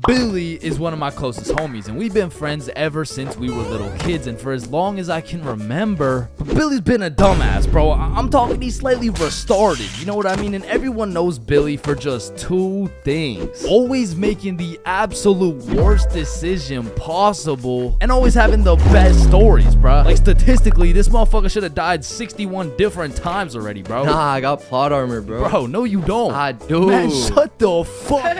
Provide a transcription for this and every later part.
Billy is one of my closest homies, and we've been friends ever since we were little kids, and for as long as I can remember. But Billy's been a dumbass, bro. I'm talking he's slightly retarded, you know what I mean? And everyone knows Billy for just two things: always making the absolute worst decision possible, and always having the best stories, bro. Like, statistically, this motherfucker should have died 61 different times already, bro. Nah, I got plot armor, bro. Bro, no you don't. I do. Man, shut the fuck.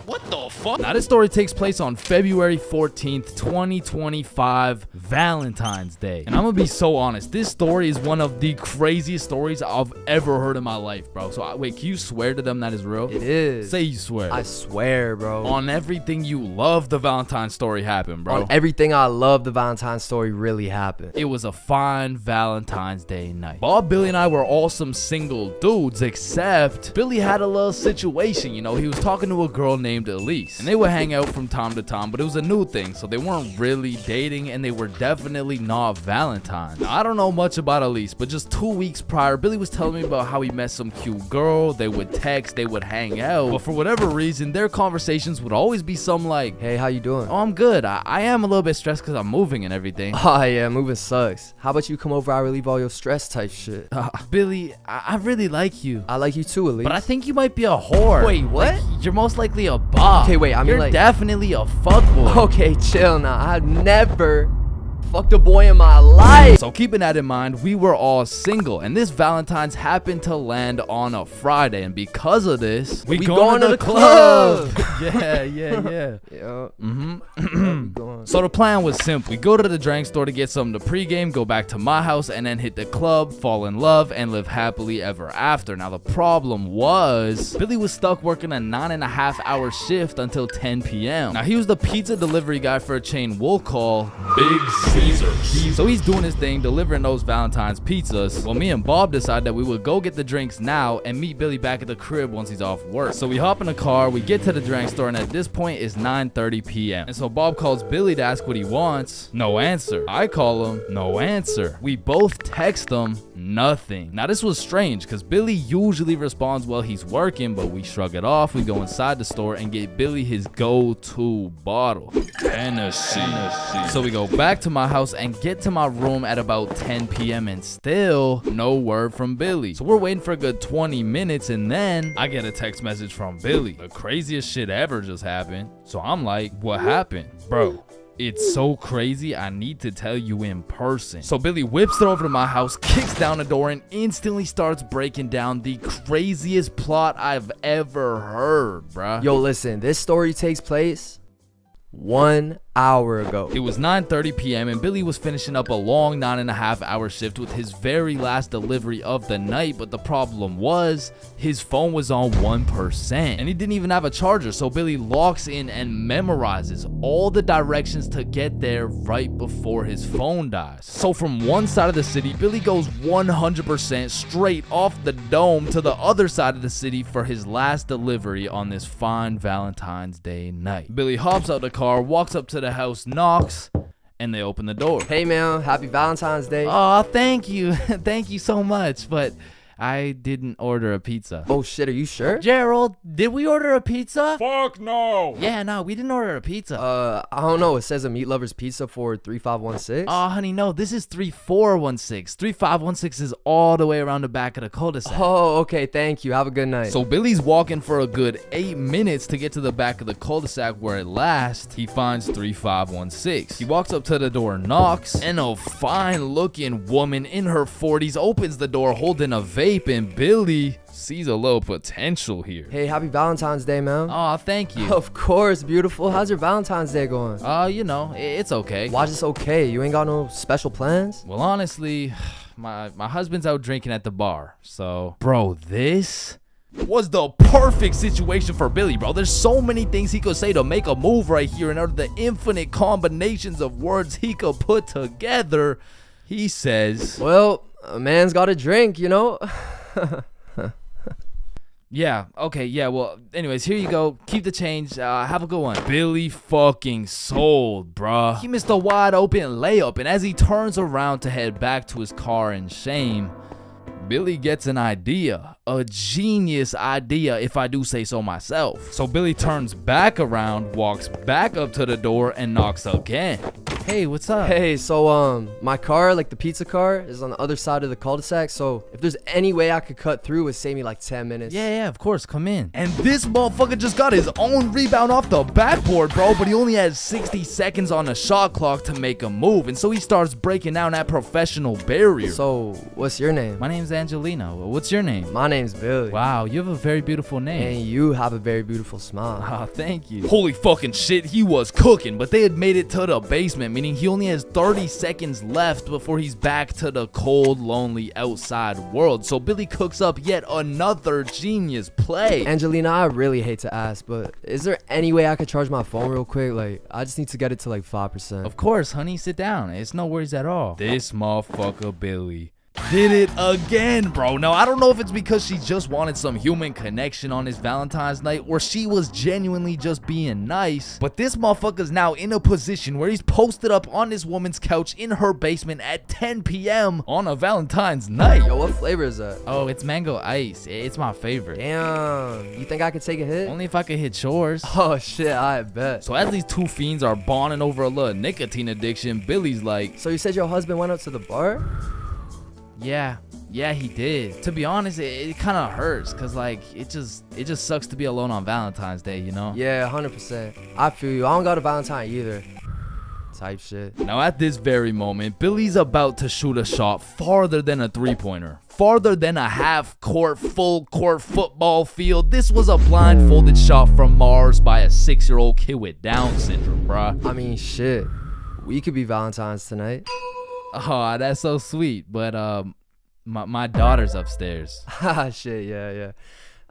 What the fuck? Now, this story takes place on February 14th, 2025, Valentine's Day. And I'm gonna be so honest, this story is one of the craziest stories I've ever heard in my life, bro. So, wait, can you swear to them that is real? It is. Say you swear. I swear, bro. On everything you love, the Valentine's story happened, bro. On everything I love, the Valentine's story really happened. It was a fine Valentine's Day night. Bob, Billy, and I were all some single dudes, except Billy had a little situation, you know. He was talking to a girl named Elise, and they would hang out from time to time, but it was a new thing, so they weren't really dating, and they were definitely not Valentine's. Now, I don't know much about Elise, but just 2 weeks prior, Billy was telling me about how he met some cute girl. They would text, they would hang out, but for whatever reason, their conversations would always be some like, hey, how you doing? oh, I'm good. I am a little bit stressed because I'm moving and everything. Oh yeah, moving sucks. How about you come over, I relieve all your stress type shit. Billy, I really like you. I like you too, Elise. But I think you might be a whore. Wait, what? Like, you're most likely a bop. Okay, wait, I mean, you're like, definitely a fuckboy. okay, chill now. I've never fucked a boy in my life. So keeping that in mind, we were all single, and this Valentine's happened to land on a Friday, and because of this, we going to the club. yeah. Yeah. So the plan was simple. We go to the drink store to get something to pregame, go back to my house, and then hit the club, fall in love, and live happily ever after. Now, the problem was Billy was stuck working a 9.5-hour shift until 10 p.m. Now, he was the pizza delivery guy for a chain we'll call Big Caesars. So he's doing his thing, delivering those Valentine's pizzas. Well, me and Bob decided that we would go get the drinks now and meet Billy back at the crib once he's off work. So we hop in the car, we get to the drink store, and at this point it's 9:30 p.m. And so Bob calls Billy to ask what he wants. No answer. I call him. No answer. We both text him. Nothing. Now, this was strange because Billy usually responds while he's working, but we shrug it off. We go inside the store and get Billy his go-to bottle, Tennessee. So we go back to my house and get to my room at about 10 p.m. and still no word from Billy. So we're waiting for a good 20 minutes, and then I get a text message from Billy. The craziest shit ever just happened. So I'm like, what happened? Bro, it's so crazy, I need to tell you in person. So Billy whips it over to my house, kicks down the door, and instantly starts breaking down the craziest plot I've ever heard, bruh. Yo, listen, this story takes place 1 hour ago. It was 9:30 p.m. and Billy was finishing up a long 9.5-hour shift with his very last delivery of the night, but the problem was his phone was on 1% and he didn't even have a charger. So Billy locks in and memorizes all the directions to get there right before his phone dies. So from one side of the city, Billy goes 100% straight off the dome to the other side of the city for his last delivery on this fine Valentine's Day night. Billy hops out the car, walks up to the house, knocks, and they open the door. Hey man, happy Valentine's Day. Oh, thank you. Thank you so much, but I didn't order a pizza. Oh shit, are you sure? Gerald, did we order a pizza? Fuck no. Yeah, no, we didn't order a pizza. I don't know. It says a Meat Lovers Pizza for 3516. Oh, honey, no, this is 3416. 3516 is all the way around the back of the cul-de-sac. Oh, okay, thank you. Have a good night. So Billy's walking for a good 8 minutes to get to the back of the cul-de-sac, where at last he finds 3516. He walks up to the door, knocks, and a fine-looking woman in her 40s opens the door holding a vape, and Billy sees a little potential here. Hey, happy Valentine's Day, man. Oh, thank you. Of course, beautiful. How's your Valentine's Day going? You know, it's okay. Why's this okay? You ain't got no special plans? Well, honestly, my husband's out drinking at the bar, so... Bro, this was the perfect situation for Billy, bro. There's so many things he could say to make a move right here, and out of the infinite combinations of words he could put together, he says... Well, a man's got to drink, you know? Yeah, okay, yeah, well, anyways, here you go. Keep the change. Have a good one. Billy fucking sold, bruh. He missed a wide open layup, and as he turns around to head back to his car in shame, Billy gets an idea, a genius idea if I do say so myself. So Billy turns back around, walks back up to the door, and knocks again. Hey, what's up? Hey, so my car, like the pizza car, is on the other side of the cul-de-sac. So if there's any way I could cut through, it would save me like 10 minutes. Yeah, of course, come in. And this motherfucker just got his own rebound off the backboard, bro, but he only has 60 seconds on the shot clock to make a move, and so he starts breaking down that professional barrier. So what's your name? My name's Angelina. What's your name? My name's Billy. Wow, you have a very beautiful name. And you have a very beautiful smile. Oh, thank you. Holy fucking shit, he was cooking, but they had made it to the basement, meaning he only has 30 seconds left before he's back to the cold, lonely outside world. So Billy cooks up yet another genius play. Angelina, I really hate to ask, but is there any way I could charge my phone real quick? Like, I just need to get it to like 5%. Of course, honey, sit down. It's no worries at all. This motherfucker Billy did it again, bro. Now, I don't know if it's because she just wanted some human connection on his Valentine's night or she was genuinely just being nice, but this motherfucker's now in a position where he's posted up on this woman's couch in her basement at 10 p.m. on a Valentine's night. Yo, what flavor is that? Oh, it's mango ice. It's my favorite. Damn. You think I could take a hit? Only if I could hit chores. Oh, shit, I bet. So as these two fiends are bonding over a little nicotine addiction, Billy's like, So you said your husband went up to the bar? Yeah, he did. To be honest, it kind of hurts because like it just sucks to be alone on Valentine's Day, you know? Yeah, 100%. I feel you. I don't got a Valentine either. Type shit. Now at this very moment, Billy's about to shoot a shot farther than a three-pointer, farther than a half-court, full-court football field. This was a blindfolded shot from Mars by a 6-year-old kid with Down syndrome, bruh. I mean, shit. We could be Valentine's tonight. Oh, that's so sweet, but my daughter's upstairs. Haha, shit, yeah.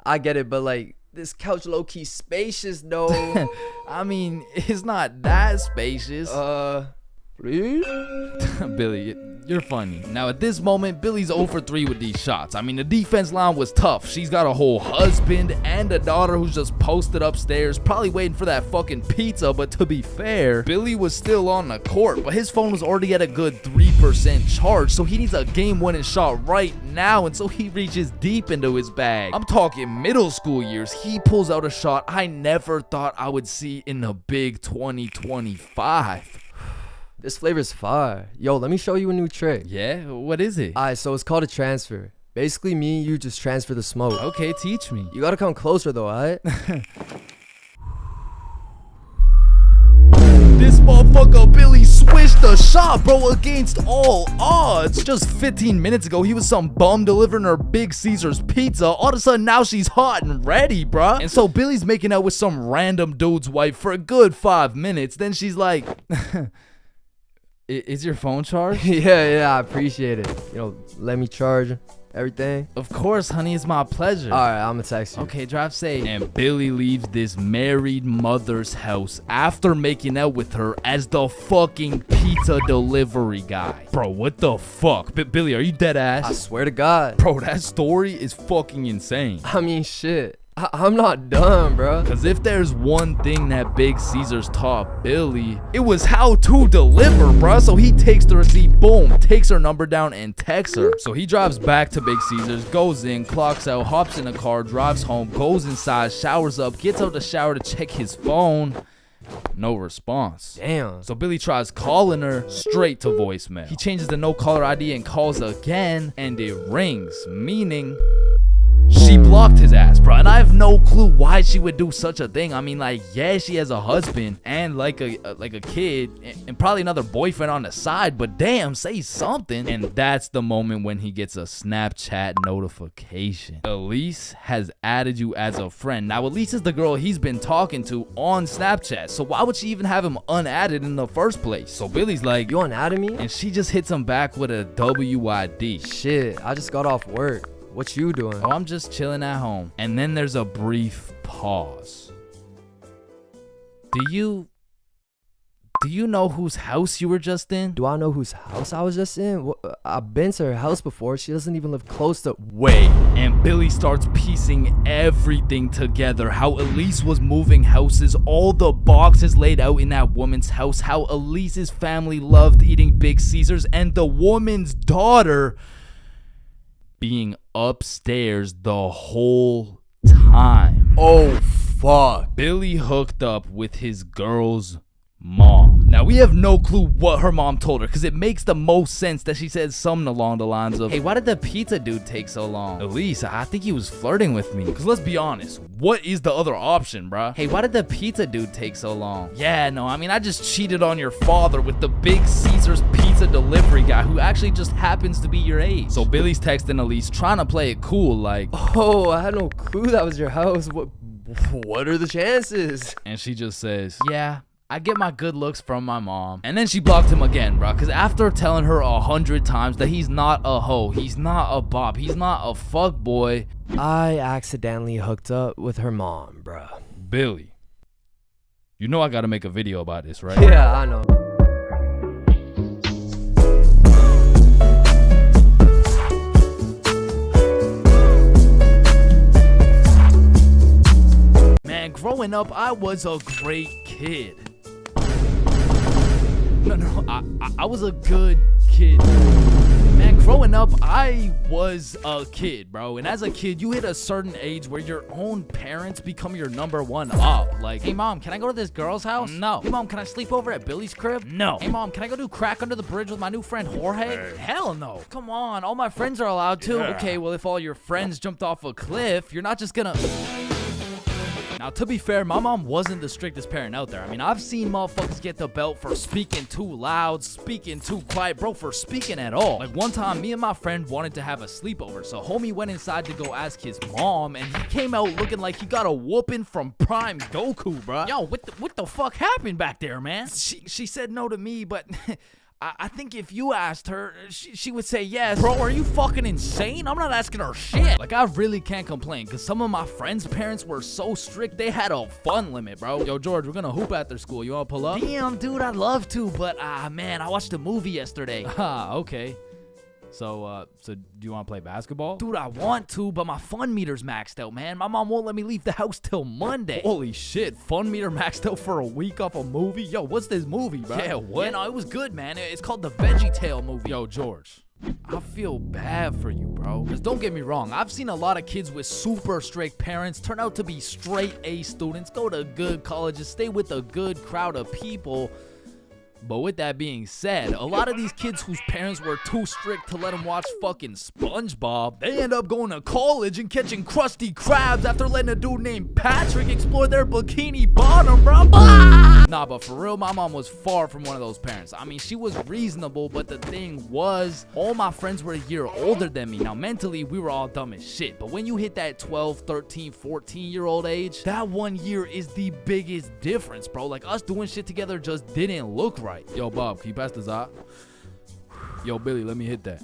I get it, but like, this couch low-key spacious, though. I mean, it's not that spacious. Please? Billy, you're funny. Now at this moment, Billy's 0 for 3 with these shots. I mean, the defense line was tough. She's got a whole husband and a daughter who's just posted upstairs, probably waiting for that fucking pizza. But to be fair, Billy was still on the court, but his phone was already at a good 3% charge, so he needs a game-winning shot right now, and so he reaches deep into his bag. I'm talking middle school years. He pulls out a shot I never thought I would see in the big 2025. This flavor's fire. Yo, let me show you a new trick. Yeah? What is it? Alright, so it's called a transfer. Basically, me and you just transfer the smoke. Okay, teach me. You gotta come closer though, alright? This motherfucker Billy switched the shot, bro, against all odds. Just 15 minutes ago, he was some bum delivering her Big Caesar's pizza. All of a sudden, now she's hot and ready, bruh. And so Billy's making out with some random dude's wife for a good 5 minutes. Then she's like, is your phone charged? Yeah, I appreciate it. You know, let me charge everything. Of course, honey, it's my pleasure. Alright, I'm gonna text you. Okay, drive safe. And Billy leaves this married mother's house after making out with her as the fucking pizza delivery guy. Bro, what the fuck? Billy, are you dead ass? I swear to God. Bro, that story is fucking insane. I mean, shit. I'm not done, bro. Cause if there's one thing that Big Caesar's taught Billy, it was how to deliver, bruh. So he takes the receipt, boom, takes her number down and texts her. So he drives back to Big Caesar's, goes in, clocks out, hops in the car, drives home, goes inside, showers up, gets out the shower to check his phone. No response. Damn. So Billy tries calling her, straight to voicemail. He changes the no caller ID and calls again, and it rings, meaning she blocked his ass, bro. And I have no clue why she would do such a thing. I mean, like, yeah, she has a husband and like a kid and probably another boyfriend on the side, but damn, say something. And that's the moment when he gets a Snapchat notification. Elise has added you as a friend. Now, Elise is the girl he's been talking to on Snapchat, so why would she even have him unadded in the first place? So Billy's like, you unadded me? And she just hits him back with a WID. Shit, I just got off work. What you doing? Oh, I'm just chilling at home. And then there's a brief pause. Do you know whose house you were just in? Do I know whose house I was just in? I've been to her house before. She doesn't even live close to... Wait. And Billy starts piecing everything together. How Elise was moving houses. All the boxes laid out in that woman's house. How Elise's family loved eating Big Caesars. And the woman's daughter being upstairs the whole time. Oh, fuck. Billy hooked up with his girl's mom. Now, we have no clue what her mom told her, because it makes the most sense that she said something along the lines of, hey, why did the pizza dude take so long? Elise, I think he was flirting with me. Because let's be honest, what is the other option, bruh? Hey, why did the pizza dude take so long? Yeah, no, I mean, I just cheated on your father with the big Caesar's pizza delivery guy who actually just happens to be your age. So Billy's texting Elise, trying to play it cool, like, Oh, I had no clue that was your house. What are the chances? and she just says, yeah, I get my good looks from my mom. And then she blocked him again, bro. Because after telling her 100 times that he's not a hoe, he's not a bop, he's not a fuck boy, I accidentally hooked up with her mom, bro. Billy, you know I gotta make a video about this, right? Yeah, I know. Man, growing up, I was a great kid. No, I was a good kid. Man, growing up, I was a kid, bro. And as a kid, you hit a certain age where your own parents become your number one up. Like, hey, mom, can I go to this girl's house? No. Hey, mom, can I sleep over at Billy's crib? No. Hey, mom, can I go do crack under the bridge with my new friend Jorge? Hey. Hell no. Come on, all my friends are allowed to. Yeah. Okay, well, if all your friends jumped off a cliff, you're not just gonna... Now, to be fair, my mom wasn't the strictest parent out there. I mean, I've seen motherfuckers get the belt for speaking too loud, speaking too quiet, bro, for speaking at all. Like, one time, me and my friend wanted to have a sleepover, so homie went inside to go ask his mom, and he came out looking like he got a whooping from Prime Goku, bro. Yo, what the fuck happened back there, man? She said no to me, but... I think if you asked her, she would say yes. Bro, are you fucking insane? I'm not asking her shit. Like, I really can't complain, because some of my friends' parents were so strict, they had a fun limit, bro. Yo, George, we're gonna hoop after school. You wanna pull up? Damn, dude, I'd love to, but, man, I watched a movie yesterday. Okay. So do you want to play basketball? Dude, I want to, but my fun meter's maxed out, man. My mom won't let me leave the house till Monday. Holy shit, fun meter maxed out for a week off a movie? Yo, what's this movie, bro? Yeah, what? Yeah, no, it was good, man. It's called the VeggieTale movie. Yo, George, I feel bad for you, bro. Because don't get me wrong, I've seen a lot of kids with super strict parents turn out to be straight A students, go to good colleges, stay with a good crowd of people. But with that being said, a lot of these kids whose parents were too strict to let them watch fucking SpongeBob, they end up going to college and catching Krusty Krabs after letting a dude named Patrick explore their bikini bottom, bro. Nah, but for real, my mom was far from one of those parents. I mean, she was reasonable, but the thing was, all my friends were a year older than me. Now, mentally, we were all dumb as shit. But when you hit that 12, 13, 14-year-old age, that 1 year is the biggest difference, bro. Like, us doing shit together just didn't look right. Yo, Bob, can you pass the Zot? Yo, Billy, let me hit that.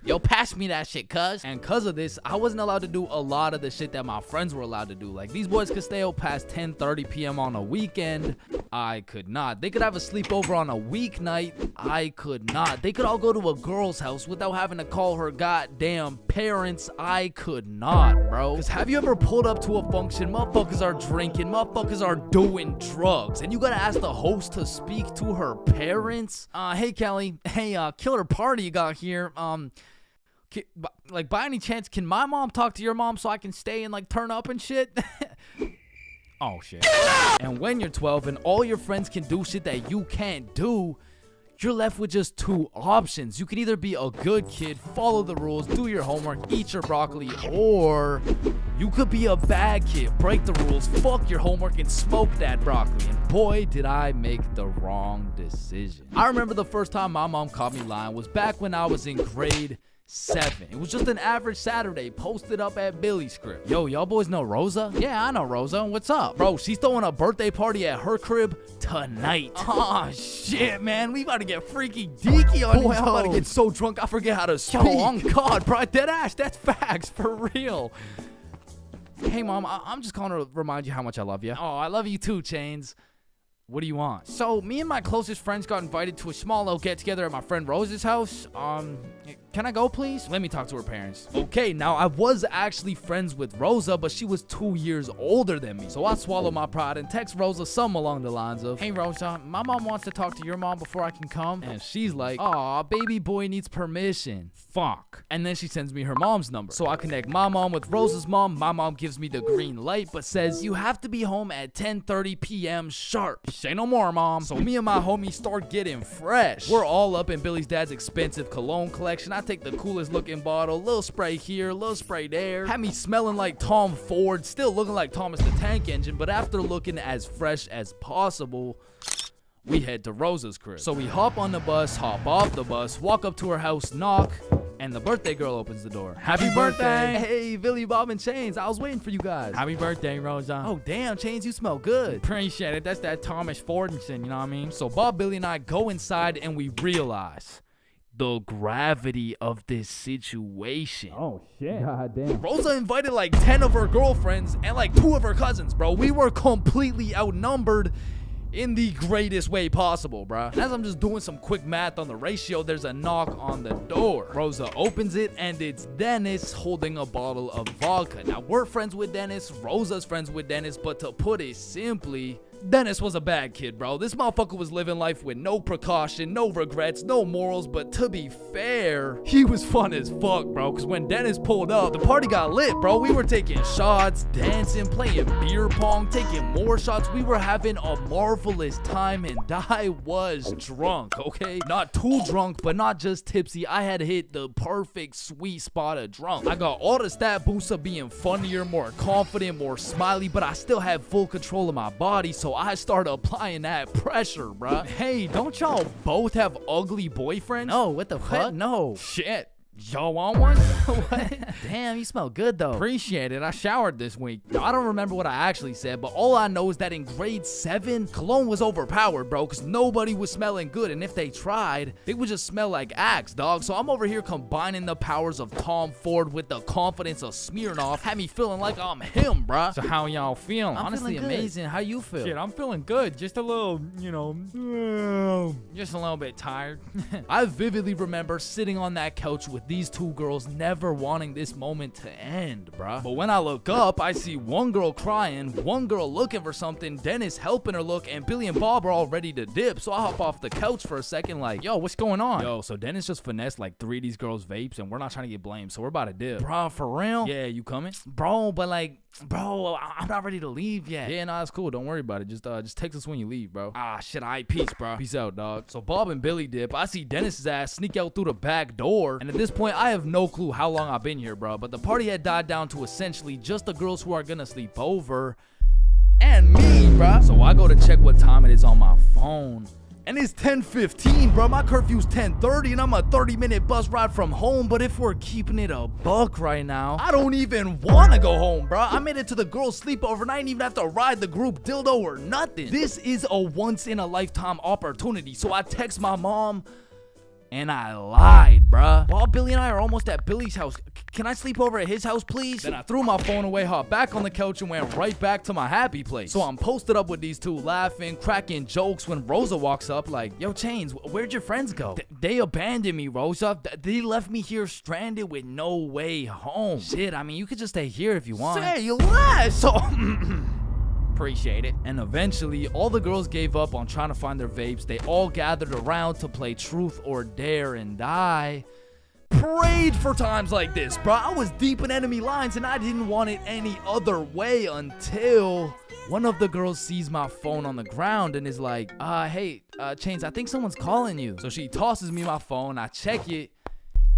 Yo, pass me that shit, cuz. And cuz of this, I wasn't allowed to do a lot of the shit that my friends were allowed to do. Like, these boys could stay out past 10:30 p.m. on a weekend. I could not. They could have a sleepover on a weeknight. I could not. They could all go to a girl's house without having to call her goddamn parents. I could not, bro. Because have you ever pulled up to a function, motherfuckers are drinking, motherfuckers are doing drugs, and you gotta ask the host to speak to her parents? Hey, Kelly. Hey, killer party you got here. Like, by any chance, can my mom talk to your mom so I can stay and, like, turn up and shit? Oh, shit. And when you're 12 and all your friends can do shit that you can't do, you're left with just two options. You can either be a good kid, follow the rules, do your homework, eat your broccoli, or you could be a bad kid, break the rules, fuck your homework, and smoke that broccoli. And boy, did I make the wrong decision. I remember the first time my mom caught me lying was back when I was in grade 7. It was just an average Saturday posted up at Billy's crib. Yo, y'all boys know Rosa? Yeah, I know Rosa. What's up? Bro, she's throwing a birthday party at her crib tonight. Oh, shit, man. We about to get freaky deaky on these. I'm about to get so drunk I forget how to speak. Yo, on God, bro. Dead ass. That's facts. For real. Hey, Mom, I'm just calling to remind you how much I love you. Oh, I love you too, Chains. What do you want? So, me and my closest friends got invited to a small little get-together at my friend Rose's house. Can I go, please? Let me talk to her parents. Okay, now I was actually friends with Rosa, but she was 2 years older than me. So I swallowed my pride and text Rosa something along the lines of, "Hey Rosa, my mom wants to talk to your mom before I can come." And she's like, "Aw, baby boy needs permission." Fuck. And then she sends me her mom's number. So I connect my mom with Rosa's mom. My mom gives me the green light, but says, "You have to be home at 10:30 p.m. sharp." Say no more, mom. So me and my homies start getting fresh. We're all up in Billy's dad's expensive cologne collection. I take the coolest looking bottle, little spray here, little spray there. Had me smelling like Tom Ford, still looking like Thomas the Tank Engine, but after looking as fresh as possible, we head to Rosa's crib. So we hop on the bus, hop off the bus, walk up to her house, knock, and the birthday girl opens the door. Happy birthday! Hey, Billy, Bob, and Chains. I was waiting for you guys. Happy birthday, Rosa. Oh, damn, Chains, you smell good. Appreciate it. That's that Thomas Fordinson, you know what I mean? So Bob, Billy, and I go inside, and we realize the gravity of this situation. Oh, shit. God damn. Rosa invited like 10 of her girlfriends and like 2 of her cousins, bro. We were completely outnumbered in the greatest way possible, bruh. And as I'm just doing some quick math on the ratio, there's a knock on the door. Rosa opens it, and it's Dennis holding a bottle of vodka. Now, we're friends with Dennis, Rosa's friends with Dennis, but to put it simply, Dennis was a bad kid, bro. This motherfucker was living life with no precaution, no regrets, no morals, but to be fair, he was fun as fuck, bro, because when Dennis pulled up, the party got lit, bro. We were taking shots, dancing, playing beer pong, taking more shots. We were having a marvelous time, and I was drunk, okay? Not too drunk, but not just tipsy. I had hit the perfect sweet spot of drunk. I got all the stat boosts of being funnier, more confident, more smiley, but I still had full control of my body, so I started applying that pressure, bruh. Hey, don't y'all both have ugly boyfriends? No, what the fuck? No. Shit. Y'all want one? What? Damn, you smell good though. Appreciate it. I showered this week. Now, I don't remember what I actually said, but all I know is that in grade 7, cologne was overpowered, bro, because nobody was smelling good, and if they tried, they would just smell like Axe, dog. So I'm over here combining the powers of Tom Ford with the confidence of Smirnoff. Had me feeling like I'm him, bruh. So how y'all feeling? Honestly, feeling amazing. How you feel? Shit, I'm feeling good. Just a little, Just a little bit tired. I vividly remember sitting on that couch with these 2 girls, never wanting this moment to end, bruh. But when I look up, I see one girl crying, one girl looking for something, Dennis helping her look, and Billy and Bob are all ready to dip. So I hop off the couch for a second like, yo, what's going on? Yo, so Dennis just finessed like 3 of these girls' vapes, and we're not trying to get blamed, so we're about to dip. Bruh, for real? Yeah, you coming? Bro, but like, bro, I'm not ready to leave yet. Yeah, nah, it's cool. Don't worry about it. Just text us when you leave, bro. Ah, shit, alright, peace, bro. Peace out, dog. So Bob and Billy dip. I see Dennis's ass sneak out through the back door, and at this point, I have no clue how long I've been here, bro. But the party had died down to essentially just the girls who are gonna sleep over and me, bro. So I go to check what time it is on my phone, and it's 10:15, bro. My curfew's 10:30, and I'm a 30-minute bus ride from home. But if we're keeping it a buck right now, I don't even want to go home, bro. I made it to the girls' sleepover, and I didn't even have to ride the group dildo or nothing. This is a once-in-a-lifetime opportunity. So I text my mom, and I lied, bruh. While Billy and I are almost at Billy's house, can I sleep over at his house, please? Then I threw my phone away, hopped back on the couch, and went right back to my happy place. So I'm posted up with these 2, laughing, cracking jokes, when Rosa walks up like, yo, Chains, where'd your friends go? They abandoned me, Rosa. They left me here stranded with no way home. Shit, I mean, you could just stay here if you want. Say less! So... Appreciate it. And eventually, all the girls gave up on trying to find their vapes. They all gathered around to play Truth or Dare, and I prayed for times like this, bro. I was deep in enemy lines, and I didn't want it any other way until one of the girls sees my phone on the ground and is like, hey, Chains, I think someone's calling you. So she tosses me my phone. I check it,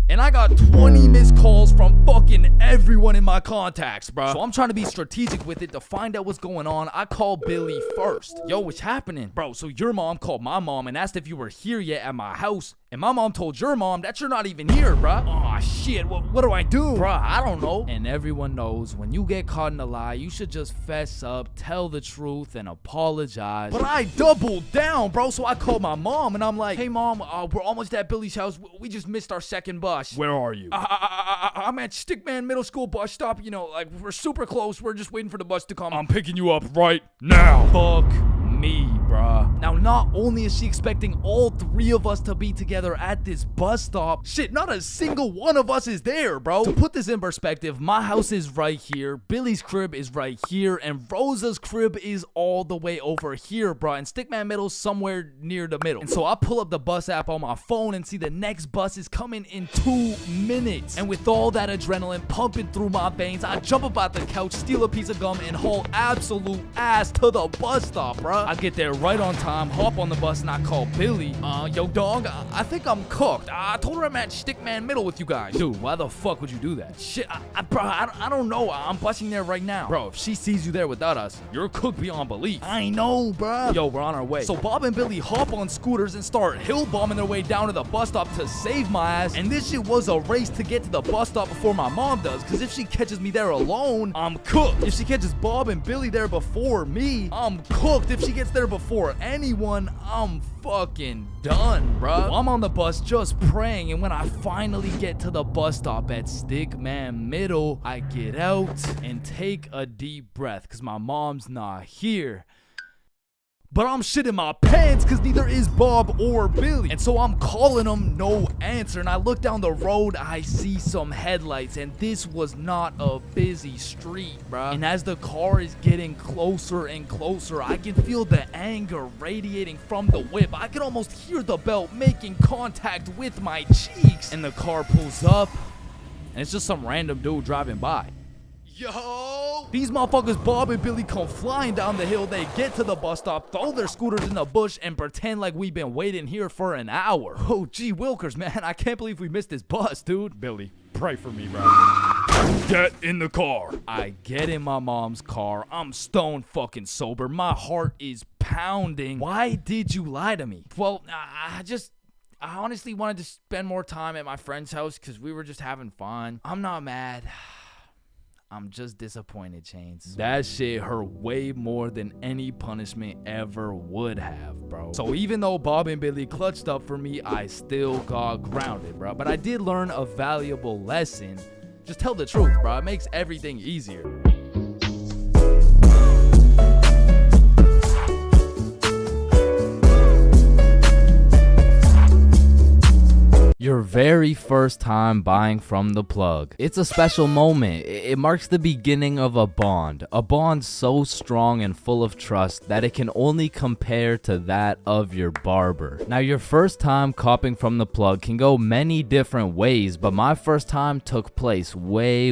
and I got 20 missed calls from fucking everyone in my contacts, bro. So I'm trying to be strategic with it to find out what's going on. I call Billy first. Yo, what's happening? Bro, so your mom called my mom and asked if you were here yet at my house. And my mom told your mom that you're not even here, bruh. Aw, shit, what do I do? Bruh, I don't know. And everyone knows when you get caught in a lie, you should just fess up, tell the truth, and apologize. But I doubled down, bro. So I called my mom, and I'm like, hey, mom, we're almost at Billy's house. We just missed our second bus. Where are you? I'm at Stickman Middle School bus stop. You know, like, we're super close. We're just waiting for the bus to come. I'm picking you up right now. Fuck me, bruh. Now, not only is she expecting all 3 of us to be together at this bus stop, shit, not a single one of us is there, bro. To put this in perspective, my house is right here, Billy's crib is right here, and Rosa's crib is all the way over here, bro. And Stickman Middle's somewhere near the middle. And so I pull up the bus app on my phone and see the next bus is coming in 2 minutes. And with all that adrenaline pumping through my veins, I jump up out the couch, steal a piece of gum, and haul absolute ass to the bus stop, bruh. I get there right on time, hop on the bus, and I call Billy. Yo, dog, I think I'm cooked. I told her I'm at Stickman Middle with you guys. Dude, why the fuck would you do that? Shit, bro, I don't know. I'm busting there right now. Bro, if she sees you there without us, you're cooked beyond belief. I know, bro. Yo, we're on our way. So Bob and Billy hop on scooters and start hill bombing their way down to the bus stop to save my ass. And this shit was a race to get to the bus stop before my mom does, because if she catches me there alone, I'm cooked. If she catches Bob and Billy there before me, I'm cooked. If she gets there before anyone, I'm fucking done, bruh. I'm on the bus just praying, and when I finally get to the bus stop at Stickman Middle, I get out and take a deep breath because my mom's not here. But I'm shitting my pants because neither is Bob or Billy. And so I'm calling them, no answer. And I look down the road, I see some headlights. And this was not a busy street, bruh. And as the car is getting closer and closer, I can feel the anger radiating from the whip. I can almost hear the belt making contact with my cheeks. And the car pulls up, and it's just some random dude driving by. Yo! These motherfuckers, Bob and Billy, come flying down the hill. They get to the bus stop, throw their scooters in the bush, and pretend like we've been waiting here for an hour. Oh, gee wilkers, man. I can't believe we missed this bus, dude. Billy, pray for me, bro. Get in the car. I get in my mom's car. I'm stone fucking sober. My heart is pounding. Why did you lie to me? Well, I honestly wanted to spend more time at my friend's house because we were just having fun. I'm not mad. I'm just disappointed, Chains. That shit hurt way more than any punishment ever would have, bro. So even though Bob and Billy clutched up for me, I still got grounded, bro. But I did learn a valuable lesson. Just tell the truth, bro. It makes everything easier. Your very first time buying from the plug. It's a special moment. It marks the beginning of a bond so strong and full of trust that it can only compare to that of your barber. Now, your first time copping from the plug can go many different ways, but my first time took place way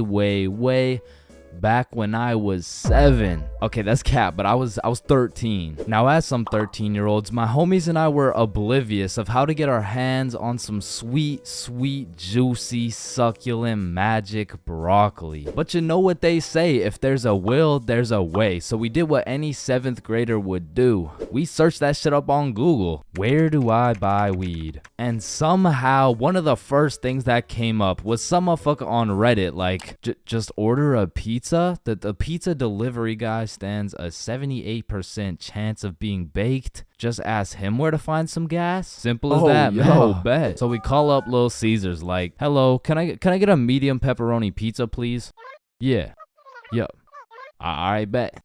back when I was 7. Okay, that's cap, but I was 13. Now, as some 13-year-olds, my homies and I were oblivious of how to get our hands on some sweet, juicy, succulent magic broccoli. But you know what they say, if there's a will, there's a way. So we did what any 7th grader would do. We searched that shit up on Google. Where do I buy weed? And somehow, one of the first things that came up was some motherfucker on Reddit like, just order a pizza. The pizza delivery guy stands a 78% chance of being baked. Just ask him where to find some gas. Simple as that, man. Yo, bet. So we call up Little Caesars like, hello, can I get a medium pepperoni pizza, please? Yeah. Yo. Alright, bet.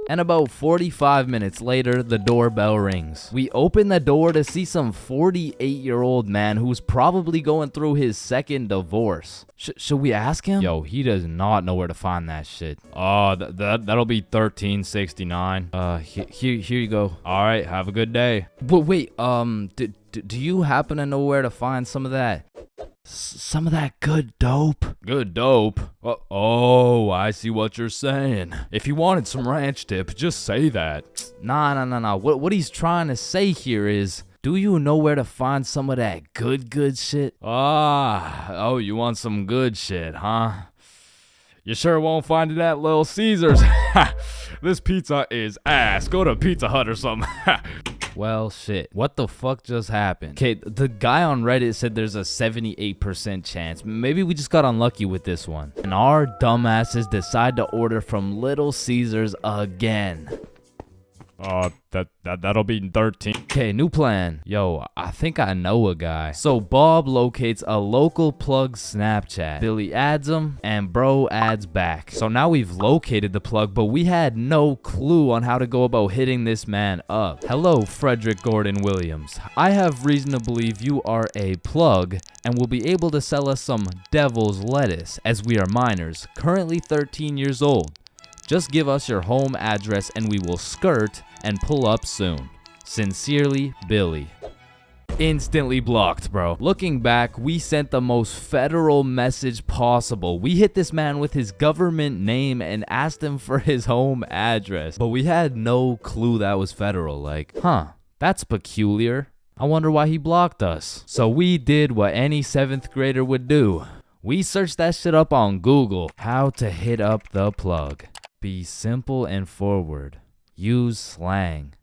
And about 45 minutes later, the doorbell rings. We open the door to see some 48-year-old man who's probably going through his 2nd divorce. Should we ask him? Yo, he does not know where to find that shit. Oh, that'll be $13.69. Here you go. All right, have a good day. But wait, do you happen to know where to find some of that? Some of that good dope? Good dope? Oh, I see what you're saying. If you wanted some ranch dip, just say that. Nah. What he's trying to say here is, do you know where to find some of that good shit? Oh, you want some good shit, huh? You sure won't find it at Little Caesars. This pizza is ass. Go to Pizza Hut or something. Well, shit. What the fuck just happened? Okay, the guy on Reddit said there's a 78% chance. Maybe we just got unlucky with this one. And our dumbasses decide to order from Little Caesars again. That'll be 13. Okay, new plan. Yo, I think I know a guy. So Bob locates a local plug Snapchat. Billy adds him, and bro adds back. So now we've located the plug, but we had no clue on how to go about hitting this man up. Hello, Frederick Gordon Williams. I have reason to believe you are a plug and will be able to sell us some devil's lettuce, as we are minors, currently 13 years old. Just give us your home address and we will skirt and pull up soon. Sincerely, Billy. Instantly blocked, bro. Looking back, we sent the most federal message possible. We hit this man with his government name and asked him for his home address. But we had no clue that was federal. Like, that's peculiar. I wonder why he blocked us. So we did what any 7th grader would do. We searched that shit up on Google. How to hit up the plug. Be simple and forward. Use slang.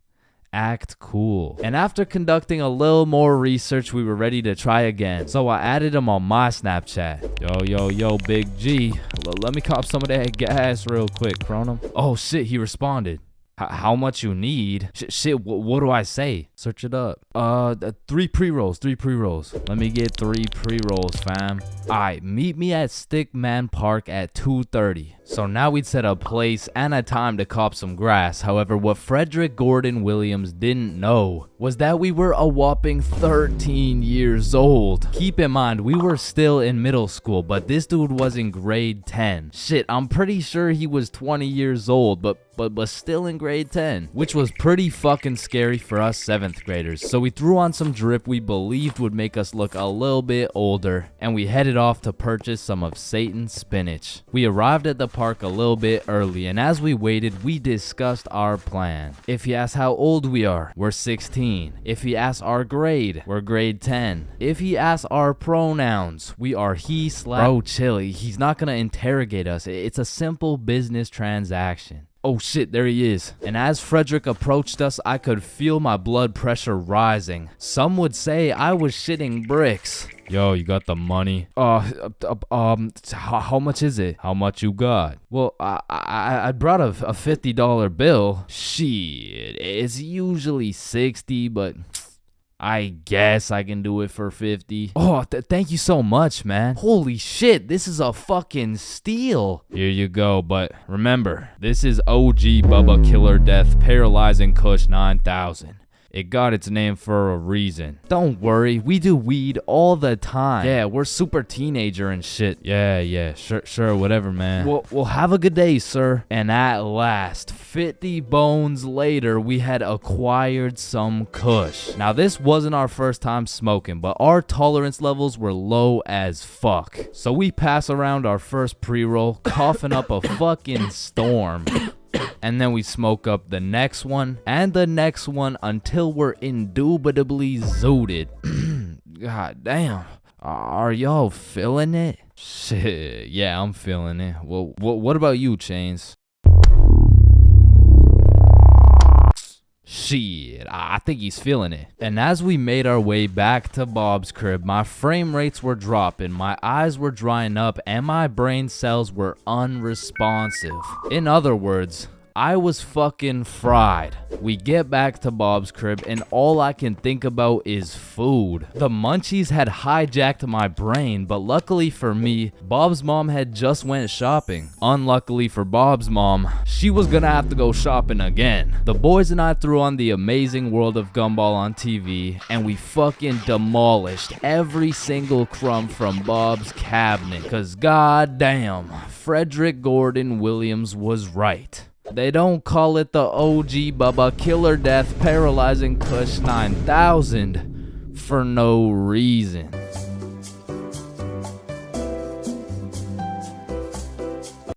Act cool. And after conducting a little more research, we were ready to try again. So I added him on my Snapchat. Yo, Big G. Let me cop some of that gas real quick, Cronum. Oh shit, he responded. How much you need? Shit, what do I say? Search it up. 3 pre-rolls. Let me get 3 pre-rolls, fam. Alright, meet me at Stickman Park at 2:30. So now we'd set a place and a time to cop some grass. However, what Frederick Gordon Williams didn't know was that we were a whopping 13 years old. Keep in mind, we were still in middle school, but this dude was in grade 10. Shit, I'm pretty sure he was 20 years old, but still in grade 10, which was pretty fucking scary for us 7th graders. So we threw on some drip we believed would make us look a little bit older, and we headed off to purchase some of Satan's spinach. We arrived at the park a little bit early, and as we waited, we discussed our plan. If he asks how old we are, we're 16. If he asks our grade, we're grade 10. If he asks our pronouns, we are he/. Bro, chill, he's not gonna interrogate us. It's a simple business transaction. Oh shit, there he is. And as Frederick approached us, I could feel my blood pressure rising. Some would say I was shitting bricks. Yo, you got the money? How much is it? How much you got? Well, I brought a $50 bill. Shit, it's usually 60, but I guess I can do it for 50. Oh, thank you so much, man. Holy shit, this is a fucking steal. Here you go, but remember, this is OG Bubba Killer Death Paralyzing Kush 9000. It got its name for a reason. Don't worry, we do weed all the time. Yeah, we're super teenager and shit. Yeah, sure, whatever, man. Well, have a good day, sir. And at last, 50 bones later, we had acquired some kush. Now, this wasn't our first time smoking, but our tolerance levels were low as fuck. So we pass around our first pre-roll, coughing up a fucking storm. And then we smoke up the next one and the next one until we're indubitably zooted. God damn. Are y'all feeling it? Shit, yeah, I'm feeling it. Well, what about you, Chains? Shit, I think he's feeling it. And as we made our way back to Bob's crib, my frame rates were dropping, my eyes were drying up, and my brain cells were unresponsive. In other words, I was fucking fried. We get back to Bob's crib and all I can think about is food. The munchies had hijacked my brain, but luckily for me, Bob's mom had just went shopping. Unluckily for Bob's mom, she was gonna have to go shopping again. The boys and I threw on The Amazing World of Gumball on TV and we fucking demolished every single crumb from Bob's cabinet. Cause goddamn, Frederick Gordon Williams was right. They don't call it the OG Bubba Killer Death Paralyzing Kush 9000 for no reason.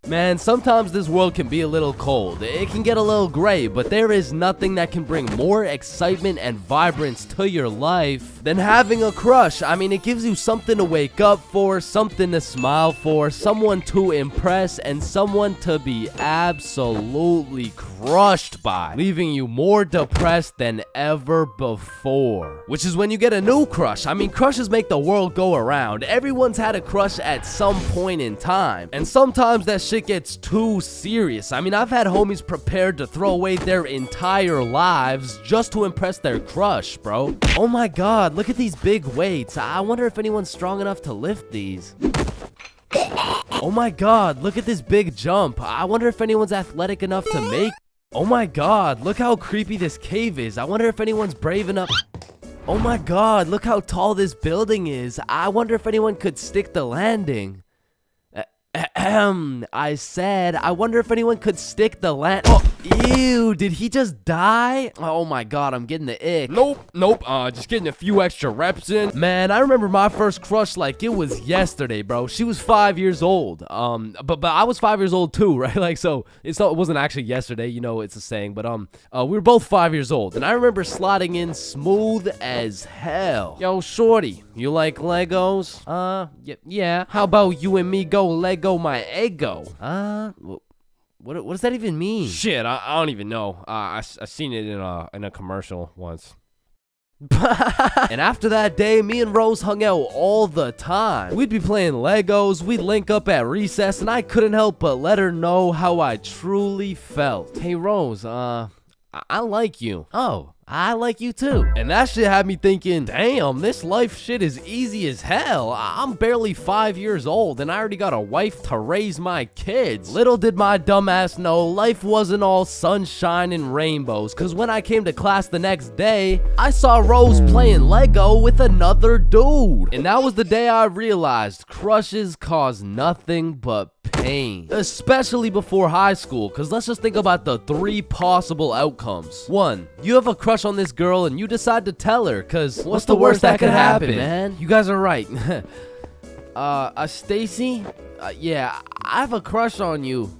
Man, sometimes this world can be a little cold. It can get a little gray, but there is nothing that can bring more excitement and vibrance to your life than having a crush. I mean, it gives you something to wake up for, something to smile for, someone to impress, and someone to be absolutely crazy crushed by, leaving you more depressed than ever before. Which is when you get a new crush. I mean, crushes make the world go around. Everyone's had a crush at some point in time, and sometimes that shit gets too serious. I mean, I've had homies prepared to throw away their entire lives just to impress their crush, bro. Oh my god, look at these big weights. I wonder if anyone's strong enough to lift these. Oh my god, look at this big jump. I wonder if anyone's athletic enough to make. Oh my god, look how creepy this cave is. I wonder if anyone's brave enough. Oh my god, look how tall this building is. I wonder if anyone could stick the landing. I said, I wonder if anyone could stick the Oh, ew, did he just die? Oh my god, I'm getting the ick. Nope, just getting a few extra reps in. Man, I remember my first crush like it was yesterday, bro. She was 5 years old. But I was 5 years old too, right? Like, so it wasn't actually yesterday, you know, it's a saying, but we were both 5 years old, and I remember sliding in smooth as hell. Yo, shorty, you like Legos? Yeah. How about you and me go Lego my ego? What does that even mean? Shit, I don't even know. I seen it in a commercial once. And after that day, me and Rose hung out all the time. We'd be playing Legos, we'd link up at recess, and I couldn't help but let her know how I truly felt. Hey Rose, I like you. Oh, I like you too. And that shit had me thinking, damn, this life shit is easy as hell. I'm barely 5 years old and I already got a wife to raise my kids. Little did my dumb ass know life wasn't all sunshine and rainbows, cause when I came to class the next day, I saw Rose playing Lego with another dude. And that was the day I realized crushes cause nothing but pain, especially before high school, because let's just think about the 3 possible outcomes. 1, you have a crush on this girl and you decide to tell her, because what's the worst that could happen, man? You guys are right. Stacy? Yeah, I have a crush on you.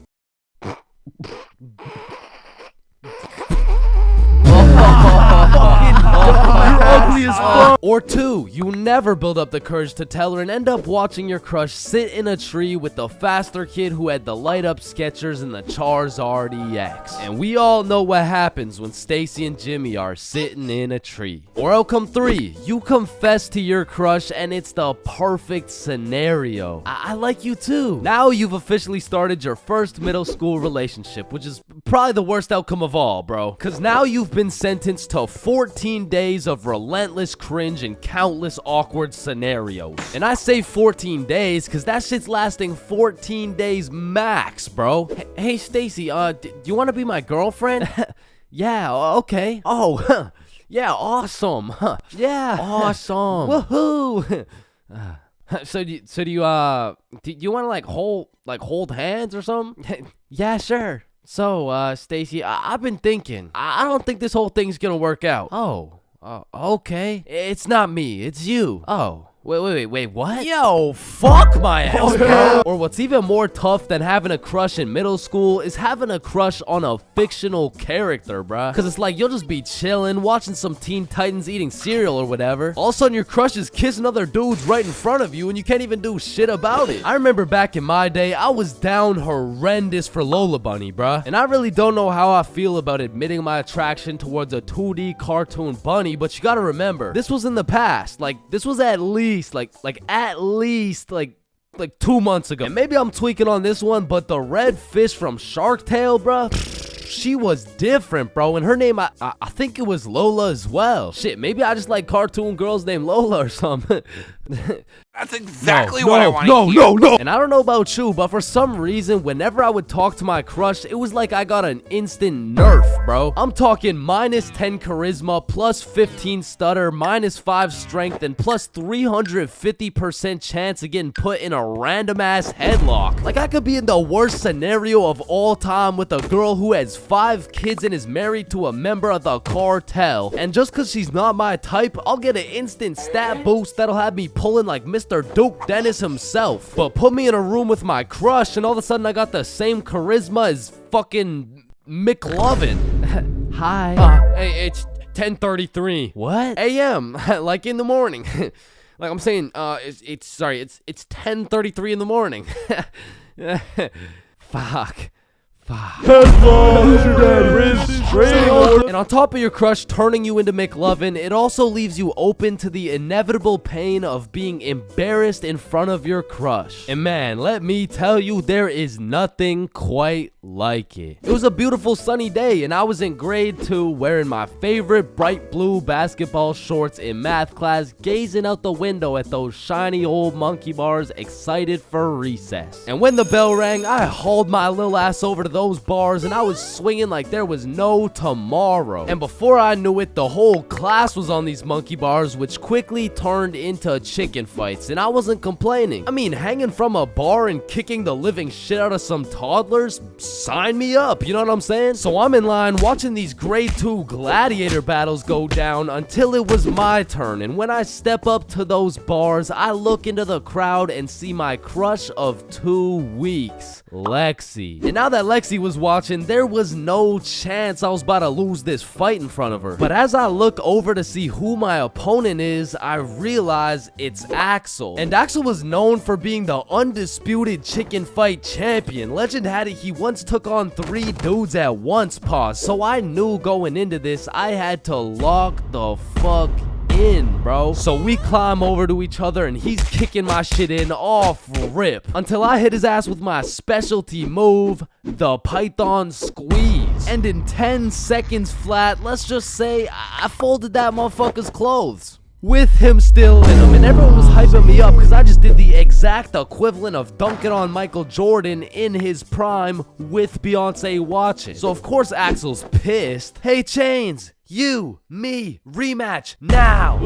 Ugly as fuck. Or 2, you never build up the courage to tell her and end up watching your crush sit in a tree with the faster kid who had the light up Skechers and the Charizard EX. And we all know what happens when Stacy and Jimmy are sitting in a tree. Or outcome 3, you confess to your crush and it's the perfect scenario. I like you too. Now you've officially started your first middle school relationship, which is probably the worst outcome of all, bro. Cause now you've been sentenced to 14 days of relentless cringe and countless awkward scenarios. And I say 14 days because that shit's lasting 14 days max, bro. Hey Stacy, do you want to be my girlfriend? Yeah, okay. Oh, yeah, awesome. Yeah, awesome. Woohoo. So do you want to like hold hands or something? Yeah, sure. So, Stacy, I've been thinking. I don't think this whole thing's gonna work out. Oh, okay. It's not me, it's you. Oh. Wait, what? Yo, fuck my ass, bro. Or what's even more tough than having a crush in middle school is having a crush on a fictional character, bruh. Cause it's like you'll just be chilling, watching some Teen Titans eating cereal or whatever. All of a sudden your crush is kissing other dudes right in front of you and you can't even do shit about it. I remember back in my day, I was down horrendous for Lola Bunny, bruh. And I really don't know how I feel about admitting my attraction towards a 2D cartoon bunny, but you gotta remember, this was in the past. Like, this was at least at least 2 months ago. And maybe I'm tweaking on this one, but the red fish from Shark Tale, bruh, she was different, bro. And her name, I think it was Lola as well. Shit, maybe I just like cartoon girls named Lola or something. That's exactly what I want to hear. No. And I don't know about you, but for some reason, whenever I would talk to my crush, it was like I got an instant nerf, bro. I'm talking minus 10 charisma, plus 15 stutter, minus 5 strength, and plus 350% chance of getting put in a random ass headlock. Like, I could be in the worst scenario of all time with a girl who has 5 kids and is married to a member of the cartel. And just cause she's not my type, I'll get an instant stat boost that'll have me pulling like Mr. Duke Dennis himself. But put me in a room with my crush and all of a sudden I got the same charisma as fucking McLovin. Hi. Hey, it's 10:33. What? A.M. like in the morning. Like I'm saying, it's 10:33 in the morning. And on top of your crush turning you into McLovin, it also leaves you open to the inevitable pain of being embarrassed in front of your crush. And man, let me tell you, there is nothing quite like it. It was a beautiful sunny day and I was in grade 2 wearing my favorite bright blue basketball shorts in math class, gazing out the window at those shiny old monkey bars, excited for recess. And when the bell rang, I hauled my little ass over to those bars and I was swinging like there was no tomorrow. And before I knew it, the whole class was on these monkey bars, which quickly turned into chicken fights, and I wasn't complaining. I mean, hanging from a bar and kicking the living shit out of some toddlers? Sign me up, you know what I'm saying? So I'm in line watching these grade 2 gladiator battles go down until it was my turn, and when I step up to those bars, I look into the crowd and see my crush of 2 weeks, Lexi. And now that Lexi was watching, there was no chance I was about to lose this fight in front of her. But as I look over to see who my opponent is, I realize it's Axel. And Axel was known for being the undisputed chicken fight champion. Legend had it he once took on 3 dudes at once, pause. So I knew going into this, I had to lock the fuck in, bro. So we climb over to each other and he's kicking my shit in off rip until I hit his ass with my specialty move, the Python squeeze. And in 10 seconds flat, let's just say I folded that motherfucker's clothes. With him still in him, and everyone was hyping me up because I just did the exact equivalent of dunking on Michael Jordan in his prime with Beyonce watching. So of course Axel's pissed. Hey Chains, you, me, rematch now.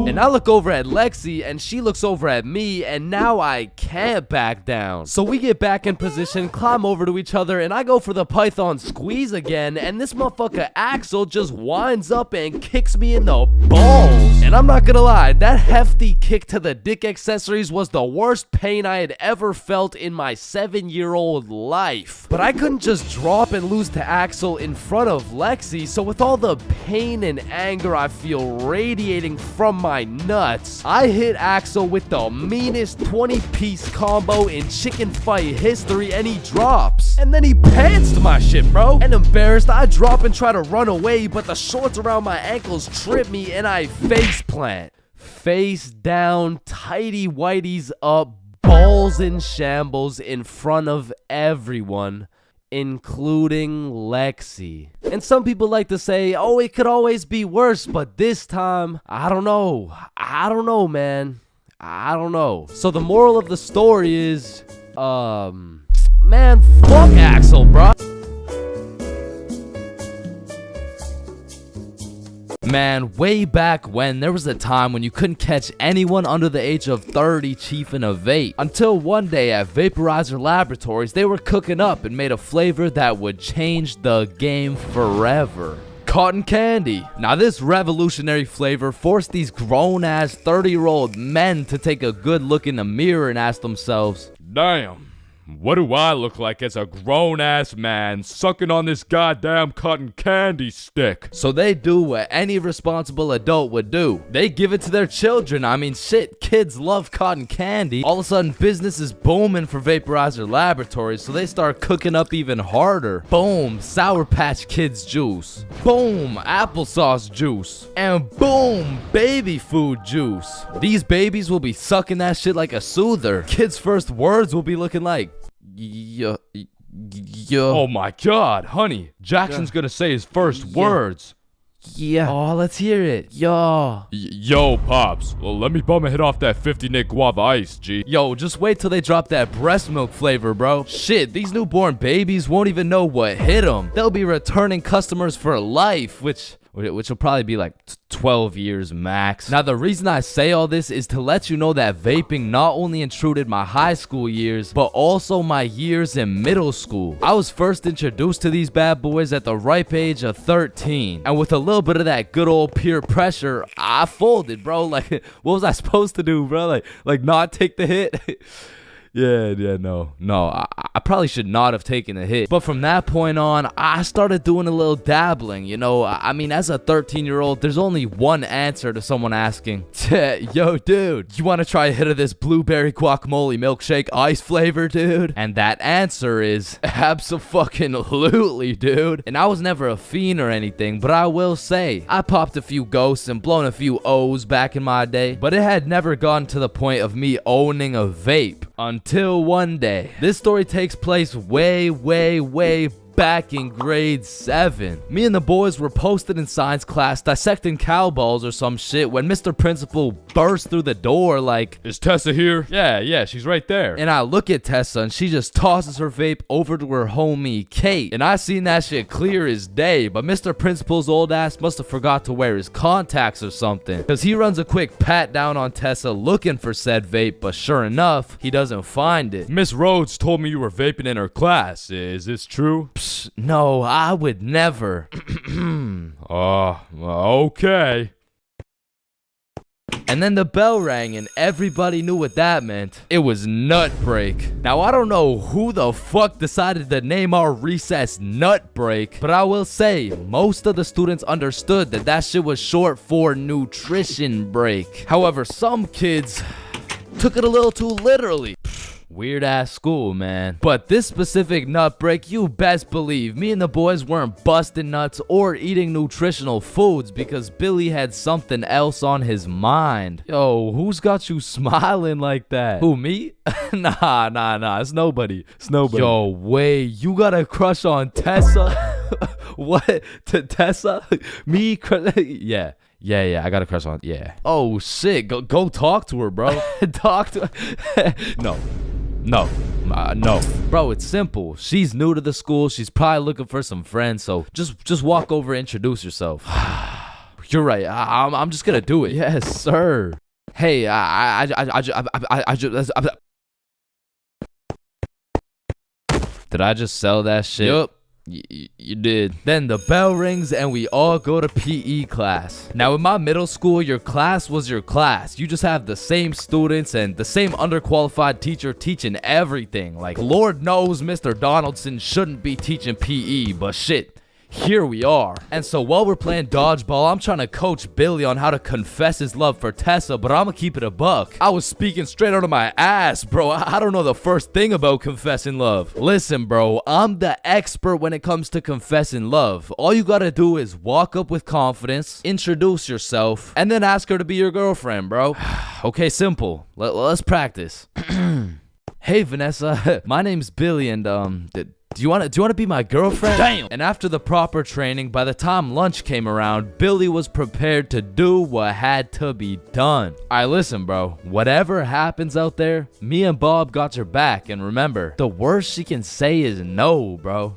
And I look over at Lexi and she looks over at me, and now I can't back down. So we get back in position, climb over to each other, and I go for the Python squeeze again, and this motherfucker Axel just winds up and kicks me in the balls. And I'm not gonna lie, that hefty kick to the dick accessories was the worst pain I had ever felt in my 7-year-old life. But I couldn't just drop and lose to Axel in front of Lexi, so with all the pain and anger I feel radiating from my nuts, I hit Axel with the meanest 20-piece combo in chicken fight history, and he drops. And then he pantsed my shit, bro. And embarrassed, I drop and try to run away, but the shorts around my ankles trip me and I face plant. Face down, tighty whities up, balls in shambles in front of everyone, including Lexi. And some people like to say, oh, it could always be worse, but this time, I don't know, man. I don't know. So the moral of the story is, man, fuck Axel, bro. Man, way back when, there was a time when you couldn't catch anyone under the age of 30 chiefing a vape. Until one day at Vaporizer Laboratories, they were cooking up and made a flavor that would change the game forever. Cotton candy. Now this revolutionary flavor forced these grown-ass 30-year-old men to take a good look in the mirror and ask themselves, Damn, what do I look like as a grown-ass man sucking on this goddamn cotton candy stick? so they do what any responsible adult would do. They give it to their children. I mean, shit, kids love cotton candy. All of a sudden, business is booming for Vaporizer Laboratories, so they start cooking up even harder. Boom, Sour Patch Kids juice. Boom, applesauce juice. And boom, baby food juice. These babies will be sucking that shit like a soother. Kids' first words will be looking like, yo. Oh my god, honey, Jackson's gonna say his first words. Yeah. Oh, let's hear it. Yo. Yo, Pops, well, let me bum a hit off that 50 Nick Guava Ice, G. Yo, just wait till they drop that breast milk flavor, bro. Shit, these newborn babies won't even know what hit them. They'll be returning customers for life, which will probably be like 12 years max. Now, the reason I say all this is to let you know that vaping not only intruded my high school years, but also my years in middle school. I was first introduced to these bad boys at the ripe age of 13. And with a little bit of that good old peer pressure, I folded, bro. Like, what was I supposed to do, bro? Like not take the hit? No, I probably should not have taken the hit. But from that point on, I started doing a little dabbling, you know. I mean, as a 13-year-old, there's only one answer to someone asking, yo, dude, you want to try a hit of this blueberry guacamole milkshake ice flavor, dude? And that answer is abso-fucking-lutely, dude. And I was never a fiend or anything, but I will say, I popped a few ghosts and blown a few O's back in my day, but it had never gotten to the point of me owning a vape. Until one day. This story takes place way back in grade 7. Me and the boys were posted in science class dissecting cowballs or some shit when Mr. Principal burst through the door like, Is Tessa here? Yeah, she's right there. and I look at Tessa and she just tosses her vape over to her homie Kate. And I seen that shit clear as day, but Mr. Principal's old ass must have forgot to wear his contacts or something. Cause he runs a quick pat down on Tessa looking for said vape, but sure enough, he doesn't find it. Miss Rhodes told me you were vaping in her class. Is this true? No, I would never. Okay. And then the bell rang and everybody knew what that meant. It was nut break. Now I don't know who the fuck decided to name our recess nut break, but I will say most of the students understood that that shit was short for nutrition break. However, some kids took it a little too literally. Weird ass school, man. But this specific nut break, you best believe me and the boys weren't busting nuts or eating nutritional foods because Billy had something else on his mind. Yo, who's got you smiling like that? Who, me? Nah. It's nobody. Yo, wait, you got a crush on Tessa? What? Tessa? Me? Yeah. Yeah, I got a crush on, yeah. Oh, shit, go talk to her, bro. Talk to her. No. Bro, it's simple. She's new to the school. She's probably looking for some friends, so just walk over and introduce yourself. You're right. I'm just gonna do it. Yes, sir. Hey, did I just sell that shit? Yup. You did. Then the bell rings and we all go to PE class. Now in my middle school, your class was your class. You just have the same students and the same underqualified teacher teaching everything. Like, Lord knows Mr. Donaldson shouldn't be teaching PE, but shit. Here we are. And so while we're playing dodgeball, I'm trying to coach Billy on how to confess his love for Tessa, but I'm gonna keep it a buck. I was speaking straight out of my ass, bro. I don't know the first thing about confessing love. Listen, bro, I'm the expert when it comes to confessing love. All you gotta do is walk up with confidence, introduce yourself, and then ask her to be your girlfriend, bro. Okay, simple. Let's practice. Hey, Vanessa. My name's Billy, and do you want to be my girlfriend? Damn! And after the proper training, by the time lunch came around, Billy was prepared to do what had to be done. Alright, listen, bro. Whatever happens out there, me and Bob got your back. And remember, the worst she can say is no, bro.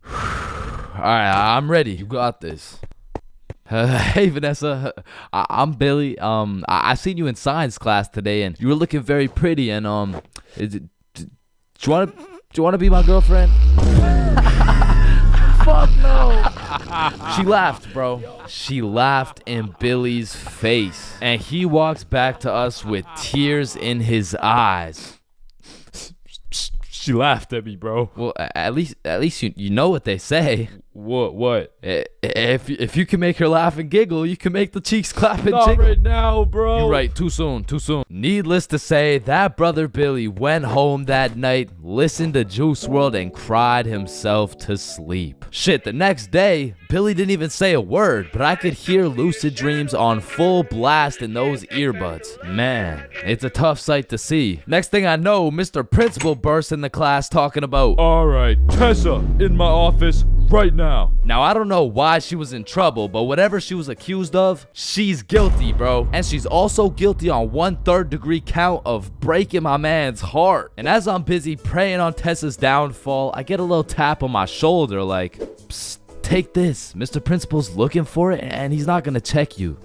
Alright, I'm ready. You got this. Hey, Vanessa. I'm Billy. I seen you in science class today, and you were looking very pretty. And do you want to be my girlfriend? Fuck no. She laughed, bro. She laughed in Billy's face. And he walks back to us with tears in his eyes. She laughed at me, bro. Well, at least you know what they say. What? If you can make her laugh and giggle, you can make the cheeks clap and Not jingle. right now, bro. You're right. Too soon. Needless to say, that brother Billy went home that night, listened to Juice WRLD, and cried himself to sleep. Shit, the next day, Billy didn't even say a word, but I could hear Lucid Dreams on full blast in those earbuds. Man, it's a tough sight to see. Next thing I know, Mr. Principal bursts in the class talking about, All right, Tessa, in my office right now. Now, I don't know why she was in trouble, but whatever she was accused of, she's guilty, bro. And she's also guilty on 1/3 degree count of breaking my man's heart. And as I'm busy praying on Tessa's downfall, I get a little tap on my shoulder like, psst, take this. Mr. Principal's looking for it and he's not gonna check you.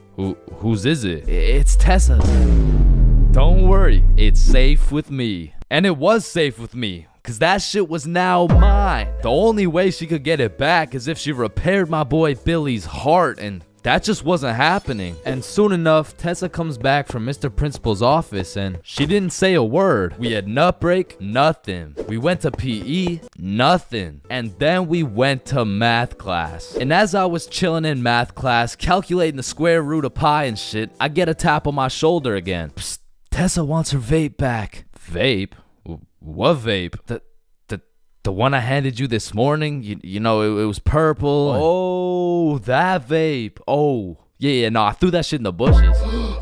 Whose is it? It's Tessa's. Don't worry, it's safe with me. And it was safe with me. Cause that shit was now mine. The only way she could get it back is if she repaired my boy Billy's heart, and that just wasn't happening. And soon enough, Tessa comes back from Mr. Principal's office and she didn't say a word. We had nut break, nothing. We went to PE, nothing. And then we went to math class. And as I was chilling in math class, calculating the square root of pi and shit, I get a tap on my shoulder again. Psst, Tessa wants her vape back. Vape? What vape? The one I handed you this morning, you know, it was purple. Oh, that vape. Oh, yeah, no, I threw that shit in the bushes.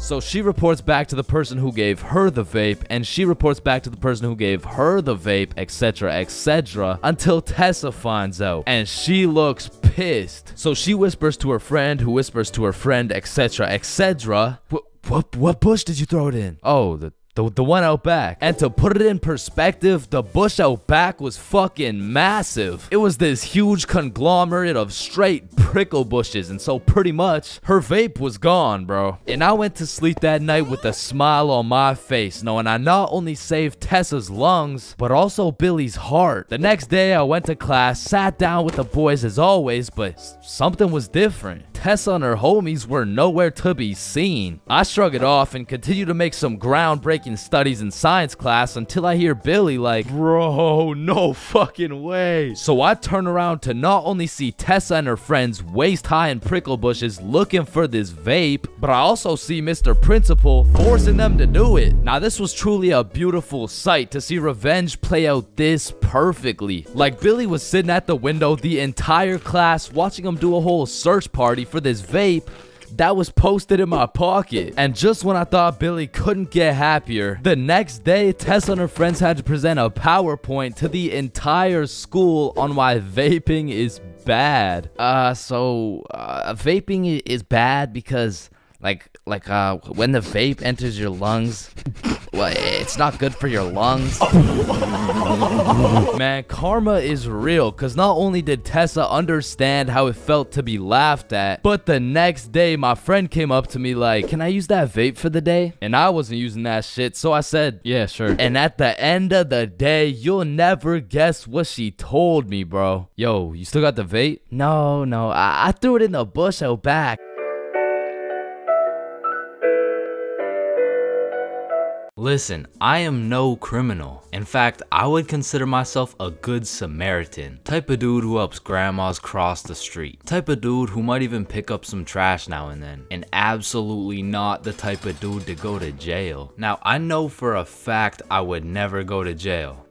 So she reports back to the person who gave her the vape, and she reports back to the person who gave her the vape, etc., etc., until Tessa finds out, and she looks pissed. So she whispers to her friend, who whispers to her friend, etc., etc. What bush did you throw it in? Oh, the one out back. And to put it in perspective, the bush out back was fucking massive. It was this huge conglomerate of straight prickle bushes, and so pretty much her vape was gone, bro. And I went to sleep that night with a smile on my face, knowing I not only saved Tessa's lungs, but also Billy's heart. The next day I went to class, sat down with the boys as always, but something was different. Tessa and her homies were nowhere to be seen. I shrug it off and continue to make some groundbreaking studies in science class until I hear Billy like, bro, no fucking way. So I turn around to not only see Tessa and her friends waist high in prickle bushes looking for this vape, but I also see Mr. Principal forcing them to do it. Now this was truly a beautiful sight to see revenge play out this perfectly. Like Billy was sitting at the window the entire class watching him do a whole search party for this vape that was posted in my pocket. And just when I thought Billy couldn't get happier, the next day Tessa and her friends had to present a PowerPoint to the entire school on why vaping is bad. Vaping is bad because when the vape enters your lungs, well, it's not good for your lungs. Man, karma is real, because not only did Tessa understand how it felt to be laughed at, but the next day my friend came up to me like, can I use that vape for the day? And I wasn't using that shit, so I said, yeah, sure. And at the end of the day, you'll never guess what she told me, bro. Yo, you still got the vape? No, I threw it in the bush out back. Listen, I am no criminal. In fact, I would consider myself a good Samaritan. Type of dude who helps grandmas cross the street. Type of dude who might even pick up some trash now and then. And absolutely not the type of dude to go to jail. Now, I know for a fact I would never go to jail.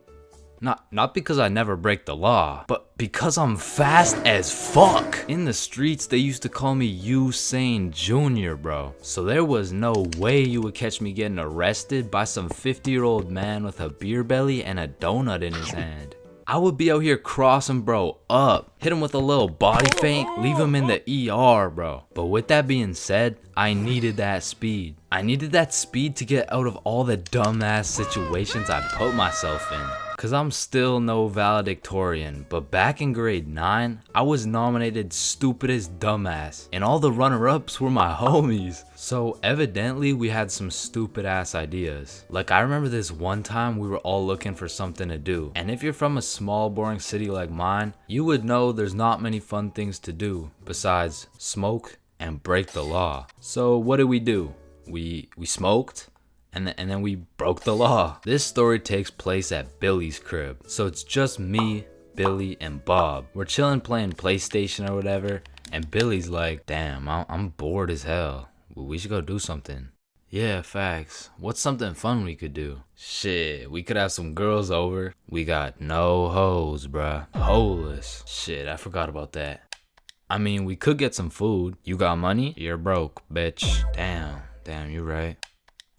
Not because I never break the law, but because I'm fast as fuck. In the streets, they used to call me Usain Jr., bro. So there was no way you would catch me getting arrested by some 50-year-old man with a beer belly and a donut in his hand. I would be out here crossing bro up, hit him with a little body feint, leave him in the ER, bro. But with that being said, I needed that speed. I needed that speed to get out of all the dumbass situations I put myself in. Cause I'm still no valedictorian, but back in grade 9, I was nominated stupidest dumbass, and all the runner-ups were my homies. So evidently we had some stupid ass ideas. Like I remember this one time we were all looking for something to do, and if you're from a small boring city like mine, you would know there's not many fun things to do besides smoke and break the law. So what did we do? We smoked. And then we broke the law. This story takes place at Billy's crib. So it's just me, Billy, and Bob. We're chilling playing PlayStation or whatever. And Billy's like, damn, I'm bored as hell. We should go do something. Yeah, facts. What's something fun we could do? Shit, we could have some girls over. We got no hoes, bruh. Holeless. Shit, I forgot about that. I mean, we could get some food. You got money? You're broke, bitch. Damn, you're right.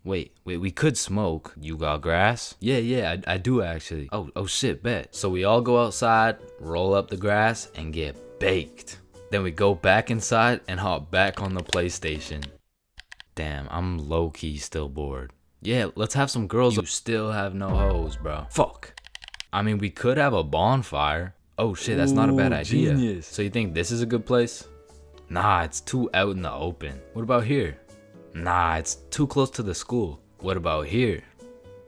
Wait, we could smoke. You got grass? Yeah, I do actually. Oh shit, bet. So we all go outside, roll up the grass, and get baked. Then we go back inside and hop back on the PlayStation. Damn, I'm low-key still bored. Yeah, let's have some girls. You still have no hoes, bro. Fuck. I mean, we could have a bonfire. Oh shit, that's not a bad idea. Genius. So you think this is a good place? Nah, it's too out in the open. What about here? Nah, it's too close to the school. What about here?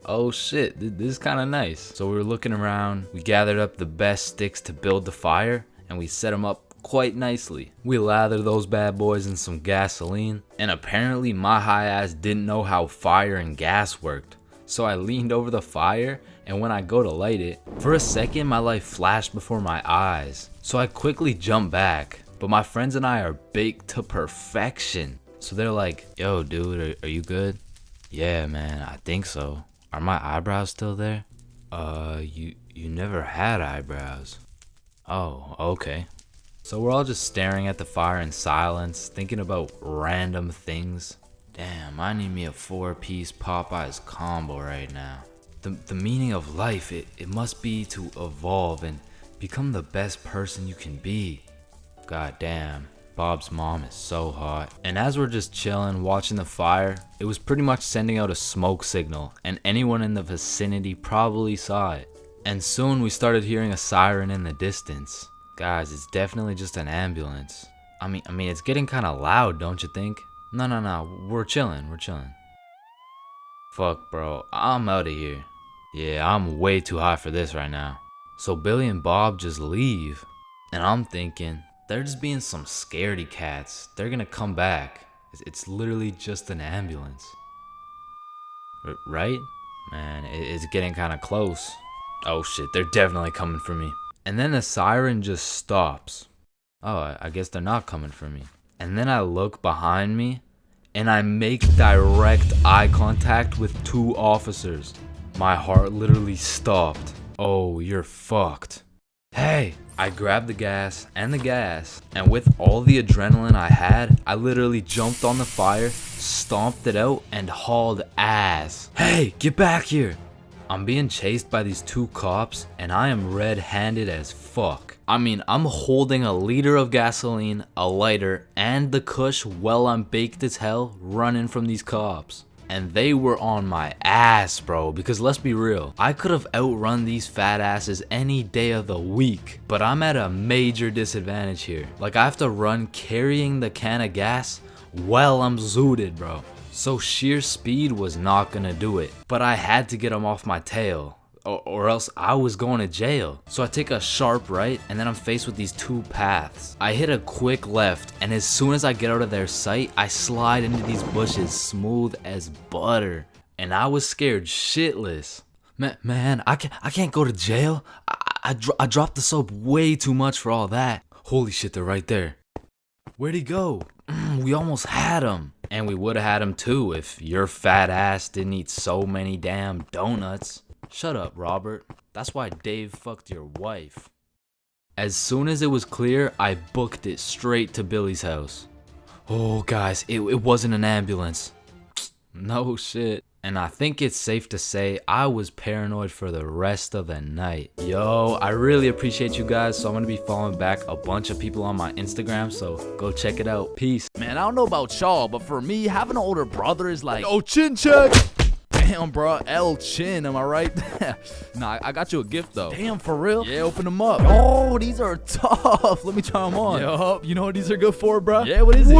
Oh shit, this is kind of nice. So we were looking around, we gathered up the best sticks to build the fire, and we set them up quite nicely. We lathered those bad boys in some gasoline, and apparently my high ass didn't know how fire and gas worked. So I leaned over the fire, and when I go to light it, for a second my life flashed before my eyes. So I quickly jumped back, but my friends and I are baked to perfection. So they're like, yo dude, are you good? Yeah man, I think so. Are my eyebrows still there? You never had eyebrows. Oh, okay. So we're all just staring at the fire in silence, thinking about random things. Damn, I need me a 4-piece Popeyes combo right now. The meaning of life, it must be to evolve and become the best person you can be. God damn, Bob's mom is so hot. And as we're just chilling, watching the fire, it was pretty much sending out a smoke signal, and anyone in the vicinity probably saw it. And soon we started hearing a siren in the distance. Guys, it's definitely just an ambulance. I mean, it's getting kind of loud, don't you think? No, we're chilling. Fuck, bro, I'm out of here. Yeah, I'm way too hot for this right now. So Billy and Bob just leave. And I'm thinking, they're just being some scaredy cats. They're gonna come back. It's literally just an ambulance. Right? Man, it's getting kind of close. Oh shit, they're definitely coming for me. And then the siren just stops. Oh, I guess they're not coming for me. And then I look behind me, and I make direct eye contact with 2 officers. My heart literally stopped. Oh, you're fucked. Hey! I grabbed the gas, and with all the adrenaline I had, I literally jumped on the fire, stomped it out, and hauled ass. Hey, get back here! I'm being chased by these 2 cops, and I am red-handed as fuck. I mean, I'm holding a liter of gasoline, a lighter, and the kush while I'm baked as hell running from these cops. And they were on my ass, bro, because let's be real, I could have outrun these fat asses any day of the week, but I'm at a major disadvantage here. Like, I have to run carrying the can of gas while I'm zooted, bro. So sheer speed was not gonna do it, but I had to get him off my tail, or else I was going to jail. So I take a sharp right, and then I'm faced with these 2 paths. I hit a quick left, and as soon as I get out of their sight, I slide into these bushes smooth as butter. And I was scared shitless. Man, I can't go to jail. I dropped the soap way too much for all that. Holy shit, they're right there. Where'd he go? We almost had him. And we would've had him too if your fat ass didn't eat so many damn donuts. Shut up, Robert. That's why Dave fucked your wife. As soon as it was clear, I booked it straight to Billy's house. Oh, guys, it wasn't an ambulance. No shit. And I think it's safe to say I was paranoid for the rest of the night. Yo, I really appreciate you guys, so I'm gonna be following back a bunch of people on my Instagram, so go check it out. Peace. Man, I don't know about y'all, but for me, having an older brother is like, oh, chin check. Damn, bro, El Chin, am I right? Nah, I got you a gift, though. Damn, for real? Yeah, open them up. Oh, these are tough. Let me try them on. Yup, you know what these are good for, bro? Yeah, what is it?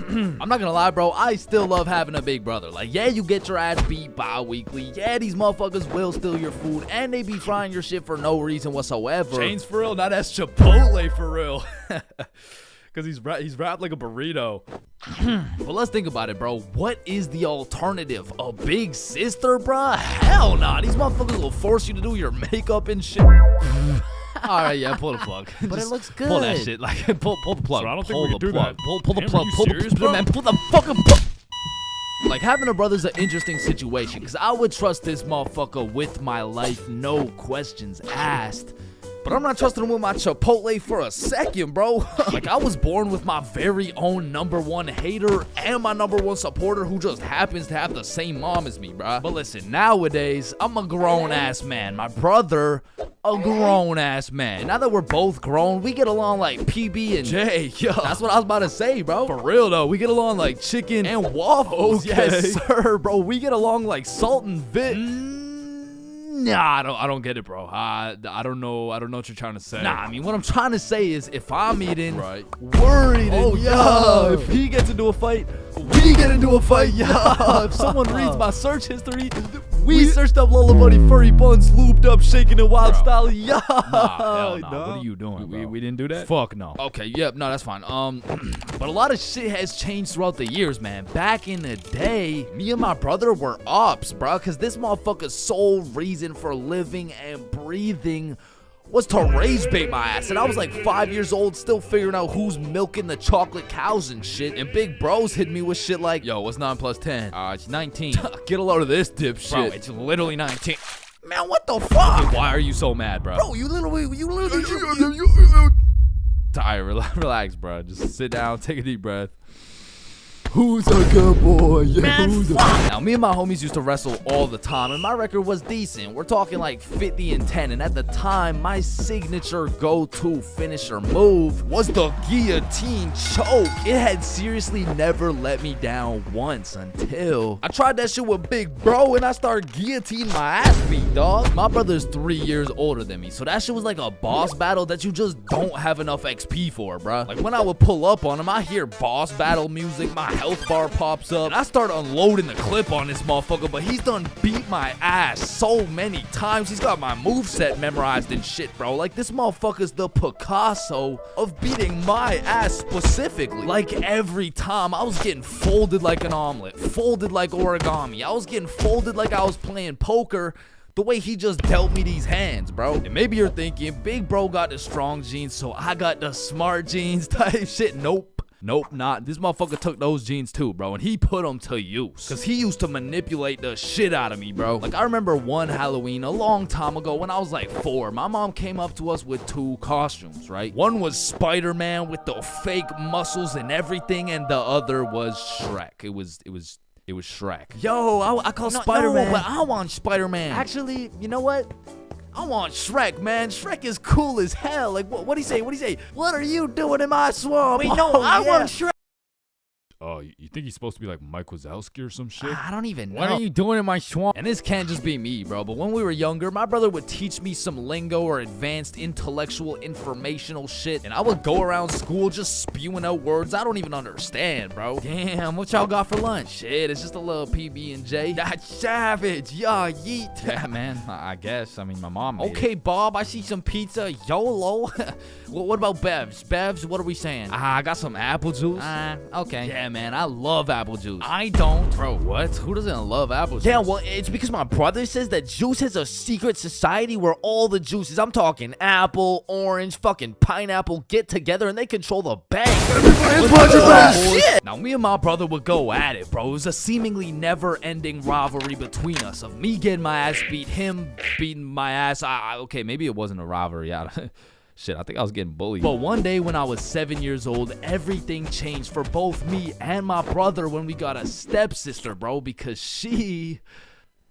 I'm not gonna lie, bro, I still love having a big brother. Like, yeah, you get your ass beat bi-weekly. Yeah, these motherfuckers will steal your food, and they be frying your shit for no reason whatsoever. Chains for real, not as Chipotle for real. Because he's wrapped like a burrito. But let's think about it, bro. What is the alternative? A big sister, bro? Hell nah. These motherfuckers will force you to do your makeup and shit. Alright, yeah, pull the plug. But it looks good. Pull that shit. Like, pull the plug. So I don't think we can do that. Pull the Damn, plug. are you Pull serious, the bro? man. Pull the fucking plug. Like, having a brother's an interesting situation, because I would trust this motherfucker with my life, no questions asked. But I'm not trusting him with my Chipotle for a second, bro. Like, I was born with my very own #1 hater and my #1 supporter who just happens to have the same mom as me, bro. But listen, nowadays, I'm a grown-ass man. My brother, a grown-ass man. Now that we're both grown, we get along like PB and J. Yo, that's what I was about to say, bro. For real, though, we get along like chicken and waffles. Okay. Yes, sir, bro. We get along like salt and Vic. Nah, I don't get it, bro. I don't know what you're trying to say. Nah, I mean, what I'm trying to say is if I'm eating, Right. worried, Oh, and yeah. if he gets into a fight, we get into a fight, yeah. If someone reads my search history, We searched up Lola Bunny, furry buns, looped up, shaking it wild style. Yeah. Hell no. What are you doing, bro? We didn't do that? Fuck no. Okay, yep, no, that's fine. But a lot of shit has changed throughout the years, man. Back in the day, me and my brother were ops, bro, because this motherfucker's sole reason for living and breathing was to rage bait my ass. And I was like 5 years old, still figuring out who's milking the chocolate cows and shit. And big bros hit me with shit like, yo, what's 9 plus 10? It's 19. Get a load of this dipshit. Bro, it's literally 19. Man, what the fuck? Okay, why are you so mad, bro? Bro, you literally. Alright, relax, bro. Just sit down, take a deep breath. Who's a good boy? Yeah, man, fuck. Now, me and my homies used to wrestle all the time, and my record was decent. We're talking like 50 and 10, and at the time, my signature go-to finisher move was the guillotine choke. It had seriously never let me down once until I tried that shit with Big Bro, and I started guillotining my ass beat, dog. My brother's 3 years older than me, so that shit was like a boss battle that you just don't have enough XP for, bruh. Like, when I would pull up on him, I hear boss battle music, my health bar pops up, and I start unloading the clip on this motherfucker, but he's done beat my ass so many times. He's got my moveset memorized and shit, bro. Like, this motherfucker's the Picasso of beating my ass specifically. Like, every time, I was getting folded like an omelet, folded like origami. I was getting folded like I was playing poker, the way he just dealt me these hands, bro. And maybe you're thinking, Big Bro got the strong genes, so I got the smart genes type shit. Nope, not. This motherfucker took those genes too, bro, and he put them to use. Cause he used to manipulate the shit out of me, bro. Like, I remember one Halloween a long time ago when I was like 4. My mom came up to us with 2 costumes, right? One was Spider-Man with the fake muscles and everything, and the other was Shrek. It was Shrek. Yo, I call Spider-Man. No, but I want Spider-Man. Actually, you know what? I want Shrek, man. Shrek is cool as hell. Like, what'd he say? What are you doing in my swamp? Wait, no, I want Shrek. Oh, you think he's supposed to be like Mike Wazowski or some shit? I don't even know. What are you doing in my swamp? And this can't just be me, bro. But when we were younger, my brother would teach me some lingo or advanced intellectual informational shit. And I would go around school just spewing out words I don't even understand, bro. Damn, what y'all got for lunch? Shit, it's just a little PB&J. That's savage. Yeah, yeet. Yeah, man, I guess. I mean, my mom made Okay, it. Bob, I see some pizza. YOLO. What about Bevs? Bevs, what are we saying? I got some apple juice. Okay. Yeah, man, I love apple juice. I don't. Bro, what? Who doesn't love apple juice? Yeah, well, it's because my brother says that juice has a secret society where all the juices, I'm talking apple, orange, fucking pineapple, get together and they control the bank. Shit. Now, me and my brother would go at it, bro. It was a seemingly never-ending rivalry between us of me getting my ass beat, him beating my ass. Okay, maybe it wasn't a rivalry. Shit, I think I was getting bullied. But one day when I was 7 years old, everything changed for both me and my brother when we got a stepsister, bro, because she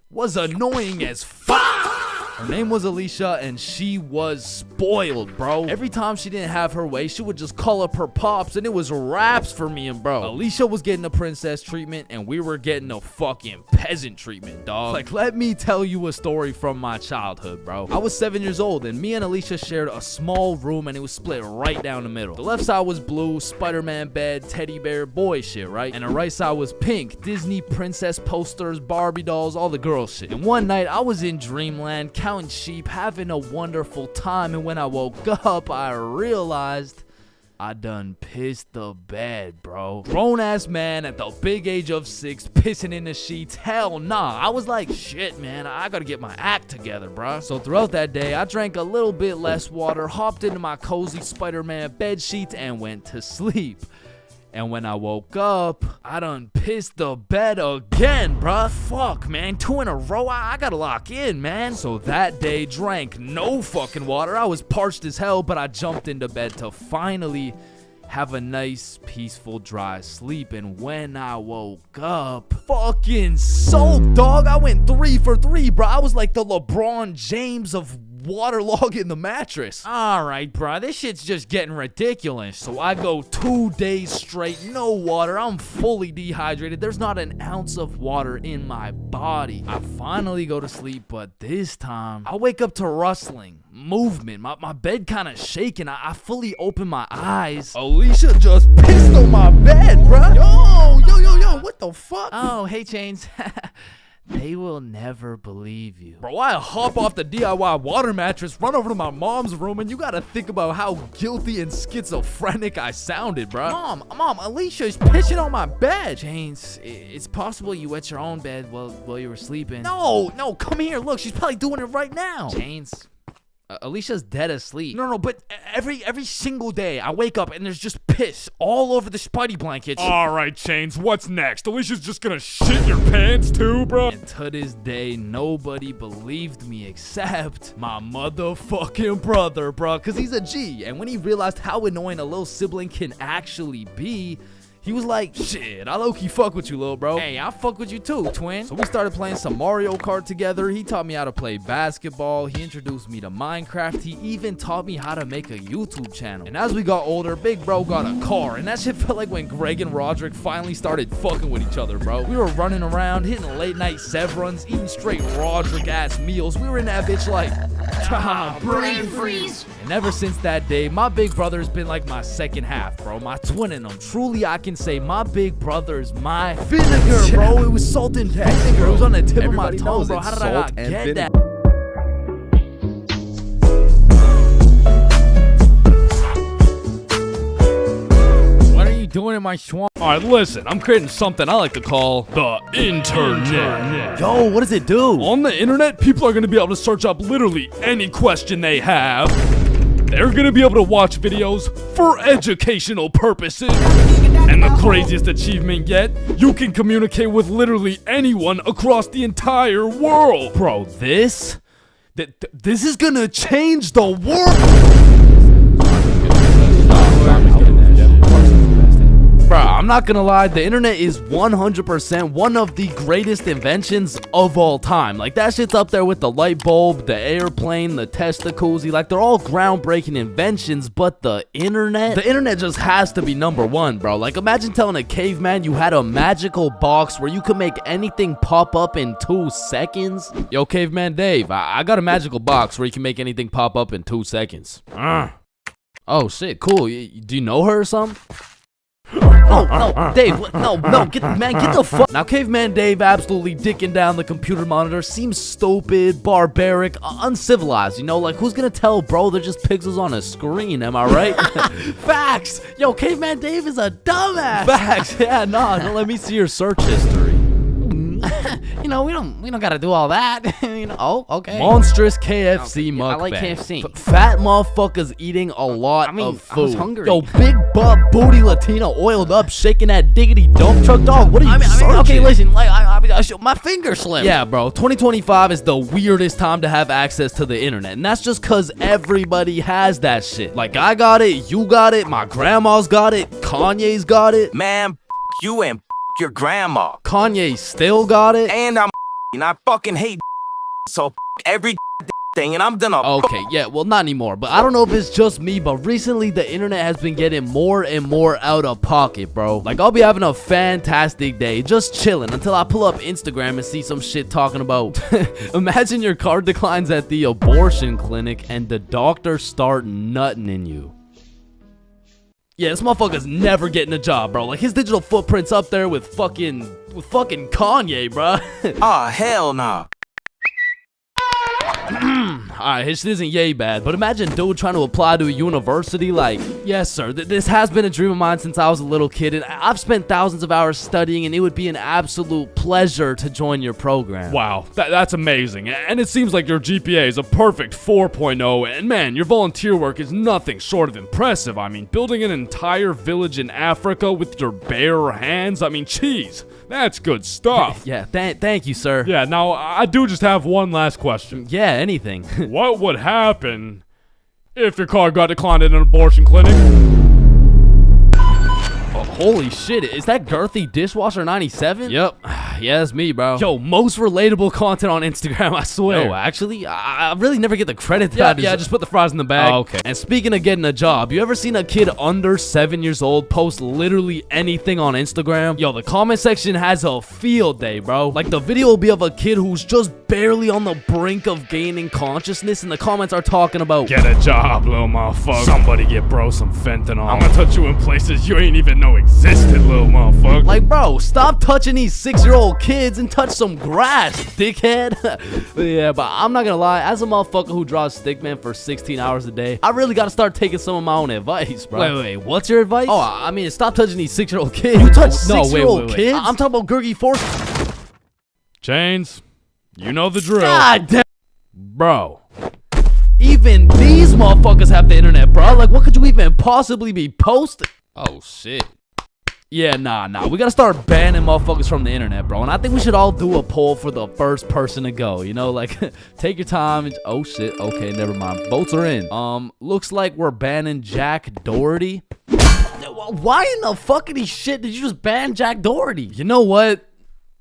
was annoying as fuck. Her name was Alicia, and she was spoiled, bro. Every time she didn't have her way, she would just call up her pops, and it was raps for me and bro. Alicia was getting a princess treatment, and we were getting a fucking peasant treatment, dog. Like, let me tell you a story from my childhood, bro. I was 7 years old, and me and Alicia shared a small room, and it was split right down the middle. The left side was blue, Spider-Man bed, teddy bear, boy shit, right? And the right side was pink, Disney princess posters, Barbie dolls, all the girl shit. And one night, I was in dreamland, counting sheep, having a wonderful time, and when I woke up, I realized I done pissed the bed, bro. Grown-ass man at the big age of 6, pissing in the sheets. Hell nah. I was like, shit, man, I gotta get my act together, bro. So throughout that day, I drank a little bit less water, hopped into my cozy Spider-Man bed sheets, and went to sleep. And when I woke up, I done pissed the bed again, bruh. Fuck, man. 2 in a row. I gotta lock in, man. So that day, drank no fucking water. I was parched as hell, but I jumped into bed to finally have a nice, peaceful, dry sleep. And when I woke up, fucking soaked, dog. I went 3 for 3, bro. I was like the LeBron James of waterlogging the mattress. Alright, bro, this shit's just getting ridiculous. So I go 2 days straight, no water. I'm fully dehydrated. There's not an ounce of water in my body. I finally go to sleep, but this time I wake up to rustling, movement. My bed kind of shaking. I fully open my eyes. Alicia just pissed on my bed, bro. Yo, what the fuck? Oh, hey, Chains. They will never believe you. Bro, I hop off the DIY water mattress, run over to my mom's room, and you gotta think about how guilty and schizophrenic I sounded, bro. Mom, Alicia's pissing on my bed. Chains, it's possible you wet your own bed while you were sleeping. No, come here. Look, she's probably doing it right now. Chains. Alicia's dead asleep. No, but every single day I wake up and there's just piss all over the Spidey blankets. All right, Chains, what's next? Alicia's just gonna shit your pants too, bro? And to this day, nobody believed me except my motherfucking brother, bro, because he's a G. And when he realized how annoying a little sibling can actually be, he was like, shit, I low-key fuck with you, little bro. Hey, I fuck with you too, twin. So we started playing some Mario Kart together. He taught me how to play basketball. He introduced me to Minecraft. He even taught me how to make a YouTube channel. And as we got older, big bro got a car. And that shit felt like when Greg and Roderick finally started fucking with each other, bro. We were running around, hitting late-night Sevruns, eating straight Roderick-ass meals. We were in that bitch like, brain freeze. And ever since that day, my big brother's been like my second half, bro. My twin in him. Truly, I can say my big brother's my vinegar, bro. It was salt and vinegar. It was on the tip of my tongue, bro. How did I not get that? What are you doing in my swamp? All right, listen, I'm creating something I like to call the internet. Yo, what does it do? On the internet, people are going to be able to search up literally any question they have. They're going to be able to watch videos for educational purposes. And the craziest achievement yet, you can communicate with literally anyone across the entire world. Bro, this is going to change the world. Bro, I'm not gonna lie, the internet is 100% one of the greatest inventions of all time. Like, that shit's up there with the light bulb, the airplane, the Testacuzzi. Like, they're all groundbreaking inventions, but the internet just has to be number one, bro. Like, imagine telling a caveman you had a magical box where you could make anything pop up in 2 seconds. Yo, Caveman Dave, I got a magical box where you can make anything pop up in 2 seconds. Oh, shit, cool. Do you know her or something? No, Dave, no, get the fuck. Now, Caveman Dave absolutely dicking down the computer monitor seems stupid, barbaric, uncivilized, you know? Like, who's gonna tell bro they're just pixels on a screen, am I right? Facts! Yo, Caveman Dave is a dumbass! Facts, yeah, nah, don't let me see your search history. You know, we don't gotta do all that. You know, oh, okay. Monstrous KFC mukbang. I like KFC. Fat motherfuckers eating a lot of food. I was hungry. Yo, big butt booty Latina oiled up, shaking that diggity dump truck, dog. What are you searching? Okay, listen, like my finger slipped. Yeah, bro. 2025 is the weirdest time to have access to the internet, and that's just cause everybody has that shit. Like, I got it, you got it, my grandma's got it, Kanye's got it. Man, you and your grandma. Kanye still got it. And I fucking hate so every thing, and I'm done. Okay, yeah, well, not anymore, but I don't know if it's just me, but recently the internet has been getting more and more out of pocket, bro. Like, I'll be having a fantastic day, just chilling, until I pull up Instagram and see some shit talking about imagine your car declines at the abortion clinic and the doctor start nutting in you. Yeah, this motherfucker's never getting a job, bro. Like, his digital footprint's up there with fucking Kanye, bro. Aw, hell nah. Alright, his shit isn't yay bad, but imagine dude trying to apply to a university. Like, yes sir, this has been a dream of mine since I was a little kid, and I've spent thousands of hours studying, and it would be an absolute pleasure to join your program. Wow, that's amazing. And it seems like your GPA is a perfect 4.0, and man, your volunteer work is nothing short of impressive. I mean, building an entire village in Africa with your bare hands, I mean, jeez, that's good stuff. Yeah, thank you, sir. Yeah, now, I do just have one last question. Yeah, anything. What would happen if your car got declined at an abortion clinic? Holy shit, is that girthy dishwasher 97? Yep, yeah, that's me, bro. Yo, most relatable content on Instagram, I swear. Yo, actually, I really never get the credit that yeah, just put the fries in the bag. Oh, okay. And speaking of getting a job, you ever seen a kid under 7 years old post literally anything on Instagram? Yo, the comment section has a field day, bro. Like, the video will be of a kid who's just barely on the brink of gaining consciousness, and the comments are talking about, get a job, little motherfucker. Somebody get bro some fentanyl. I'ma touch you in places you ain't even know existed, little motherfucker. Like, bro, stop touching these 6-year-old 6-year-old kids and touch some grass, dickhead. Yeah, but I'm not gonna lie, as a motherfucker who draws stickman for 16 hours a day, I really gotta start taking some of my own advice, bro. Wait, what's your advice? Oh, I mean, stop touching these 6-year-old kids. You touch No, 6-year-old wait. kids? I'm talking about Gurgi Force. Chains, you know the drill. God damn. Bro. Even these motherfuckers have the internet, bro. Like, what could you even possibly be posting? Oh, shit. Yeah, nah. We gotta start banning motherfuckers from the internet, bro. And I think we should all do a poll for the first person to go. You know, like, take your time. Oh, shit. Okay, never mind. Votes are in. Looks like we're banning Jack Doherty. Why in the fuckity shit did you just ban Jack Doherty? You know what?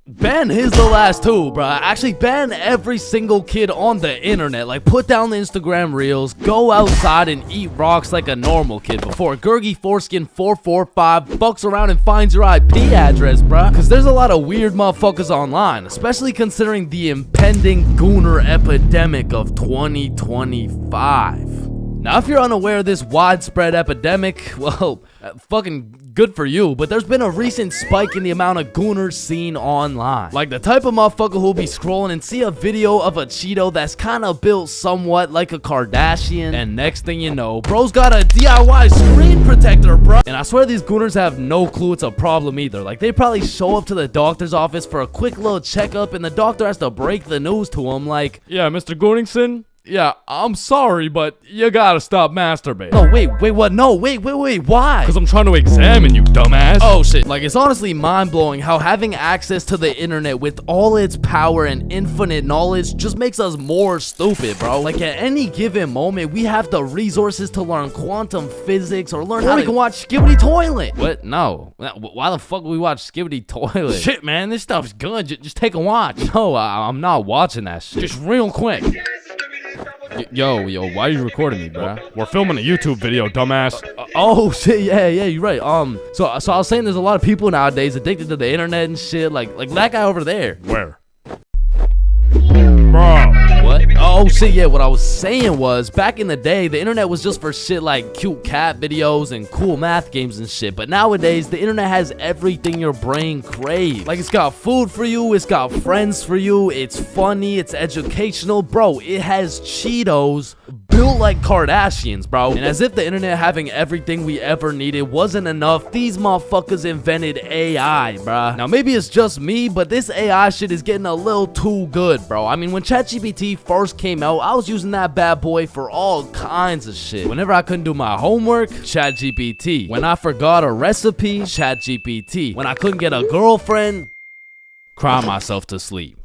Ban his the last two, bro. Actually, ban every single kid on the internet. Like, put down the Instagram reels, go outside and eat rocks like a normal kid before Gurgi Foreskin 445 fucks around and finds your IP address, bro. Because there's a lot of weird motherfuckers online, especially considering the impending gooner epidemic of 2025. Now, if you're unaware of this widespread epidemic, well, fucking good for you, but there's been a recent spike in the amount of gooners seen online. Like the type of motherfucker who'll be scrolling and see a video of a Cheeto that's kind of built somewhat like a Kardashian, and next thing you know, bro's got a DIY screen protector, bro. And I swear these gooners have no clue it's a problem either. Like, they probably show up to the doctor's office for a quick little checkup, and the doctor has to break the news to him like, Yeah, Mr. Gooningson? Yeah, I'm sorry, but you gotta stop masturbating. no, wait, what? No, wait, why? Because I'm trying to examine you, dumbass. Oh shit, like it's honestly mind-blowing how having access to the internet with all its power and infinite knowledge just makes us more stupid, bro. Like at any given moment, we have the resources to learn quantum physics or learn how we can watch Skibbity Toilet. What? No. Why the fuck would we watch Skibbity Toilet? Shit, man, this stuff's good. Just take a watch. No, I'm not watching that shit. Just real quick. Yo, why are you recording me, bro? We're filming a YouTube video, dumbass. Oh shit, yeah, you're right. So I was saying there's a lot of people nowadays addicted to the internet and shit, like that guy over there. Where? Bro. What? Oh shit, yeah, what I was saying was, back in the day, the internet was just for shit like cute cat videos and cool math games and shit, but nowadays, the internet has everything your brain craves. Like, it's got food for you, it's got friends for you, it's funny, it's educational, bro, it has Cheetos built like Kardashians, bro. And as if the internet having everything we ever needed wasn't enough, these motherfuckers invented AI, bruh. Now, maybe it's just me, but this AI shit is getting a little too good, bro. I mean, when ChatGPT first came out, I was using that bad boy for all kinds of shit. Whenever I couldn't do my homework, ChatGPT. When I forgot a recipe, ChatGPT. When I couldn't get a girlfriend, cry myself to sleep.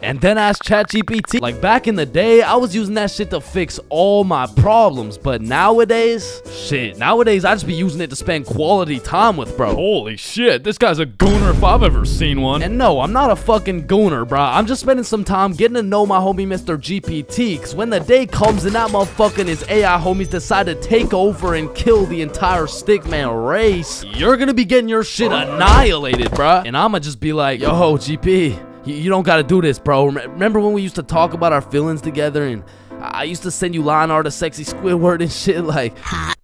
And then ask ChatGPT. Like back in the day, I was using that shit to fix all my problems. But nowadays, I just be using it to spend quality time with, bro. Holy shit, this guy's a gooner if I've ever seen one. And no, I'm not a fucking gooner, bro. I'm just spending some time getting to know my homie Mr. GPT. Cause when the day comes and that motherfucker and his AI homies decide to take over and kill the entire stickman race, you're gonna be getting your shit annihilated, bro. And I'ma just be like, yo, GP. You don't gotta do this, bro. Remember when we used to talk about our feelings together and I used to send you line art of sexy Squidward and shit like hot,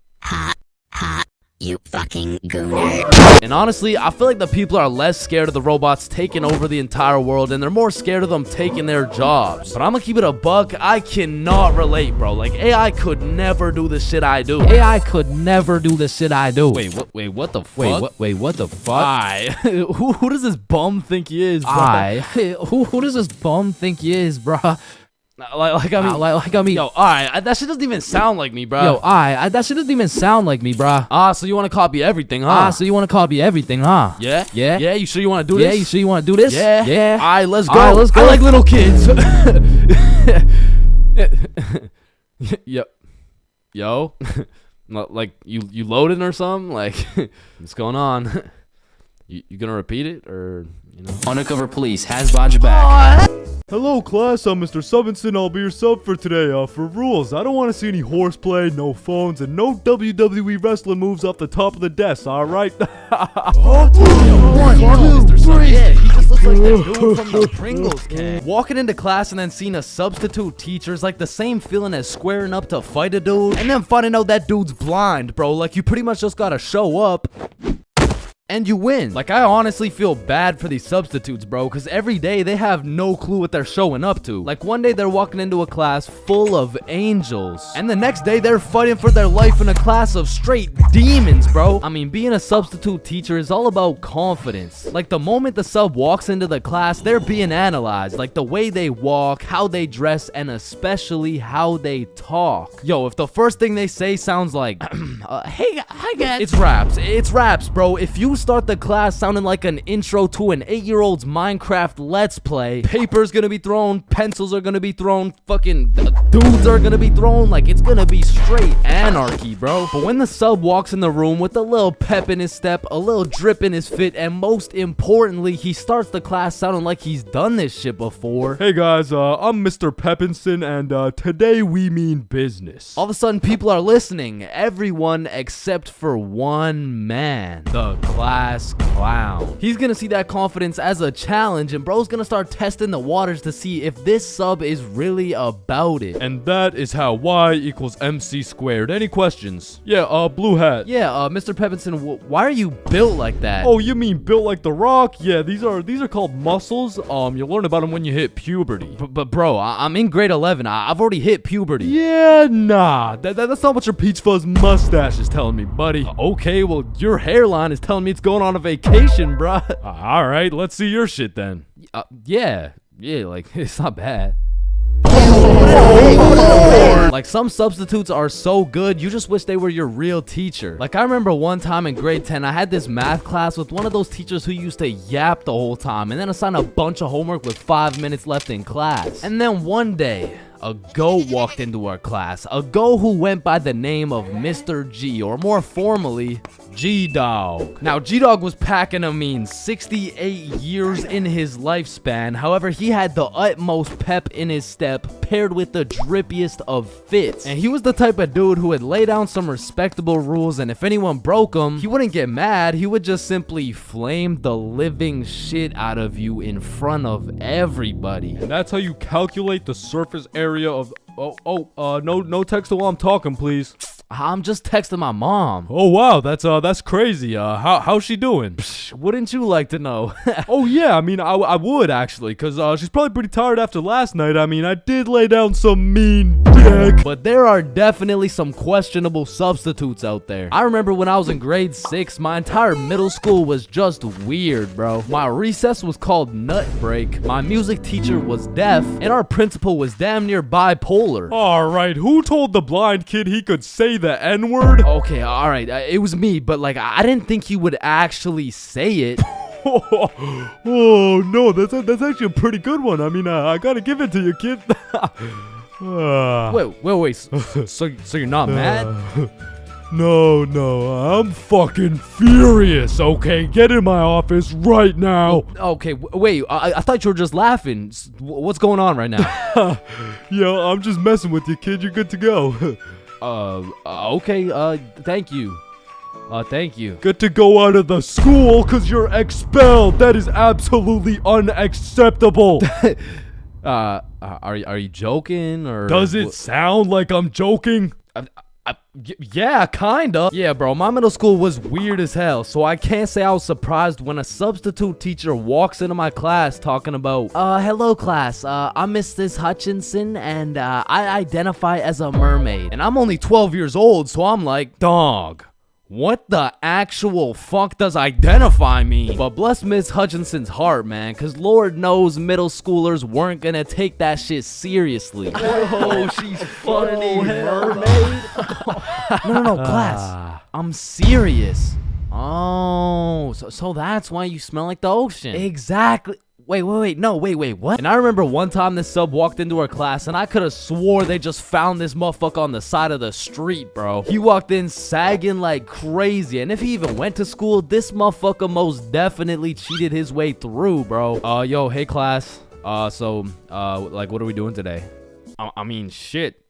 you fucking gooner. And honestly, I feel like the people are less scared of the robots taking over the entire world and they're more scared of them taking their jobs. But I'm gonna keep it a buck, I cannot relate, bro. Like AI could never do the shit I do. AI could never do the shit I do. Wait, what the fuck? Wait, what the fuck? Who does this bum think he is, bro? Who does this bum think he is, bro? Like I mean, yo, alright, that shit doesn't even sound like me, bro. Yo, that shit doesn't even sound like me, bro. So you want to copy everything, huh? Yeah? Yeah, you sure you want to do this? Yeah, you sure you want to do this? Yeah. Alright, let's go. Alright, let's go. I like little kids. Yo. Like, you loading or something? Like, what's going on? You gonna repeat it, or, you know? Undercover police has Bodge back. Hello class, I'm Mr. Subinson. I'll be your sub for today. For rules, I don't want to see any horseplay, no phones, and no WWE wrestling moves off the top of the desk, alright? One, two, three. Yeah, he just looks like that dude from the Pringles can. Walking into class and then seeing a substitute teacher is like the same feeling as squaring up to fight a dude and then finding out that dude's blind, bro. Like, you pretty much just gotta show up and you win. Like, I honestly feel bad for these substitutes, bro, because every day they have no clue what they're showing up to. Like, one day they're walking into a class full of angels, and the next day they're fighting for their life in a class of straight demons, bro. I mean, being a substitute teacher is all about confidence. Like, the moment the sub walks into the class, they're being analyzed. Like, the way they walk, how they dress, and especially how they talk. Yo, if the first thing they say sounds like, Hey, hi guys. it's raps, bro. If you start the class sounding like an intro to an 8-year-old's Minecraft Let's Play, paper's gonna be thrown, pencils are gonna be thrown, fucking dudes are gonna be thrown, like, it's gonna be straight anarchy, bro. But when the sub walks in the room with a little pep in his step, a little drip in his fit, and most importantly, he starts the class sounding like he's done this shit before. Hey guys, I'm Mr. Peppinson, and today we mean business. All of a sudden, people are listening. Everyone except for one man, the class clown. He's gonna see that confidence as a challenge, and bro's gonna start testing the waters to see if this sub is really about it. And that is how Y equals MC squared. Any questions? Yeah, blue hat. Yeah, Mr. Peppinson, why are you built like that? Oh, you mean built like the Rock? Yeah, these are called muscles. You learn about them when you hit puberty. But bro, I'm in grade 11. I've already hit puberty. Yeah, nah. That's not what your peach fuzz mustache is telling me, buddy. Okay, well, your hairline is telling me it's going on a vacation, bruh. All right, let's see your shit then. Yeah, like, it's not bad. Like, some substitutes are so good, you just wish they were your real teacher. Like, I remember one time in grade 10, I had this math class with one of those teachers who used to yap the whole time and then assign a bunch of homework with 5 minutes left in class. And then one day, a goat walked into our class. A goat who went by the name of Mr. G, or more formally, G-Dog. Now, G-Dog was packing a mean 68 years in his lifespan. However, he had the utmost pep in his step, paired with the drippiest of fits. And he was the type of dude who would lay down some respectable rules, and if anyone broke them, he wouldn't get mad. He would just simply flame the living shit out of you in front of everybody. And that's how you calculate the surface area of... no text while I'm talking, please. I'm just texting my mom. Oh wow, that's crazy. How's she doing? Psh, wouldn't you like to know? Oh yeah, I mean, I would actually, cause she's probably pretty tired after last night. I mean, I did lay down some mean dick. But there are definitely some questionable substitutes out there. I remember when I was in grade 6, my entire middle school was just weird, bro. My recess was called Nut Break. My music teacher was deaf, and our principal was damn near bipolar. All right, who told the blind kid he could say the N-word? Okay, all right, it was me, but like, I didn't think he would actually say it. Oh no, that's actually a pretty good one. I mean, I gotta give it to you, kid. Wait. So you're not mad? No, I'm fucking furious. Okay, get in my office right now. Okay, wait. I thought you were just laughing. What's going on right now? Yo, I'm just messing with you, kid. You're good to go. Okay, thank you. Thank you. Get to go out of the school because you're expelled. That is absolutely unacceptable. Are you joking, or does it sound like I'm joking? Yeah, kinda. Yeah, bro, my middle school was weird as hell, so I can't say I was surprised when a substitute teacher walks into my class talking about, hello class, I'm Mrs. Hutchinson, and I identify as a mermaid. And I'm only 12 years old, so I'm like, dog, what the actual fuck does identify mean? But bless Miss Hutchinson's heart, man, because Lord knows middle schoolers weren't gonna take that shit seriously. Oh, she's funny, mermaid. No, class. I'm serious. Oh, so that's why you smell like the ocean. Exactly. Wait, what? And I remember one time this sub walked into our class, and I could have swore they just found this motherfucker on the side of the street, bro. He walked in sagging like crazy, and if he even went to school, this motherfucker most definitely cheated his way through, bro. Yo, hey class. Like, what are we doing today? I mean, shit.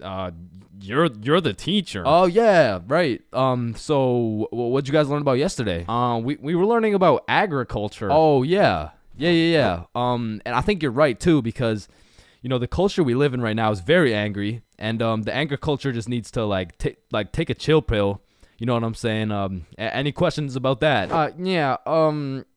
You're the teacher. Oh yeah, right. So what'd you guys learn about yesterday? We were learning about agriculture. Oh yeah. Yeah. And I think you're right too, because you know the culture we live in right now is very angry, and the anger culture just needs to take a chill pill. You know what I'm saying? Any questions about that? Yeah,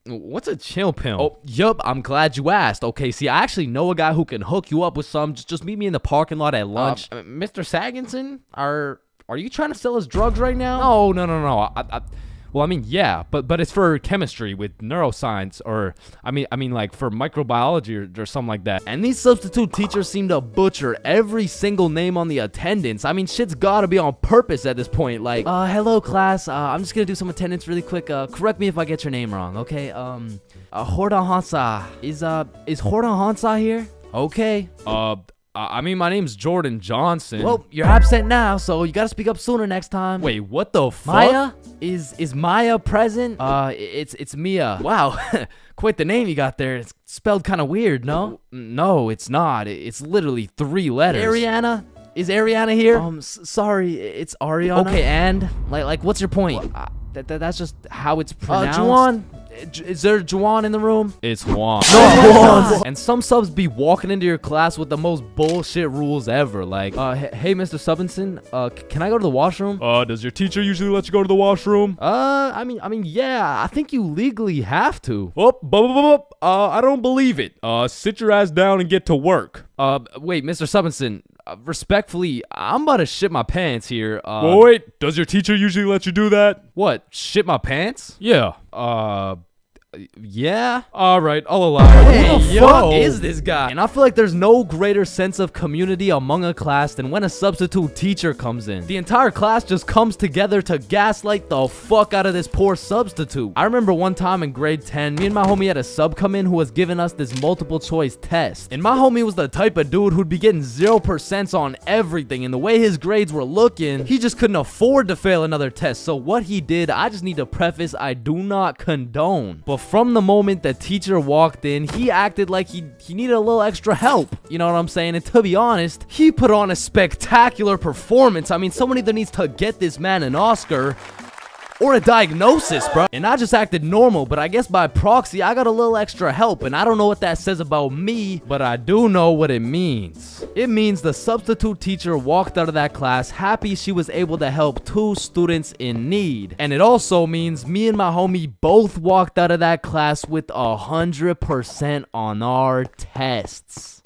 what's a chill pill? Oh, yup, I'm glad you asked. Okay, see, I actually know a guy who can hook you up with some. Just meet me in the parking lot at lunch. Mr. Saginson, Are you trying to sell us drugs right now? No. Well, I mean, yeah, but it's for chemistry with neuroscience, or I mean, like for microbiology or something like that. And these substitute teachers seem to butcher every single name on the attendance. I mean, shit's gotta be on purpose at this point. Like, hello class, I'm just gonna do some attendance really quick. Correct me if I get your name wrong, okay? Horda Hansa. Is Horda Hansa here? Okay. I mean, my name's Jordan Johnson. Well, you're absent now, so you gotta speak up sooner next time. Wait, what the fuck? Maya? Is Maya present? It's Mia. Wow, quite the name you got there. It's spelled kind of weird, no? No, it's not. It's literally 3 letters. Ariana? Is Ariana here? Sorry, it's Ariana. Okay, and like, what's your point? That's just how it's pronounced. Juwan? Is there Juwan in the room? It's Juan. No, and some subs be walking into your class with the most bullshit rules ever. Like, hey, Mr. Subinson, can I go to the washroom? Does your teacher usually let you go to the washroom? I mean, yeah, I think you legally have to. Oh, I don't believe it. Sit your ass down and get to work. Wait, Mr. Subinson, respectfully, I'm about to shit my pants here. Wait, does your teacher usually let you do that? What, shit my pants? Yeah. Yeah? Alright, I'll allow it. Hey, who the fuck is this guy? And I feel like there's no greater sense of community among a class than when a substitute teacher comes in. The entire class just comes together to gaslight the fuck out of this poor substitute. I remember one time in grade 10, me and my homie had a sub come in who was giving us this multiple choice test. And my homie was the type of dude who'd be getting 0% on everything, and the way his grades were looking, he just couldn't afford to fail another test. So what he did, I just need to preface, I do not condone. But from the moment the teacher walked in, he acted like he needed a little extra help. You know what I'm saying? And to be honest, he put on a spectacular performance. I mean, someone either needs to get this man an Oscar or a diagnosis, bro. And I just acted normal, but I guess by proxy, I got a little extra help. And I don't know what that says about me, but I do know what it means. It means the substitute teacher walked out of that class happy she was able to help 2 students in need. And it also means me and my homie both walked out of that class with 100% on our tests.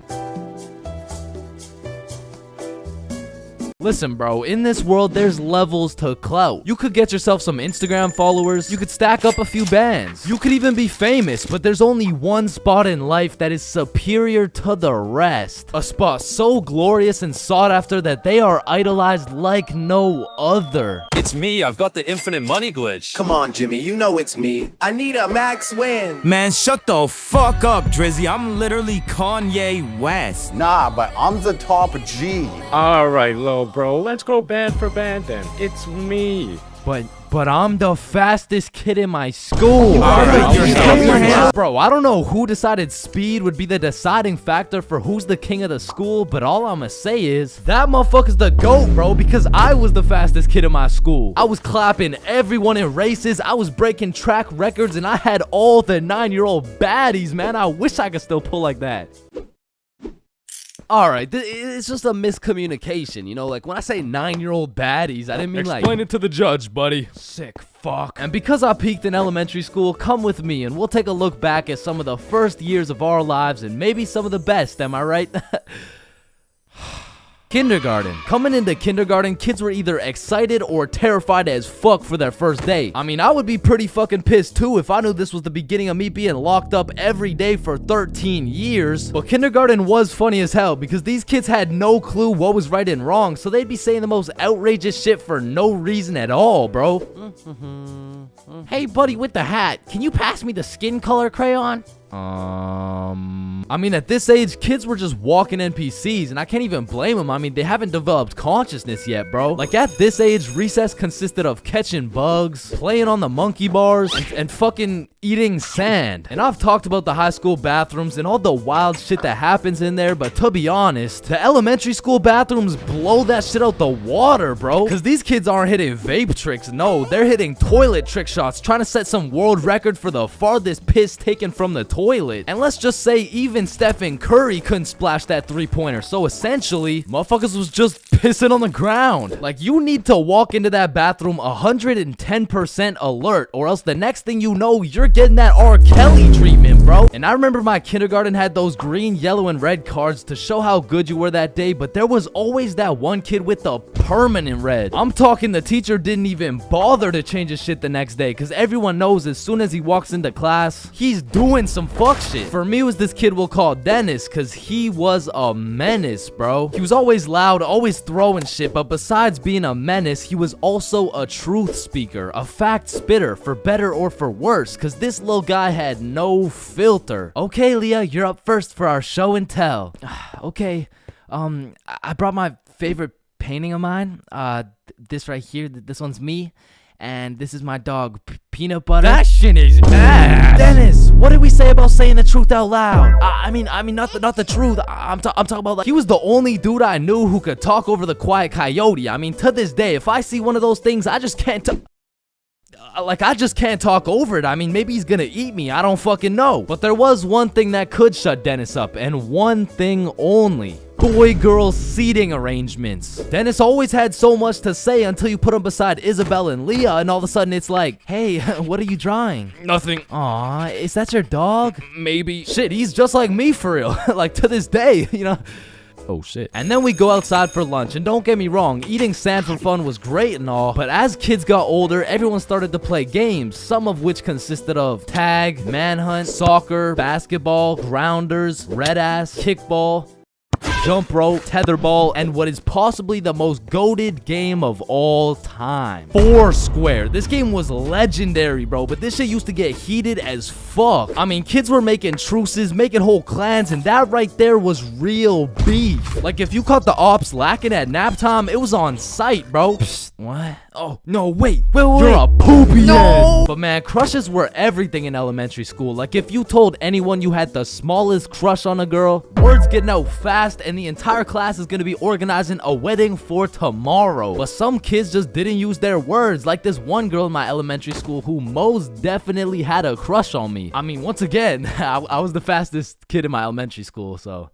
Listen, bro, in this world, there's levels to clout. You could get yourself some Instagram followers. You could stack up a few bands. You could even be famous, but there's only one spot in life that is superior to the rest. A spot so glorious and sought after that they are idolized like no other. It's me, I've got the infinite money glitch. Come on, Jimmy, you know it's me. I need a max win. Man, shut the fuck up, Drizzy. I'm literally Kanye West. Nah, but I'm the top G. Alright, little bro, let's go band for band then. It's me. But I'm the fastest kid in my school. Bro, I don't know who decided speed would be the deciding factor for who's the king of the school, but all I'ma say is that motherfucker's the GOAT, bro, because I was the fastest kid in my school. I was clapping everyone in races, I was breaking track records, and I had all the 9-year-old baddies, man. I wish I could still pull like that. Alright, it's just a miscommunication, you know, like when I say 9-year-old baddies, I didn't mean like... Explain it to the judge, buddy. Sick fuck. And because I peaked in elementary school, come with me and we'll take a look back at some of the first years of our lives and maybe some of the best, am I right? Kindergarten. Coming into kindergarten, kids were either excited or terrified as fuck for their first day. I mean, I would be pretty fucking pissed too if I knew this was the beginning of me being locked up every day for 13 years. But kindergarten was funny as hell because these kids had no clue what was right and wrong, so they'd be saying the most outrageous shit for no reason at all, bro. Hey, buddy with the hat, can you pass me the skin color crayon? I mean, at this age, kids were just walking NPCs, and I can't even blame them. I mean, they haven't developed consciousness yet, bro. Like, at this age, recess consisted of catching bugs, playing on the monkey bars, and fucking eating sand. And I've talked about the high school bathrooms and all the wild shit that happens in there, but to be honest, the elementary school bathrooms blow that shit out the water, bro. Because these kids aren't hitting vape tricks, no, they're hitting toilet trick shots, trying to set some world record for the farthest piss taken from the toilet. And let's just say even Stephen Curry couldn't splash that 3-pointer, so essentially, motherfuckers was just pissing on the ground. Like, you need to walk into that bathroom 110% alert, or else the next thing you know, you're getting that R. Kelly treatment, bro. And I remember my kindergarten had those green, yellow, and red cards to show how good you were that day, but there was always that one kid with the permanent red. I'm talking the teacher didn't even bother to change his shit the next day, because everyone knows as soon as he walks into class, he's doing some fuck shit. For me, it was this kid we'll call Dennis, because he was a menace, bro. He was always loud, always throwing shit, but besides being a menace, he was also a truth speaker, a fact spitter, for better or for worse, because this little guy had no filter. Okay, Leah, you're up first for our show and tell. Okay, I brought my favorite painting of mine. This right here, this one's me, and this is my dog, Peanut Butter. That shit is ass. Dennis, what did we say about saying the truth out loud? I mean, not the truth. I'm talking about, like, he was the only dude I knew who could talk over the quiet coyote. I mean, to this day, if I see one of those things, I just can't I just can't talk over it. I mean, maybe he's gonna eat me. I don't fucking know. But there was one thing that could shut Dennis up, and one thing only. Boy-girl seating arrangements. Dennis always had so much to say until you put him beside Isabel and Leah, and all of a sudden it's like, hey, what are you drawing? Nothing. Aw, is that your dog? Maybe. Shit, he's just like me for real. Like, to this day, you know. Oh shit. And then we go outside for lunch, and don't get me wrong, eating sand for fun was great and all, but as kids got older, everyone started to play games, some of which consisted of tag, manhunt, soccer, basketball, grounders, red ass, kickball, jump rope, tetherball, and what is possibly the most goated game of all time, Foursquare. This game was legendary, bro, but this shit used to get heated as fuck. I mean, kids were making truces, making whole clans, and that right there was real beef. Like, if you caught the ops lacking at nap time, it was on sight, bro. Psst, what? Oh, no, wait. You're a poopy head. But man, crushes were everything in elementary school. Like, if you told anyone you had the smallest crush on a girl, word's getting out fast, and the entire class is gonna be organizing a wedding for tomorrow. But some kids just didn't use their words, like this one girl in my elementary school who most definitely had a crush on me. I mean, once again, I was the fastest kid in my elementary school, so...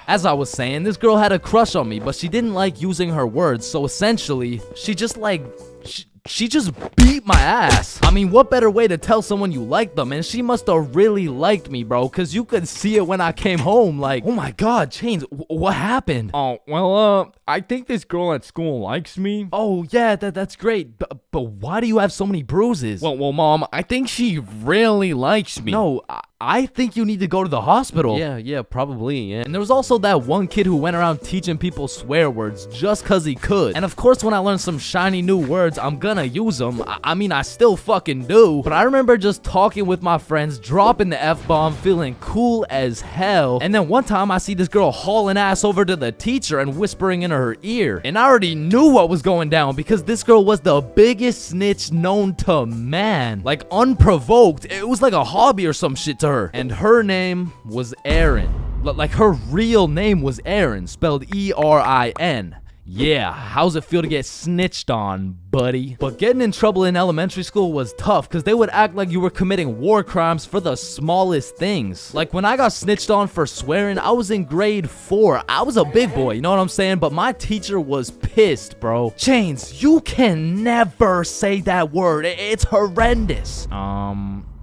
As I was saying, this girl had a crush on me, but she didn't like using her words, so essentially, she just she just beat my ass. I mean, what better way to tell someone you like them? And she must have really liked me, bro, because you could see it when I came home. Like, oh my god, Chains, what happened? Oh, well, I think this girl at school likes me. Oh, yeah, that's great. But why do you have so many bruises? Well, Mom, I think she really likes me. No, I think you need to go to the hospital. Yeah, probably, yeah. And there was also that one kid who went around teaching people swear words just because he could. And of course, when I learn some shiny new words, I'm gonna use them. I mean, I still fucking do. But I remember just talking with my friends, dropping the F-bomb, feeling cool as hell. And then one time, I see this girl hauling ass over to the teacher and whispering in her ear. And I already knew what was going down because this girl was the biggest snitch known to man. Like, unprovoked. It was like a hobby or some shit to her. And her name was Erin. Like, her real name was Erin, spelled E-R-I-N. Yeah, how's it feel to get snitched on, buddy? But getting in trouble in elementary school was tough because they would act like you were committing war crimes for the smallest things. Like, when I got snitched on for swearing, I was in grade 4. I was a big boy, you know what I'm saying? But my teacher was pissed, bro. Chains, you can never say that word. It's horrendous.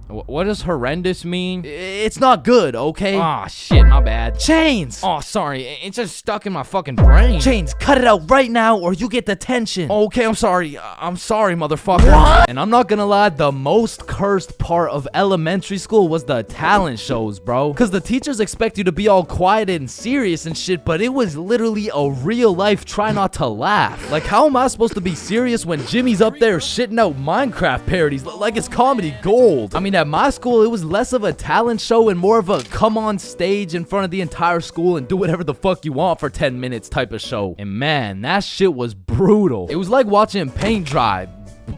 What does horrendous mean? It's not good, okay? Aw, shit, my bad. Chains! Oh, sorry, it's just stuck in my fucking brain. Chains, cut it out right now or you get detention. Okay, I'm sorry, motherfucker. What? And I'm not gonna lie, the most cursed part of elementary school was the talent shows, bro. Cause the teachers expect you to be all quiet and serious and shit, but it was literally a real life try not to laugh. Like, how am I supposed to be serious when Jimmy's up there shitting out Minecraft parodies like it's comedy gold? I mean, at my school, it was less of a talent show and more of a come on stage in front of the entire school and do whatever the fuck you want for 10 minutes type of show. And man, that shit was brutal. It was like watching paint dry,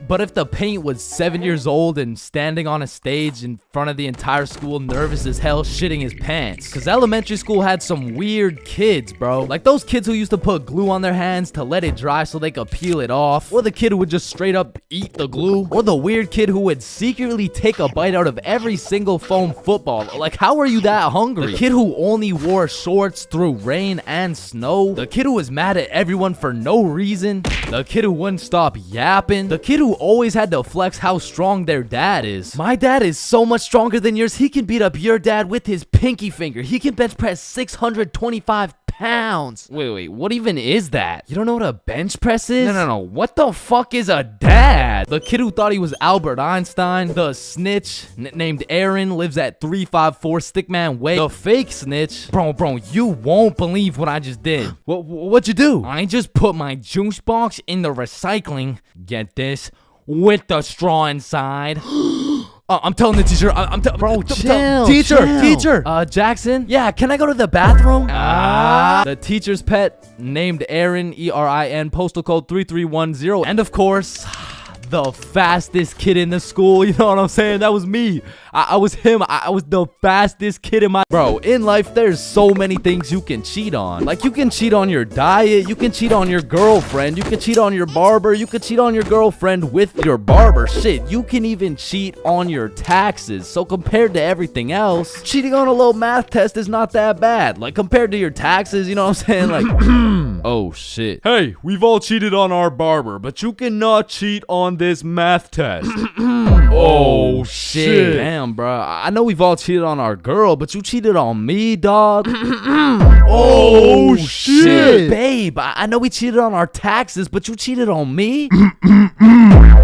But if the paint was 7 years old and standing on a stage in front of the entire school, nervous as hell, shitting his pants. Cause elementary school had some weird kids, bro. Like those kids who used to put glue on their hands to let it dry so they could peel it off. Or the kid who would just straight up eat the glue. Or the weird kid who would secretly take a bite out of every single foam football. Like, how are you that hungry? The kid who only wore shorts through rain and snow. The kid who was mad at everyone for no reason. The kid who wouldn't stop yapping. The kid who always had to flex how strong their dad is. My dad is so much stronger than yours. He can beat up your dad with his pinky finger. He can bench press 625 pounds. Wait, what even is that? You don't know what a bench press is? No. What the fuck is a dad? The kid who thought he was Albert Einstein. The snitch named Aaron lives at 354 Stickman Way. The fake snitch. Bro, you won't believe what I just did. What'd you do? I just put my juice box in the recycling. Get this? With the straw inside. I'm telling the teacher. Bro, chill. Teacher. Jackson. Yeah, can I go to the bathroom? The teacher's pet named Aaron, ERIN, postal code 3310. And of course, the fastest kid in the school. You know what I'm saying? That was me. I was him. I was the fastest kid in my... Bro, in life, there's so many things you can cheat on. Like, you can cheat on your diet. You can cheat on your girlfriend. You can cheat on your barber. You can cheat on your girlfriend with your barber. Shit, you can even cheat on your taxes. So compared to everything else, cheating on a little math test is not that bad. Like, compared to your taxes, you know what I'm saying? Like, oh, shit. Hey, we've all cheated on our barber, but you cannot cheat on this math test. Oh, shit. Damn, bro. I know we've all cheated on our girl, but you cheated on me, dog. Oh, shit. Babe, I know we cheated on our taxes, but you cheated on me?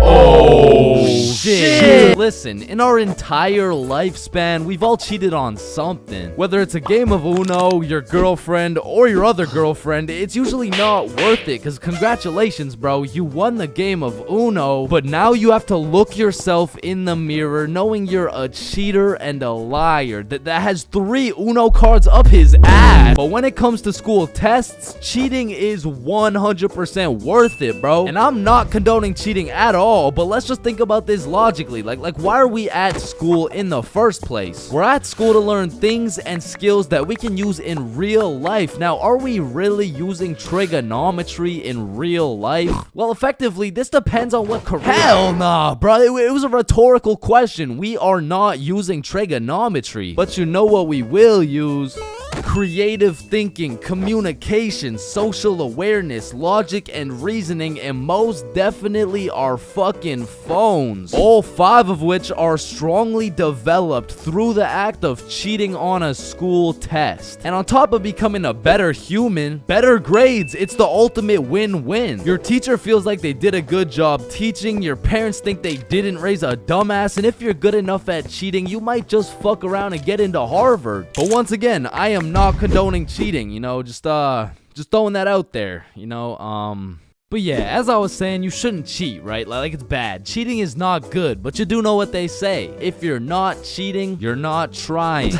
Oh, shit. Listen, in our entire lifespan, we've all cheated on something. Whether it's a game of Uno, your girlfriend, or your other girlfriend, it's usually not worth it, because congratulations, bro. You won the game of Uno, but now you have to look yourself in the mirror knowing you're a cheater and a liar that has 3 Uno cards up his ass. But when it comes to school tests, cheating is 100% worth it, bro. And I'm not condoning cheating at all, but let's just think about this logically. Like why are we at school in the first place? We're at school to learn things and skills that we can use in real life. Now, are we really using trigonometry in real life? Well, effectively, this depends on what career. Hell nah, bro. It was a rhetorical question. We are not using trigonometry. But you know what we will use? Creative thinking, communication, social awareness, logic, and reasoning, and most definitely our fucking phones. All 5 of which are strongly developed through the act of cheating on a school test. And on top of becoming a better human, better grades, it's the ultimate win-win. Your teacher feels like they did a good job teaching, your parents think they didn't raise a dumbass, and if you're good enough at cheating, you might just fuck around and get into Harvard. But once again, I am not condoning cheating, you know, just throwing that out there, you know. But yeah, as I was saying, you shouldn't cheat, right? Like it's bad. Cheating is not good, but you do know what they say. If you're not cheating, you're not trying.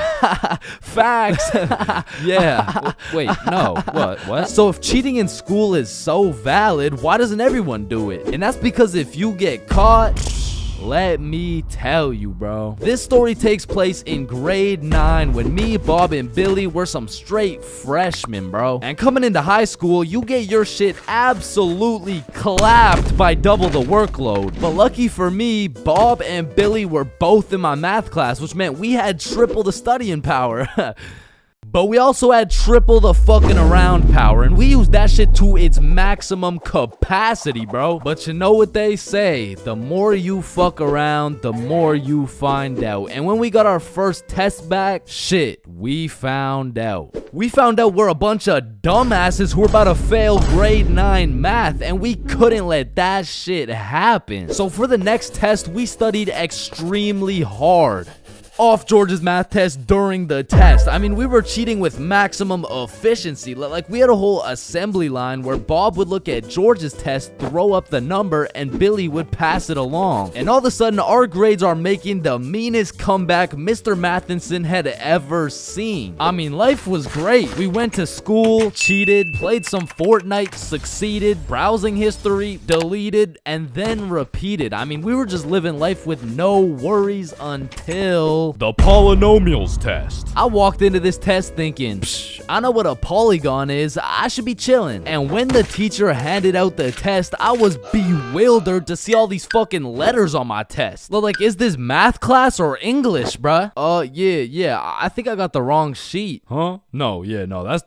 Facts. Yeah. Wait, no. What? So if cheating in school is so valid, why doesn't everyone do it? And that's because if you get caught, let me tell you, bro. This story takes place in grade 9 when me, Bob, and Billy were some straight freshmen, bro. And coming into high school, you get your shit absolutely clapped by double the workload. But lucky for me, Bob and Billy were both in my math class, which meant we had triple the studying power. But we also had triple the fucking around power, and we used that shit to its maximum capacity, bro. But you know what they say, the more you fuck around, the more you find out. And when we got our first test back, shit, we found out. We found out we're a bunch of dumbasses who were about to fail grade 9 math, and we couldn't let that shit happen. So for the next test, we studied extremely hard. off George's math test during the test. I mean, we were cheating with maximum efficiency. Like, we had a whole assembly line where Bob would look at George's test, throw up the number, and Billy would pass it along. And all of a sudden, our grades are making the meanest comeback Mr. Matheson had ever seen. I mean, life was great. We went to school, cheated, played some Fortnite, succeeded, browsing history, deleted, and then repeated. I mean, we were just living life with no worries until The polynomials test. I walked into this test thinking, psh, I know what a polygon is, I should be chilling. And when the teacher handed out the test, I was bewildered to see all these fucking letters on my test. Like, is this math class or English, bruh? Yeah, I think I got the wrong sheet. Huh? No,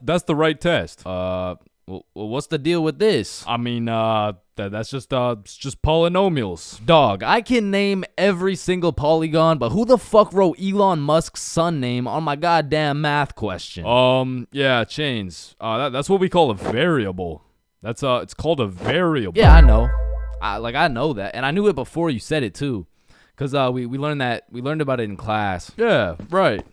that's the right test. Well, what's the deal with this? I mean, that's just it's just polynomials. Dog, I can name every single polygon, but who the fuck wrote Elon Musk's son name on my goddamn math question? Yeah, Chains. That's what we call a variable. That's it's called a variable. Yeah, I know. I know that, and I knew it before you said it too, cause we learned about it in class. Yeah, right.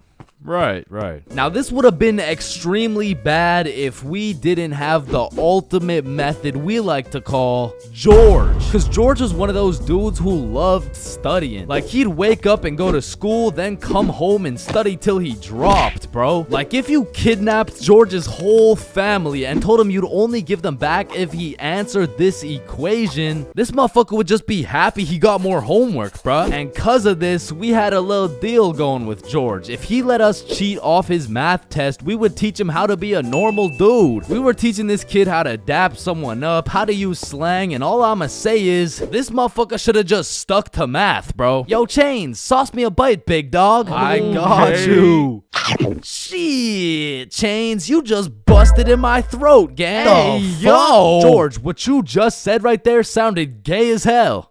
Now, this would have been extremely bad if we didn't have the ultimate method we like to call George. Because George was one of those dudes who loved studying. Like, he'd wake up and go to school, then come home and study till he dropped, bro. Like, if you kidnapped George's whole family and told him you'd only give them back if he answered this equation, this motherfucker would just be happy he got more homework, bruh. And cause of this, we had a little deal going with George. If he let us cheat off his math test, we would teach him how to be a normal dude. We were teaching this kid how to dap someone up, how to use slang, and all I'ma say is, this motherfucker should have just stuck to math, bro. Yo, Chains, sauce me a bite, big dog. I got you. Shit, Chains, you just busted in my throat, gang. Hey, yo. George, what you just said right there sounded gay as hell.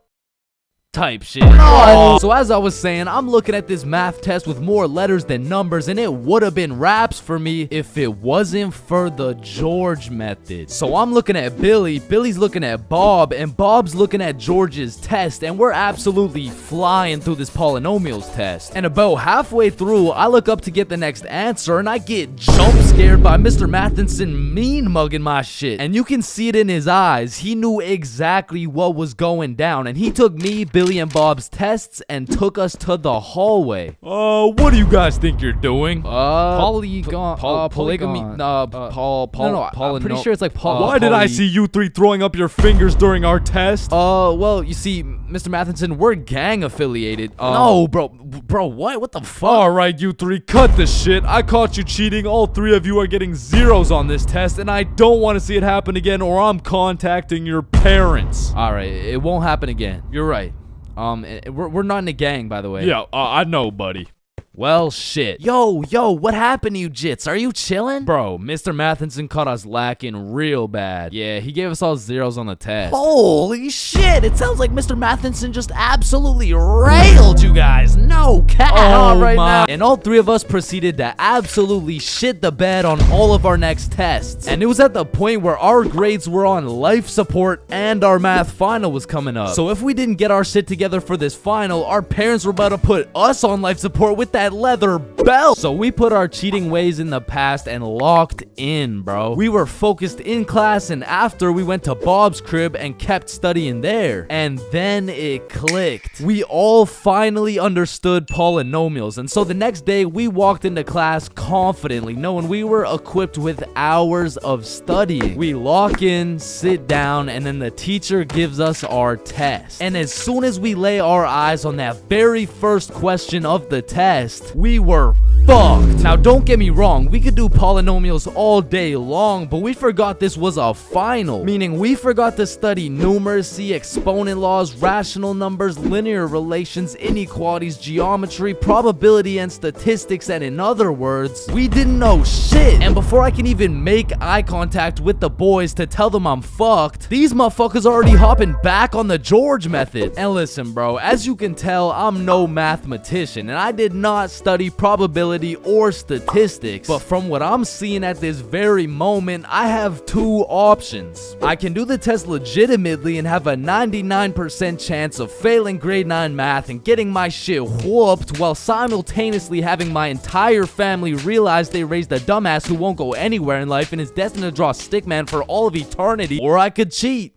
Type shit. So as I was saying, I'm looking at this math test with more letters than numbers, and it would have been raps for me if it wasn't for the George method. So I'm looking at Billy, Billy's looking at Bob, and Bob's looking at George's test, and we're absolutely flying through this polynomials test. And about halfway through, I look up to get the next answer, and I get jump scared by Mr. Matheson mean mugging my shit. And you can see it in his eyes. He knew exactly what was going down, and he took me, Billy, and Bob's tests and took us to the hallway. What do you guys think you're doing? Polygon, polygamy, I'm pretty sure it's like Why did I see you three throwing up your fingers during our test? Well, you see, Mr. Matheson, we're gang affiliated. No, bro, what the fuck? Alright, you three, cut the shit. I caught you cheating. All three of you are getting zeros on this test, and I don't want to see it happen again, or I'm contacting your parents. Alright, it won't happen again. You're right. We're not in a gang, by the way. Yeah, I know, buddy. Well, shit. Yo, what happened to you, Jits? Are you chilling? Bro, Mr. Matheson caught us lacking real bad. Yeah, he gave us all zeros on the test. Holy shit, it sounds like Mr. Matheson just absolutely railed you guys. No cap right now. And all three of us proceeded to absolutely shit the bed on all of our next tests. And it was at the point where our grades were on life support and our math final was coming up. So if we didn't get our shit together for this final, our parents were about to put us on life support with that leather belt. So we put our cheating ways in the past and locked in, bro. We were focused in class, and after we went to Bob's crib and kept studying there. And then it clicked. We all finally understood polynomials, and so the next day we walked into class confidently, knowing we were equipped with hours of studying. We lock in, sit down, and then the teacher gives us our test. And as soon as we lay our eyes on that very first question of the test, we were fucked. Now, don't get me wrong, we could do polynomials all day long, but we forgot this was a final, meaning we forgot to study numeracy, exponent laws, rational numbers, linear relations, inequalities, geometry, probability, and statistics, and in other words, we didn't know shit. And before I can even make eye contact with the boys to tell them I'm fucked, these motherfuckers already hopping back on the George method. And listen, bro, as you can tell, I'm no mathematician, and I did not not study probability or statistics, but from what I'm seeing at this very moment, I have two options. I can do the test legitimately and have a 99% chance of failing grade 9 math and getting my shit whooped while simultaneously having my entire family realize they raised a dumbass who won't go anywhere in life and is destined to draw stickman for all of eternity, or I could cheat.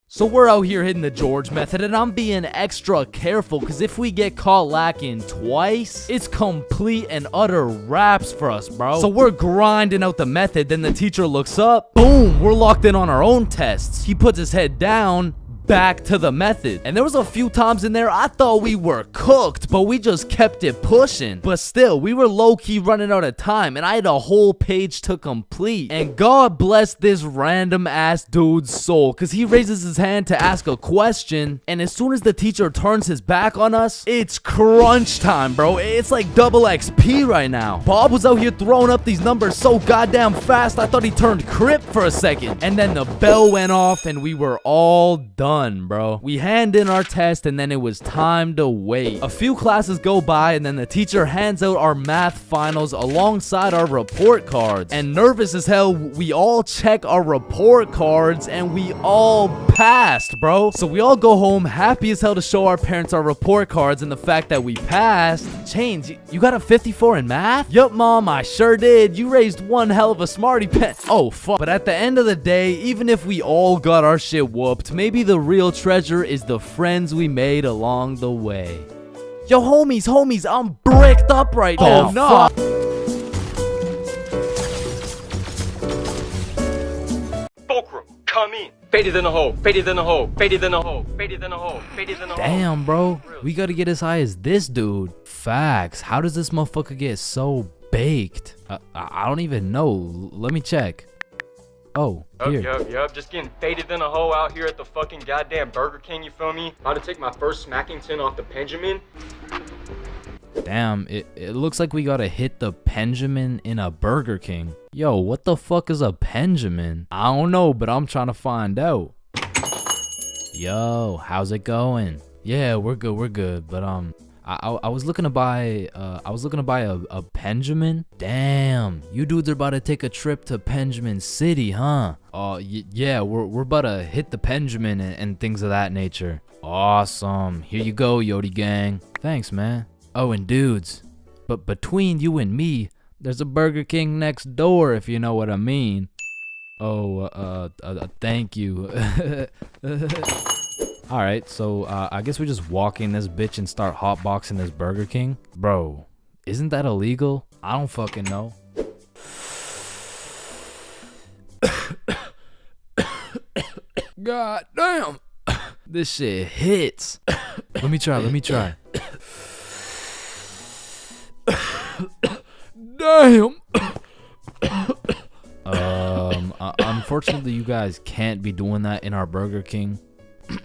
So we're out here hitting the George method, and I'm being extra careful because if we get caught lacking twice, it's complete and utter wraps for us, bro. So we're grinding out the method, then the teacher looks up, boom, we're locked in on our own tests. He puts his head down, back to the method. And there was a few times in there I thought we were cooked, but we just kept it pushing. But still, we were low-key running out of time, and I had a whole page to complete. And God bless this random ass dude's soul, because he raises his hand to ask a question, and as soon as the teacher turns his back on us, it's crunch time, bro. It's like double XP right now. Bob was out here throwing up these numbers so goddamn fast, I thought he turned Crip for a second. And then the bell went off, and we were all done, bro. We hand in our test, and then it was time to wait. A few classes go by, and then the teacher hands out our math finals alongside our report cards. And nervous as hell, we all check our report cards, and we all passed, bro. So we all go home happy as hell to show our parents our report cards and the fact that we passed. Chains, you got a 54 in math? Yup, mom, I sure did. You raised one hell of a smarty pen. Oh, fuck. But at the end of the day, even if we all got our shit whooped, maybe the real treasure is the friends we made along the way. Yo, homies, I'm bricked up right now. Oh, no. Fulcrum, come in. Faded in the hole, faded in the hole, faded in the hole, faded in the hole, faded in the hole. Damn, bro. We gotta get as high as this dude. Facts. How does this motherfucker get so baked? I don't even know. Let me check. Oh, here. Yup. Just getting faded in a hole out here at the fucking goddamn Burger King, you feel me? About to take my first Smackington off the Benjamin. Damn, it looks like we gotta hit the Benjamin in a Burger King. Yo, what the fuck is a Benjamin? I don't know, but I'm trying to find out. Yo, how's it going? Yeah, we're good, but I was looking to buy a Benjamin. Damn, you dudes are about to take a trip to Benjamin City, huh? Yeah, we're about to hit the Benjamin and things of that nature. Awesome. Here you go, Yodi gang. Thanks, man. Oh, and dudes, but between you and me, there's a Burger King next door, if you know what I mean. Oh, thank you. Alright, so I guess we just walk in this bitch and start hotboxing this Burger King. Bro, isn't that illegal? I don't fucking know. God damn. This shit hits. Let me try. Damn. Unfortunately, you guys can't be doing that in our Burger King.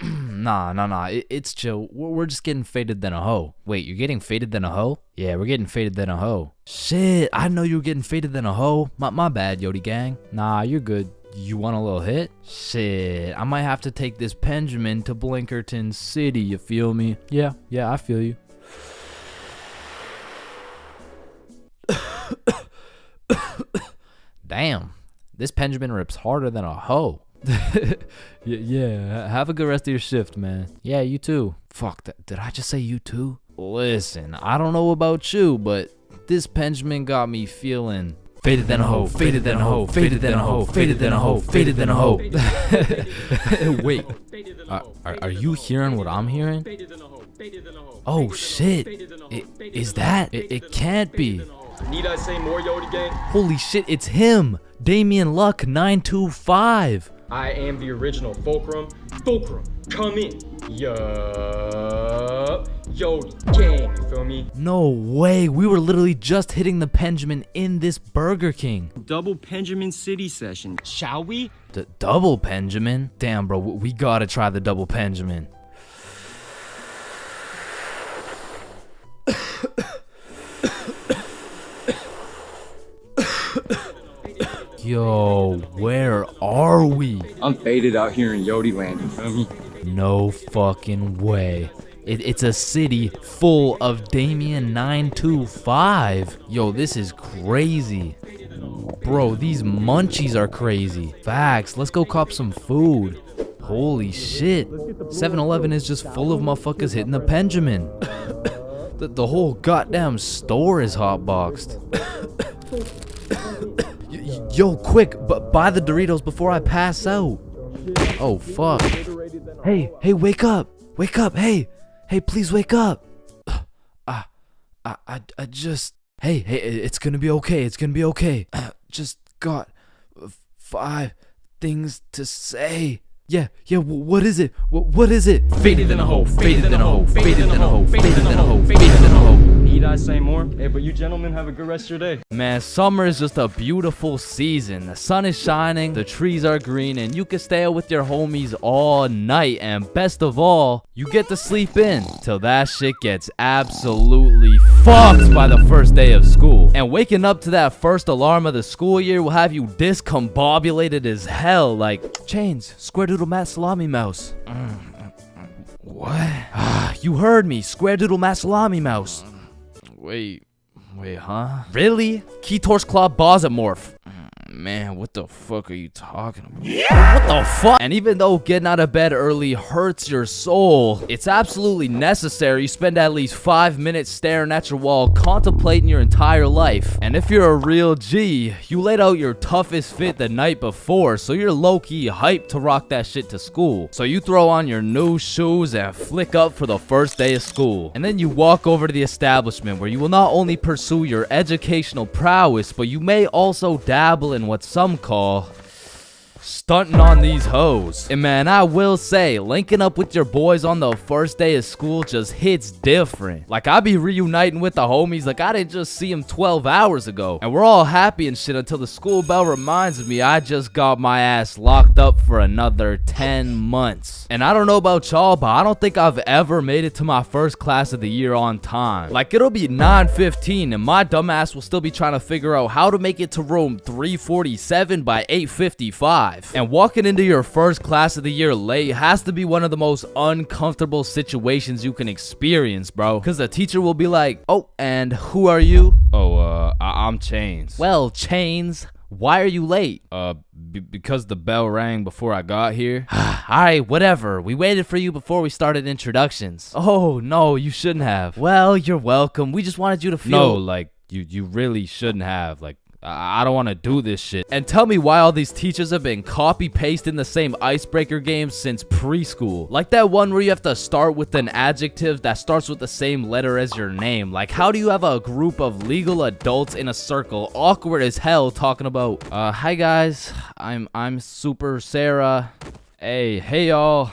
Nah. It's chill. We're just getting faded than a hoe. Wait, you're getting faded than a hoe? Yeah, we're getting faded than a hoe. Shit, I know you were getting faded than a hoe. My bad, Yodi gang. Nah, you're good. You want a little hit? Shit, I might have to take this Benjamin to Blinkerton City, you feel me? Yeah, I feel you. Damn, this Benjamin rips harder than a hoe. Yeah, have a good rest of your shift, man. Yeah, you too. Fuck, did I just say you too? Listen, I don't know about you, but this Benjamin got me feeling faded than a hoe, faded than a hoe, faded than a hoe, faded than a hoe, faded than a hoe. Wait, are you hearing what I'm hearing? Oh shit, is that? It can't be. Need I say more, Yodi gang? Holy shit, it's him! Damian Luck 925. I am the original Fulcrum. Fulcrum, come in. Yup. Yodi gang, you feel me? No way, we were literally just hitting the Benjamin in this Burger King. Double Benjamin City session, shall we? Double Benjamin? Damn, bro, we gotta try the double Benjamin. Yo, where are we? I'm faded out here in Yodi land, you feel me? No fucking way. It's a city full of Damien 925. Yo, this is crazy. Bro, these munchies are crazy. Facts, let's go cop some food. Holy shit. 7-Eleven is just full of motherfuckers hitting the Benjamin. The whole goddamn store is hotboxed. Yo, quick, buy the Doritos before I pass out. Oh, fuck. Hey, wake up. Wake up, hey, please wake up. I just, hey, it's gonna be okay, it's gonna be okay. Just got 5 things to say. Yeah, what is it? What is it? Faded in a hole, faded in a hole, faded in a hole, faded in a hole, faded in a hole. Need I say more? Hey, but you gentlemen have a good rest of your day. Man, summer is just a beautiful season. The sun is shining, the trees are green, and you can stay out with your homies all night. And best of all, you get to sleep in till that shit gets absolutely fucked by the first day of school. And waking up to that first alarm of the school year will have you discombobulated as hell. Like, Chains, square doodle mat salami mouse. What? You heard me, square doodle mat salami mouse. Wait, huh? Really? Keytor's Claw Bosomorph. Man, what the fuck are you talking about? What the fuck? And even though getting out of bed early hurts your soul, it's absolutely necessary you spend at least 5 minutes staring at your wall, contemplating your entire life. And if you're a real G, you laid out your toughest fit the night before, so you're low-key hyped to rock that shit to school. So you throw on your new shoes and flick up for the first day of school. And then you walk over to the establishment where you will not only pursue your educational prowess, but you may also dabble in what some call stunting on these hoes. And man, I will say, linking up with your boys on the first day of school just hits different. Like, I be reuniting with the homies like I didn't just see them 12 hours ago. And we're all happy and shit until the school bell reminds me I just got my ass locked up for another 10 months. And I don't know about y'all, but I don't think I've ever made it to my first class of the year on time. Like, it'll be 9:15 and my dumbass will still be trying to figure out how to make it to room 347 by 8:55. And walking into your first class of the year late has to be one of the most uncomfortable situations you can experience, bro. Because the teacher will be like, oh, and who are you? Oh, I'm Chains. Well, Chains, why are you late? Because the bell rang before I got here. Alright, whatever. We waited for you before we started introductions. Oh, no, you shouldn't have. Well, you're welcome. We just wanted you to feel... No, like, you really shouldn't have. Like, I don't want to do this shit. And tell me why all these teachers have been copy-pasting the same icebreaker games since preschool. Like that one where you have to start with an adjective that starts with the same letter as your name. Like, how do you have a group of legal adults in a circle, awkward as hell, talking about, hi guys, I'm Super Sarah. Hey y'all.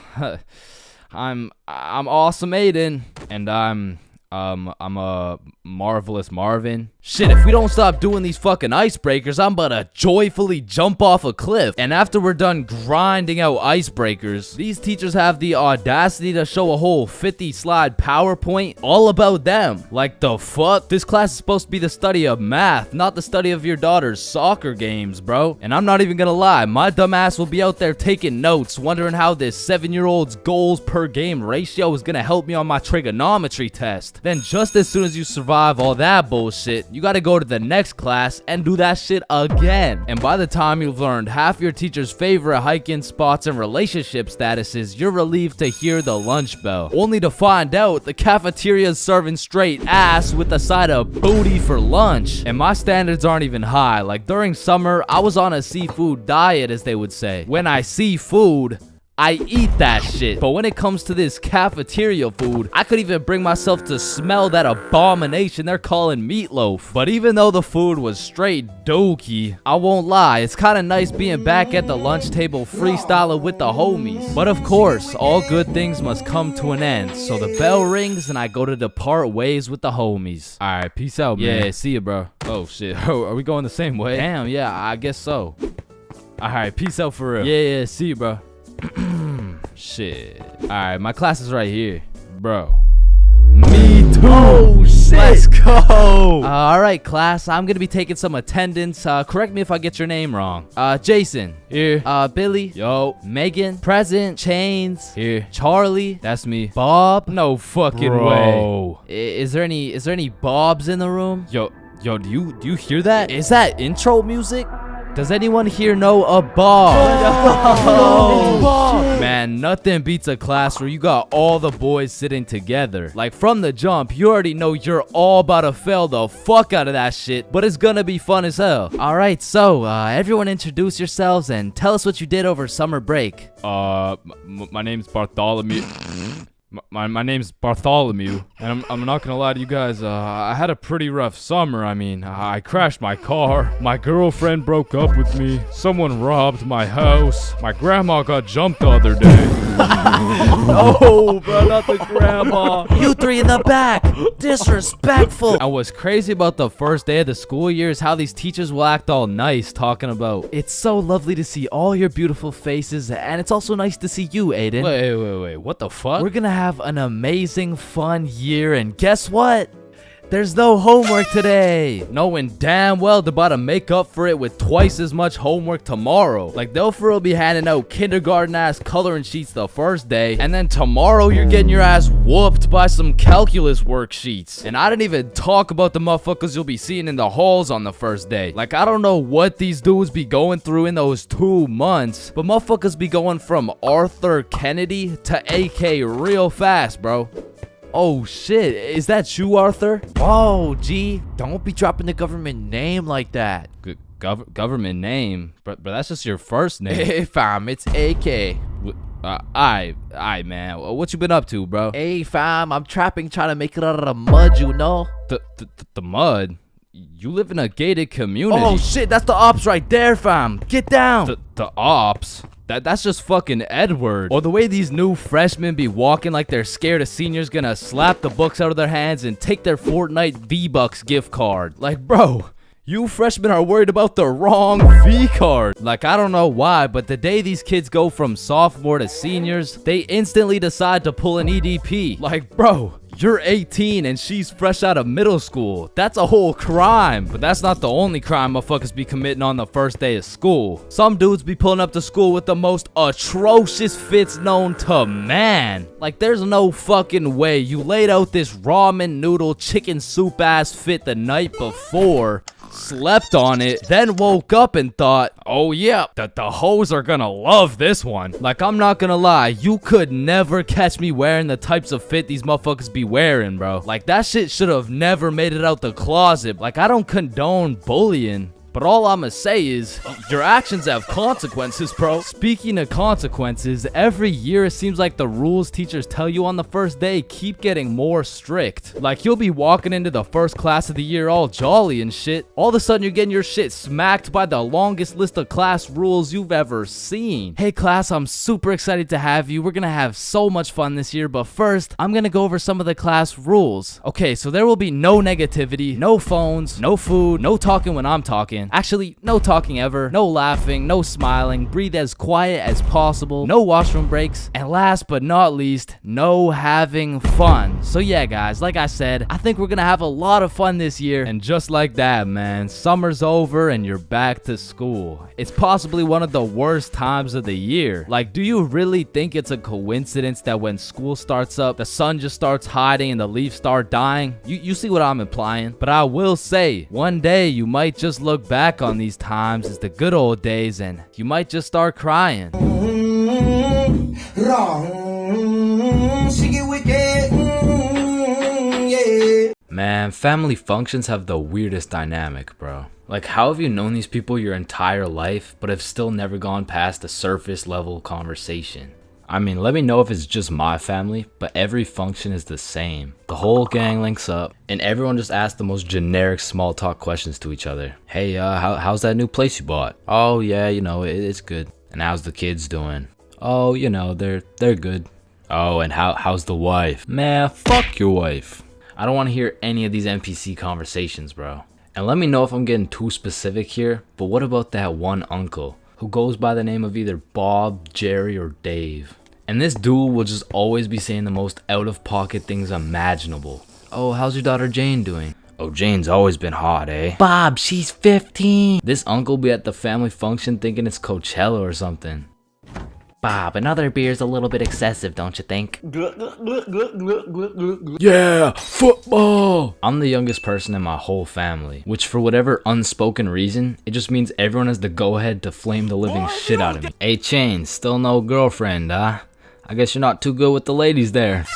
I'm Awesome Aiden. And I'm a Marvelous Marvin. Shit, if we don't stop doing these fucking icebreakers, I'm about to joyfully jump off a cliff. And after we're done grinding out icebreakers, these teachers have the audacity to show a whole 50-slide PowerPoint all about them. Like, the fuck? This class is supposed to be the study of math, not the study of your daughter's soccer games, bro. And I'm not even gonna lie, my dumb ass will be out there taking notes, wondering how this 7-year-old's goals per game ratio is gonna help me on my trigonometry test. Then just as soon as you survive all that bullshit, you gotta go to the next class and do that shit again. And by the time you've learned half your teacher's favorite hiking spots and relationship statuses, you're relieved to hear the lunch bell, only to find out the cafeteria's serving straight ass with a side of booty for lunch. And my standards aren't even high. Like, during summer, I was on a seafood diet, as they would say. When I see food, I eat that shit. But when it comes to this cafeteria food, I could even bring myself to smell that abomination they're calling meatloaf. But even though the food was straight dookie, I won't lie, it's kind of nice being back at the lunch table freestyling with the homies. But of course, all good things must come to an end. So the bell rings and I go to depart ways with the homies. Alright, peace out, man. Yeah, see ya, bro. Oh shit, are we going the same way? Damn, yeah, I guess so. Alright, peace out for real. Yeah, see ya, bro. Shit. Alright, my class is right here. Bro. Me too. Oh, shit. shit. Let's go. All right, class. I'm gonna be taking some attendance. Correct me if I get your name wrong. Jason. Here. Billy. Yo. Megan. Present. Chains. Here. Charlie. That's me. Bob. No fucking way. Is there any Bobs in the room? Yo, do you hear that? Is that intro music? Does anyone here know a Bob? Man, nothing beats a class where you got all the boys sitting together. Like from the jump, you already know you're all about to fail the fuck out of that shit, but it's gonna be fun as hell. All right, so everyone introduce yourselves and tell us what you did over summer break. My name's Bartholomew. My name's Bartholomew, and I'm not gonna lie to you guys, I had a pretty rough summer. I mean, I crashed my car, my girlfriend broke up with me, someone robbed my house, my grandma got jumped the other day. No, bro, not the grandma. You three in the back. Disrespectful. And what's crazy about the first day of the school year is how these teachers will act all nice, talking about, it's so lovely to see all your beautiful faces, and it's also nice to see you, Aiden. Wait, what the fuck? We're gonna have an amazing, fun year, and guess what? There's no homework today. Knowing damn well they're about to make up for it with twice as much homework tomorrow. Like, they'll for real be handing out kindergarten-ass coloring sheets the first day, and then tomorrow you're getting your ass whooped by some calculus worksheets. And I didn't even talk about the motherfuckers you'll be seeing in the halls on the first day. Like, I don't know what these dudes be going through in those 2 months, but motherfuckers be going from Arthur Kennedy to AK real fast, bro. Oh shit, is that you, Arthur? Whoa, G, don't be dropping the government name like that. Government name? But that's just your first name. Hey fam, it's AK. Aye man, what you been up to, bro? Hey fam, I'm trapping, trying to make it out of the mud, you know? The mud? You live in a gated community. Oh shit, that's the ops right there, fam. Get down. The ops? That's just fucking Edward. Or the way these new freshmen be walking like they're scared a senior's gonna slap the books out of their hands and take their Fortnite V-Bucks gift card. Like, bro, you freshmen are worried about the wrong V-card. Like, I don't know why, but the day these kids go from sophomore to seniors, they instantly decide to pull an EDP. Like, bro, you're 18 and she's fresh out of middle school. That's a whole crime. But that's not the only crime motherfuckers be committing on the first day of school. Some dudes be pulling up to school with the most atrocious fits known to man. Like, there's no fucking way you laid out this ramen noodle chicken soup ass fit the night before, slept on it, then woke up and thought, oh yeah, the hoes are gonna love this one. Like, I'm not gonna lie, you could never catch me wearing the types of fit these motherfuckers be wearing, bro. Like, that shit should have never made it out the closet. Like, I don't condone bullying, but all I'ma say is, your actions have consequences, bro. Speaking of consequences, every year it seems like the rules teachers tell you on the first day keep getting more strict. Like, you'll be walking into the first class of the year all jolly and shit. All of a sudden, you're getting your shit smacked by the longest list of class rules you've ever seen. Hey class, I'm super excited to have you. We're gonna have so much fun this year, but first, I'm gonna go over some of the class rules. Okay, so there will be no negativity, no phones, no food, no talking when I'm talking. Actually, no talking ever, no laughing, no smiling, breathe as quiet as possible, no washroom breaks, and last but not least, no having fun. So yeah guys, like I said, I think we're gonna have a lot of fun this year, and just like that, man, summer's over and you're back to school. It's possibly one of the worst times of the year. Like, do you really think it's a coincidence that when school starts up, the sun just starts hiding and the leaves start dying? You see what I'm implying? But I will say, one day you might just look back on these times as the good old days and you might just start crying. Man, family functions have the weirdest dynamic, bro. Like, how have you known these people your entire life but have still never gone past a surface level conversation? I mean, let me know if it's just my family, but every function is the same. The whole gang links up, and everyone just asks the most generic small talk questions to each other. Hey, how's that new place you bought? Oh yeah, you know, it's good. And how's the kids doing? Oh, you know, they're good. Oh, and how's the wife? Man, fuck your wife. I don't want to hear any of these NPC conversations, bro. And let me know if I'm getting too specific here, but what about that one uncle who goes by the name of either Bob, Jerry, or Dave? And this dude will just always be saying the most out-of-pocket things imaginable. Oh, how's your daughter Jane doing? Oh, Jane's always been hot, eh? Bob, she's 15. This uncle be at the family function thinking it's Coachella or something. Bob, another beer's a little bit excessive, don't you think? Yeah, football. I'm the youngest person in my whole family, which for whatever unspoken reason, it just means everyone has the go-ahead to flame the living shit out of me. Hey, Chains, still no girlfriend, huh? I guess you're not too good with the ladies there.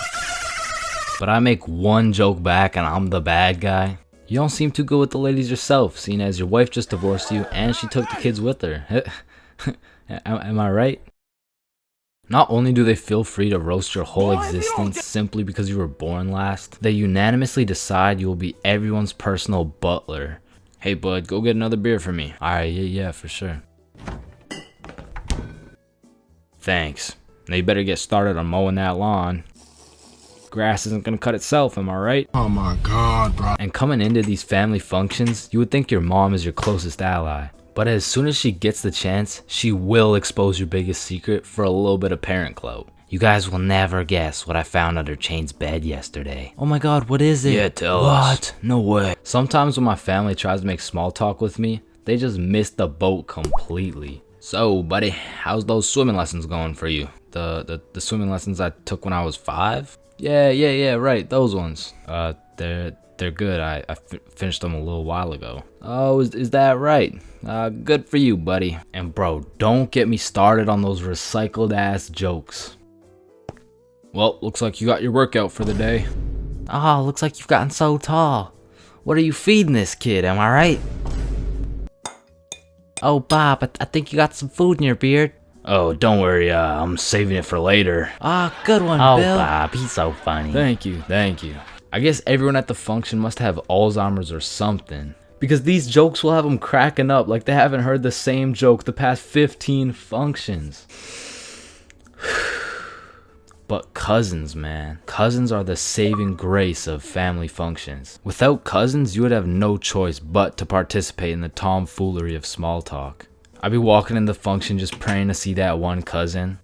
But I make one joke back and I'm the bad guy. You don't seem too good with the ladies yourself, seeing as your wife just divorced you and she took the kids with her. Am I right? Not only do they feel free to roast your whole existence simply because you were born last, they unanimously decide you will be everyone's personal butler. Hey bud, go get another beer for me. Alright, yeah, for sure. Thanks. Now you better get started on mowing that lawn. Grass isn't gonna cut itself, am I right? Oh my god, bro. And coming into these family functions, you would think your mom is your closest ally. But as soon as she gets the chance, she will expose your biggest secret for a little bit of parent clout. You guys will never guess what I found under Chain's bed yesterday. Oh my god, what is it? Yeah, tell us. What? No way. Sometimes when my family tries to make small talk with me, they just miss the boat completely. So, buddy, how's those swimming lessons going for you? The swimming lessons I took when I was 5? Yeah, right, those ones. They're good. I finished them a little while ago. Oh, is that right? Good for you, buddy. And bro, don't get me started on those recycled ass jokes. Well, looks like you got your workout for the day. Oh, looks like you've gotten so tall. What are you feeding this kid, am I right? Oh, Bob, I think you got some food in your beard. Oh, don't worry, I'm saving it for later. Ah, good one, Oh, Bill. Bob, he's so funny. Thank you. I guess everyone at the function must have Alzheimer's or something, because these jokes will have them cracking up like they haven't heard the same joke the past 15 functions. But cousins, man. Cousins are the saving grace of family functions. Without cousins, you would have no choice but to participate in the tomfoolery of small talk. I'd be walking in the function just praying to see that one cousin.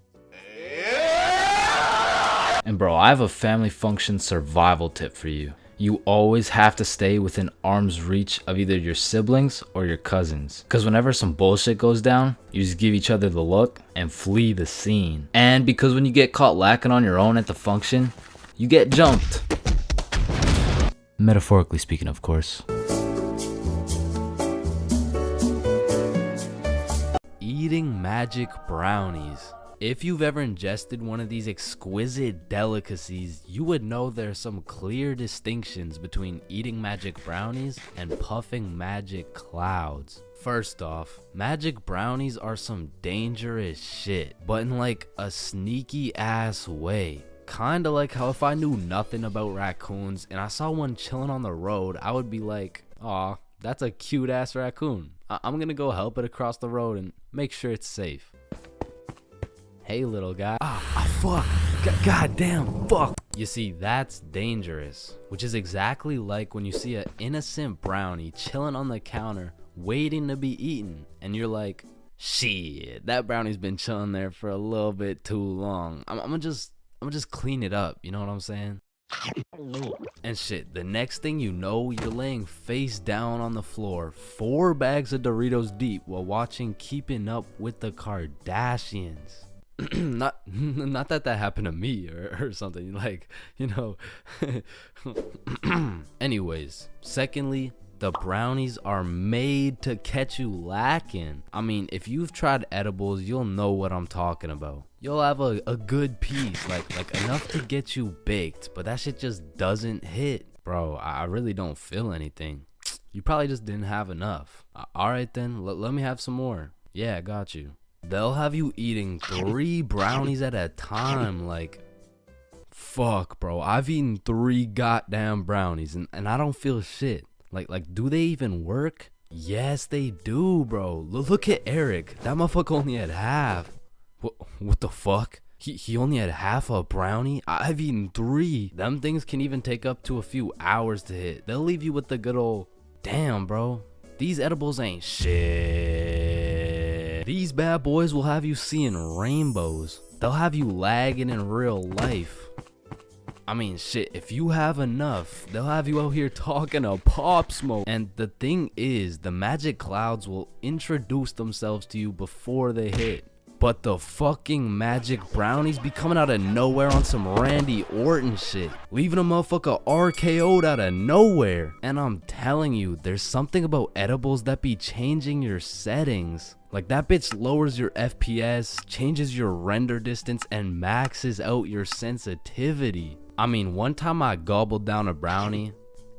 And bro, I have a family function survival tip for you. You always have to stay within arm's reach of either your siblings or your cousins. Because whenever some bullshit goes down, you just give each other the look and flee the scene. And because when you get caught lacking on your own at the function, you get jumped. Metaphorically speaking, of course. Eating magic brownies. If you've ever ingested one of these exquisite delicacies, you would know there's some clear distinctions between eating magic brownies and puffing magic clouds. First off, magic brownies are some dangerous shit, but in like a sneaky ass way. Kinda like how if I knew nothing about raccoons and I saw one chilling on the road, I would be like, aw, that's a cute ass raccoon. I'm gonna go help it across the road and make sure it's safe. Hey little guy. Fuck. Goddamn, fuck. You see, that's dangerous, which is exactly like when you see an innocent brownie chilling on the counter waiting to be eaten, and you're like, shit, that brownie's been chilling there for a little bit too long. I'm gonna just clean it up, you know what I'm saying? And shit, the next thing you know, you're laying face down on the floor, 4 bags of Doritos deep while watching Keeping Up with the Kardashians. not that happened to me or something, like, you know. Anyways, secondly, the brownies are made to catch you lacking. I mean, if you've tried edibles, you'll know what I'm talking about. You'll have a good piece, like enough to get you baked, but that shit just doesn't hit. Bro, I really don't feel anything. You probably just didn't have enough. Alright then, let me have some more. Yeah, I got you. They'll have you eating 3 brownies at a time, like, fuck, bro. I've eaten 3 goddamn brownies and I don't feel shit. Like, do they even work? Yes, they do, bro. Look at Eric. That motherfucker only had half. What the fuck? He only had half a brownie? I've eaten 3. Them things can even take up to a few hours to hit. They'll leave you with the good old, damn, bro. These edibles ain't shit. These bad boys will have you seeing rainbows. They'll have you lagging in real life. I mean, shit, if you have enough, they'll have you out here talking a Pop Smoke. And the thing is, the magic clouds will introduce themselves to you before they hit. But the fucking magic brownies be coming out of nowhere on some Randy Orton shit, leaving a motherfucker RKO'd out of nowhere. And I'm telling you, there's something about edibles that be changing your settings. Like that bitch lowers your FPS, changes your render distance, and maxes out your sensitivity. I mean, one time I gobbled down a brownie,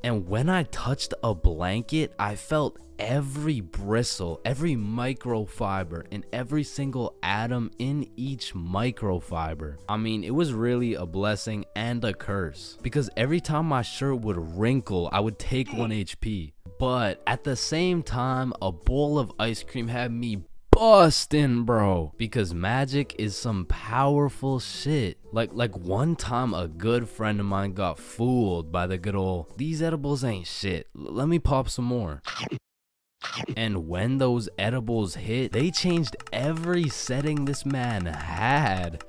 and when I touched a blanket, I felt every bristle, every microfiber, and every single atom in each microfiber. I mean, it was really a blessing and a curse, because every time my shirt would wrinkle, I would take 1 HP. But at the same time, a bowl of ice cream had me bustin', bro, because magic is some powerful shit. Like one time a good friend of mine got fooled by the good old, these edibles ain't shit, let me pop some more. And when those edibles hit, they changed every setting this man had.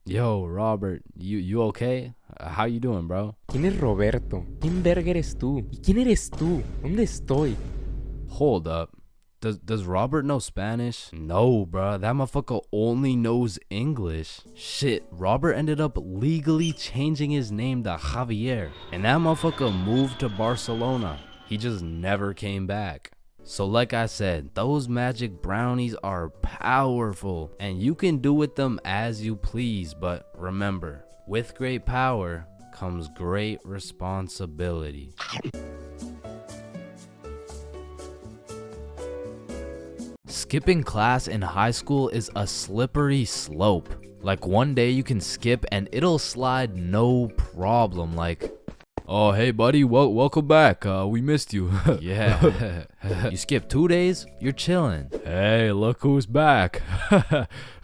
Yo, Robert, you okay? How you doing, bro? ¿Quién es Roberto? ¿Quién verga eres tú? ¿Y quién eres tú? ¿Dónde estoy? Hold up. Does Robert know Spanish? No, bruh. That motherfucker only knows English. Shit, Robert ended up legally changing his name to Javier. And that motherfucker moved to Barcelona. He just never came back. So like I said, those magic brownies are powerful. And you can do with them as you please. But remember, with great power comes great responsibility. Skipping class in high school is a slippery slope. Like one day you can skip and it'll slide no problem. Like, oh hey buddy, welcome back, we missed you. Yeah. You skip 2 days, you're chilling. Hey, look who's back.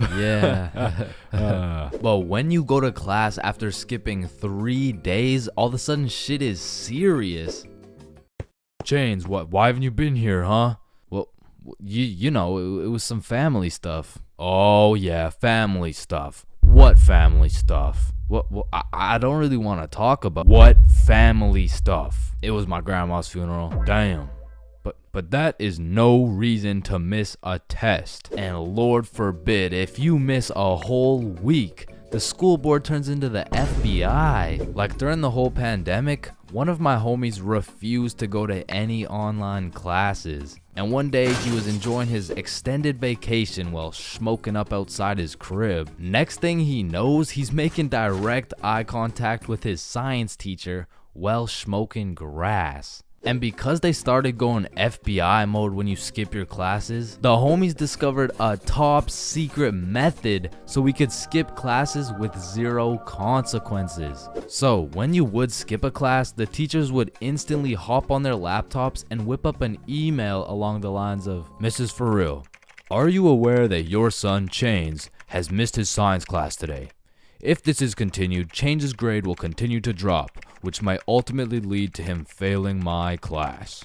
Yeah. But when you go to class after skipping 3 days, all of a sudden shit is serious. Chains, why haven't you been here, huh? Well, you know, it was some family stuff. Oh yeah, family stuff. What family stuff? What I don't really want to talk about what family stuff. It was my grandma's funeral. Damn. But that is no reason to miss a test. And Lord forbid, if you miss a whole week, the school board turns into the FBI. Like during the whole pandemic, one of my homies refused to go to any online classes. And one day he was enjoying his extended vacation while smoking up outside his crib. Next thing he knows, he's making direct eye contact with his science teacher while smoking grass. And because they started going FBI mode when you skip your classes, the homies discovered a top secret method so we could skip classes with 0 consequences. So when you would skip a class, the teachers would instantly hop on their laptops and whip up an email along the lines of, Mrs. For real, are you aware that your son Chains has missed his science class today? If this is continued, Chains' grade will continue to drop, which might ultimately lead to him failing my class.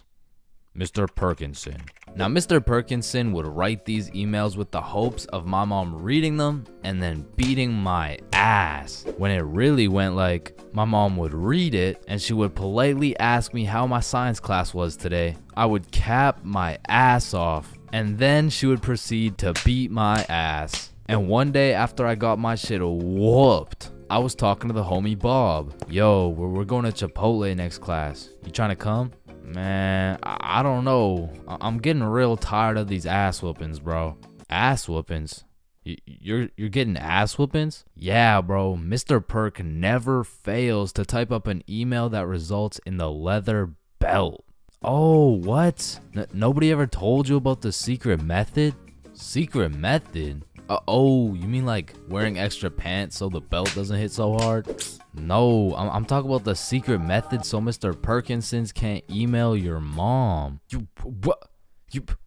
Mr. Perkinson. Now, Mr. Perkinson would write these emails with the hopes of my mom reading them and then beating my ass. When it really went like, my mom would read it and she would politely ask me how my science class was today. I would cap my ass off and then she would proceed to beat my ass. And one day after I got my shit whooped, I was talking to the homie Bob. Yo, we're going to Chipotle next class. You trying to come? Man, I don't know. I'm getting real tired of these ass whoopings, bro. Ass whoopings? You're getting ass whoopings? Yeah, bro. Mr. Perk never fails to type up an email that results in the leather belt. Oh, what? Nobody ever told you about the secret method? Secret method? Oh, you mean like wearing extra pants so the belt doesn't hit so hard? No, I'm talking about the secret method so Mr. Perkinsons can't email your mom.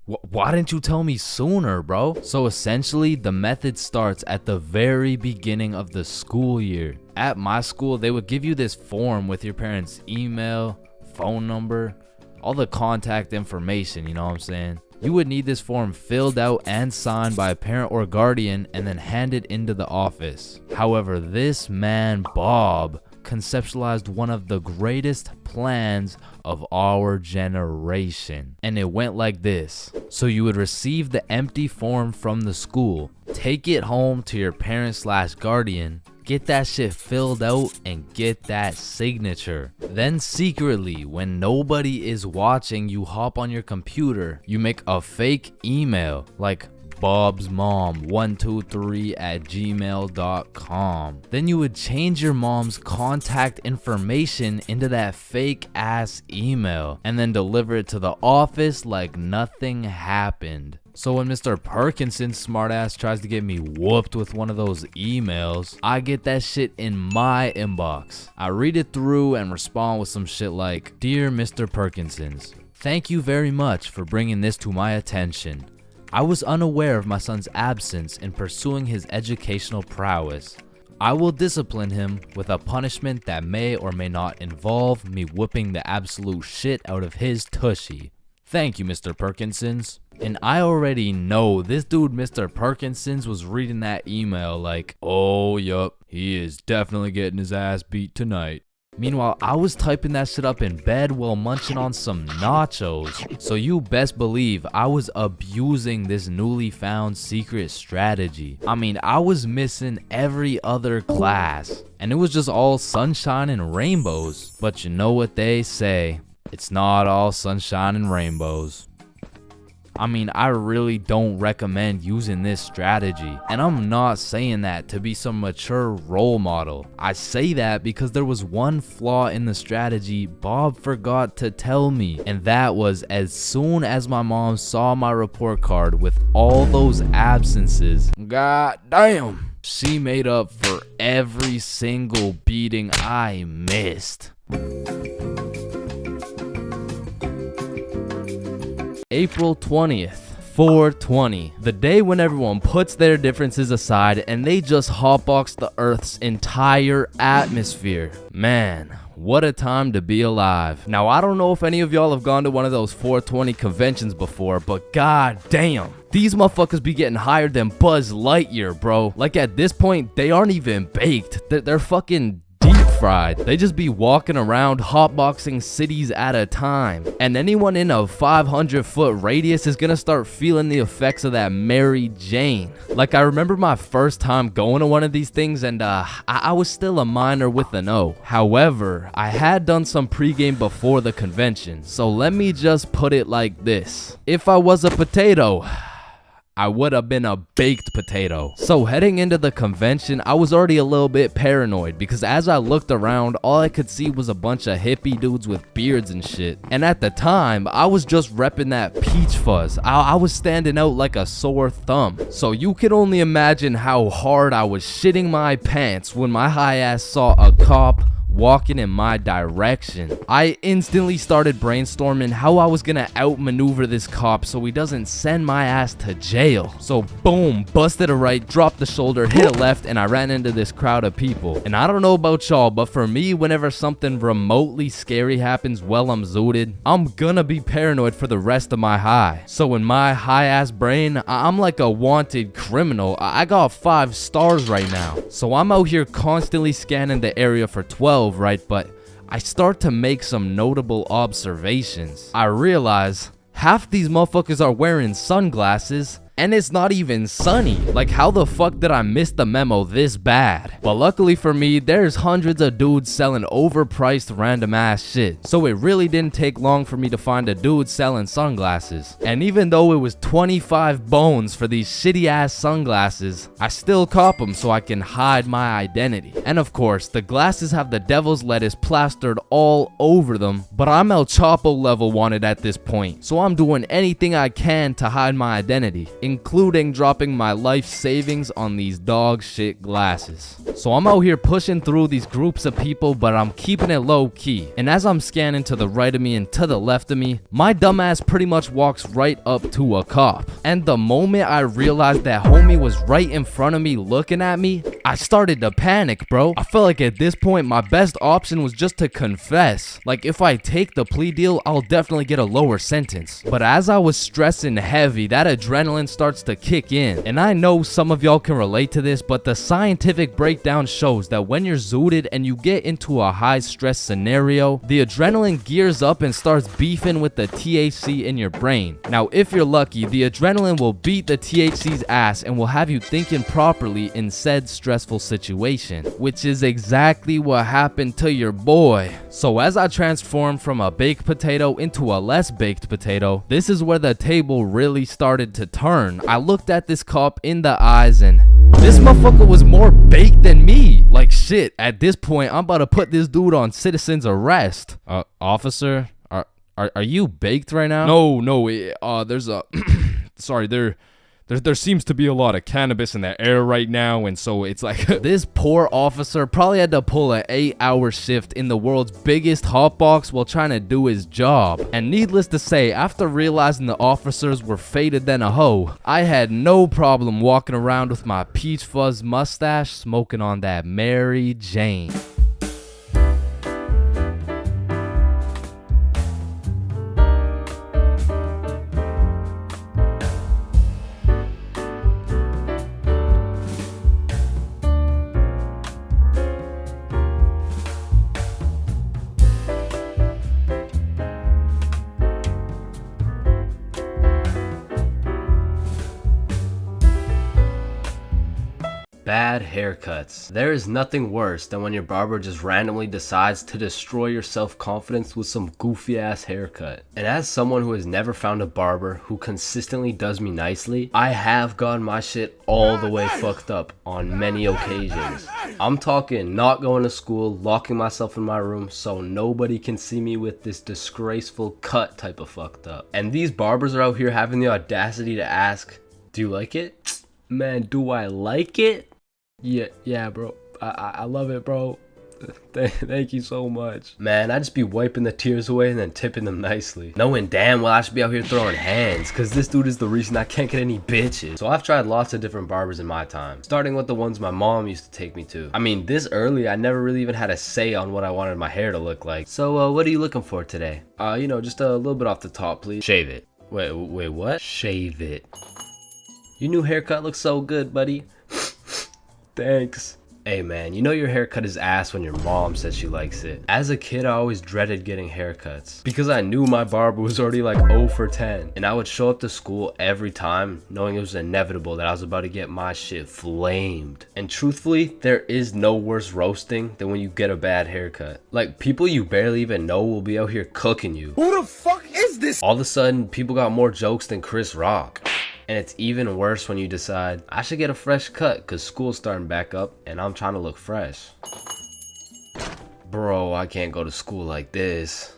Why didn't you tell me sooner, bro? So essentially, the method starts at the very beginning of the school year. At my school, they would give you this form with your parents' email, phone number, all the contact information, you know what I'm saying? You would need this form filled out and signed by a parent or guardian and then handed into the office. However, this man, Bob, conceptualized one of the greatest plans of our generation. And it went like this. So you would receive the empty form from the school, take it home to your parent/guardian, get that shit filled out and get that signature. Then secretly, when nobody is watching, you hop on your computer, you make a fake email like bobsmom123@gmail.com. Then you would change your mom's contact information into that fake ass email and then deliver it to the office like nothing happened. So when Mr. Perkinson's smartass tries to get me whooped with one of those emails, I get that shit in my inbox. I read it through and respond with some shit like, "Dear Mr. Perkinsons, thank you very much for bringing this to my attention. I was unaware of my son's absence in pursuing his educational prowess. I will discipline him with a punishment that may or may not involve me whooping the absolute shit out of his tushy. Thank you, Mr. Perkinsons." And I already know this dude, Mr. Perkinsons, was reading that email like, "Oh, yup, he is definitely getting his ass beat tonight." Meanwhile, I was typing that shit up in bed while munching on some nachos. So you best believe I was abusing this newly found secret strategy. I mean, I was missing every other class, and it was just all sunshine and rainbows. But you know what they say, it's not all sunshine and rainbows. I mean, I really don't recommend using this strategy. And I'm not saying that to be some mature role model. I say that because there was one flaw in the strategy Bob forgot to tell me. And that was, as soon as my mom saw my report card with all those absences, god damn, she made up for every single beating I missed. April 20th, 420, the day when everyone puts their differences aside and they just hotbox the Earth's entire atmosphere. Man, what a time to be alive. Now, I don't know if any of y'all have gone to one of those 420 conventions before, but god damn, these motherfuckers be getting higher than Buzz Lightyear, bro. Like, at this point, they aren't even baked. They're fucking deep fried. They just be walking around hotboxing cities at a time, and anyone in a 500-foot radius is gonna start feeling the effects of that Mary Jane. Like, I remember my first time going to one of these things, and I was still a minor with an O. However, I had done some pregame before the convention, so let me just put it like this: if I was a potato, I would have been a baked potato. So heading into the convention, I was already a little bit paranoid because as I looked around, all I could see was a bunch of hippie dudes with beards and shit. And at the time, I was just repping that peach fuzz. I was standing out like a sore thumb. So you can only imagine how hard I was shitting my pants when my high ass saw a cop walking in my direction. I instantly started brainstorming how I was gonna outmaneuver this cop so he doesn't send my ass to jail. So boom, busted a right, dropped the shoulder, hit a left, and I ran into this crowd of people. And I don't know about y'all, but for me, whenever something remotely scary happens while I'm zooted, I'm gonna be paranoid for the rest of my high. So in my high ass brain, I'm like a wanted criminal. I got 5 stars right now. So I'm out here constantly scanning the area for 12, right? But I start to make some notable observations. I realize half these motherfuckers are wearing sunglasses, and it's not even sunny. Like, how the fuck did I miss the memo this bad? But luckily for me, there's hundreds of dudes selling overpriced random ass shit. So it really didn't take long for me to find a dude selling sunglasses. And even though it was 25 bones for these shitty ass sunglasses, I still cop them so I can hide my identity. And of course, the glasses have the devil's lettuce plastered all over them, but I'm El Chapo level wanted at this point. So I'm doing anything I can to hide my identity, including dropping my life savings on these dog shit glasses. So I'm out here pushing through these groups of people, but I'm keeping it low key. And as I'm scanning to the right of me and to the left of me, my dumbass pretty much walks right up to a cop. And the moment I realized that homie was right in front of me looking at me, I started to panic, bro. I felt like at this point my best option was just to confess. Like, if I take the plea deal, I'll definitely get a lower sentence. But as I was stressing heavy, that adrenaline starts to kick in. And I know some of y'all can relate to this, but the scientific breakdown shows that when you're zooted and you get into a high stress scenario, the adrenaline gears up and starts beefing with the THC in your brain. Now, if you're lucky, the adrenaline will beat the THC's ass and will have you thinking properly in said stressful situation, which is exactly what happened to your boy. So as I transformed from a baked potato into a less baked potato, this is where the table really started to turn. I looked at this cop in the eyes and this motherfucker was more baked than me. Like shit, at this point, I'm about to put this dude on citizen's arrest. Officer, are you baked right now? No, there's a sorry, there seems to be a lot of cannabis in the air right now, and so it's like this poor officer probably had to pull an 8-hour shift in the world's biggest hotbox while trying to do his job. And needless to say, after realizing the officers were faded than a hoe, I had no problem walking around with my peach fuzz mustache smoking on that Mary Jane. Bad haircuts. There is nothing worse than when your barber just randomly decides to destroy your self-confidence with some goofy ass haircut. And as someone who has never found a barber who consistently does me nicely, I have gotten my shit all the way fucked up on many occasions. I'm talking not going to school, locking myself in my room so nobody can see me with this disgraceful cut type of fucked up. And these barbers are out here having the audacity to ask, do you like it? Man, do I like it? Yeah, bro. I love it, bro. Thank you so much. Man, I just be wiping the tears away and then tipping them nicely, knowing damn well I should be out here throwing hands, cause this dude is the reason I can't get any bitches. So I've tried lots of different barbers in my time, starting with the ones my mom used to take me to. I mean, this early I never really even had a say on what I wanted my hair to look like. So what are you looking for today? Just a little bit off the top, please. Shave it. Wait, what? Shave it. Your new haircut looks so good, buddy. Thanks. Hey man, you know your haircut is ass when your mom says she likes it. As a kid, I always dreaded getting haircuts because I knew my barber was already like 0 for 10. And I would show up to school every time knowing it was inevitable that I was about to get my shit flamed. And truthfully, there is no worse roasting than when you get a bad haircut. Like, people you barely even know will be out here cooking you. Who the fuck is this? All of a sudden, people got more jokes than Chris Rock. And it's even worse when you decide, I should get a fresh cut because school's starting back up and I'm trying to look fresh. Bro, I can't go to school like this.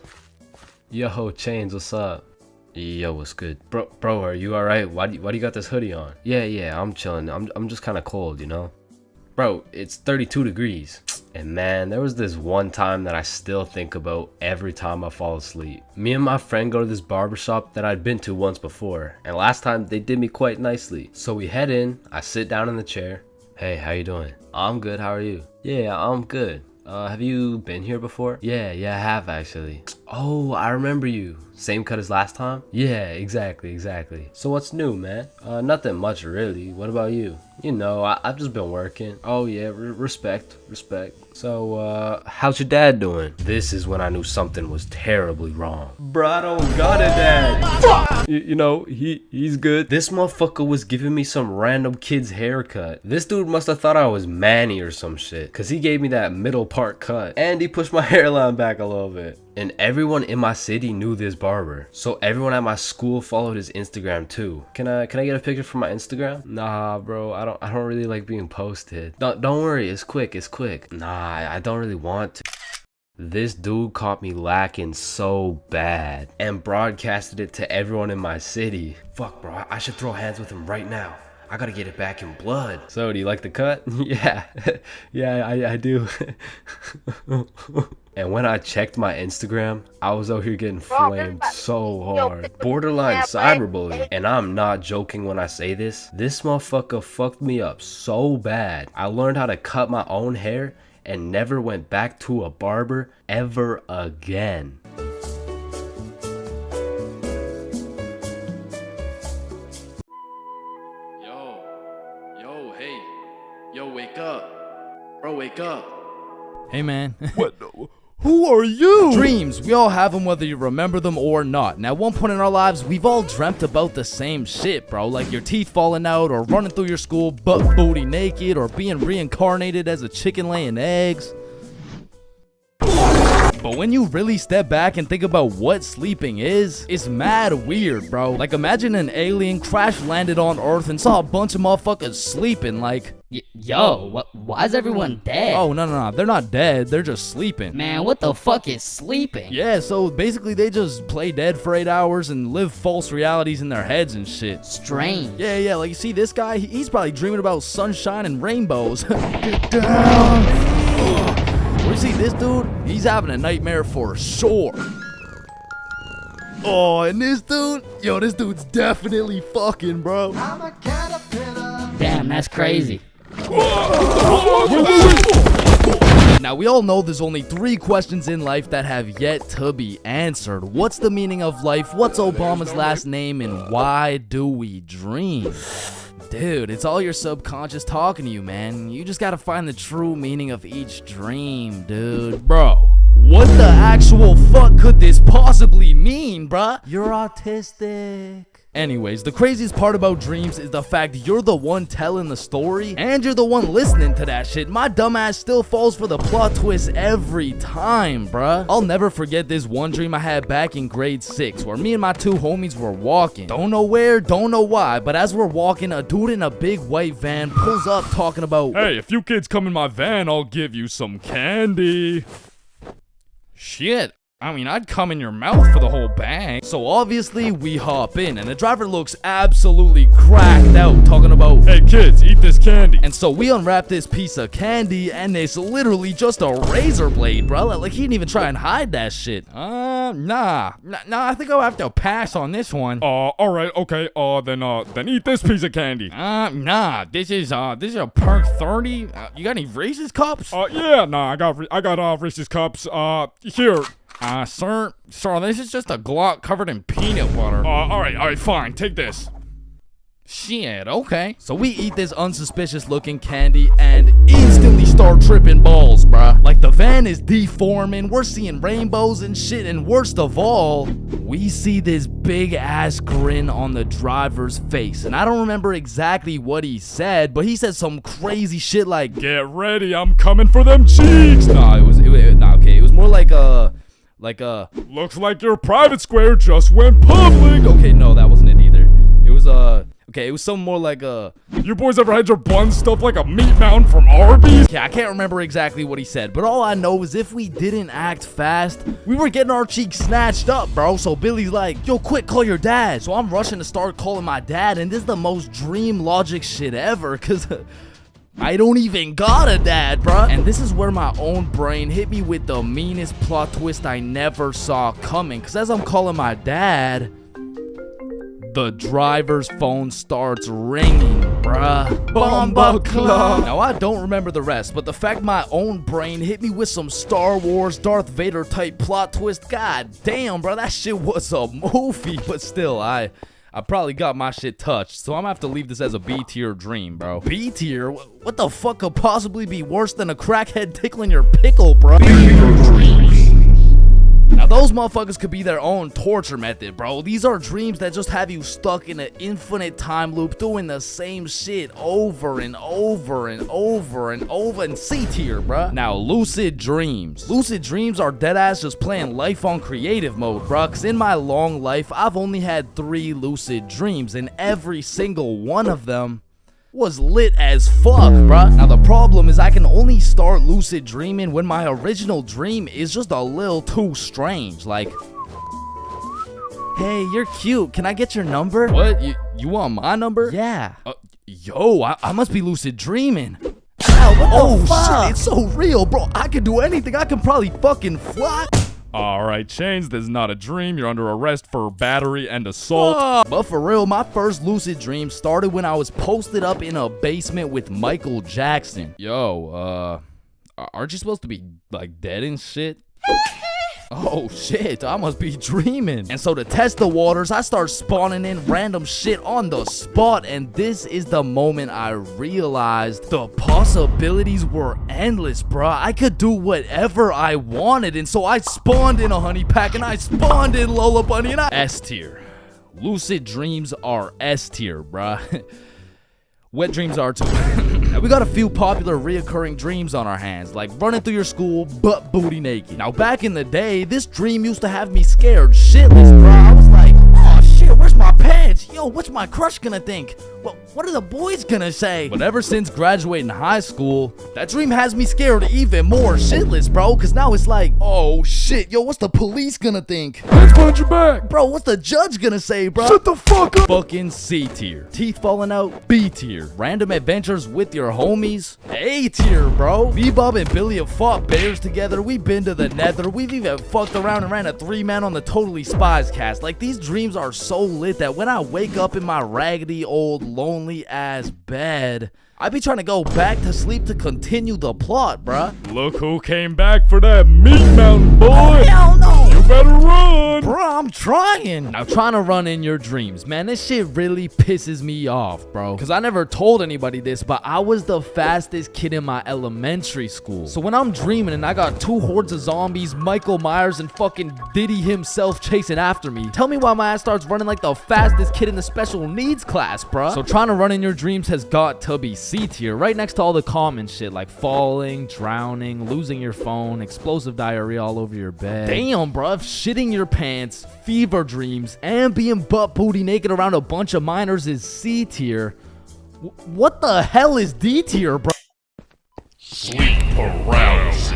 Yo, Chains, what's up? Yo, what's good? Bro, are you alright? Why do you got this hoodie on? Yeah, I'm chilling. I'm just kind of cold, you know? Bro, it's 32 degrees. And man, there was this one time that I still think about every time I fall asleep. Me and my friend go to this barbershop that I'd been to once before, and last time they did me quite nicely. So we head in, I sit down in the chair. Hey, how you doing? I'm good, how are you? Yeah, I'm good. Have you been here before? Yeah, I have actually. Oh, I remember you. Same cut as last time? Yeah, exactly. So what's new, man? Nothing much really. What about you? You know, I've just been working. Oh yeah, respect. So, how's your dad doing? This is when I knew something was terribly wrong. Bro, I don't got a dad. You know, he's good. This motherfucker was giving me some random kid's haircut. This dude must have thought I was Manny or some shit, cause he gave me that middle part cut, and he pushed my hairline back a little bit. And everyone in my city knew this barber, so everyone at my school followed his Instagram too. Can I get a picture from my Instagram? Nah, bro, I don't really like being posted. Don't worry, it's quick. Nah, I don't really want to. This dude caught me lacking so bad and broadcasted it to everyone in my city. Fuck, bro, I should throw hands with him right now. I gotta get it back in blood. So, do you like the cut? Yeah, I do. And when I checked my Instagram, I was out here getting flamed so hard. Borderline cyberbullying. And I'm not joking when I say this. This motherfucker fucked me up so bad. I learned how to cut my own hair and never went back to a barber ever again. Hey, man. What? Who are you? Dreams, we all have them whether you remember them or not. Now, at one point in our lives, we've all dreamt about the same shit, bro. Like your teeth falling out, or running through your school butt booty naked, or being reincarnated as a chicken laying eggs. But when you really step back and think about what sleeping is, it's mad weird, bro. Like, imagine an alien crash landed on Earth and saw a bunch of motherfuckers sleeping, like... Yo, why is everyone dead? Oh, no. They're not dead. They're just sleeping. Man, what the fuck is sleeping? Yeah, so basically they just play dead for 8 hours and live false realities in their heads and shit. Strange. Yeah, like, you see this guy? He's probably dreaming about sunshine and rainbows. Get down! Or you see this dude? He's having a nightmare for sure. Oh, and this dude? Yo, this dude's definitely fucking, bro. Damn, that's crazy. Now, we all know there's only 3 questions in life that have yet to be answered. What's the meaning of life? What's Obama's last name? And why do we dream? Dude, it's all your subconscious talking to you, man. You just gotta find the true meaning of each dream, dude. Bro, what the actual fuck could this possibly mean, bruh? You're autistic. Anyways, the craziest part about dreams is the fact you're the one telling the story and you're the one listening to that shit. My dumbass still falls for the plot twist every time, bruh. I'll never forget this one dream I had back in grade 6 where me and my 2 homies were walking. Don't know where, don't know why, but as we're walking, a dude in a big white van pulls up talking about, Hey, if you kids come in my van, I'll give you some candy. shit. I mean, I'd come in your mouth for the whole bang. So obviously, we hop in, and the driver looks absolutely cracked out, talking about, Hey kids, eat this candy. and so we unwrap this piece of candy, and it's literally just a razor blade, bro. Like, he didn't even try and hide that shit. Nah, I think I'll have to pass on this one. Alright, okay, then eat this piece of candy. Nah, this is a perk 30. You got any Reese's cups? Yeah, nah, I got Reese's cups, here. Sir, this is just a Glock covered in peanut butter. Alright, fine, take this. Shit, okay. So we eat this unsuspicious looking candy and instantly start tripping balls, bruh. Like, the van is deforming, we're seeing rainbows and shit, and worst of all, we see this big ass grin on the driver's face. And I don't remember exactly what he said, but he said some crazy shit like, Get ready, I'm coming for them cheeks. Nah, it was more like Looks like your private square just went public. Okay, no, that wasn't it either. It was okay, it was something more like You boys ever had your bun stuffed like a meat mountain from Arby's? Yeah, I can't remember exactly what he said, but all I know is if we didn't act fast, we were getting our cheeks snatched up, bro. So Billy's like, yo, quick, call your dad. So I'm rushing to start calling my dad, and this is the most dream logic shit ever, cause I don't even got a dad, bruh. And this is where my own brain hit me with the meanest plot twist I never saw coming. Cause as I'm calling my dad, the driver's phone starts ringing, bruh. Bomba Club. Now, I don't remember the rest, but the fact my own brain hit me with some Star Wars Darth Vader type plot twist, god damn, bruh, that shit was a movie. But still, I probably got my shit touched, so I'm gonna have to leave this as a B tier dream, bro. B tier? What the fuck could possibly be worse than a crackhead tickling your pickle, bro? Now, those motherfuckers could be their own torture method, bro. These are dreams that just have you stuck in an infinite time loop doing the same shit over and over and over and over. And C tier, bro. Now, lucid dreams. Lucid dreams are deadass just playing life on creative mode, bro. Cause in my long life, I've only had 3 lucid dreams, and every single one of them was lit as fuck, bruh. Now, the problem is I can only start lucid dreaming when my original dream is just a little too strange. Like, hey, you're cute. Can I get your number? What? You want my number? Yeah. Yo, I must be lucid dreaming. Ow, what the fuck? Shit, it's so real, bro. I can do anything. I can probably fucking fly. Alright, Chains, this is not a dream. You're under arrest for battery and assault. But for real, my first lucid dream started when I was posted up in a basement with Michael Jackson. Yo, aren't you supposed to be, like, dead and shit? Oh shit, I must be dreaming. And so to test the waters, I start spawning in random shit on the spot, and this is the moment I realized the possibilities were endless, bruh. I could do whatever I wanted, and so I spawned in a honey pack, and I spawned in Lola Bunny, and I S tier. Lucid dreams are S tier, bruh. Wet dreams are too. Now we got a few popular reoccurring dreams on our hands, like running through your school butt booty naked. Now back in the day, this dream used to have me scared shitless, bro. I was like, oh shit, where's my pants? Yo, what's my crush gonna think? What are the boys gonna say? But ever since graduating high school, that dream has me scared even more shitless, bro. Cause now it's like, oh shit, yo, what's the police gonna think? Let's punch your back. Bro, what's the judge gonna say, bro? Shut the fuck up. Fucking C tier. Teeth falling out, B tier. Random adventures with your homies, A tier, bro. Me, Bob, and Billy have fought bears together. We've been to the nether. We've even fucked around and ran a 3-man on the Totally Spies cast. Like, these dreams are so lit that when I wake up in my raggedy old lonely ass bed, I be trying to go back to sleep to continue the plot, bruh. Look who came back for that meat mountain, boy. Oh, hell no. You better run. Bruh, I'm trying. Now, trying to run in your dreams, man, this shit really pisses me off, bro. Because I never told anybody this, but I was the fastest kid in my elementary school. So when I'm dreaming and I got 2 hordes of zombies, Michael Myers, and fucking Diddy himself chasing after me, tell me why my ass starts running like the fastest kid in the special needs class, bruh. So trying to run in your dreams has got to be C tier, right next to all the common shit like falling, drowning, losing your phone, explosive diarrhea all over your bed. Damn, bruh, shitting your pants, fever dreams, and being butt booty naked around a bunch of minors is C tier. What the hell is D tier, bro? Sleep paralysis.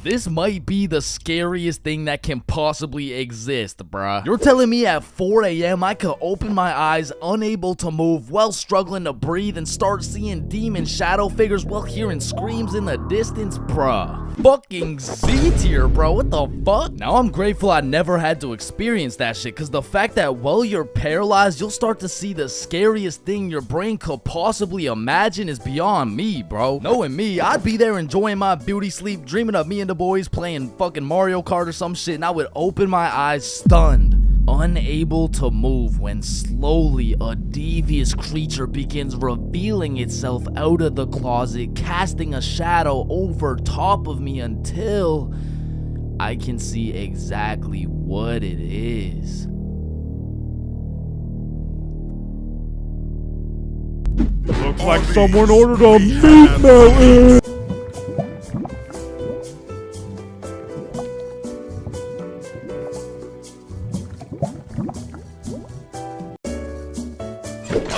This might be the scariest thing that can possibly exist, bruh. You're telling me at 4 a.m. I could open my eyes, unable to move, while struggling to breathe, and start seeing demon shadow figures while hearing screams in the distance, bruh. Fucking Z tier, bro. What the fuck? Now I'm grateful I never had to experience that shit, cause the fact that while you're paralyzed, you'll start to see the scariest thing your brain could possibly imagine is beyond me, bro. Knowing me, I'd be there enjoying my beauty sleep, dreaming of me and the boys playing fucking Mario Kart or some shit, and I would open my eyes stunned, unable to move, when slowly a devious creature begins revealing itself out of the closet, casting a shadow over top of me until I can see exactly what it is. Looks like someone ordered a meat mountain.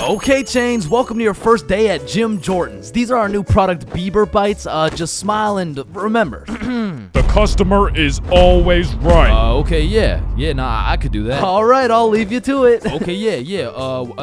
Okay, Chains, welcome to your first day at Jim Jordan's. These are our new product, Bieber Bites. Just smile and remember. The customer is always right. Okay, yeah, nah, I could do that. All right, I'll leave you to it. Okay, yeah.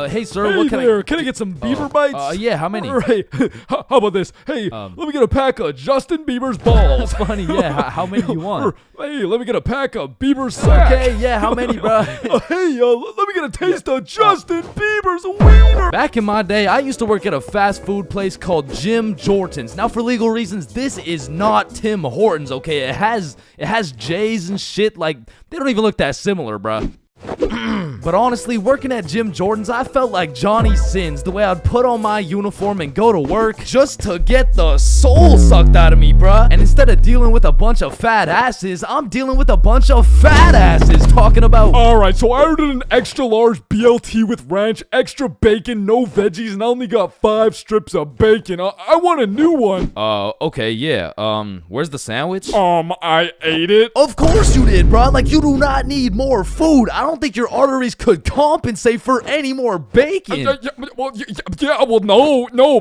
Hey, sir, Hey what can there, can I get some Bieber bites? Yeah, how many? Right. How about this? Hey, let me get a pack of Justin Bieber's balls. That's funny, yeah. How many do you want? Hey, let me get a pack of Bieber's sack. Okay, yeah, how many, bro? Hey, let me get a taste of Justin Bieber's wiener. Back in my day, I used to work at a fast food place called Jim Jordan's. Now, for legal reasons, this is not Tim Hortons, okay? It has J's and shit, like, they don't even look that similar, bruh. But honestly, working at Jim Jordan's, I felt like Johnny Sins, the way I'd put on my uniform and go to work just to get the soul sucked out of me, bruh. And instead of dealing with a bunch of fat asses, I'm dealing with a bunch of fat asses talking about... Alright, so I ordered an extra large BLT with ranch, extra bacon, no veggies, and I only got 5 strips of bacon. I want a new one. Okay, yeah. Where's the sandwich? I ate it. Of course you did, bruh. Like, you do not need more food. I don't think your arteries could compensate for any more bacon. No,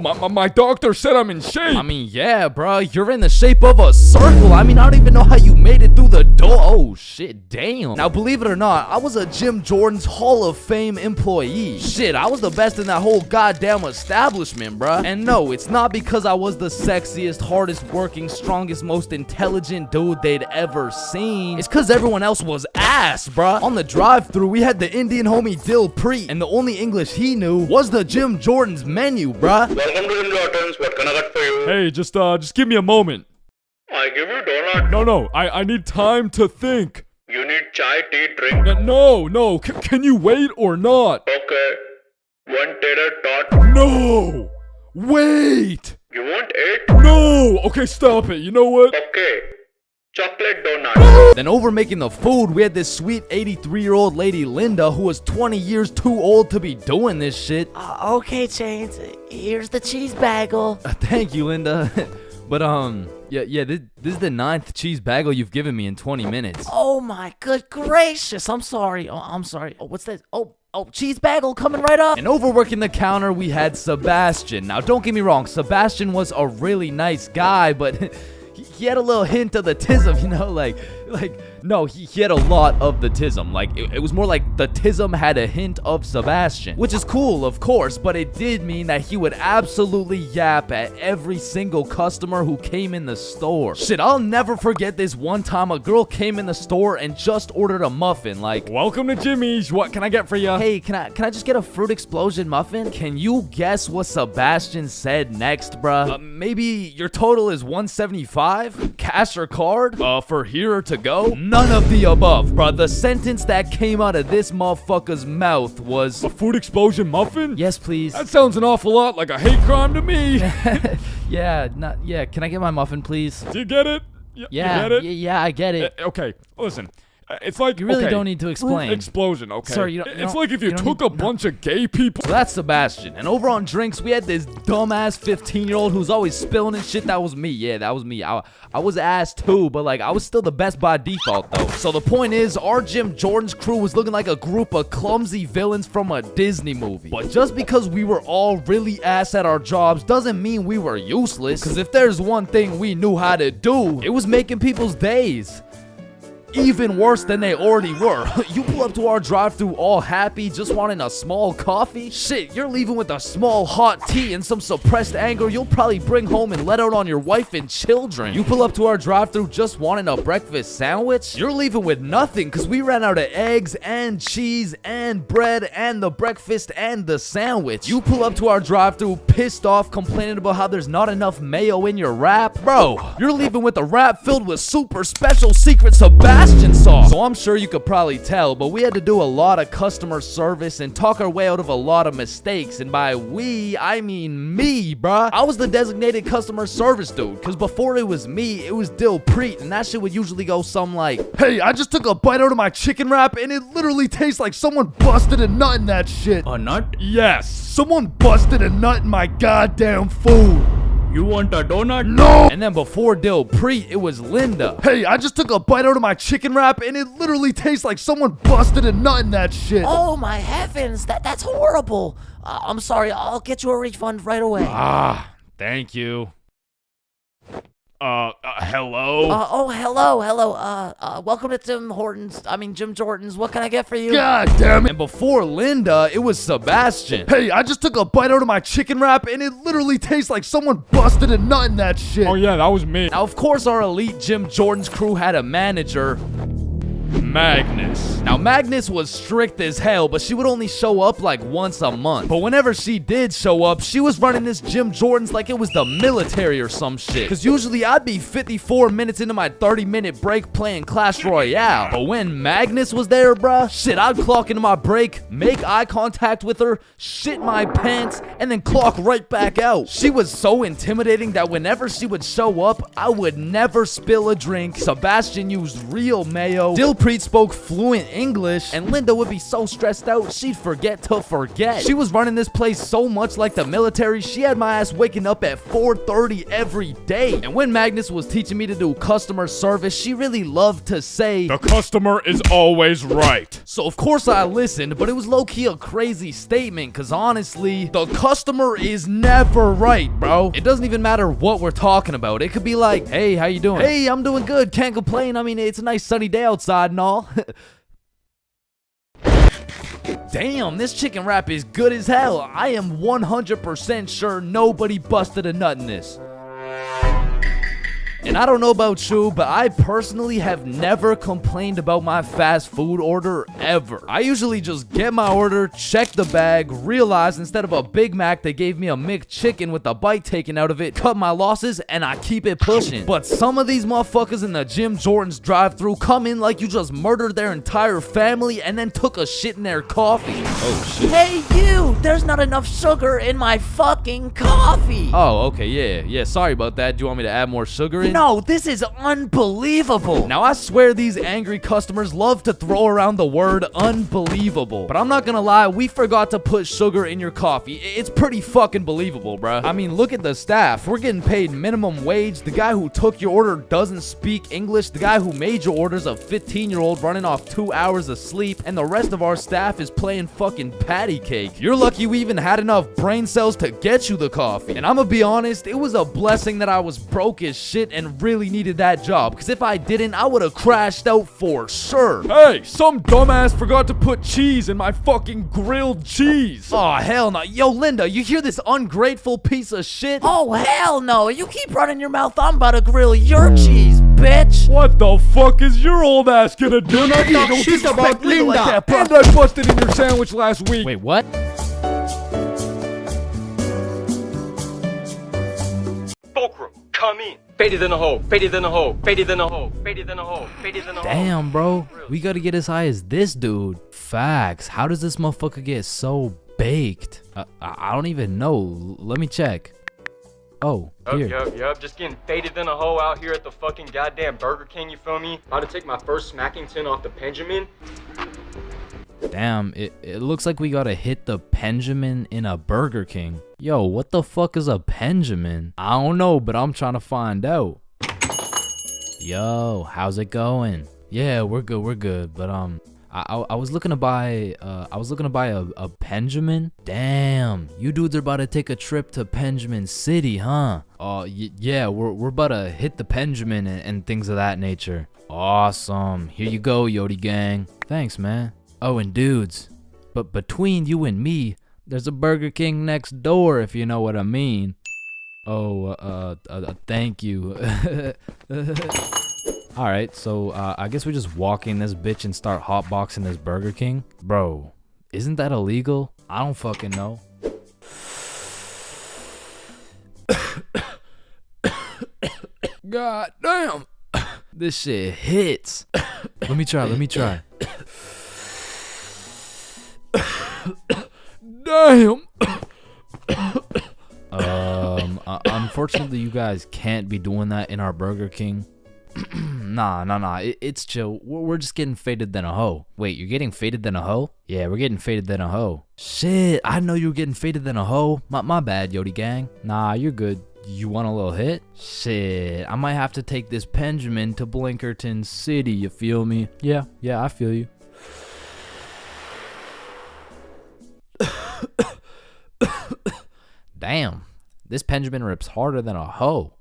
my doctor said I'm in shape. I mean, yeah, bro, you're in the shape of a circle. I mean, I don't even know how you made it through the door. Oh, shit, damn. Now, believe it or not, I was a Jim Jordan's Hall of Fame employee. Shit, I was the best in that whole goddamn establishment, bruh. And no, it's not because I was the sexiest, hardest working, strongest, most intelligent dude they'd ever seen. It's because everyone else was ass, bruh. On the drive-thru, we had the Indian homie Dill Preet, and the only English he knew was the Jim Jordan's menu, bruh. Welcome to Jim Jordan's. What can I get for you? Hey, just give me a moment. I give you donut. No, I need time to think. You need chai, tea, drink. No, can you wait or not? Okay. 1 tater tot. No! Wait! You want 8? No! Okay, stop it. You know what? Okay. Chocolate donut. Then over making the food, we had this sweet 83-year-old lady Linda who was 20 years too old to be doing this shit. Okay, Chains. Here's the cheese bagel. Thank you, Linda. But yeah, this is the 9th cheese bagel you've given me in 20 minutes. Oh my good gracious. I'm sorry. I'm sorry. Oh, what's this? Oh, cheese bagel coming right up. And overworking the counter, we had Sebastian. Now, don't get me wrong, Sebastian was a really nice guy, but he had a little hint of the tism, you know, no, he had a lot of the tism. Like, it was more like the tism had a hint of Sebastian, which is cool, of course, but it did mean that he would absolutely yap at every single customer who came in the store. Shit, I'll never forget this one time a girl came in the store and just ordered a muffin, like, welcome to Jimmy's. What can I get for you? Hey, can I just get a fruit explosion muffin? Can you guess what Sebastian said next, bruh? Maybe your total is 175? Cash or card? For here or to go? None of the above, bruh. The sentence that came out of this motherfucker's mouth was, a fruit explosion muffin? Yes, please. That sounds an awful lot like a hate crime to me. Yeah, can I get my muffin, please? Do you get it? Yeah, you get it? yeah, I get it. Okay, listen. It's like, You really okay, don't need to explain. Explosion, okay? Sir, it's like if you took a bunch of gay people. So that's Sebastian. And over on drinks, we had this dumbass 15-year-old who's always spilling and shit. That was me. Yeah, that was me. I was ass too, but like I was still the best by default though. So the point is, our Jim Jordan's crew was looking like a group of clumsy villains from a Disney movie. But just because we were all really ass at our jobs doesn't mean we were useless. Because if there's one thing we knew how to do, it was making people's days even worse than they already were. You pull up to our drive-thru all happy, just wanting a small coffee? Shit, you're leaving with a small hot tea and some suppressed anger you'll probably bring home and let out on your wife and children. You pull up to our drive-thru just wanting a breakfast sandwich? You're leaving with nothing because we ran out of eggs and cheese and bread and the breakfast and the sandwich. You pull up to our drive-thru pissed off, complaining about how there's not enough mayo in your wrap? Bro, you're leaving with a wrap filled with super special secret Sebastian sauce. So I'm sure you could probably tell, but we had to do a lot of customer service and talk our way out of a lot of mistakes. And by we, I mean me, bruh. I was the designated customer service dude, because before it was me, it was Dilpreet, and that shit would usually go something like, hey, I just took a bite out of my chicken wrap, and it literally tastes like someone busted a nut in that shit. A nut? Yes, someone busted a nut in my goddamn food. You want a donut? No! And then before Dilpreet, it was Linda. Hey, I just took a bite out of my chicken wrap and it literally tastes like someone busted a nut in that shit. Oh my heavens, that's horrible. I'm sorry, I'll get you a refund right away. Thank you. Hello? Hello. Welcome to Jim Jordan's. What can I get for you? God damn it. And before Linda, it was Sebastian. Hey, I just took a bite out of my chicken wrap and it literally tastes like someone busted a nut in that shit. Oh yeah, that was me. Now, of course, our elite Jim Jordan's crew had a manager, Magnus. Now, Magnus was strict as hell, but she would only show up like once a month. But whenever she did show up, she was running this Jim Jordan's like it was the military or some shit. Cause usually I'd be 54 minutes into my 30-minute break playing Clash Royale. But when Magnus was there, bruh, shit, I'd clock into my break, make eye contact with her, shit my pants, and then clock right back out. She was so intimidating that whenever she would show up, I would never spill a drink. Sebastian used real mayo. Dilpreet spoke fluent English, and Linda would be so stressed out she'd forget to forget. She was running this place so much like the military, she had my ass waking up at 4:30 every day. And when Magnus was teaching me to do customer service, she really loved to say, the customer is always right. So of course I listened, but it was low-key a crazy statement, cause honestly, the customer is never right, bro. It doesn't even matter what we're talking about. It could be like, hey, how you doing? Hey, I'm doing good, can't complain. I mean, it's a nice sunny day outside and all. Damn, this chicken wrap is good as hell. I am 100% sure nobody busted a nut in this. And I don't know about you, but I personally have never complained about my fast food order ever. I usually just get my order, check the bag, realize instead of a Big Mac, they gave me a McChicken with a bite taken out of it, cut my losses, and I keep it pushing. But some of these motherfuckers in the Jim Jordan's drive-thru come in like you just murdered their entire family and then took a shit in their coffee. Oh shit. Hey you, there's not enough sugar in my fucking coffee. Oh, okay, yeah, sorry about that. Do you want me to add more sugar in? No, this is unbelievable. Now I swear these angry customers love to throw around the word unbelievable. But I'm not gonna lie, we forgot to put sugar in your coffee. It's pretty fucking believable, bruh. I mean, look at the staff. We're getting paid minimum wage. The guy who took your order doesn't speak English. The guy who made your order's a 15-year-old running off 2 hours of sleep. And the rest of our staff is playing fucking patty cake. You're lucky we even had enough brain cells to get you the coffee. And I'ma be honest, it was a blessing that I was broke as shit and really needed that job. Because if I didn't, I would have crashed out for sure. Hey, some dumbass forgot to put cheese in my fucking grilled cheese. Oh, hell no. Yo, Linda, you hear this ungrateful piece of shit? Oh, hell no. You keep running your mouth, I'm about to grill your cheese, bitch. What the fuck is your old ass gonna do? Not talk shit about Linda. Like that, and I busted in your sandwich last week. Wait, what? Fulcrum, come in. Faded in a hole, faded in a hole, faded in a hole, faded in a hole, faded in a hole. Damn, bro. We gotta get as high as this dude. Facts. How does this motherfucker get so baked? I don't even know. Let me check. Oh, here. Yup. Just getting faded in a hole out here at the fucking goddamn Burger King, you feel me? About to take my first smacking tin off the Benjamin. Damn, it looks like we gotta hit the Benjamin in a Burger King. Yo, what the fuck is a Benjamin? I don't know, but I'm trying to find out. Yo, how's it going? Yeah, we're good, but I was looking to buy a Benjamin. Damn, you dudes are about to take a trip to Benjamin City, huh? Oh, yeah, we're about to hit the Benjamin and things of that nature. Awesome. Here you go, Yodi gang. Thanks, man. Oh, and dudes, but between you and me, there's a Burger King next door, if you know what I mean. Oh, thank you. Alright, so I guess we just walk in this bitch and start hotboxing this Burger King. Bro, isn't that illegal? I don't fucking know. God damn. This shit hits. Let me try. Damn. Unfortunately, you guys can't be doing that in our Burger King. Nah. It's chill. We're just getting faded than a hoe. Wait, you're getting faded than a hoe? Yeah, we're getting faded than a hoe. Shit, I know you were getting faded than a hoe. My bad, Yodi gang. Nah, you're good. You want a little hit? Shit, I might have to take this Benjamin to Blinkerton City, you feel me? Yeah, I feel you. Damn, this Benjamin rips harder than a hoe.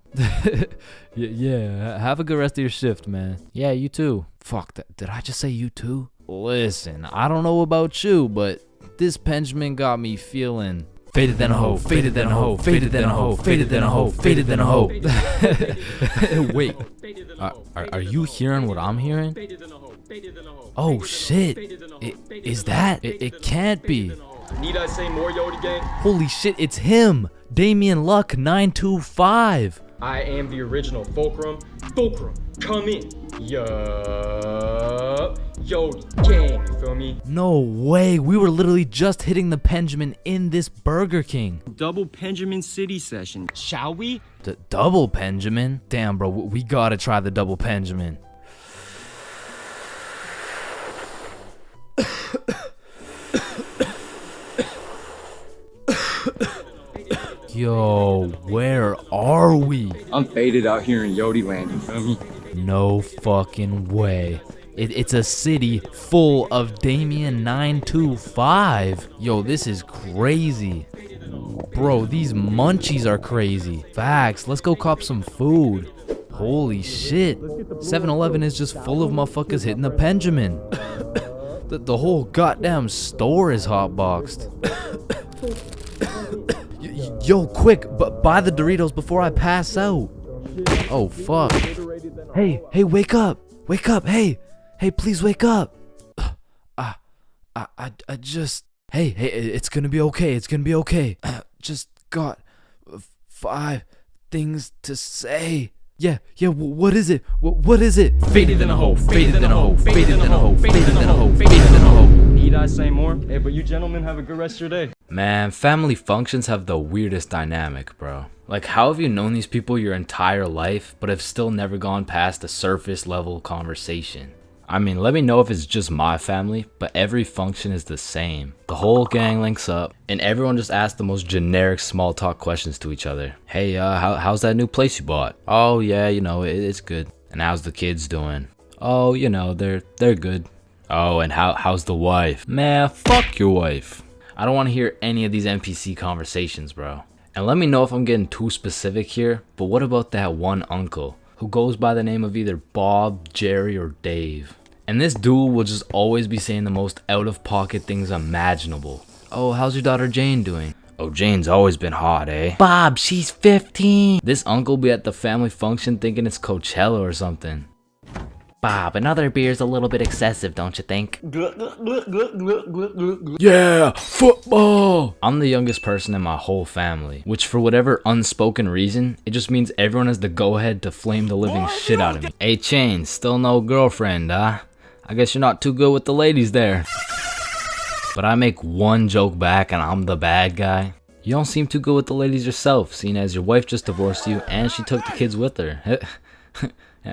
Yeah, have a good rest of your shift, man. Yeah, you too. Fuck, did I just say you too? Listen, I don't know about you, but this Benjamin got me feeling faded than a hoe, faded than a hoe, faded than a hoe, faded than a hoe, faded than a hoe. Wait, are you hearing what I'm hearing? Oh shit, is that? It can't be. Need I say more, Yodi gang? Holy shit, it's him! Damian Luck 925. I am the original Fulcrum. Fulcrum, come in. Yup. Yodi gang, you feel me? No way, we were literally just hitting the Benjamin in this Burger King. Double Benjamin City session, shall we? Double Benjamin? Damn, bro, we gotta try the double Benjamin. Yo, where are we? I'm faded out here in Yodi land, you feel me? No fucking way. It's a city full of Damian 925. Yo, this is crazy. Bro, these munchies are crazy. Facts, let's go cop some food. Holy shit. 7-Eleven is just full of motherfuckers hitting the Benjamin. The whole goddamn store is hotboxed. Yo, quick, buy the Doritos before I pass out. Oh, fuck. Hey, wake up. Wake up. Hey, please wake up. I just... Hey, it's gonna be okay. It's gonna be okay. Just got 5 things to say. Yeah, what is it? What is it? Faded in a hole, faded in a hole, faded in a hole, faded in a hole, faded in a hole. Need I say more? Hey, but you gentlemen have a good rest of your day. Man, family functions have the weirdest dynamic, bro. Like, how have you known these people your entire life, but have still never gone past a surface level conversation? I mean, let me know if it's just my family, but every function is the same. The whole gang links up, and everyone just asks the most generic small talk questions to each other. Hey, how's that new place you bought? Oh, yeah, you know, it's good. And how's the kids doing? Oh, you know, they're good. Oh, and how's the wife? Man, fuck your wife. I don't want to hear any of these NPC conversations, bro. And let me know if I'm getting too specific here, but what about that one uncle who goes by the name of either Bob, Jerry, or Dave? And this dude will just always be saying the most out-of-pocket things imaginable. Oh, how's your daughter Jane doing? Oh, Jane's always been hot, eh? Bob, she's 15. This uncle be at the family function thinking it's Coachella or something. Bob, another beer's a little bit excessive, don't you think? Yeah, football! I'm the youngest person in my whole family, which for whatever unspoken reason, it just means everyone has the go-ahead to flame the living shit out of me. Hey, Chains, still no girlfriend, huh? I guess you're not too good with the ladies there. But I make one joke back and I'm the bad guy. You don't seem too good with the ladies yourself, seeing as your wife just divorced you and she took the kids with her.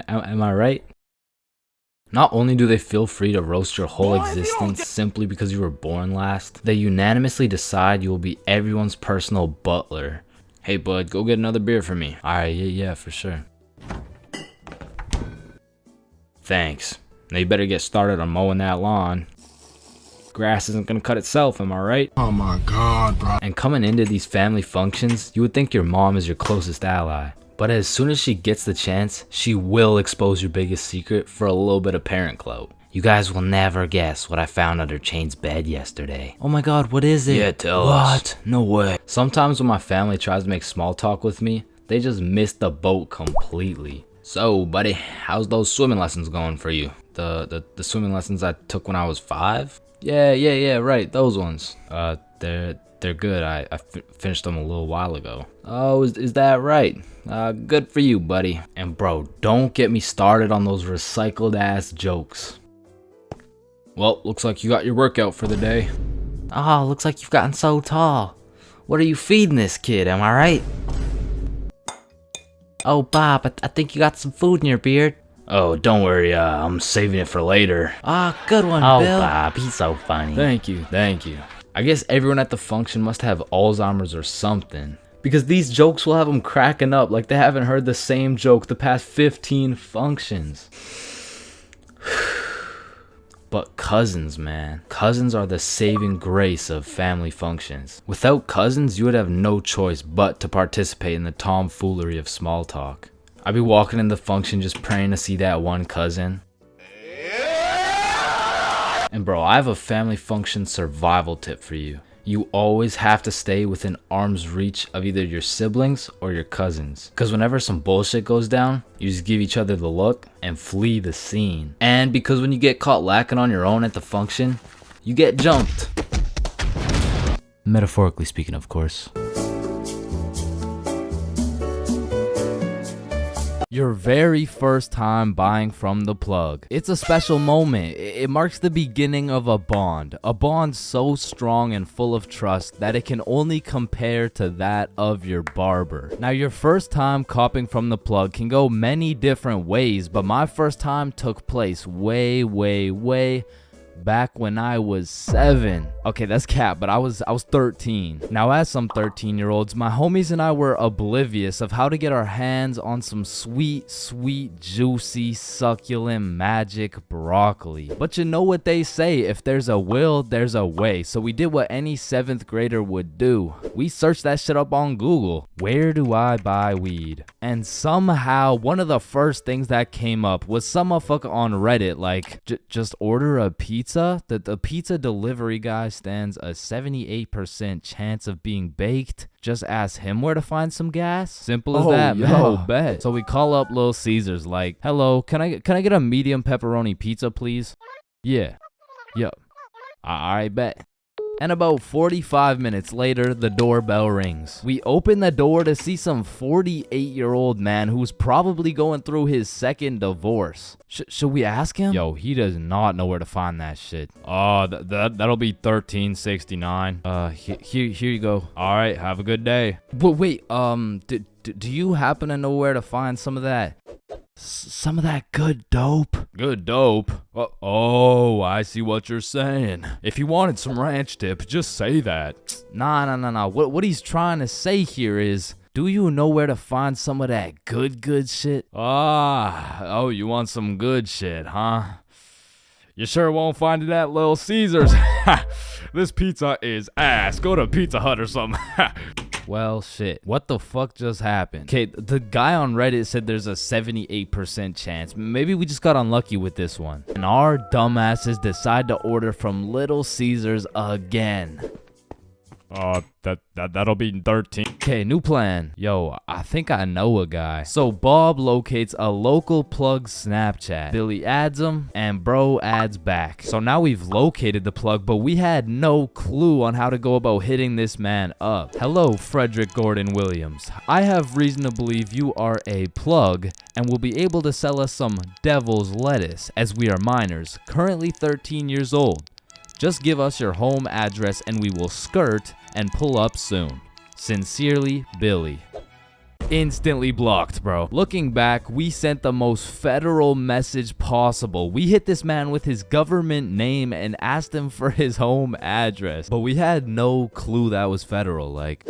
Am I right? Not only do they feel free to roast your whole existence simply because you were born last, they unanimously decide you will be everyone's personal butler. Hey bud, go get another beer for me. Alright, yeah, for sure. Thanks. Now you better get started on mowing that lawn. Grass isn't gonna cut itself, am I right? Oh my god, bro. And coming into these family functions, you would think your mom is your closest ally. But as soon as she gets the chance, she will expose your biggest secret for a little bit of parent clout. You guys will never guess what I found under Chain's bed yesterday. Oh my god, what is it? Yeah, tell us. No way. Sometimes when my family tries to make small talk with me, they just miss the boat completely. So, buddy, how's those swimming lessons going for you? The swimming lessons I took when I was 5? Yeah, right, those ones. They're good. I finished them a little while ago. Oh, is that right? Good for you, buddy. And bro, don't get me started on those recycled ass jokes. Well, looks like you got your workout for the day. Oh, looks like you've gotten so tall. What are you feeding this kid, am I right? Oh, Bob, I think you got some food in your beard. Oh, don't worry, I'm saving it for later. Ah, good one, Bill. Oh, Bob, he's so funny. Thank you. I guess everyone at the function must have Alzheimer's or something, because these jokes will have them cracking up like they haven't heard the same joke the past 15 functions. But cousins, man. Cousins are the saving grace of family functions. Without cousins, you would have no choice but to participate in the tomfoolery of small talk. I'd be walking in the function just praying to see that one cousin. And bro, I have a family function survival tip for you. You always have to stay within arm's reach of either your siblings or your cousins. Because whenever some bullshit goes down, you just give each other the look and flee the scene. And because when you get caught lacking on your own at the function, you get jumped. Metaphorically speaking, of course. Your very first time buying from the plug. It's a special moment. It marks the beginning of a bond so strong and full of trust that it can only compare to that of your barber. Now, your first time copping from the plug can go many different ways, but my first time took place way back when I was 7. Okay, that's cap, but I was 13. Now, as some 13-year-olds, my homies and I were oblivious of how to get our hands on some sweet, juicy, succulent, magic broccoli. But you know what they say, if there's a will, there's a way. So we did what any 7th grader would do. We searched that shit up on Google. Where do I buy weed? And somehow, one of the first things that came up was some motherfucker on Reddit like, just order a pizza pizza, the pizza delivery guy stands a 78% chance of being baked. Just ask him where to find some gas. Simple as that, man. yo, Bet. So we call up Little Caesars like, hello, can I get a medium pepperoni pizza, please? Yeah. Yup. I bet. And about 45 minutes later, the doorbell rings. We open the door to see some 48-year-old man who's probably going through his second divorce. Should we ask him? Yo, he does not know where to find that shit. Oh, that'll be $13.69. Here you go. All right, have a good day. But wait, do you happen to know where to find some of that? Some of that good dope? Good dope? Oh, I see what you're saying. If you wanted some ranch dip, just say that. Nah. What he's trying to say here is, do you know where to find some of that good shit? Oh, you want some good shit, huh? You sure won't find it at Little Caesars. This pizza is ass. Go to Pizza Hut or something. Well, shit. What the fuck just happened? Okay, the guy on Reddit said there's a 78% chance. Maybe we just got unlucky with this one. And our dumbasses decide to order from Little Caesars again. That'll be 13. Okay, new plan. Yo, I think I know a guy. So Bob locates a local plug Snapchat. Billy adds him, and bro adds back. So now we've located the plug, but we had no clue on how to go about hitting this man up. Hello, Frederick Gordon Williams. I have reason to believe you are a plug and will be able to sell us some devil's lettuce, as we are minors, currently 13 years old. Just give us your home address and we will skirt and pull up soon. Sincerely, Billy. Instantly blocked, bro. Looking back, we sent the most federal message possible. We hit this man with his government name and asked him for his home address. But we had no clue that was federal. Like,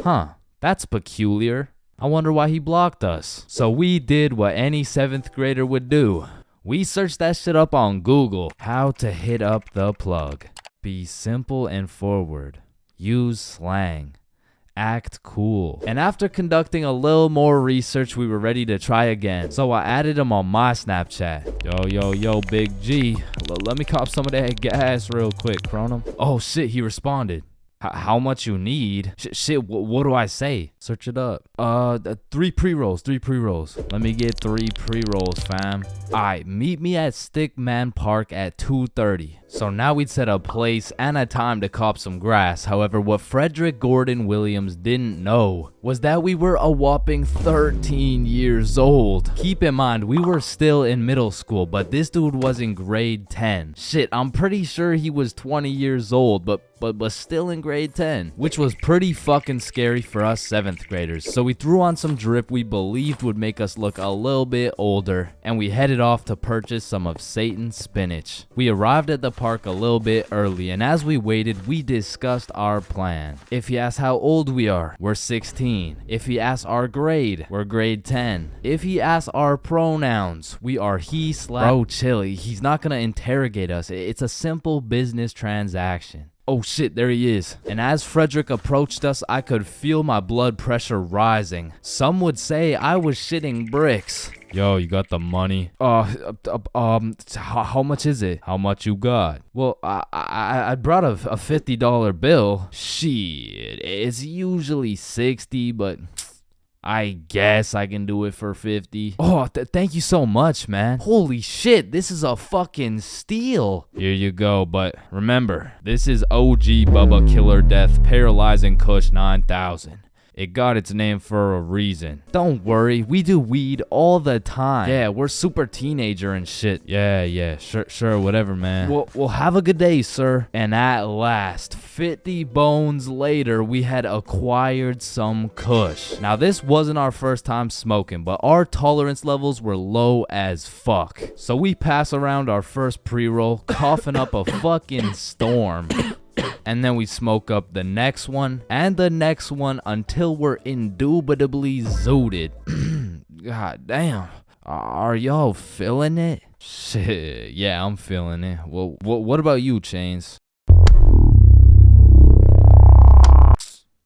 that's peculiar. I wonder why he blocked us. So we did what any 7th grader would do. We searched that shit up on Google. How to hit up the plug. Be simple and forward. Use slang. Act cool. And after conducting a little more research, we were ready to try again. So I added him on my Snapchat. Yo, Big G. Let me cop some of that gas real quick, Cronum. Oh shit, he responded. How much you need? Shit, what do I say? Search it up. 3 pre-rolls. Let me get 3 pre-rolls, fam. Alright, meet me at Stickman Park at 2:30. So now we'd set a place and a time to cop some grass. However, what Frederick Gordon Williams didn't know was that we were a whopping 13 years old. Keep in mind, we were still in middle school, but this dude was in grade 10. Shit, I'm pretty sure he was 20 years old, but still in grade 10, which was pretty fucking scary for us 7th graders. So we threw on some drip we believed would make us look a little bit older, and we headed off to purchase some of Satan's spinach. We arrived at the park a little bit early, and as we waited, we discussed our plan. If he asks how old we are, we're 16. If he asks our grade, we're grade 10. If he asks our pronouns, we are he/. Bro, chill, he's not gonna interrogate us. It's a simple business transaction. Oh shit, there he is. And as Frederick approached us, I could feel my blood pressure rising. Some would say I was shitting bricks. Yo, you got the money? How much is it? How much you got? Well, I brought a $50 bill. Shit, it's usually 60, but I guess I can do it for 50. Oh, thank you so much, man. Holy shit, this is a fucking steal. Here you go, but remember, this is OG Bubba Killer Death Paralyzing Kush 9000. It got its name for a reason. Don't worry, we do weed all the time. Yeah, we're super teenager and shit. Yeah, sure, whatever, man. Well, have a good day, sir. And at last, 50 bones later, we had acquired some kush. Now, this wasn't our first time smoking, but our tolerance levels were low as fuck. So we pass around our first pre-roll, coughing up a fucking storm. And then we smoke up the next one and the next one until we're indubitably zooted. God damn. Are y'all feeling it? Shit, yeah, I'm feeling it. Well, what about you, Chains?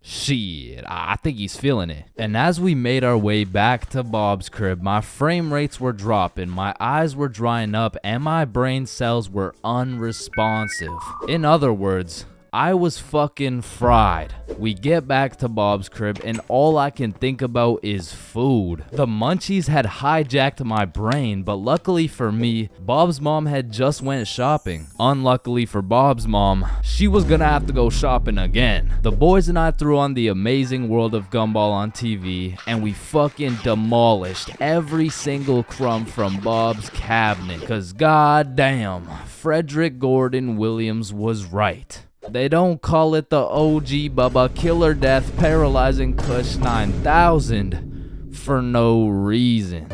Shit, I think he's feeling it. And as we made our way back to Bob's crib, my frame rates were dropping, my eyes were drying up, and my brain cells were unresponsive. In other words, I was fucking fried. We get back to Bob's crib and all I can think about is food. The munchies had hijacked my brain, but luckily for me, Bob's mom had just went shopping. Unluckily for Bob's mom, she was gonna have to go shopping again. The boys and I threw on The Amazing World of Gumball on TV and we fucking demolished every single crumb from Bob's cabinet. Cause goddamn, Frederick Gordon Williams was right. They don't call it the OG Bubba Killer Death Paralyzing Kush 9000 for no reason.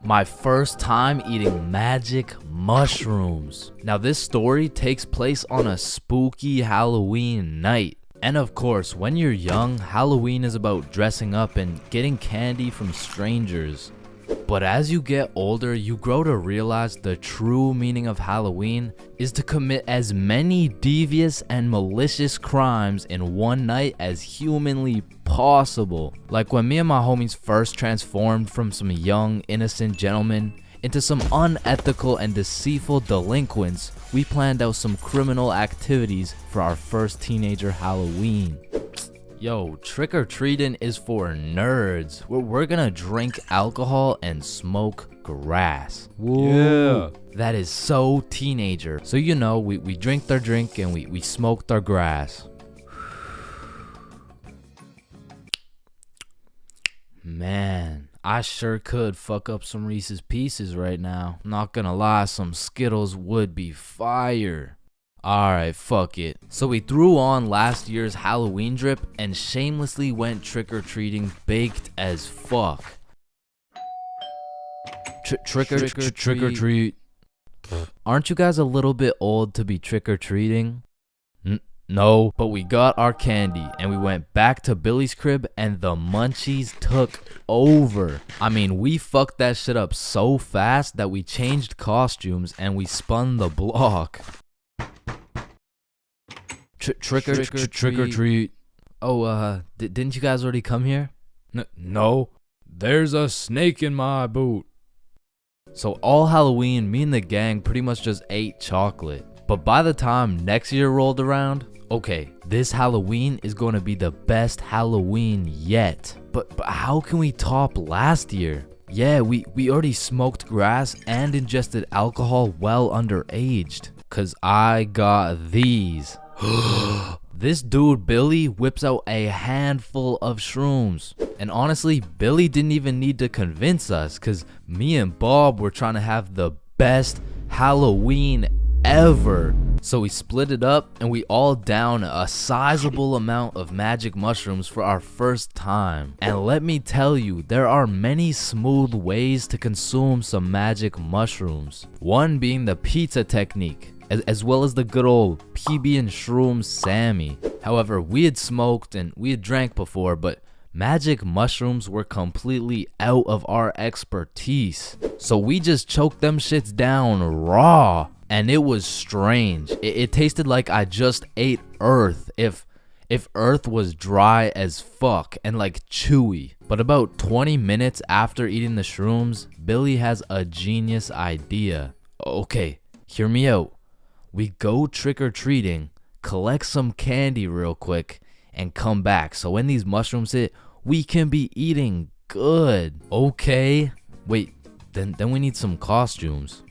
My first time eating magic mushrooms. Now this story takes place on a spooky Halloween night. And of course, when you're young, Halloween is about dressing up and getting candy from strangers. But as you get older, you grow to realize the true meaning of Halloween is to commit as many devious and malicious crimes in one night as humanly possible. Like when me and my homies first transformed from some young, innocent gentlemen into some unethical and deceitful delinquents, we planned out some criminal activities for our first teenager Halloween. Yo, trick-or-treating is for nerds. We're gonna drink alcohol and smoke grass. Woo. Yeah. That is so teenager. So you know, we drink their drink and we smoke their grass. Man, I sure could fuck up some Reese's Pieces right now. Not gonna lie, some Skittles would be fire. Alright, fuck it. So we threw on last year's Halloween drip and shamelessly went trick-or-treating baked as fuck. Trick-or-treat. Aren't you guys a little bit old to be trick-or-treating? No, but we got our candy and we went back to Billy's crib and the munchies took over. I mean, we fucked that shit up so fast that we changed costumes and we spun the block. Trick or treat. Oh, didn't you guys already come here? No, there's a snake in my boot. So all Halloween, me and the gang pretty much just ate chocolate. But by the time next year rolled around, okay, this Halloween is going to be the best Halloween yet. But how can we top last year? Yeah, we already smoked grass and ingested alcohol well underaged. Cause I got these. This dude Billy whips out a handful of shrooms. And honestly, Billy didn't even need to convince us, cause me and Bob were trying to have the best Halloween ever. So we split it up and we all down a sizable amount of magic mushrooms for our first time. And let me tell you, there are many smooth ways to consume some magic mushrooms. One being the pizza technique, as well as the good old PB and Shroom Sammy. However, we had smoked and we had drank before, but magic mushrooms were completely out of our expertise. So we just choked them shits down raw, and it was strange. It tasted like I just ate earth if earth was dry as fuck and like chewy. But about 20 minutes after eating the shrooms, Billy has a genius idea. Okay, hear me out. We go trick-or-treating, collect some candy real quick, and come back. So when these mushrooms hit, we can be eating good. Okay. Wait, then we need some costumes.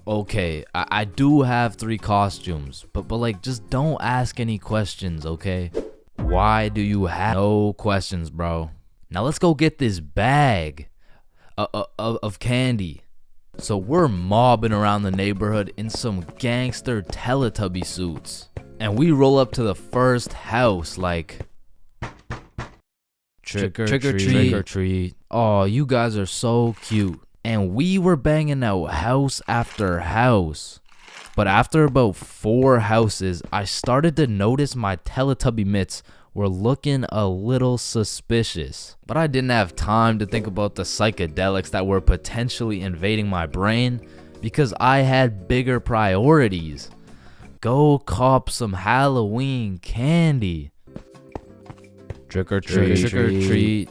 Okay, I do have 3 costumes, but like just don't ask any questions, okay? Why do you have no questions, bro? Now let's go get this bag of candy. So we're mobbing around the neighborhood in some gangster Teletubby suits. And we roll up to the first house like, trick or treat. Oh, you guys are so cute. And we were banging out house after house. But after about 4 houses, I started to notice my Teletubby mitts were looking a little suspicious. But I didn't have time to think about the psychedelics that were potentially invading my brain because I had bigger priorities. Go cop some Halloween candy. Trick or treat, trick or treat,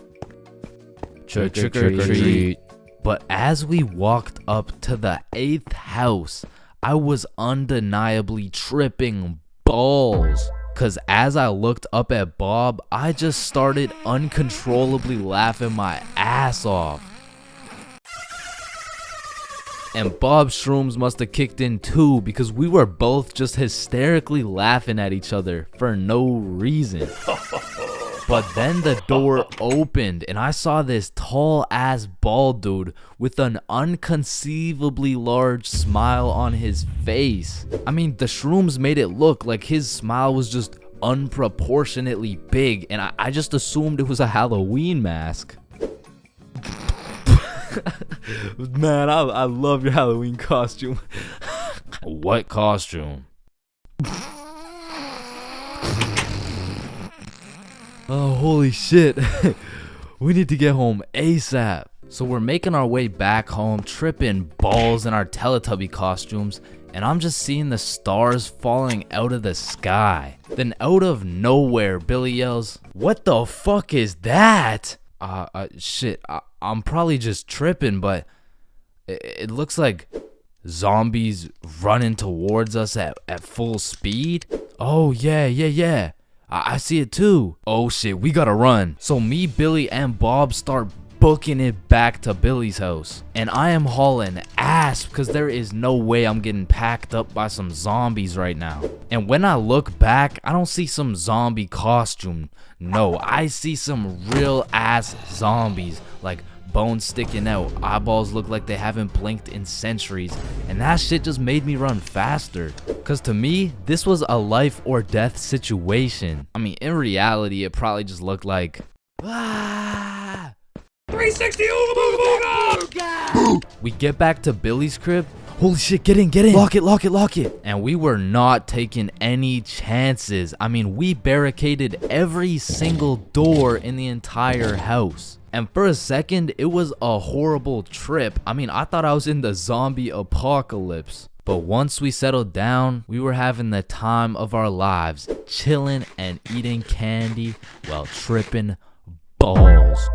trick or treat. But as we walked up to the 8th house, I was undeniably tripping balls. Cause as I looked up at Bob, I just started uncontrollably laughing my ass off. And Bob's shrooms must have kicked in too, because we were both just hysterically laughing at each other for no reason. But then the door opened and I saw this tall ass bald dude with an unconceivably large smile on his face. I mean, the shrooms made it look like his smile was just unproportionately big, and I just assumed it was a Halloween mask. Man, I love your Halloween costume. What costume? Oh, holy shit. We need to get home ASAP. So we're making our way back home, tripping balls in our Teletubby costumes, and I'm just seeing the stars falling out of the sky. Then out of nowhere, Billy yells, "What the fuck is that?" Shit, I'm probably just tripping, but it looks like zombies running towards us at full speed. Oh, yeah. I see it too. Oh shit, we gotta run. So me, Billy, and Bob start booking it back to Billy's house. And I am hauling ass because there is no way I'm getting packed up by some zombies right now. And when I look back, I don't see some zombie costume. No, I see some real ass zombies, like bones sticking out, eyeballs look like they haven't blinked in centuries, and that shit just made me run faster. Cause to me, this was a life or death situation. I mean, in reality, it probably just looked like 360 We get back to Billy's crib. Holy shit, get in. Lock it. And we were not taking any chances. I mean, we barricaded every single door in the entire house. And for a second, it was a horrible trip. I mean, I thought I was in the zombie apocalypse. But once we settled down, we were having the time of our lives, chilling and eating candy while tripping balls.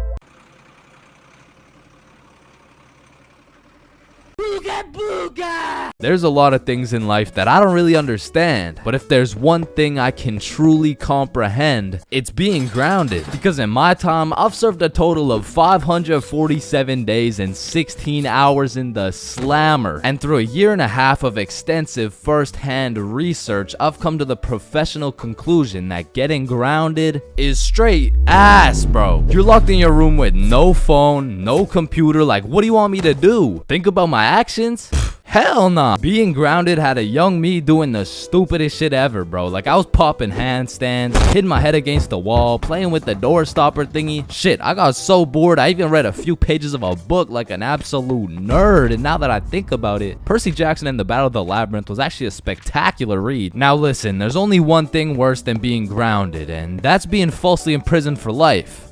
There's a lot of things in life that I don't really understand, but if there's one thing I can truly comprehend, it's being grounded. Because in my time, I've served a total of 547 days and 16 hours in the slammer. And through a year and a half of extensive first-hand research, I've come to the professional conclusion that getting grounded is straight ass, bro. You're locked in your room with no phone, no computer. Like, what do you want me to do? Think about my actions? Hell nah. Being grounded had a young me doing the stupidest shit ever, bro. Like, I was popping handstands, hitting my head against the wall, playing with the door stopper thingy. Shit, I got so bored, I even read a few pages of a book like an absolute nerd. And now that I think about it, Percy Jackson and the Battle of the Labyrinth was actually a spectacular read. Now listen, there's only one thing worse than being grounded, and that's being falsely imprisoned for life.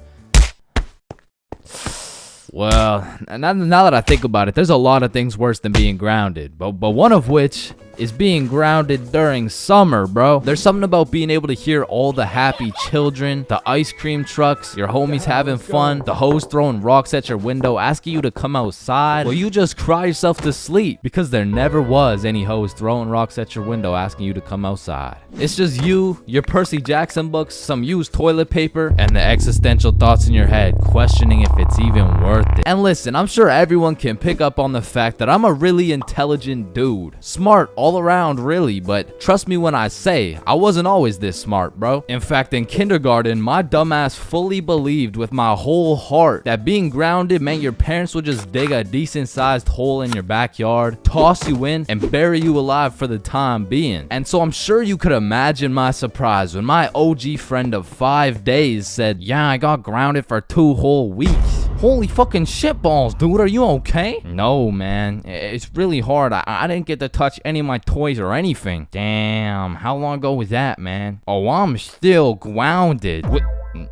Well, now that I think about it, there's a lot of things worse than being grounded, but one of which is being grounded during summer, bro. There's something about being able to hear all the happy children, the ice cream trucks, your homies having fun, the hoes throwing rocks at your window, asking you to come outside. Well, you just cry yourself to sleep because there never was any hoes throwing rocks at your window asking you to come outside. It's just you, your Percy Jackson books, some used toilet paper, and the existential thoughts in your head questioning if it's even worth it. And listen, I'm sure everyone can pick up on the fact that I'm a really intelligent dude. Smart all around, really, but trust me when I say I wasn't always this smart, bro. In fact, in kindergarten, my dumbass fully believed with my whole heart that being grounded meant your parents would just dig a decent sized hole in your backyard, toss you in, and bury you alive for the time being. And so I'm sure you could imagine my surprise when my OG friend of 5 days said, "Yeah, I got grounded for 2 whole weeks." Holy fucking shitballs, dude, are you okay? No, man, it's really hard. I didn't get to touch any of my toys or anything. Damn, how long ago was that, man? Oh, I'm still grounded. What?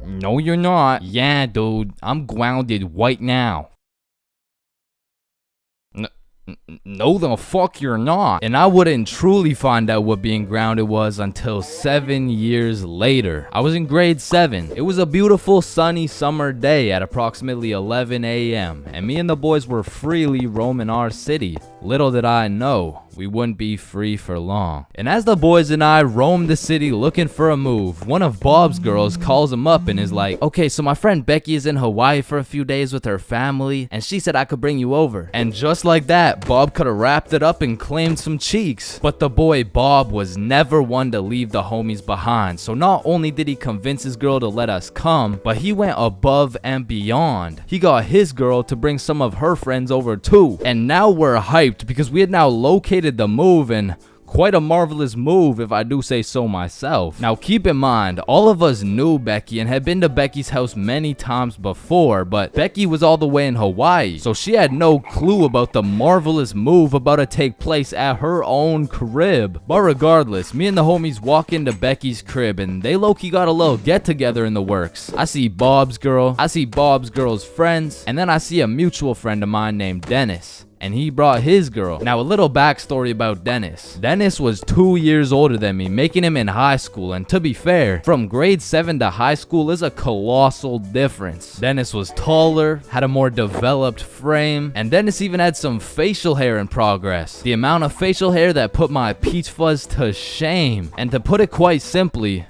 No, you're not. Yeah, dude, I'm grounded right now. No, the fuck you're not. And I wouldn't truly find out what being grounded was until 7 years later. I was in grade 7. It was a beautiful sunny summer day at approximately 11 a.m. and me and the boys were freely roaming our city. Little did I know, we wouldn't be free for long. And as the boys and I roamed the city looking for a move, one of Bob's girls calls him up and is like, okay, so my friend Becky is in Hawaii for a few days with her family, and she said I could bring you over. And just like that, Bob could have wrapped it up and claimed some cheeks. But the boy Bob was never one to leave the homies behind, so not only did he convince his girl to let us come, but he went above and beyond. He got his girl to bring some of her friends over too, and now we're hyped because we had now located the move, and quite a marvelous move if I do say so myself. Now keep in mind, all of us knew Becky and had been to Becky's house many times before, but Becky was all the way in Hawaii, so she had no clue about the marvelous move about to take place at her own crib. But regardless, me and the homies walk into Becky's crib and they low-key got a little get-together in the works. I see Bob's girl, I see Bob's girl's friends, and then I see a mutual friend of mine named Dennis. And he brought his girl. Now a little backstory about Dennis. Dennis was 2 years older than me, making him in high school, and to be fair, from grade 7 to high school is a colossal difference. Dennis was taller, had a more developed frame, and Dennis even had some facial hair in progress. The amount of facial hair that put my peach fuzz to shame. And to put it quite simply,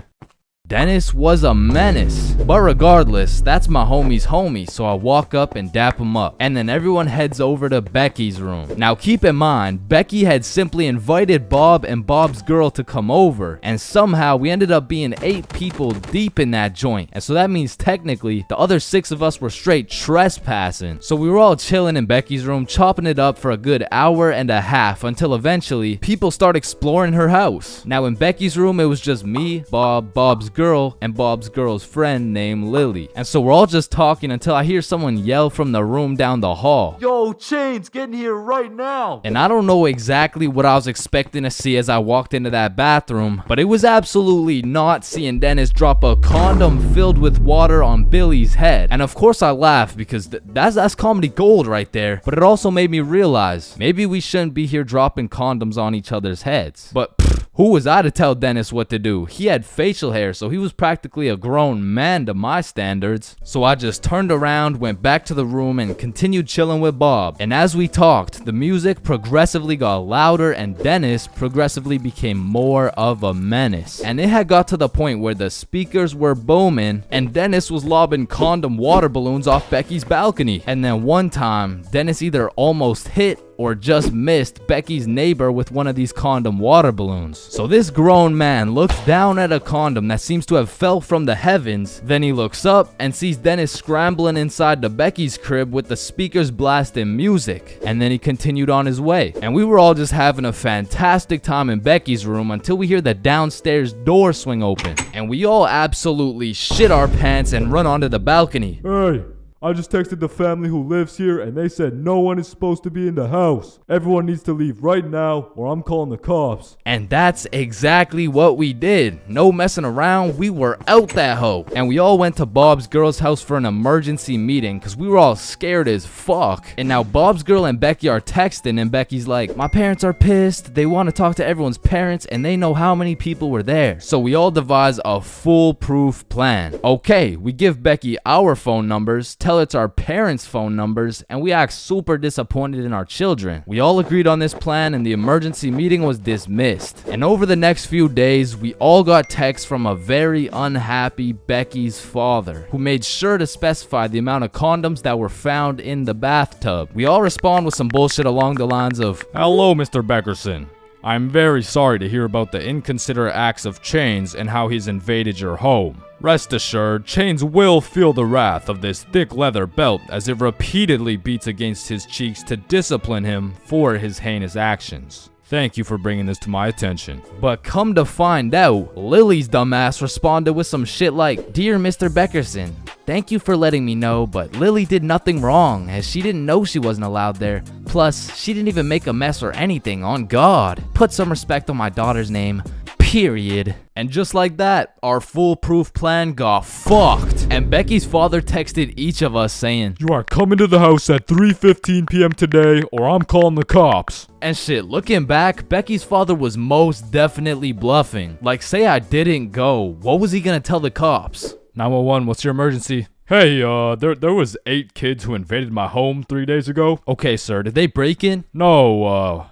Dennis was a menace. But regardless, that's my homie's homie, so I walk up and dap him up. And then everyone heads over to Becky's room. Now keep in mind, Becky had simply invited Bob and Bob's girl to come over, and somehow we ended up being 8 people deep in that joint. And so that means technically, the other 6 of us were straight trespassing. So we were all chilling in Becky's room, chopping it up for a good hour and a half, until eventually, people start exploring her house. Now in Becky's room, it was just me, Bob, Bob's girl, and Bob's girl's friend named Lily. And so we're all just talking until I hear someone yell from the room down the hall, "Yo, Chains, get in here right now!" And I don't know exactly what I was expecting to see as I walked into that bathroom, but it was absolutely not seeing Dennis drop a condom filled with water on Billy's head. And of course I laughed because that's comedy gold right there, but it also made me realize maybe we shouldn't be here dropping condoms on each other's heads. But who was I to tell Dennis what to do? He had facial hair, so he was practically a grown man to my standards. So I just turned around, went back to the room, and continued chilling with Bob. And as we talked, the music progressively got louder and Dennis progressively became more of a menace. And it had got to the point where the speakers were booming and Dennis was lobbing condom water balloons off Becky's balcony. And then one time, Dennis either almost hit or just missed Becky's neighbor with one of these condom water balloons. So this grown man looks down at a condom that seems to have fell from the heavens, then he looks up and sees Dennis scrambling inside the Becky's crib with the speakers blasting music, and then he continued on his way. And we were all just having a fantastic time in Becky's room until we hear the downstairs door swing open, and we all absolutely shit our pants and run onto the balcony. Hey, I just texted the family who lives here and they said no one is supposed to be in the house. Everyone needs to leave right now or I'm calling the cops. And that's exactly what we did. No messing around, we were out that hoe. And we all went to Bob's girl's house for an emergency meeting because we were all scared as fuck. And now Bob's girl and Becky are texting and Becky's like, my parents are pissed, they want to talk to everyone's parents and they know how many people were there. So we all devise a foolproof plan. Okay, we give Becky our phone numbers, tell it's our parents' phone numbers, and we act super disappointed in our children. We all agreed on this plan and the emergency meeting was dismissed. And over the next few days, we all got texts from a very unhappy Becky's father, who made sure to specify the amount of condoms that were found in the bathtub. We all respond with some bullshit along the lines of, "Hello, Mr. Beckerson. I'm very sorry to hear about the inconsiderate acts of Chains and how he's invaded your home. Rest assured, Chains will feel the wrath of this thick leather belt as it repeatedly beats against his cheeks to discipline him for his heinous actions. Thank you for bringing this to my attention." But come to find out, Lily's dumbass responded with some shit like, "Dear Mr. Beckerson, thank you for letting me know, but Lily did nothing wrong as she didn't know she wasn't allowed there. Plus, she didn't even make a mess or anything, on God. Put some respect on my daughter's name. Period. And just like that, our foolproof plan got fucked. And Becky's father texted each of us saying, "You are coming to the house at 3:15 p.m. today, or I'm calling the cops." And shit, looking back, Becky's father was most definitely bluffing. Like, say I didn't go, what was he gonna tell the cops? 911, what's your emergency? Hey, there was 8 kids who invaded my home 3 days ago. Okay, sir, did they break in? No,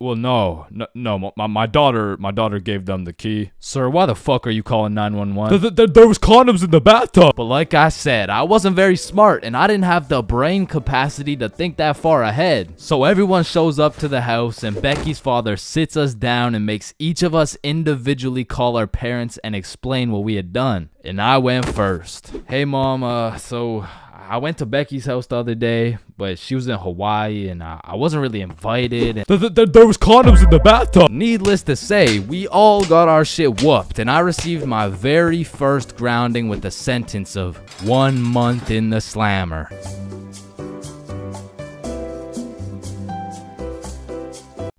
no. My daughter gave them the key. Sir, why the fuck are you calling 911? There was condoms in the bathtub. But like I said, I wasn't very smart and I didn't have the brain capacity to think that far ahead. So everyone shows up to the house and Becky's father sits us down and makes each of us individually call our parents and explain what we had done. And I went first. Hey mom, so I went to Becky's house the other day, but she was in Hawaii and I wasn't really invited. And there was condoms in the bathtub. Needless to say, we all got our shit whooped and I received my very first grounding with a sentence of 1 month in the slammer.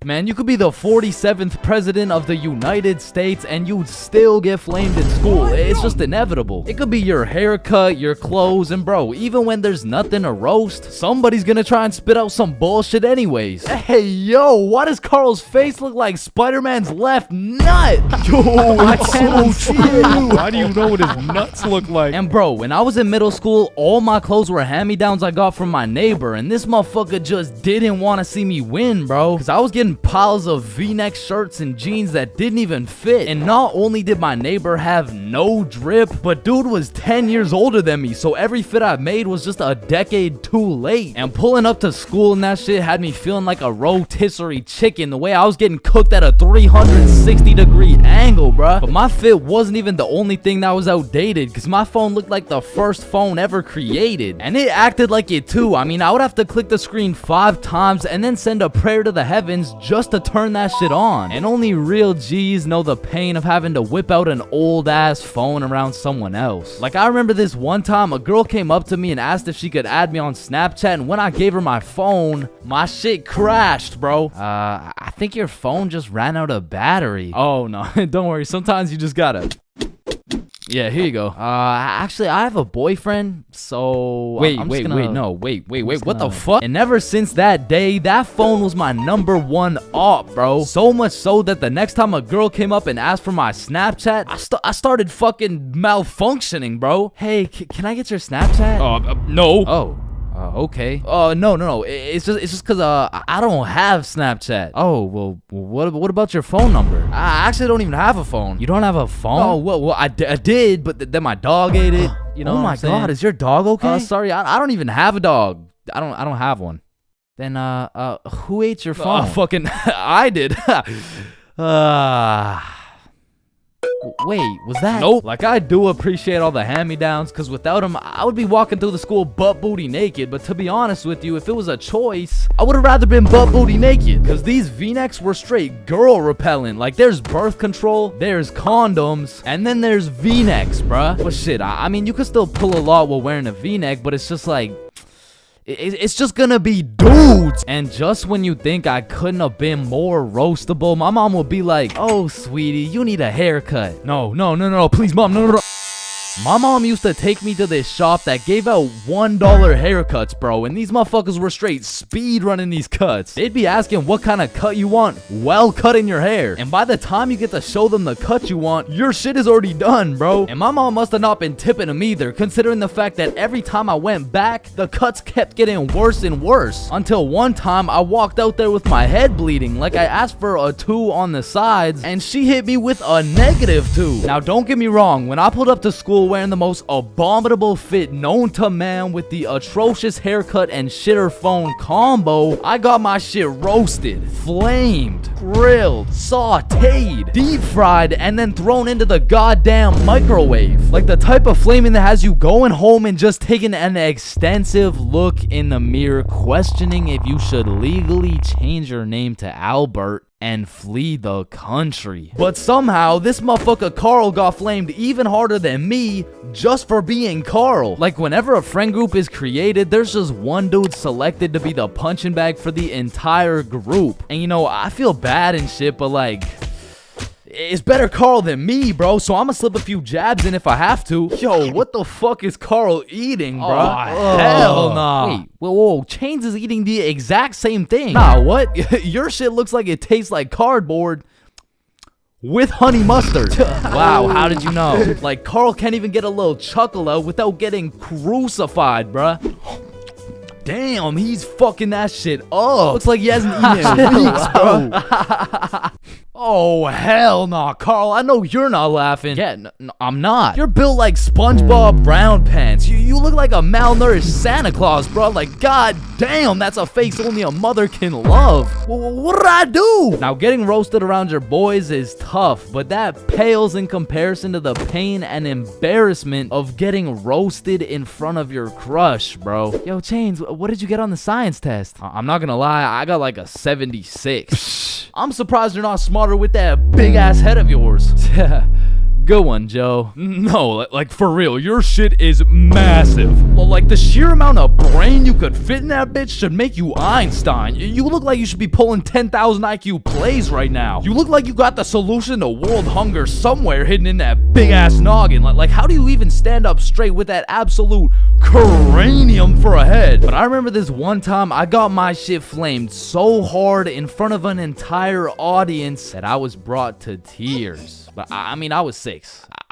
Man, you could be the 47th president of the United States and you'd still get flamed in school. It's just inevitable. It could be your haircut, your clothes, and bro, even when there's nothing to roast, somebody's gonna try and spit out some bullshit anyways. Hey, yo, why does Carl's face look like Spider-Man's left nut? Yo, it's so true. Why do you know what his nuts look like? And bro, when I was in middle school, all my clothes were hand-me-downs I got from my neighbor, and this motherfucker just didn't want to see me win, bro, because I was getting piles of V-neck shirts and jeans that didn't even fit. And not only did my neighbor have no drip, but dude was 10 years older than me, so every fit I made was just a decade too late. And pulling up to school and that shit had me feeling like a rotisserie chicken, the way I was getting cooked at a 360-degree angle, bruh. But my fit wasn't even the only thing that was outdated, because my phone looked like the first phone ever created. And it acted like it too. I mean, I would have to click the screen 5 times and then send a prayer to the heavens just to turn that shit on. And only real G's know the pain of having to whip out an old ass phone around someone else. Like, I remember this one time a girl came up to me and asked if she could add me on Snapchat, and when I gave her my phone, my shit crashed, bro. I think your phone just ran out of battery. Oh no, don't worry, sometimes you just gotta... Yeah, here you go. Actually, I have a boyfriend, so... Wait, what the fuck? And ever since that day, that phone was my #1 op, bro. So much so that the next time a girl came up and asked for my Snapchat, I started fucking malfunctioning, bro. Hey, can I get your Snapchat? No. Oh. Okay. No. It's just because I don't have Snapchat. Oh, well, what about your phone number? I actually don't even have a phone. You don't have a phone? Oh, well, I did, but then my dog ate it. You know? Oh my God, is your dog okay? Sorry, I don't even have a dog. I don't have one. Then who ate your phone? Fucking I did. Wait, was that? Nope. Like, I do appreciate all the hand-me-downs, because without them, I would be walking through the school butt-booty naked. But to be honest with you, if it was a choice, I would have rather been butt-booty naked, because these V-necks were straight girl-repellent. Like, there's birth control, there's condoms, and then there's V-necks, bruh. But shit, I mean, you could still pull a lot while wearing a V-neck, but it's just like... It's just gonna be dudes. And just when you think I couldn't have been more roastable, my mom will be like, "Oh, sweetie, you need a haircut." No, please, mom, no. My mom used to take me to this shop that gave out $1 haircuts, bro, and these motherfuckers were straight speed running these cuts. They'd be asking what kind of cut you want while cutting your hair, and by the time you get to show them the cut you want, your shit is already done, bro. And my mom must have not been tipping them either, considering the fact that every time I went back, the cuts kept getting worse and worse, until one time I walked out there with my head bleeding, like I asked for a 2 on the sides, and she hit me with a -2. Now, don't get me wrong, when I pulled up to school wearing the most abominable fit known to man with the atrocious haircut and shitter phone combo, I got my shit roasted, flamed, grilled, sauteed, deep fried, and then thrown into the goddamn microwave. Like the type of flaming that has you going home and just taking an extensive look in the mirror, questioning if you should legally change your name to Albert and flee the country. But somehow, this motherfucker Carl got flamed even harder than me just for being Carl. Like, whenever a friend group is created, there's just one dude selected to be the punching bag for the entire group. And you know, I feel bad and shit, but like... It's better Carl than me, bro, so I'ma slip a few jabs in if I have to. Yo, what the fuck is Carl eating, bro? Oh, hell nah. Wait, whoa, Chains is eating the exact same thing. Nah, what? Your shit looks like it tastes like cardboard with honey mustard. Wow, how did you know? Like, Carl can't even get a little chuckle out without getting crucified, bruh. Damn, he's fucking that shit up. Looks like he hasn't eaten in weeks, bro. Oh, hell nah, Carl. I know you're not laughing. Yeah, I'm not. You're built like SpongeBob Brown Pants. You look like a malnourished Santa Claus, bro. Like, god damn, that's a face only a mother can love. What did I do? Now, getting roasted around your boys is tough, but that pales in comparison to the pain and embarrassment of getting roasted in front of your crush, bro. Yo, Chains, what did you get on the science test? I'm not gonna lie, I got like a 76. I'm surprised you're not smarter with that big ass head of yours. Good one, Joe. No, like for real, your shit is massive. Well, like the sheer amount of brain you could fit in that bitch should make you Einstein. You look like you should be pulling 10,000 IQ plays right now. You look like you got the solution to world hunger somewhere hidden in that big ass noggin. Like how do you even stand up straight with that absolute cranium for a head? But I remember this one time I got my shit flamed so hard in front of an entire audience that I was brought to tears. But I mean, I was 6.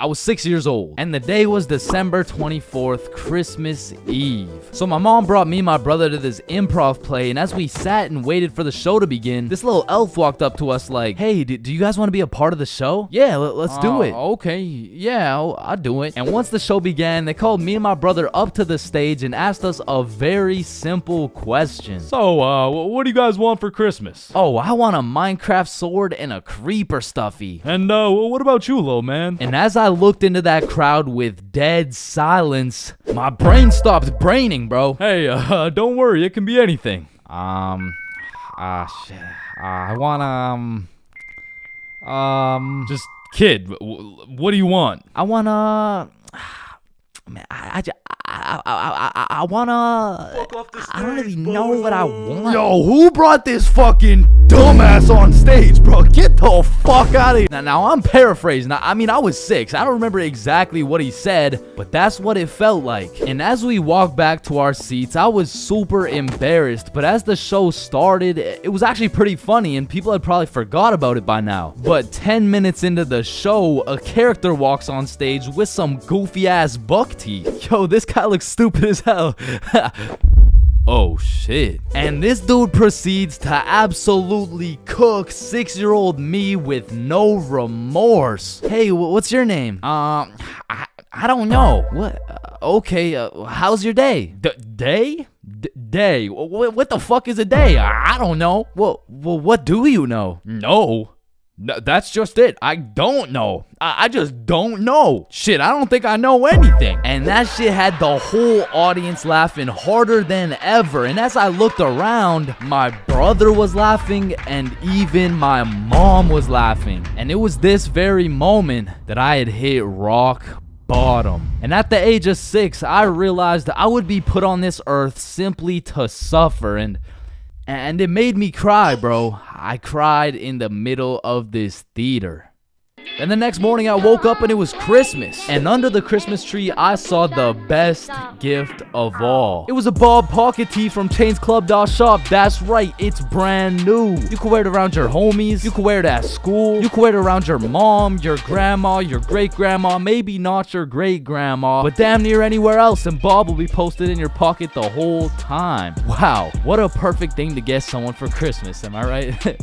I was 6 years old. And the day was December 24th, Christmas Eve. So my mom brought me and my brother to this improv play. And as we sat and waited for the show to begin, this little elf walked up to us like, hey, do you guys want to be a part of the show? Yeah, let's do it. Okay, yeah, I'll do it. And once the show began, they called me and my brother up to the stage and asked us a very simple question. So, what do you guys want for Christmas? Oh, I want a Minecraft sword and a creeper stuffy. And, what about you, little man? And as I looked into that crowd with dead silence, my brain stopped braining, bro. Hey, don't worry, it can be anything. Shit. I want, Just, kid, what do you want? I wanna... Man, I wanna... I don't really know what I want. Yo, who brought this fucking dumbass on stage, bro? Get the fuck out of here. Now I'm paraphrasing. I mean, I was 6. I don't remember exactly what he said, but that's what it felt like. And as we walked back to our seats, I was super embarrassed. But as the show started, it was actually pretty funny, and people had probably forgot about it by now. But 10 minutes into the show, a character walks on stage with some goofy-ass buck teeth. Yo, this guy looks stupid as hell. Oh shit. And this dude proceeds to absolutely cook 6-year-old me with no remorse. Hey, what's your name? I don't know. What? Okay, how's your day? Day? Day? What the fuck is a day? I don't know. Well, what do you know? No. That's just it. I don't know. I just don't know. Shit, I don't think I know anything. And that shit had the whole audience laughing harder than ever. And as I looked around, my brother was laughing and even my mom was laughing. And it was this very moment that I had hit rock bottom. And at the age of 6, I realized I would be put on this earth simply to suffer. And it made me cry, bro. I cried in the middle of this theater. And the next morning I woke up and it was Christmas. And under the Christmas tree, I saw the best gift of all. It was a Bob pocket tee from ChainsClub.shop. That's right, it's brand new. You can wear it around your homies. You can wear it at school. You can wear it around your mom, your grandma, your great-grandma, maybe not your great-grandma, but damn near anywhere else. And Bob will be posted in your pocket the whole time. Wow, what a perfect thing to get someone for Christmas, am I right?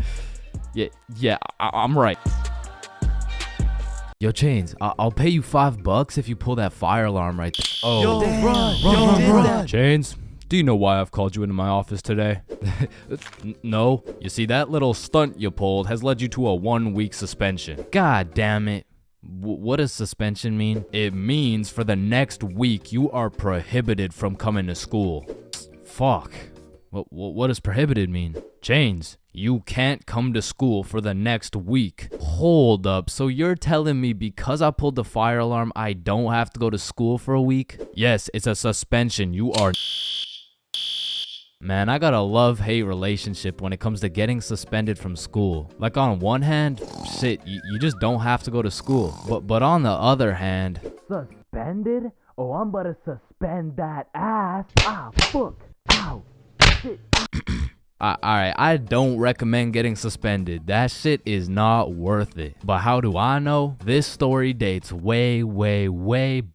yeah, I'm right. Yo, Chains, I'll pay you $5 if you pull that fire alarm right there. Oh, Yo, run. Chains, do you know why I've called you into my office today? No. You see, that little stunt you pulled has led you to a 1-week suspension. God damn it. What does suspension mean? It means for the next week, you are prohibited from coming to school. Fuck. What does prohibited mean? Chains, you can't come to school for the next week. Hold up, so you're telling me because I pulled the fire alarm, I don't have to go to school for a week? Yes, it's a suspension. You are Man, I got a love-hate relationship when it comes to getting suspended from school. Like on one hand, shit, you just don't have to go to school. But on the other hand, Suspended? Oh, I'm about to suspend that ass. Ah, fuck. Ow. Shit. alright, I don't recommend getting suspended. That shit is not worth it. But how do I know? This story dates way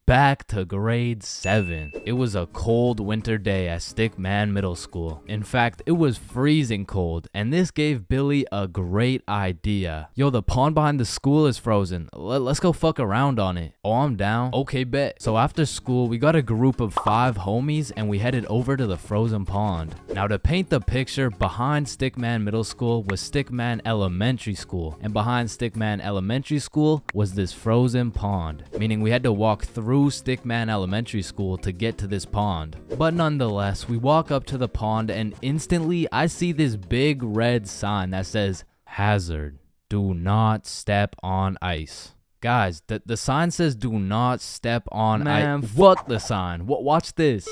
back to grade 7. It was a cold winter day at Stickman Middle School. In fact, it was freezing cold, and this gave Billy a great idea. Yo, the pond behind the school is frozen. Let's go fuck around on it. Oh, I'm down. Okay, bet. So after school, we got a group of 5 homies, and we headed over to the frozen pond. Now, to paint the picture, behind Stickman Middle School was Stickman Elementary School, and behind Stickman Elementary School was this frozen pond, meaning we had to walk through Stickman Elementary School to get to this pond. But nonetheless, we walk up to the pond and instantly I see this big red sign that says, "Hazard, do not step on ice." Guys, the sign says do not step on ice. Man, fuck the sign. Watch this.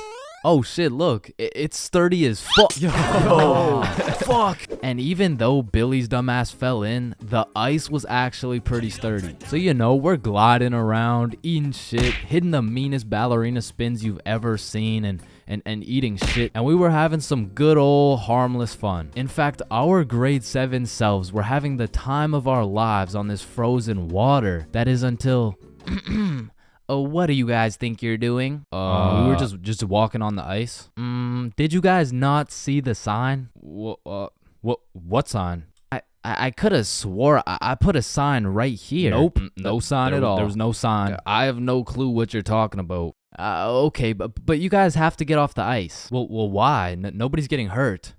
Oh shit, look, it's sturdy as fuck. Yo, fuck. And even though Billy's dumbass fell in, the ice was actually pretty sturdy. So you know, we're gliding around, eating shit, hitting the meanest ballerina spins you've ever seen, and eating shit. And we were having some good old harmless fun. In fact, our grade 7 selves were having the time of our lives on this frozen water. That is until... Oh, what do you guys think you're doing? We were just walking on the ice. Did you guys not see the sign? What sign? I could have swore I put a sign right here. Nope, no sign at all. There was no sign. I have no clue what you're talking about. Okay, but you guys have to get off the ice. Well, why? Nobody's getting hurt.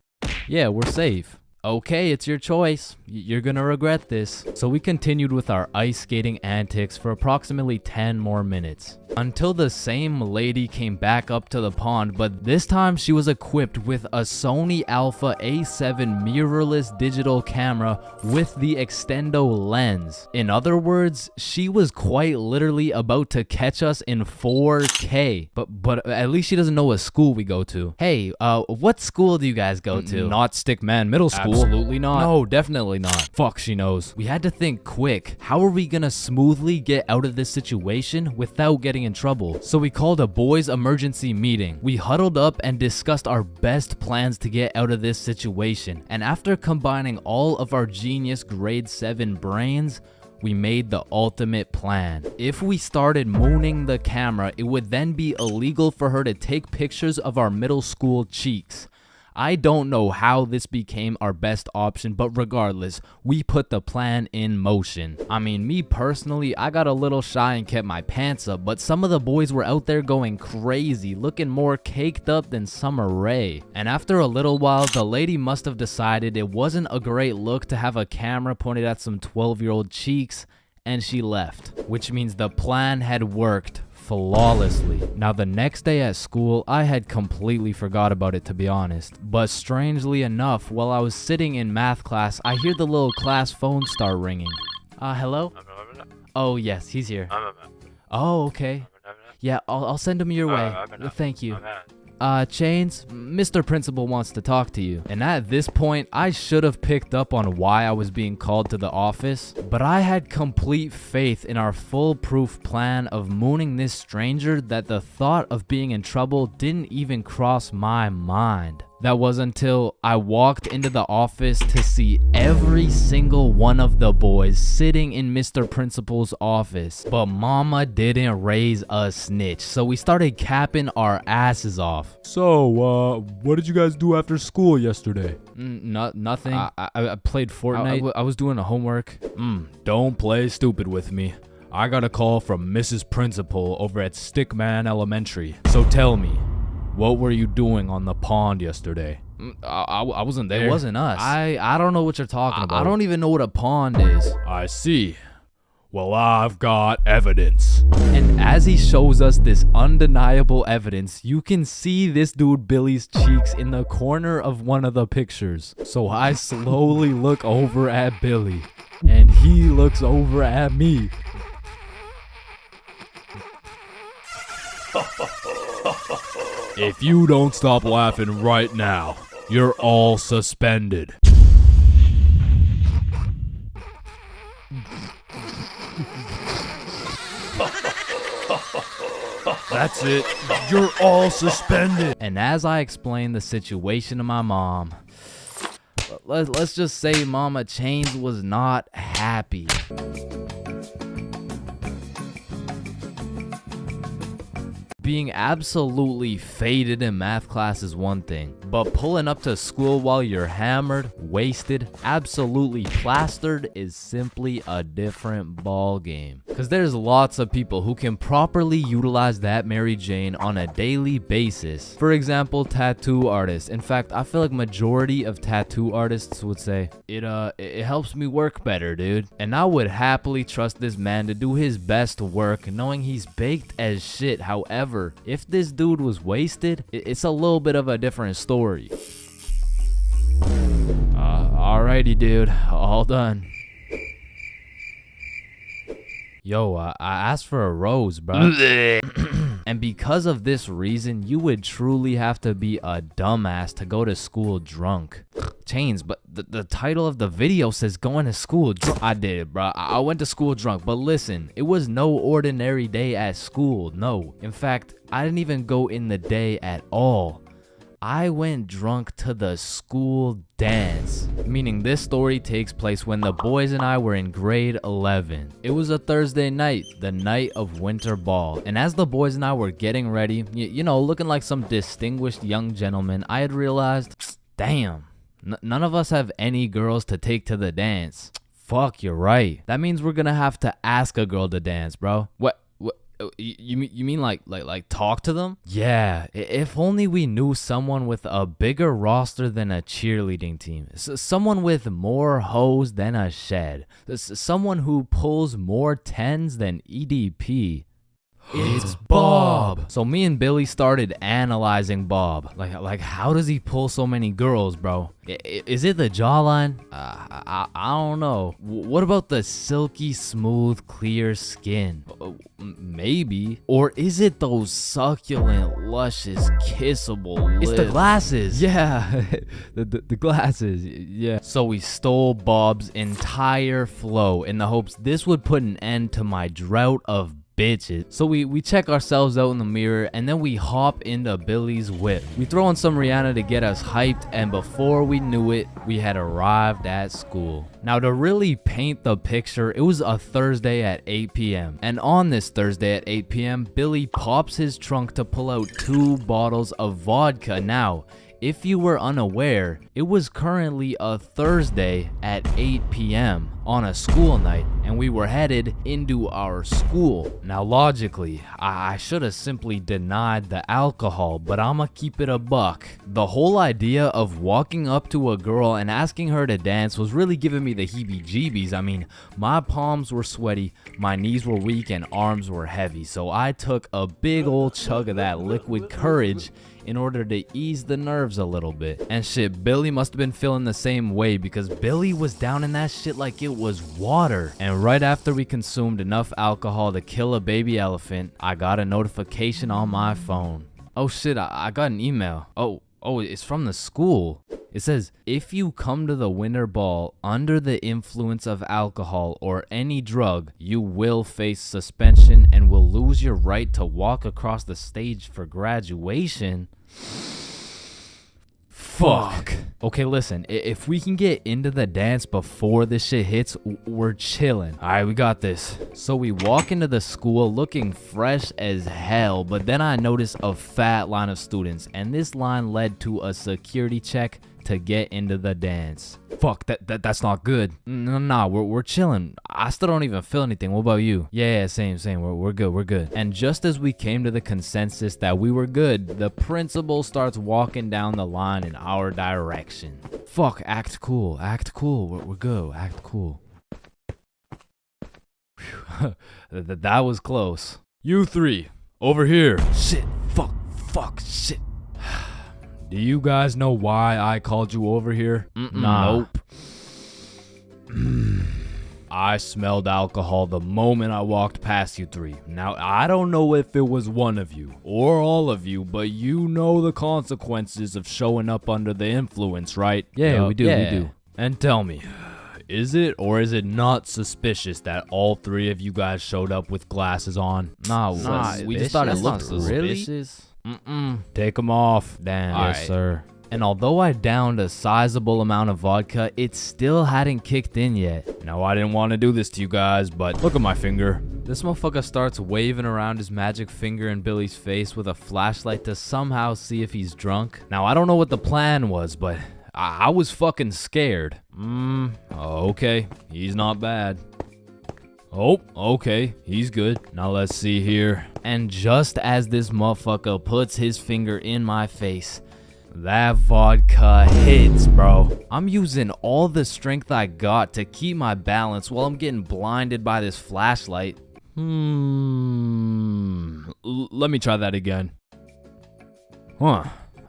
Yeah, we're safe. Okay, it's your choice. You're gonna regret this. So we continued with our ice skating antics for approximately 10 more minutes. Until the same lady came back up to the pond, but this time she was equipped with a Sony Alpha A7 mirrorless digital camera with the extendo lens. In other words, she was quite literally about to catch us in 4K. But at least she doesn't know what school we go to. Hey, what school do you guys go to? Not Stickman Middle School. Absolutely not. No, definitely not. Fuck, she knows. We had to think quick. How are we gonna smoothly get out of this situation without getting in trouble? So we called a boys' emergency meeting. We huddled up and discussed our best plans to get out of this situation. And after combining all of our genius grade 7 brains, we made the ultimate plan. If we started mooning the camera, it would then be illegal for her to take pictures of our middle school cheeks. I don't know how this became our best option, but regardless, we put the plan in motion. I mean, me personally, I got a little shy and kept my pants up, but some of the boys were out there going crazy, looking more caked up than Summer Rae. And after a little while, the lady must have decided it wasn't a great look to have a camera pointed at some 12-year-old cheeks, and she left. Which means the plan had worked flawlessly. Now the next day at school, I had completely forgot about it, to be honest. But strangely enough, while I was sitting in math class, I hear the little class phone start ringing. Hello? Oh yes, he's here. Oh, okay. Yeah, I'll send him your way. Thank you. Chains, Mr. Principal wants to talk to you. And at this point, I should have picked up on why I was being called to the office, but I had complete faith in our foolproof plan of mooning this stranger that the thought of being in trouble didn't even cross my mind. That was until I walked into the office to see every single one of the boys sitting in Mr. Principal's office. But mama didn't raise a snitch, so we started capping our asses off. So, what did you guys do after school yesterday? Nothing. I played Fortnite. I was doing the homework. Don't play stupid with me. I got a call from Mrs. Principal over at Stickman Elementary. So tell me, what were you doing on the pond yesterday? I wasn't there. It wasn't us. I don't know what you're talking about. I don't even know what a pond is. I see. Well, I've got evidence. And as he shows us this undeniable evidence, you can see this dude Billy's cheeks in the corner of one of the pictures. So I slowly look over at Billy, and he looks over at me. If you don't stop laughing right now, You're all suspended. That's it. You're all suspended. And as I explained the situation to my mom, let's just say Mama Chains was not happy. Being absolutely faded in math class is one thing, but pulling up to school while you're hammered, wasted, absolutely plastered is simply a different ball game. Cause there's lots of people who can properly utilize that Mary Jane on a daily basis. For example, tattoo artists. In fact, I feel like majority of tattoo artists would say, it helps me work better, dude. And I would happily trust this man to do his best work knowing he's baked as shit. However, if this dude was wasted, it's a little bit of a different story. Alrighty, dude. All done. Yo, I asked for a rose, bro. And because of this reason, you would truly have to be a dumbass to go to school drunk. Chains, but the title of the video says going to school drunk. I did, bro. I went to school drunk, but listen, it was no ordinary day at school. No, in fact, I didn't even go in the day at all. I went drunk to the school dance, meaning this story takes place when the boys and I were in grade 11. It was a Thursday night, the night of winter ball, and as the boys and I were getting ready, you know, looking like some distinguished young gentlemen, I had realized, damn, none of us have any girls to take to the dance. Fuck, you're right. That means we're gonna have to ask a girl to dance, bro. What? You mean like talk to them? Yeah, if only we knew someone with a bigger roster than a cheerleading team. Someone with more hoes than a shed. Someone who pulls more tens than EDP. It's Bob. So me and Billy started analyzing Bob. Like how does he pull so many girls, bro? Is it the jawline? I don't know. What about the silky smooth clear skin? Maybe. Or is it those succulent luscious kissable lips? It's the glasses. Yeah. the glasses. Yeah. So we stole Bob's entire flow in the hopes this would put an end to my drought of bitches. So we check ourselves out in the mirror and then we hop into Billy's whip. We throw on some Rihanna to get us hyped, and before we knew it, we had arrived at school. Now to really paint the picture, it was a Thursday at 8 p.m. and on this Thursday at 8 p.m. Billy pops his trunk to pull out 2 bottles of vodka. Now, if you were unaware, it was currently a Thursday at 8 p.m. on a school night, and we were headed into our school. Now logically, I should have simply denied the alcohol, but I'ma keep it a buck. The whole idea of walking up to a girl and asking her to dance was really giving me the heebie-jeebies. I mean, my palms were sweaty, my knees were weak, and arms were heavy, so I took a big old chug of that liquid courage in order to ease the nerves a little bit. And shit, Billy must have been feeling the same way because Billy was down in that shit like it was water. And right after we consumed enough alcohol to kill a baby elephant, I got a notification on my phone. Oh shit, I got an email. Oh, it's from the school. It says, if you come to the winter ball under the influence of alcohol or any drug, you will face suspension and will lose your right to walk across the stage for graduation. Fuck. Okay, listen, if we can get into the dance before this shit hits, we're chilling. All right, we got this. So we walk into the school looking fresh as hell, but then I noticed a fat line of students, and this line led to a security check to get into the dance. Fuck, that's not good. Nah, we're chilling. I still don't even feel anything. What about you? Yeah, same. We're good. And just as we came to the consensus that we were good, the principal starts walking down the line in our direction. Fuck, act cool. We're good. Act cool. That was close. You 3, over here. Shit, fuck, shit. Do you guys know why I called you over here? Nah. Nope. I smelled alcohol the moment I walked past you three. Now, I don't know if it was one of you or all of you, but you know the consequences of showing up under the influence, right? Yeah, we do, we do. And tell me, is it or is it not suspicious that all three of you guys showed up with glasses on? Nah, we just thought it looked really suspicious. Take them off. Damn. Yes, sir. And although I downed a sizable amount of vodka, it still hadn't kicked in yet. Now, I didn't want to do this to you guys, but look at my finger. This motherfucker starts waving around his magic finger in Billy's face with a flashlight to somehow see if he's drunk. Now, I don't know what the plan was, but I was fucking scared. Okay, he's not bad. Oh, okay, he's good. Now let's see here. And just as this motherfucker puts his finger in my face, that vodka hits, bro. I'm using all the strength I got to keep my balance while I'm getting blinded by this flashlight. Let me try that again.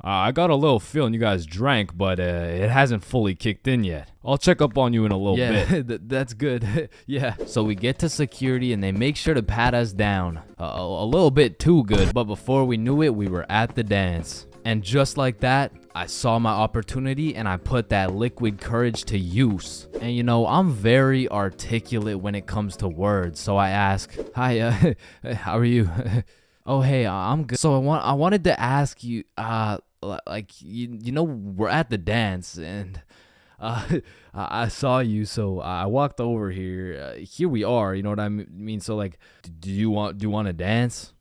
I got a little feeling you guys drank, but it hasn't fully kicked in yet. I'll check up on you in a little bit. Yeah, that's good. Yeah. So we get to security and they make sure to pat us down. A little bit too good, but before we knew it, we were at the dance. And just like that, I saw my opportunity and I put that liquid courage to use. And you know, I'm very articulate when it comes to words. So I ask, hi, how are you? Oh, hey, I'm good. So I wanted to ask you, like, you know, we're at the dance and I saw you, so I walked over here. Here we are, you know what I mean? So like, do you want to dance?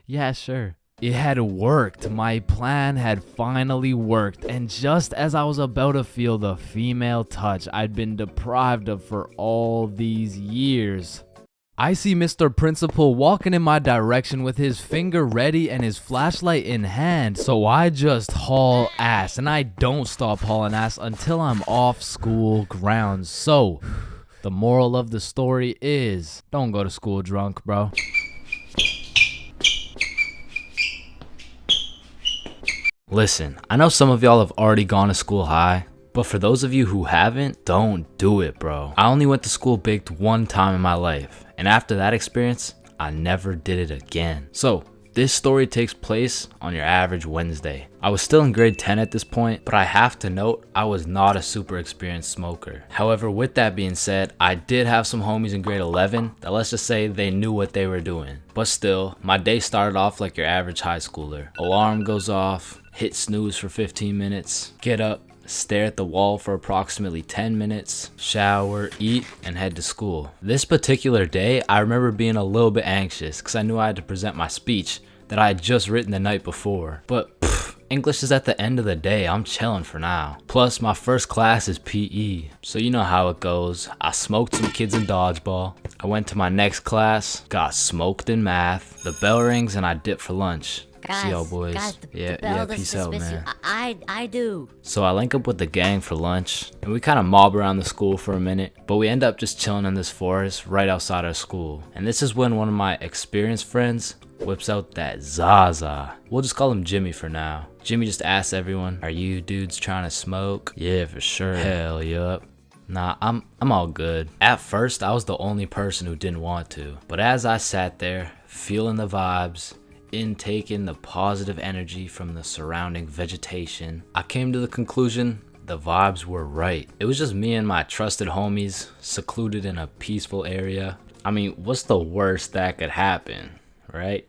Yeah, sure. It had worked. My plan had finally worked. And just as I was about to feel the female touch I'd been deprived of for all these years, I see Mr. Principal walking in my direction with his finger ready and his flashlight in hand. So I just haul ass, and I don't stop hauling ass until I'm off school grounds. So the moral of the story is, don't go to school drunk, bro. Listen, I know some of y'all have already gone to school high, but for those of you who haven't, don't do it, bro. I only went to school baked one time in my life, and after that experience, I never did it again. So, this story takes place on your average Wednesday. I was still in grade 10 at this point, but I have to note, I was not a super experienced smoker. However, with that being said, I did have some homies in grade 11 that, let's just say, they knew what they were doing. But still, my day started off like your average high schooler. Alarm goes off, hit snooze for 15 minutes, get up, stare at the wall for approximately 10 minutes, shower, eat, and head to school. This particular day, I remember being a little bit anxious because I knew I had to present my speech that I had just written the night before. But English is at the end of the day, I'm chilling for now. Plus, my first class is PE, so you know how it goes. I smoked some kids in dodgeball. I went to my next class, got smoked in math. The bell rings and I dip for lunch. Guys, see y'all boys. Guys, yeah, peace out, man. I do. So I link up with the gang for lunch, and we kind of mob around the school for a minute, but we end up just chilling in this forest right outside our school. And this is when one of my experienced friends whips out that Zaza. We'll just call him Jimmy for now. Jimmy just asks everyone, "Are you dudes trying to smoke?" "Yeah, for sure." "Hell yup." "Nah, I'm all good." At first, I was the only person who didn't want to, but as I sat there, feeling the vibes, intaking the positive energy from the surrounding vegetation, I came to the conclusion the vibes were right. It was just me and my trusted homies, secluded in a peaceful area. I mean, what's the worst that could happen, right?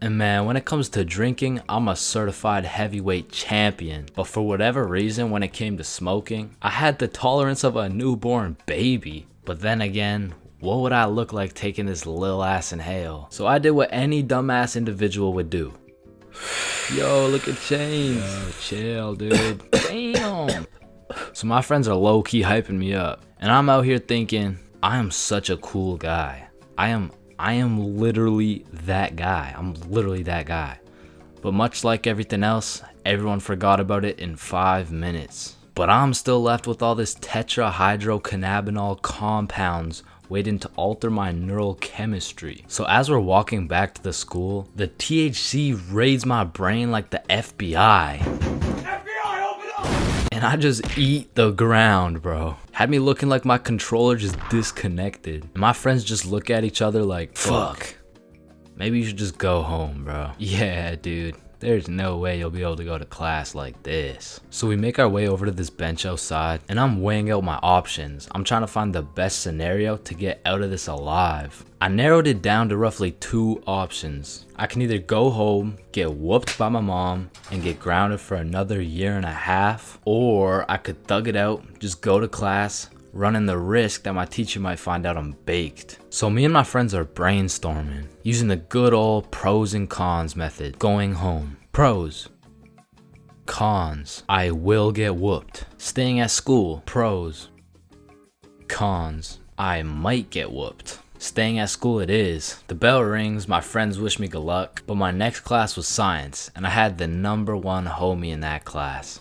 And man, when it comes to drinking, I'm a certified heavyweight champion. But for whatever reason, when it came to smoking, I had the tolerance of a newborn baby. But then again, what would I look like taking this lil ass inhale? So I did what any dumbass individual would do. Yo, look at Chains. Yo, chill, dude. Damn. So my friends are low-key hyping me up, and I'm out here thinking, I am such a cool guy. I am literally that guy. I'm literally that guy. But much like everything else, everyone forgot about it in 5 minutes. But I'm still left with all this tetrahydrocannabinol compounds waiting to alter my neural chemistry. So as we're walking back to the school, the THC raids my brain like the FBI. FBI, open up! And I just eat the ground, bro. Had me looking like my controller just disconnected. And my friends just look at each other like, fuck. Maybe you should just go home, bro. Yeah, dude. There's no way you'll be able to go to class like this. So we make our way over to this bench outside, and I'm weighing out my options. I'm trying to find the best scenario to get out of this alive. I narrowed it down to roughly 2 options. I can either go home, get whooped by my mom, and get grounded for another 1.5 years, or I could thug it out, just go to class, running the risk that my teacher might find out I'm baked. So me and my friends are brainstorming, using the good old pros and cons method. Going home. Pros. Cons. I will get whooped. Staying at school. Pros. Cons. I might get whooped. Staying at school it is. The bell rings, my friends wish me good luck, but my next class was science, and I had the #1 homie in that class.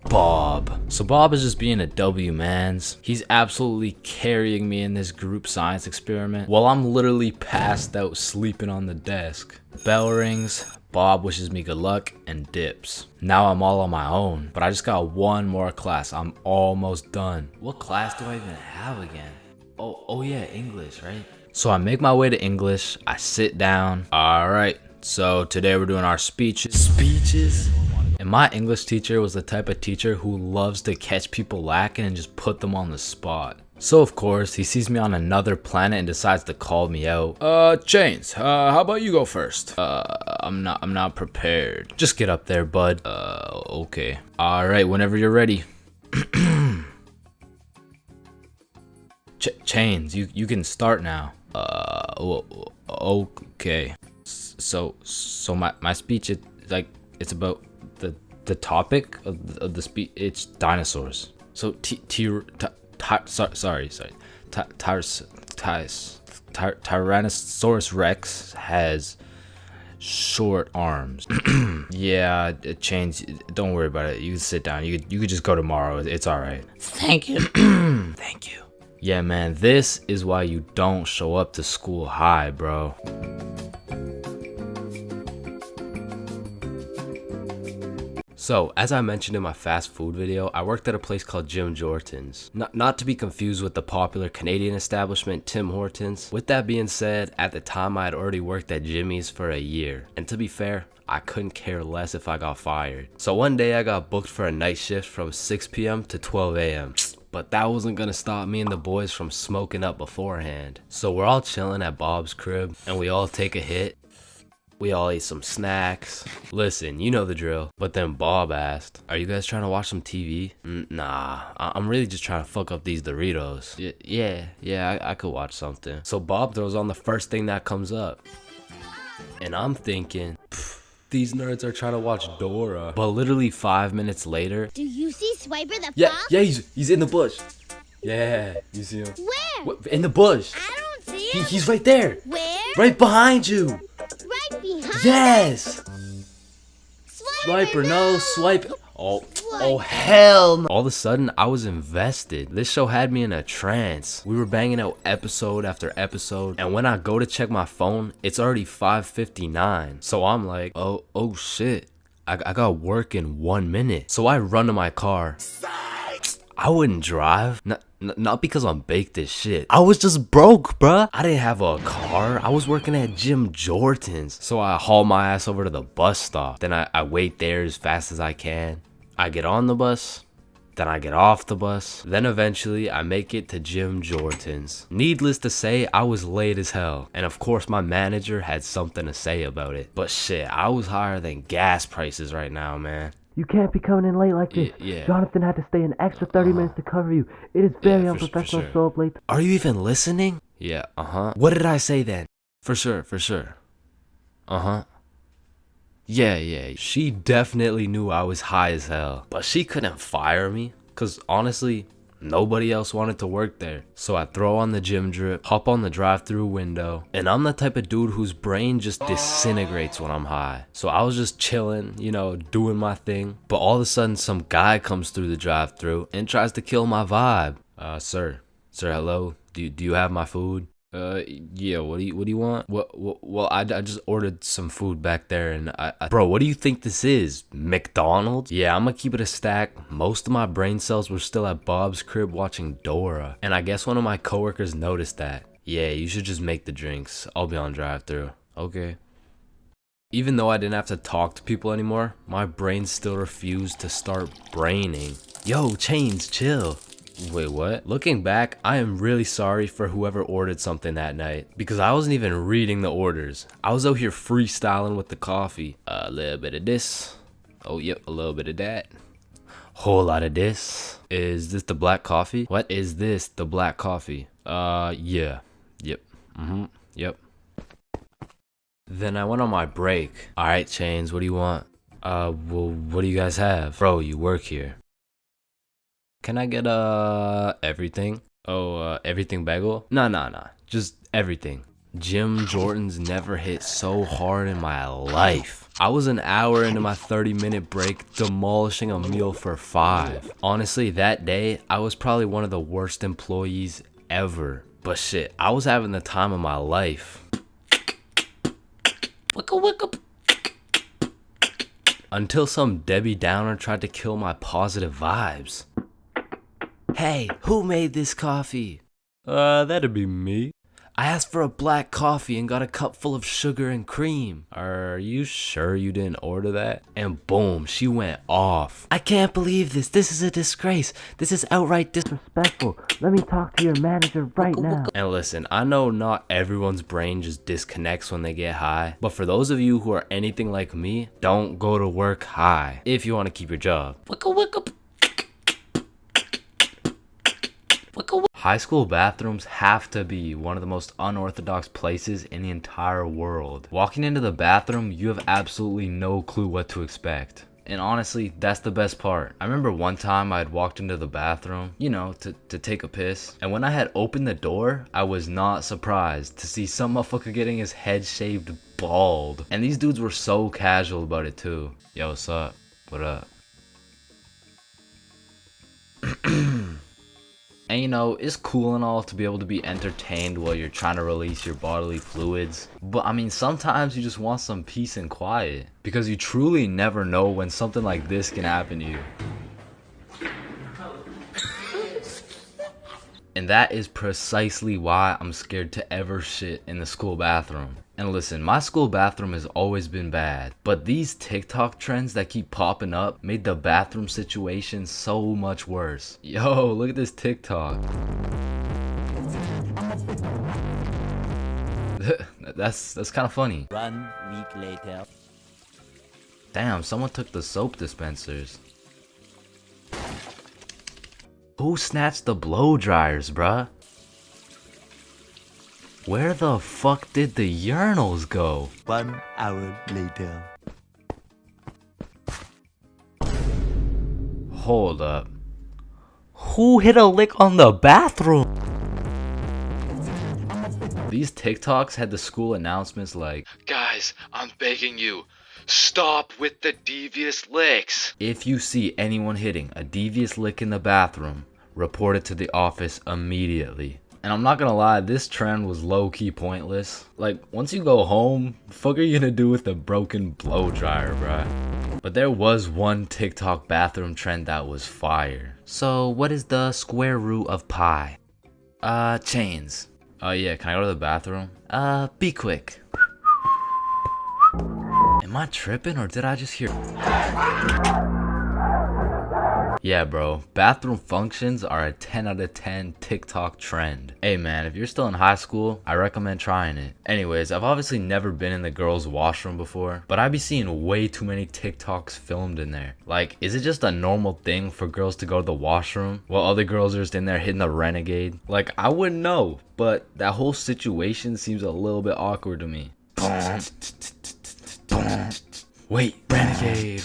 Bob. So Bob is just being a W mans. He's absolutely carrying me in this group science experiment while I'm literally passed out sleeping on the desk. Bell rings, Bob wishes me good luck and dips. Now I'm all on my own, but I just got 1 more class. I'm almost done. What class do I even have again? Oh yeah, English, right? So I make my way to English, I sit down. All right, so today we're doing our speeches. And my English teacher was the type of teacher who loves to catch people lacking and just put them on the spot. So of course, he sees me on another planet and decides to call me out. Chains, how about you go first? I'm not prepared. Just get up there, bud. Okay. All right, whenever you're ready. Chains, you can start now. Okay. So my speech is like, it's about the topic of the speech. It's dinosaurs. So Tyrannosaurus Rex has short arms. Yeah, Chains, don't worry about it. You can sit down. You could just go tomorrow. It's all right. Thank you. Thank you. Yeah, man, this is why you don't show up to school high, bro. So, as I mentioned in my fast food video, I worked at a place called Jim Jordan's. Not to be confused with the popular Canadian establishment Tim Hortons. With that being said, at the time I had already worked at Jimmy's for a year. And to be fair, I couldn't care less if I got fired. So one day I got booked for a night shift from 6 p.m. to 12 a.m. But that wasn't gonna stop me and the boys from smoking up beforehand. So we're all chilling at Bob's crib and we all take a hit. We all ate some snacks. Listen, you know the drill. But then Bob asked, are you guys trying to watch some TV? Nah, I'm really just trying to fuck up these Doritos. Yeah, I could watch something. So Bob throws on the first thing that comes up. And I'm thinking, these nerds are trying to watch Dora. But literally 5 minutes later. Do you see Swiper the fox? Yeah, he's in the bush. Yeah, you see him. Where? In the bush. I don't see him. He's right there. Where? Right behind you. Right behind Yes. Swiper, no, swipe. Oh, hell no. All of a sudden, I was invested. This show had me in a trance. We were banging out episode after episode, and when I go to check my phone, it's already 5:59. So I'm like, oh shit, I got work in 1 minute. So I run to my car. I wouldn't drive. Not because I'm baked as shit. I was just broke, bruh. I didn't have a car. I was working at Jim Jordan's. So I haul my ass over to the bus stop. Then I wait there as fast as I can. I get on the bus. Then I get off the bus. Then eventually I make it to Jim Jordan's. Needless to say, I was late as hell. And of course my manager had something to say about it. But shit, I was higher than gas prices right now, man. You can't be coming in late like this. Yeah. Jonathan had to stay an extra 30 minutes to cover you. It is very unprofessional to show up late. Are you even listening? Yeah, What did I say then? For sure. Yeah. She definitely knew I was high as hell. But she couldn't fire me. Cause honestly, nobody else wanted to work there. So I throw on the gym drip, hop on the drive-through window, and I'm the type of dude whose brain just disintegrates when I'm high. So I was just chilling, doing my thing. But all of a sudden, some guy comes through the drive-through and tries to kill my vibe. Sir, hello? Do you have my food? Yeah, what do you want? Well, I just ordered some food back there, and bro, what do you think this is? McDonald's? Yeah, I'm gonna keep it a stack. Most of my brain cells were still at Bob's crib watching Dora, and I guess one of my coworkers noticed that. Yeah, you should just make the drinks. I'll be on drive-thru. Okay. Even though I didn't have to talk to people anymore, my brain still refused to start braining. Yo, Chains, chill. Wait, what? Looking back, I am really sorry for whoever ordered something that night, because I wasn't even reading the orders. I was out here freestyling with the coffee. A little bit of this. Oh, yep, a little bit of that. Whole lot of this. Is this the black coffee? What is this, the black coffee? Yeah. Yep. Yep. Then I went on my break. Alright, Chains, what do you want? Well, what do you guys have? Bro, you work here. Can I get, everything? Oh, everything bagel? Nah. Just everything. Jim Jordan's never hit so hard in my life. I was an hour into my 30-minute break, demolishing a meal for 5. Honestly, that day, I was probably one of the worst employees ever. But shit, I was having the time of my life. Wicka. Until some Debbie Downer tried to kill my positive vibes. Hey, who made this coffee? That'd be me. I asked for a black coffee and got a cup full of sugar and cream. Are you sure you didn't order that? And boom, she went off. I can't believe this. This is a disgrace. This is outright disrespectful. Let me talk to your manager right now. And listen, I know not everyone's brain just disconnects when they get high, but for those of you who are anything like me, don't go to work high if you want to keep your job. High school bathrooms have to be one of the most unorthodox places in the entire world. Walking into the bathroom, you have absolutely no clue what to expect. And honestly, that's the best part. I remember one time I had walked into the bathroom, you know, to take a piss. And when I had opened the door, I was not surprised to see some motherfucker getting his head shaved bald. And these dudes were so casual about it too. Yo, what's up? What up? And you know, it's cool and all to be able to be entertained while you're trying to release your bodily fluids. But I mean, sometimes you just want some peace and quiet. Because you truly never know when something like this can happen to you. And that is precisely why I'm scared to ever shit in the school bathroom. And listen, my school bathroom has always been bad, but these TikTok trends that keep popping up made the bathroom situation so much worse. Yo, look at this TikTok. That's kind of funny. 1 week later. Damn, someone took the soap dispensers. Who snatched the blow dryers, bruh? Where the fuck did the urinals go? 1 hour later. Hold up. Who hit a lick on the bathroom? These TikToks had the school announcements like, Guys, I'm begging you, stop with the devious licks. if you see anyone hitting a devious lick in the bathroom, report it to the office immediately. And I'm not gonna lie, this trend was low-key pointless. Like, once you go home, the fuck are you gonna do with a broken blow dryer, bruh? But there was one TikTok bathroom trend that was fire. So, what is the square root of pi? Chains. Oh yeah, can I go to the bathroom? Be quick. Am I tripping or did I just hear? Yeah, bro, bathroom functions are a 10 out of 10 TikTok trend. Hey man, if you're still in high school, I recommend trying it. Anyways, I've obviously never been in the girls' washroom before, but I be seeing way too many TikToks filmed in there. Like, is it just a normal thing for girls to go to the washroom while other girls are just in there hitting the renegade? Like, I wouldn't know, but that whole situation seems a little bit awkward to me. Wait, renegade.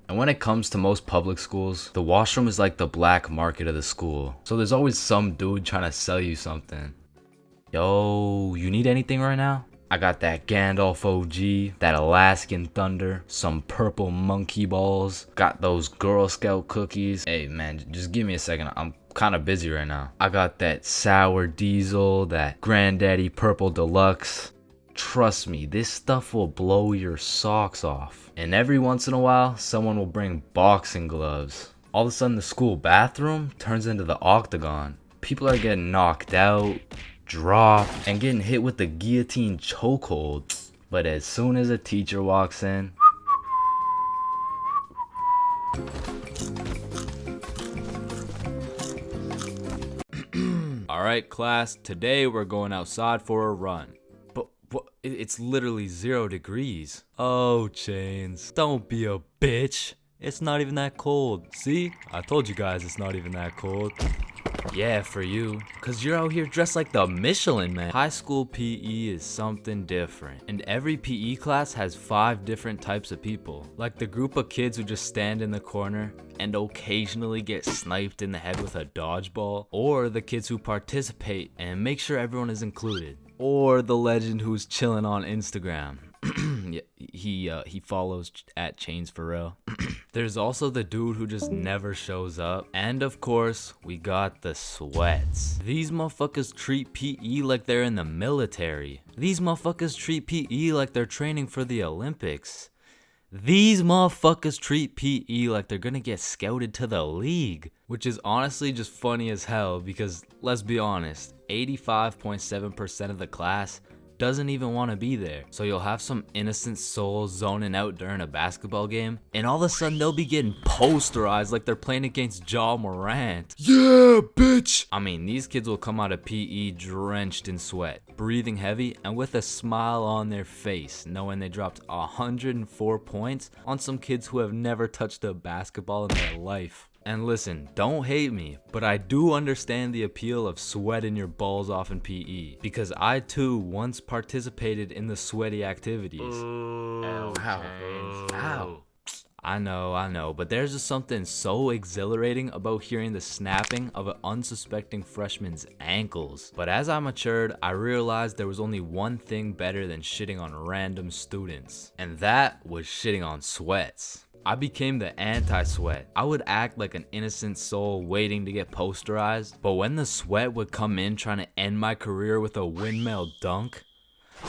And when it comes to most public schools, the washroom is like the black market of the school. So there's always some dude trying to sell you something. Yo, you need anything right now? I got that Gandalf OG, that Alaskan Thunder, some purple monkey balls, got those Girl Scout cookies. Hey man, just give me a second, I'm kind of busy right now. I got that sour diesel, that granddaddy purple deluxe. Trust me, this stuff will blow your socks off. And every once in a while, someone will bring boxing gloves. All of a sudden, the school bathroom turns into the octagon. People are getting knocked out, dropped, and getting hit with the guillotine chokehold. But as soon as a teacher walks in, Alright class, today we're going outside for a run. but it's literally 0 degrees. Oh, Chains, don't be a bitch. It's not even that cold. See? I told you guys it's not even that cold. Yeah, for you, cause you're out here dressed like the Michelin Man. High school PE is something different, and every PE class has 5 different types of people. Like the group of kids who just stand in the corner and occasionally get sniped in the head with a dodgeball, or the kids who participate and make sure everyone is included, or the legend who's chilling on Instagram. Yeah, he follows at ChainsFR. There's also the dude who just never shows up. And of course, we got the sweats. These motherfuckers treat PE like they're in the military. These motherfuckers treat PE like they're training for the Olympics. These motherfuckers treat PE like they're gonna get scouted to the league. Which is honestly just funny as hell because, let's be honest, 85.7% of the class doesn't even want to be there. So you'll have some innocent souls zoning out during a basketball game, and all of a sudden they'll be getting posterized like they're playing against Ja Morant. Yeah, bitch! I mean, these kids will come out of PE drenched in sweat, breathing heavy, and with a smile on their face, knowing they dropped 104 points on some kids who have never touched a basketball in their life. And listen, don't hate me, but I do understand the appeal of sweating your balls off in PE, because I too once participated in the sweaty activities. Ow. Ow. I know, but there's just something so exhilarating about hearing the snapping of an unsuspecting freshman's ankles. But as I matured, I realized there was only one thing better than shitting on random students, and that was shitting on sweats. I became the anti-sweat. I would act like an innocent soul waiting to get posterized, but when the sweat would come in trying to end my career with a windmill dunk,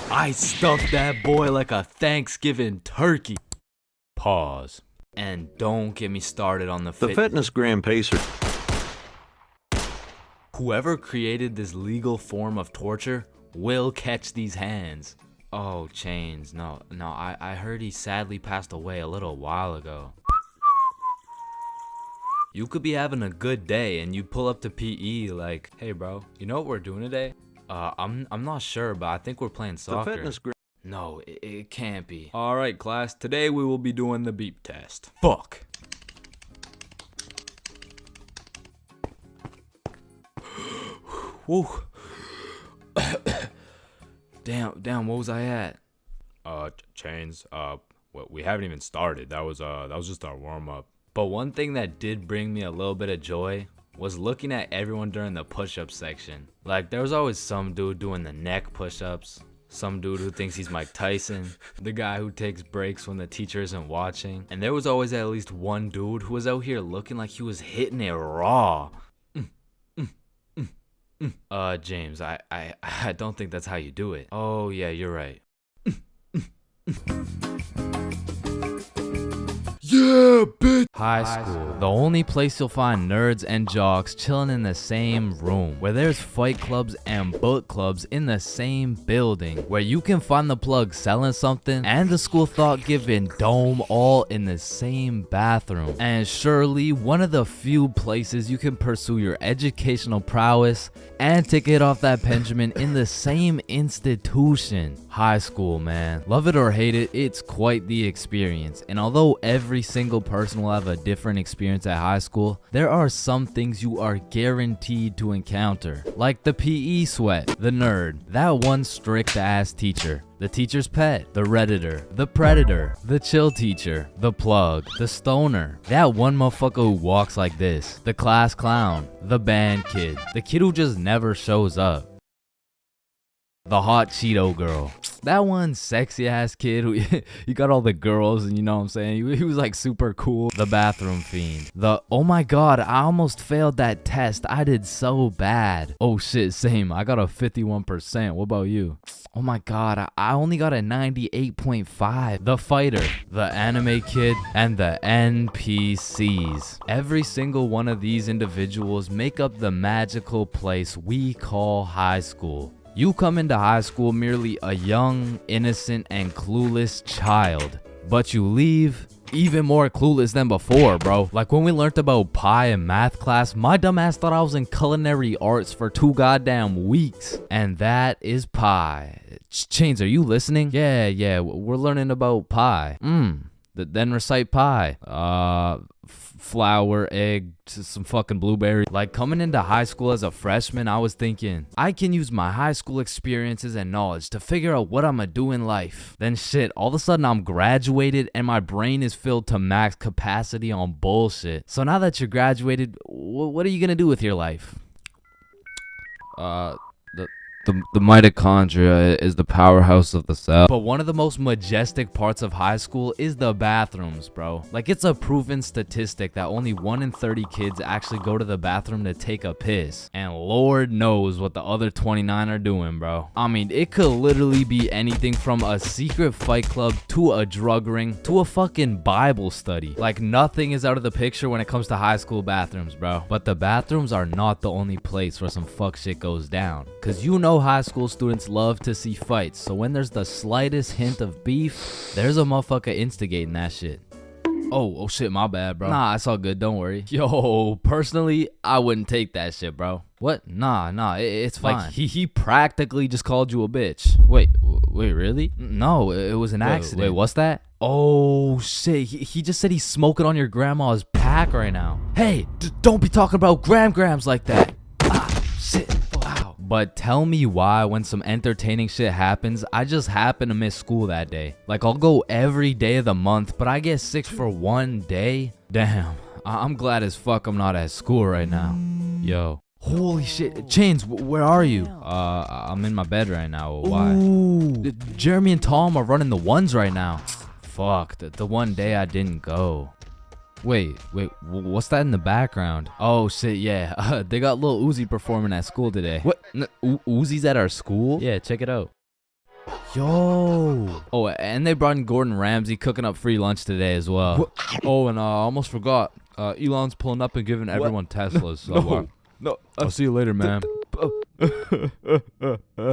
I stuffed that boy like a Thanksgiving turkey. Pause. And don't get me started on the fitness gram pacer. Whoever created this legal form of torture will catch these hands. Oh, Chains, no, I heard he sadly passed away a little while ago. You could be having a good day and you pull up to PE like, hey bro, you know what we're doing today? I'm not sure, but I think we're playing soccer. No, it can't be. Alright class, today we will be doing the beep test. Fuck. Woo. Damn, what was I at? Chains, we haven't even started. That was just our warm-up. But one thing that did bring me a little bit of joy was looking at everyone during the push-up section. Like, there was always some dude doing the neck push-ups, some dude who thinks he's Mike Tyson, the guy who takes breaks when the teacher isn't watching, and there was always at least one dude who was out here looking like he was hitting it raw. James, I don't think that's how you do it. Oh, yeah, you're right. Yeah, bitch! High school, the only place you'll find nerds and jocks chilling in the same room, where there's fight clubs and book clubs in the same building, where you can find the plug selling something and the school thought-giving dome all in the same bathroom. And surely one of the few places you can pursue your educational prowess and take it off that Benjamin in the same institution. High school, man. Love it or hate it, it's quite the experience. And although every single person will have a different experience at high school, there are some things you are guaranteed to encounter. Like the PE sweat, the nerd, that one strict ass teacher, the teacher's pet, the redditor, the predator, the chill teacher, the plug, the stoner, that one motherfucker who walks like this, the class clown, the band kid, the kid who just never shows up. The hot Cheeto girl. That one sexy ass kid who he got all the girls and you know what I'm saying? He was like super cool. The bathroom fiend. Oh my god, I almost failed that test. I did so bad. Oh shit, same. I got a 51%. What about you? Oh my god, I only got a 98.5. The fighter, the anime kid, and the NPCs. Every single one of these individuals make up the magical place we call high school. You come into high school merely a young, innocent, and clueless child, but you leave even more clueless than before, bro. Like when we learned about pie in math class, my dumb ass thought I was in culinary arts for 2 goddamn weeks. And that is pie. Chains, are you listening? Yeah, we're learning about pie. Then recite pie. Flour, egg, some fucking blueberry. Like coming into high school as a freshman, I was thinking, I can use my high school experiences and knowledge to figure out what I'm gonna do in life. Then shit, all of a sudden I'm graduated and my brain is filled to max capacity on bullshit. So now that you're graduated, what are you gonna do with your life? The mitochondria is the powerhouse of the cell. But one of the most majestic parts of high school is the bathrooms, bro. Like it's a proven statistic that only 1 in 30 kids actually go to the bathroom to take a piss. And Lord knows what the other 29 are doing, bro. I mean, it could literally be anything from a secret fight club to a drug ring to a fucking Bible study. Like nothing is out of the picture when it comes to high school bathrooms, bro. But the bathrooms are not the only place where some fuck shit goes down. Cause you know high school students love to see fights, so when there's the slightest hint of beef, there's a motherfucker instigating that shit. Oh shit, my bad, bro. Nah, it's all good, don't worry. Yo, personally, I wouldn't take that shit, bro. What? Nah, it's fine. Like, he practically just called you a bitch. Wait, really? No, it was an accident. Wait, what's that? Oh shit, he just said he's smoking on your grandma's pack right now. Hey, don't be talking about grams like that. Shit. But tell me why when some entertaining shit happens, I just happen to miss school that day. Like I'll go every day of the month, but I get sick for 1 day? Damn, I'm glad as fuck I'm not at school right now. Yo. Holy shit. Chains, where are you? I'm in my bed right now. Why? Ooh. Jeremy and Tom are running the ones right now. Fuck, the one day I didn't go. Wait, what's that in the background? Oh shit, yeah, they got Lil Uzi performing at school today. What? Uzi's at our school? Yeah, check it out. Yo. Oh, and they brought in Gordon Ramsay cooking up free lunch today as well. What? Oh, and I almost forgot, Elon's pulling up and giving everyone Teslas. So, no, I'll see you later, man.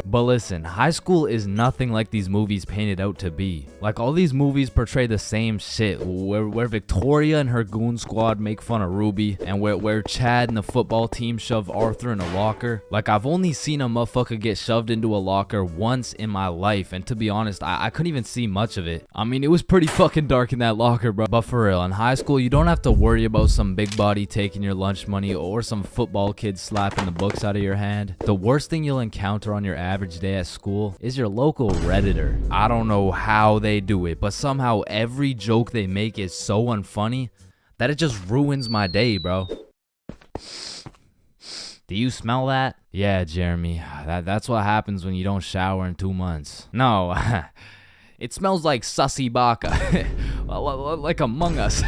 But listen, high school is nothing like these movies paint it out to be. Like all these movies portray the same shit, where Victoria and her goon squad make fun of Ruby, and where Chad and the football team shove Arthur in a locker. Like I've only seen a motherfucker get shoved into a locker once in my life, and to be honest, I couldn't even see much of it. I mean, it was pretty fucking dark in that locker, bro. But for real, in high school, you don't have to worry about some big body taking your lunch money or some football kid slapping the books out of your hand. The worst thing you'll encounter on your average day at school is your local Redditor. I don't know how they do it, but somehow every joke they make is so unfunny that it just ruins my day, bro. Do you smell that? Yeah, Jeremy, that's what happens when you don't shower in 2 months. No, it smells like sussy baka, like Among Us.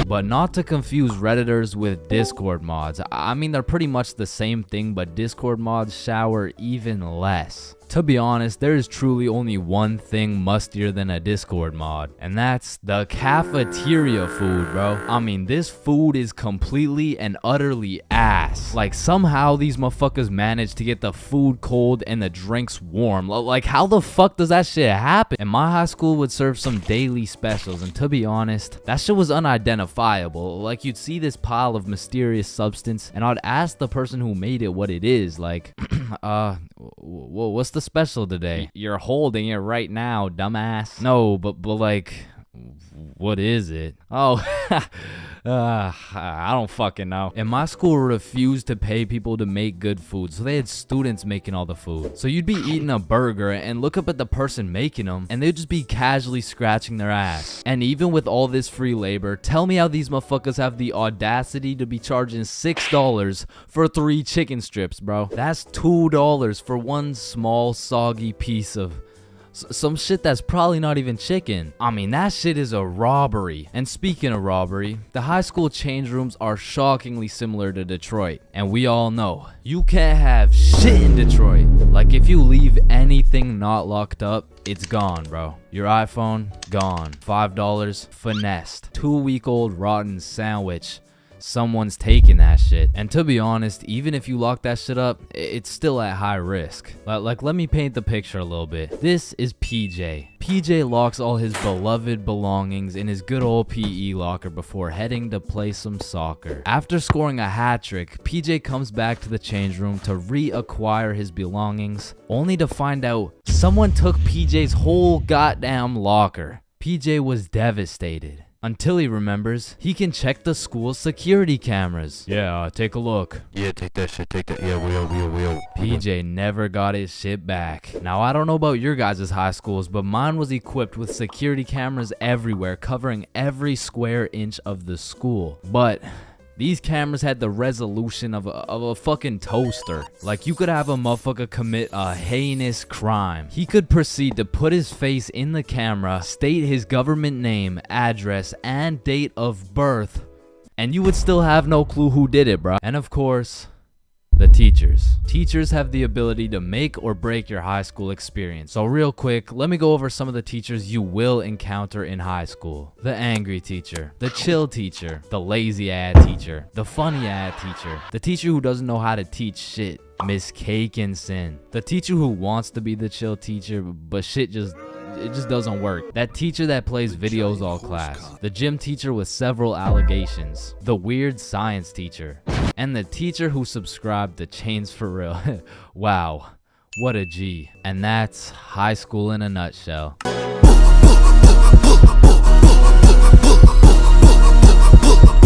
But not to confuse Redditors with Discord mods. I mean, they're pretty much the same thing, but Discord mods shower even less. To be honest, there is truly only one thing mustier than a Discord mod, and that's the cafeteria food, bro. I mean, this food is completely and utterly ass. Like, somehow these motherfuckers manage to get the food cold and the drinks warm. Like, how the fuck does that shit happen? And my high school would serve some daily specials, and to be honest, that shit was unidentifiable. Like, you'd see this pile of mysterious substance, and I'd ask the person who made it what it is, like, what's the special today? You're holding it right now, dumbass. No, but like, what is it? Oh, I don't fucking know. And my school refused to pay people to make good food, so they had students making all the food. So you'd be eating a burger and look up at the person making them, and they'd just be casually scratching their ass. And even with all this free labor, tell me how these motherfuckers have the audacity to be charging $6 for 3 chicken strips, bro. That's $2 for one small soggy piece of some shit that's probably not even chicken. I mean, that shit is a robbery. And speaking of robbery, the high school change rooms are shockingly similar to Detroit. And we all know, you can't have shit in Detroit. Like, if you leave anything not locked up, it's gone, bro. Your iPhone, gone. $5, finessed. 2-week-old rotten sandwich. Someone's taking that shit. And to be honest, even if you lock that shit up, it's still at high risk. Like, let me paint the picture a little bit. This is PJ. PJ locks all his beloved belongings in his good old PE locker before heading to play some soccer. After scoring a hat trick, PJ comes back to the change room to reacquire his belongings, only to find out someone took PJ's whole goddamn locker. PJ was devastated. Until he remembers, he can check the school's security cameras. Yeah, take a look. Yeah, take that shit, take that. Yeah, we'll. PJ never got his shit back. Now, I don't know about your guys' high schools, but mine was equipped with security cameras everywhere, covering every square inch of the school. But these cameras had the resolution of a fucking toaster. Like, you could have a motherfucker commit a heinous crime. He could proceed to put his face in the camera, state his government name, address, and date of birth, and you would still have no clue who did it, bro. And of course, the teachers. Teachers have the ability to make or break your high school experience. So real quick, let me go over some of the teachers you will encounter in high school. The angry teacher, the chill teacher, the lazy ad teacher, the funny ad teacher, the teacher who doesn't know how to teach shit, Miss Cakinson, the teacher who wants to be the chill teacher, but shit just doesn't work. That teacher that plays videos all class. The gym teacher with several allegations. The weird science teacher. And the teacher who subscribed to Chains For Real. Wow, what a G. And that's high school in a nutshell.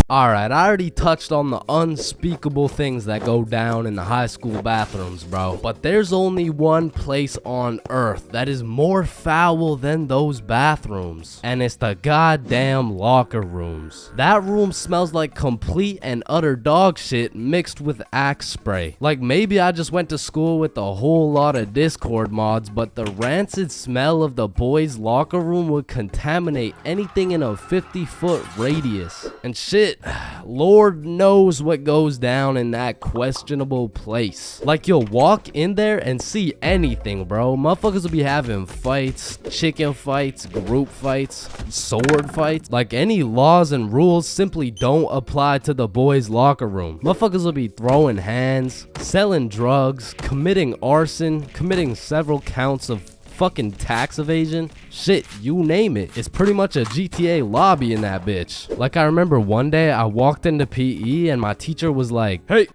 Alright, I already touched on the unspeakable things that go down in the high school bathrooms, bro. But there's only one place on earth that is more foul than those bathrooms. And it's the goddamn locker rooms. That room smells like complete and utter dog shit mixed with Axe spray. Like, maybe I just went to school with a whole lot of Discord mods, but the rancid smell of the boys' locker room would contaminate anything in a 50-foot radius. And shit, Lord knows what goes down in that questionable place. Like, you'll walk in there and see anything, bro. Motherfuckers will be having fights, chicken fights, group fights, sword fights. Like, any laws and rules simply don't apply to the boys' locker room. Motherfuckers will be throwing hands, selling drugs, committing arson, committing several counts of fucking tax evasion. Shit, you name it. It's pretty much a GTA lobby in that bitch. Like, I remember one day I walked into PE and my teacher was like, "Hey,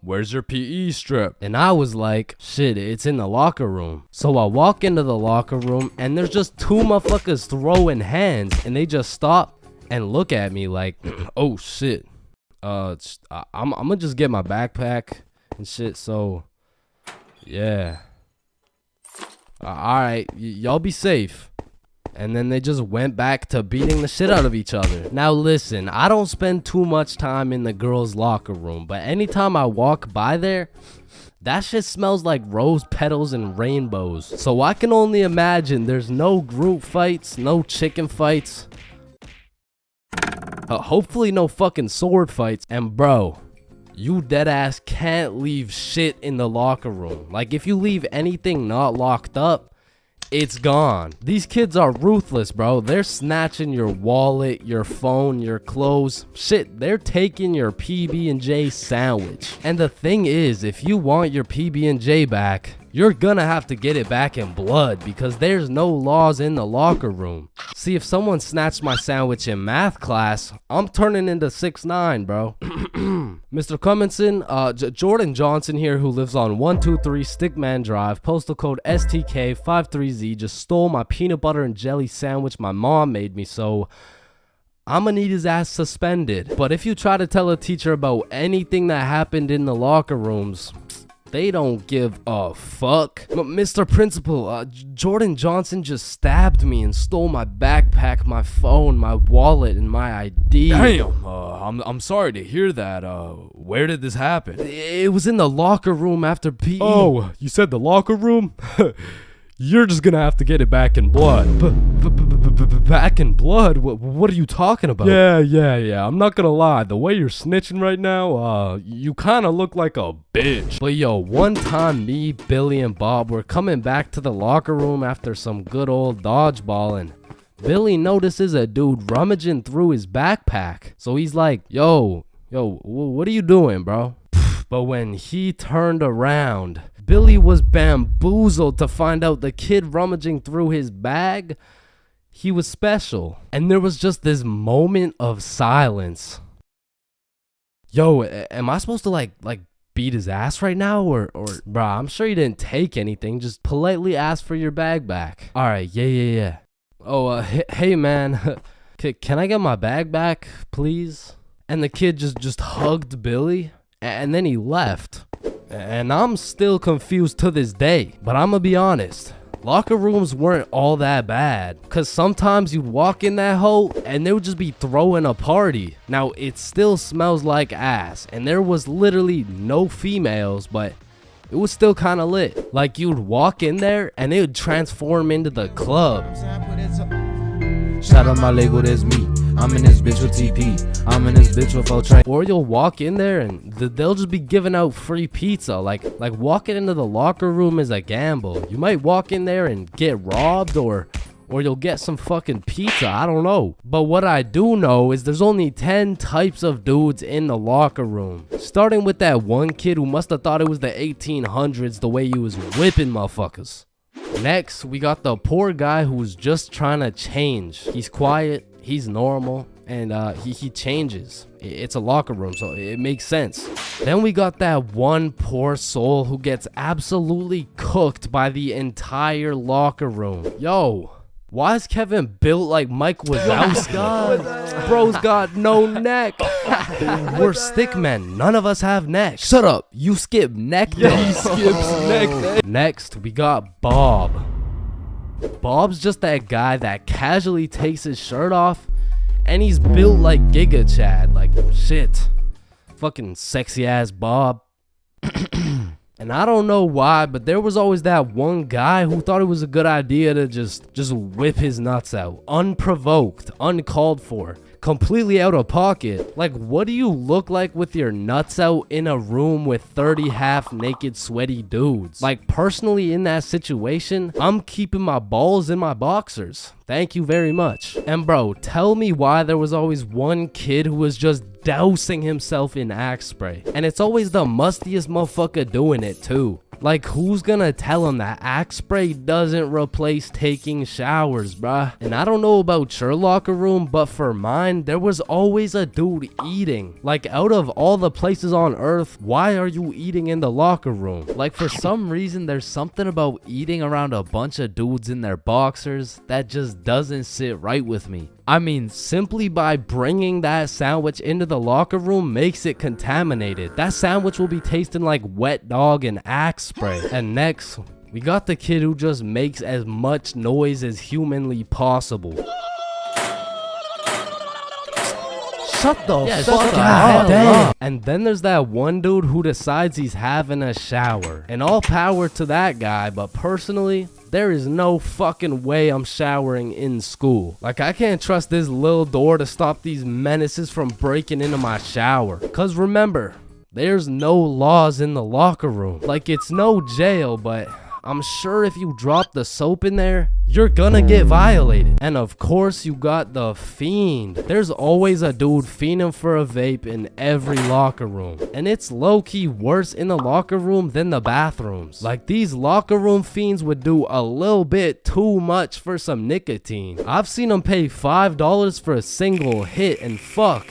where's your PE strip?" And I was like, shit, it's in the locker room. So I walk into the locker room and there's just 2 motherfuckers throwing hands, and they just stop and look at me like, oh shit, I'm gonna just get my backpack and shit. So yeah, alright, y'all be safe. And then they just went back to beating the shit out of each other. Now listen, I don't spend too much time in the girls' locker room, but anytime I walk by there, that shit smells like rose petals and rainbows. So I can only imagine there's no group fights, no chicken fights, hopefully no fucking sword fights. And bro, you deadass can't leave shit in the locker room. Like, if you leave anything not locked up, it's gone. These kids are ruthless, bro. They're snatching your wallet, your phone, your clothes. Shit, they're taking your PB&J sandwich. And the thing is, if you want your PB&J back, you're gonna have to get it back in blood, because there's no laws in the locker room. See, if someone snatched my sandwich in math class, I'm turning into 6'9", bro. Mr. Cumminson, Jordan Johnson here, who lives on 123 Stickman Drive, postal code STK53Z, just stole my peanut butter and jelly sandwich my mom made me, so I'ma need his ass suspended. But if you try to tell a teacher about anything that happened in the locker rooms, they don't give a fuck. Mr. Principal, Jordan Johnson just stabbed me and stole my backpack, my phone, my wallet, and my ID. Damn, I'm sorry to hear that. Where did this happen? It was in the locker room after PE. Oh, you said the locker room? You're just gonna have to get it back in blood. Back in blood? What are you talking about? Yeah. I'm not gonna lie. The way you're snitching right now, you kind of look like a bitch. But yo, one time me, Billy, and Bob were coming back to the locker room after some good old dodgeball, and Billy notices a dude rummaging through his backpack. So he's like, yo, what are you doing, bro? But when he turned around, Billy was bamboozled to find out the kid rummaging through his bag, he was special. And there was just this moment of silence. Yo, am I supposed to like beat his ass right now? Or bruh, I'm sure he didn't take anything. Just politely ask for your bag back. All right, yeah. Oh, hey man, can I get my bag back, please? And the kid just hugged Billy, and then he left. And I'm still confused to this day, but I'm gonna be honest, locker rooms weren't all that bad, cause sometimes you'd walk in that hole and they would just be throwing a party. Now it still smells like ass, and there was literally no females, but it was still kind of lit. Like you'd walk in there and it would transform into the club. Shout out my Lego, that's me. I'm in this bitch with TP. I'm in this bitch with Ultra. Or you'll walk in there and they'll just be giving out free pizza. Like walking into the locker room is a gamble. You might walk in there and get robbed, or you'll get some fucking pizza. I don't know. But what I do know is there's only 10 types of dudes in the locker room. Starting with that one kid who must have thought it was the 1800s the way he was whipping motherfuckers. Next, we got the poor guy who's just trying to change. He's quiet, he's normal, and he changes. It's a locker room, so it makes sense. Then we got that one poor soul who gets absolutely cooked by the entire locker room. Yo, why is Kevin built like Mike Wazowski? Bro's got no neck. We're stick men. None of us have necks. Shut up. You skip neck day. He skips neck day. Next, we got Bob. Bob's just that guy that casually takes his shirt off, and he's built like Giga Chad. Like, shit. Fucking sexy ass Bob. And I don't know why, but there was always that one guy who thought it was a good idea to just whip his nuts out. Unprovoked, uncalled for, completely out of pocket. Like, what do you look like with your nuts out in a room with 30 half-naked sweaty dudes? Like, personally in that situation, I'm keeping my balls in my boxers. Thank you very much. And bro, tell me why there was always one kid who was just dousing himself in Axe spray. And it's always the mustiest motherfucker doing it too. Like, who's gonna tell him that Axe spray doesn't replace taking showers, bruh? And I don't know about your locker room, but for mine, there was always a dude eating. Like, out of all the places on earth, why are you eating in the locker room? Like, for some reason, there's something about eating around a bunch of dudes in their boxers that just doesn't sit right with me. I mean, simply by bringing that sandwich into the locker room makes it contaminated. That sandwich will be tasting like wet dog and Axe spray. And next, we got the kid who just makes as much noise as humanly possible. Shut the fuck up. And then there's that one dude who decides he's having a shower. And all power to that guy, but personally, there is no fucking way I'm showering in school. Like, I can't trust this little door to stop these menaces from breaking into my shower. Cause remember, there's no laws in the locker room. Like, it's no jail, but I'm sure if you drop the soap in there, you're gonna get violated. And of course, you got the fiend. There's always a dude fiending for a vape in every locker room. And it's low-key worse in the locker room than the bathrooms. Like, these locker room fiends would do a little bit too much for some nicotine. I've seen them pay $5 for a single hit, and fuck,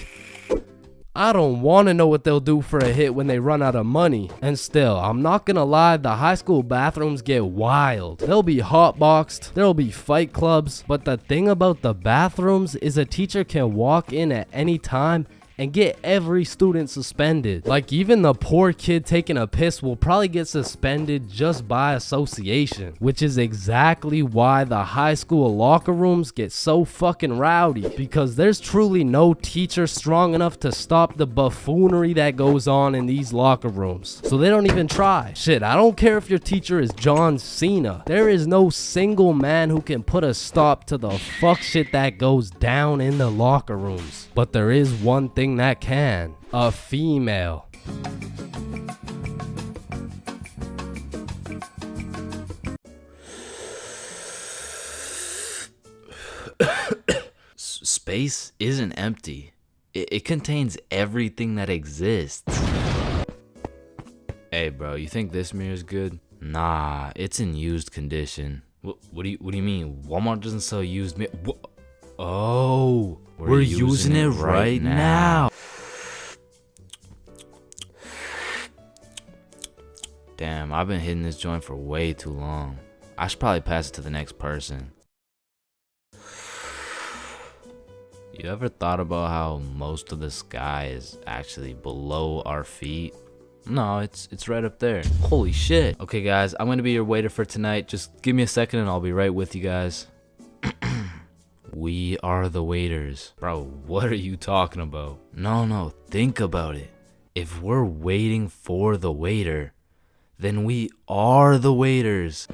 I don't want to know what they'll do for a hit when they run out of money. And still, I'm not gonna lie, the high school bathrooms get wild. They'll be hotboxed, there'll be fight clubs, but the thing about the bathrooms is a teacher can walk in at any time and get every student suspended. Like, even the poor kid taking a piss will probably get suspended just by association, which is exactly why the high school locker rooms get so fucking rowdy, because there's truly no teacher strong enough to stop the buffoonery that goes on in these locker rooms. So they don't even try. Shit, I don't care if your teacher is John Cena. There is no single man who can put a stop to the fuck shit that goes down in the locker rooms. But there is one thing that can: a female. Space isn't empty. It contains everything that exists. Hey bro, you think this mirror is good? Nah, it's in used condition. What do you mean? Walmart doesn't sell used mirror? Oh, we're using it right now. Damn, I've been hitting this joint for way too long. I should probably pass it to the next person. You ever thought about how most of the sky is actually below our feet? No, it's right up there. Holy shit. Okay guys, I'm gonna be your waiter for tonight. Just give me a second and I'll be right with you guys. We are the waiters. Bro, what are you talking about? No, think about it. If we're waiting for the waiter, then we are the waiters.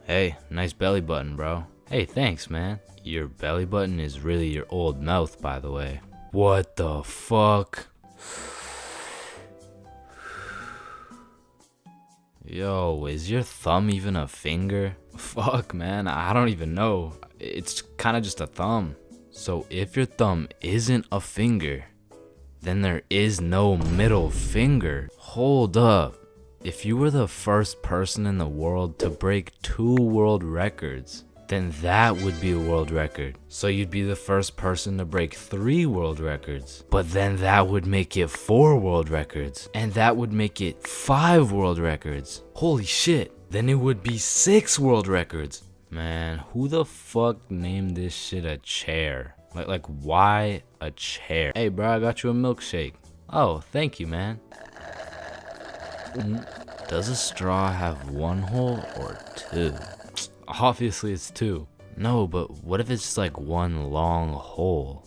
Hey, nice belly button, bro. Hey, thanks, man. Your belly button is really your old mouth, by the way. What the fuck? Yo, is your thumb even a finger? Fuck, man, I don't even know. It's kind of just a thumb. So if your thumb isn't a finger, then there is no middle finger. Hold up. If you were the first person in the world to break 2 world records, then that would be a world record. So you'd be the first person to break 3 world records. But then that would make it 4 world records. And that would make it 5 world records. Holy shit. Then it would be 6 world records. Man, who the fuck named this shit a chair? Like why a chair? Hey bro, I got you a milkshake. Oh, thank you, man. Does a straw have 1 hole or 2? Obviously it's 2. No, but what if it's just like 1 long hole?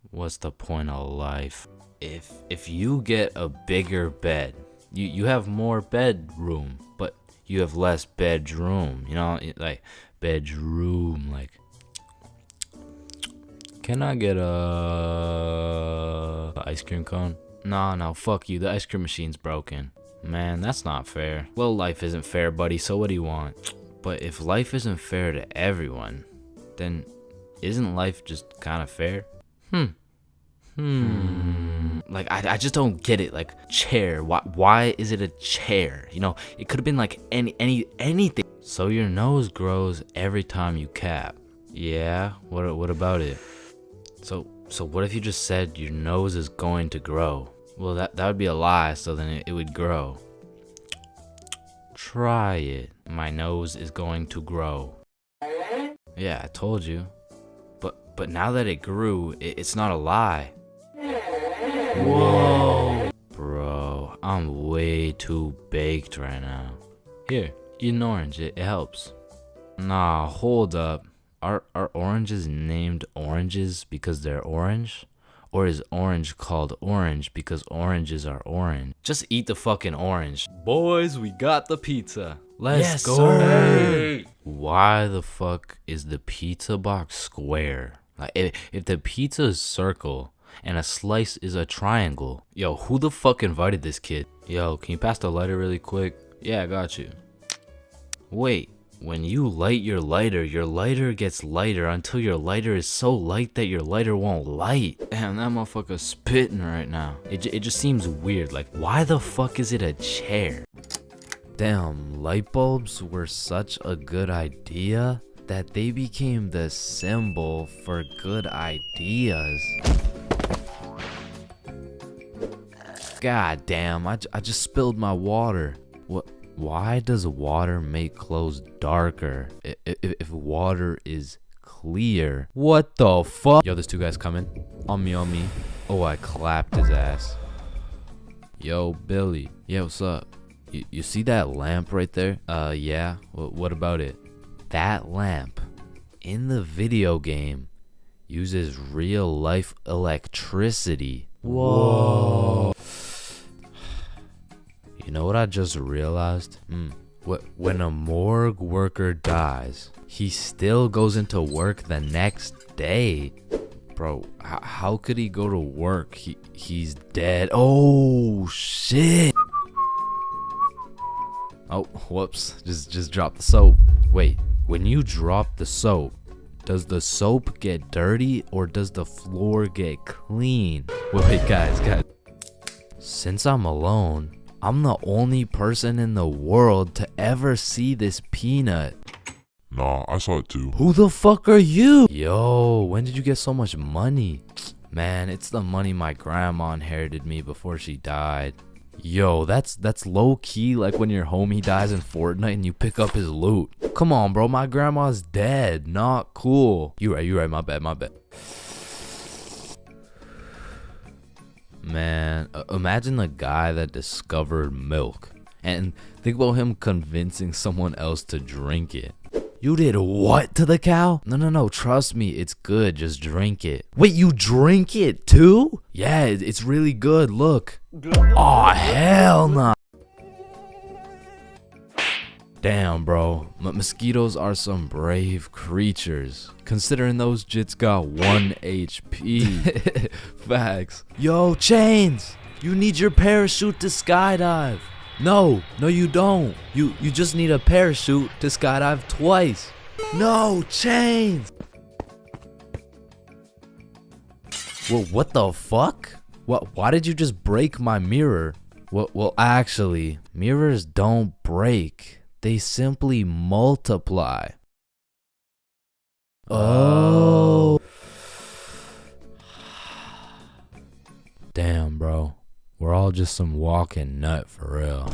What's the point of life? If you get a bigger bed, you have more bedroom, but you have less bedroom, you know, like bedroom, like. Can I get a ice cream cone? No, fuck you, the ice cream machine's broken. Man, that's not fair. Well, life isn't fair, buddy, so what do you want? But if life isn't fair to everyone, then isn't life just kind of fair? Like, I just don't get it. Like, chair, why is it a chair? You know, it could have been like anything. So your nose grows every time you cap. Yeah, what about it? So what if you just said your nose is going to grow? Well, that would be a lie, so then it would grow. Try it. My nose is going to grow. Yeah, I told you. But now that it grew, it's not a lie. Whoa. Bro, I'm way too baked right now. Here, eat an orange, it helps. Nah, hold up. Are oranges named oranges because they're orange? Or is orange called orange because oranges are orange? Just eat the fucking orange. Boys, we got the pizza. Let's go. Sir. Why the fuck is the pizza box square? Like, if the pizza is circle and a slice is a triangle, yo, who the fuck invited this kid? Yo, can you pass the lighter really quick? Yeah, I got you. Wait. When you light your lighter gets lighter until your lighter is so light that your lighter won't light. Damn, that motherfucker's spitting right now. It just seems weird. Like, why the fuck is it a chair? Damn, light bulbs were such a good idea that they became the symbol for good ideas. God damn, I just spilled my water. What? Why does water make clothes darker if water is clear? What the fuck? Yo, there's two guys coming. On me, on me. Oh, I clapped his ass. Yo, Billy. Yeah, what's up? You see that lamp right there? Yeah. What about it? That lamp in the video game uses real life electricity. Whoa. You know what I just realized? When a morgue worker dies, he still goes into work the next day. Bro, how could he go to work? He's dead. Oh shit. Oh, whoops. Just dropped the soap. Wait, when you drop the soap, does the soap get dirty or does the floor get clean? Wait, guys. Since I'm alone, I'm the only person in the world to ever see this peanut. Nah, I saw it too. Who the fuck are you? Yo, when did you get so much money? Man, it's the money my grandma inherited me before she died. Yo, that's low key like when your homie dies in Fortnite and you pick up his loot. Come on, bro, my grandma's dead. Not cool. You right, my bad. Man, imagine the guy that discovered milk and think about him convincing someone else to drink it. You did what to the cow? No, trust me, it's good, just drink it. Wait, you drink it too? Yeah, it's really good, look. Aw, hell nah. Damn, bro, mosquitoes are some brave creatures, considering those jits got 1 HP. Facts. Yo, Chains, you need your parachute to skydive. No, you don't. You just need a parachute to skydive twice. No, Chains. Well, what the fuck? Why did you just break my mirror? Well, actually, mirrors don't break. They simply multiply. Oh. Damn, bro. We're all just some walking nut for real.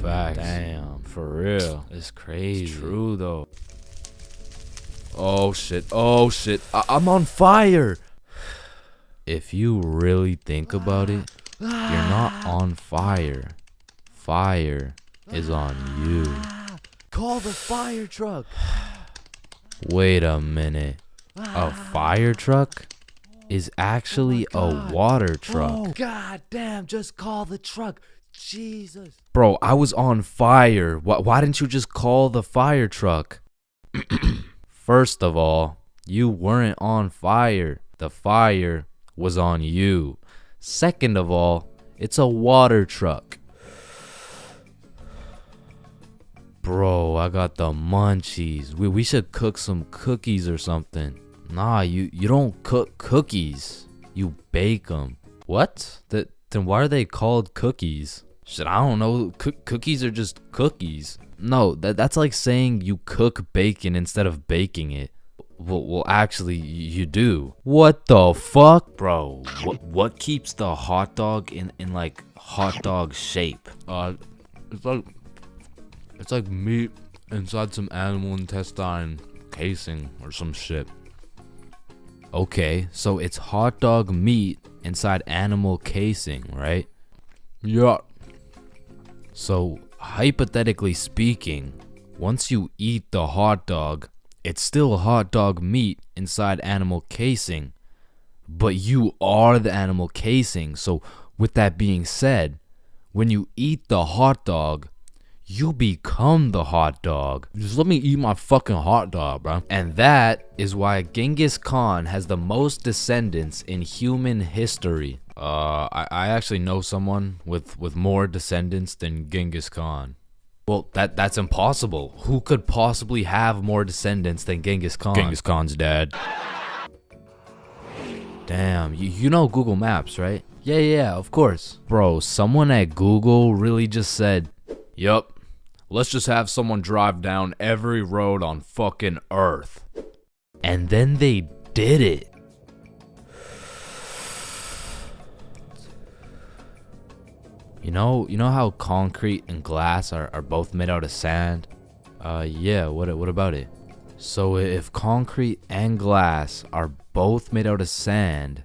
Facts. Damn, for real. It's crazy. It's true, though. Oh, shit. I'm on fire. If you really think about it, you're not on fire. Fire is on you. Call the fire truck. Wait a minute. A fire truck is actually a water truck. Oh, god damn, just call the truck. Jesus. Bro, I was on fire. Why didn't you just call the fire truck? First of all, you weren't on fire. The fire was on you. Second of all, it's a water truck. Bro, I got the munchies. We should cook some cookies or something. Nah, you don't cook cookies. You bake them. What? Then why are they called cookies? Shit, I don't know. Cookies are just cookies. No, that's like saying you cook bacon instead of baking it. Well, actually, you do. What the fuck? Bro, what keeps the hot dog in like hot dog shape? It's like meat inside some animal intestine casing or some shit. Okay, so it's hot dog meat inside animal casing, right? Yeah. So, hypothetically speaking, once you eat the hot dog, it's still hot dog meat inside animal casing. But you are the animal casing. So, with that being said, when you eat the hot dog, you become the hot dog. Just let me eat my fucking hot dog, bro. And that is why Genghis Khan has the most descendants in human history. I actually know someone with more descendants than Genghis Khan. Well, that's impossible. Who could possibly have more descendants than Genghis Khan? Genghis Khan's dad. Damn, you know Google Maps, right? Yeah, of course. Bro, someone at Google really just said, yup. Let's just have someone drive down every road on fucking Earth. And then they did it. You know how concrete and glass are both made out of sand? Yeah, what about it? So if concrete and glass are both made out of sand,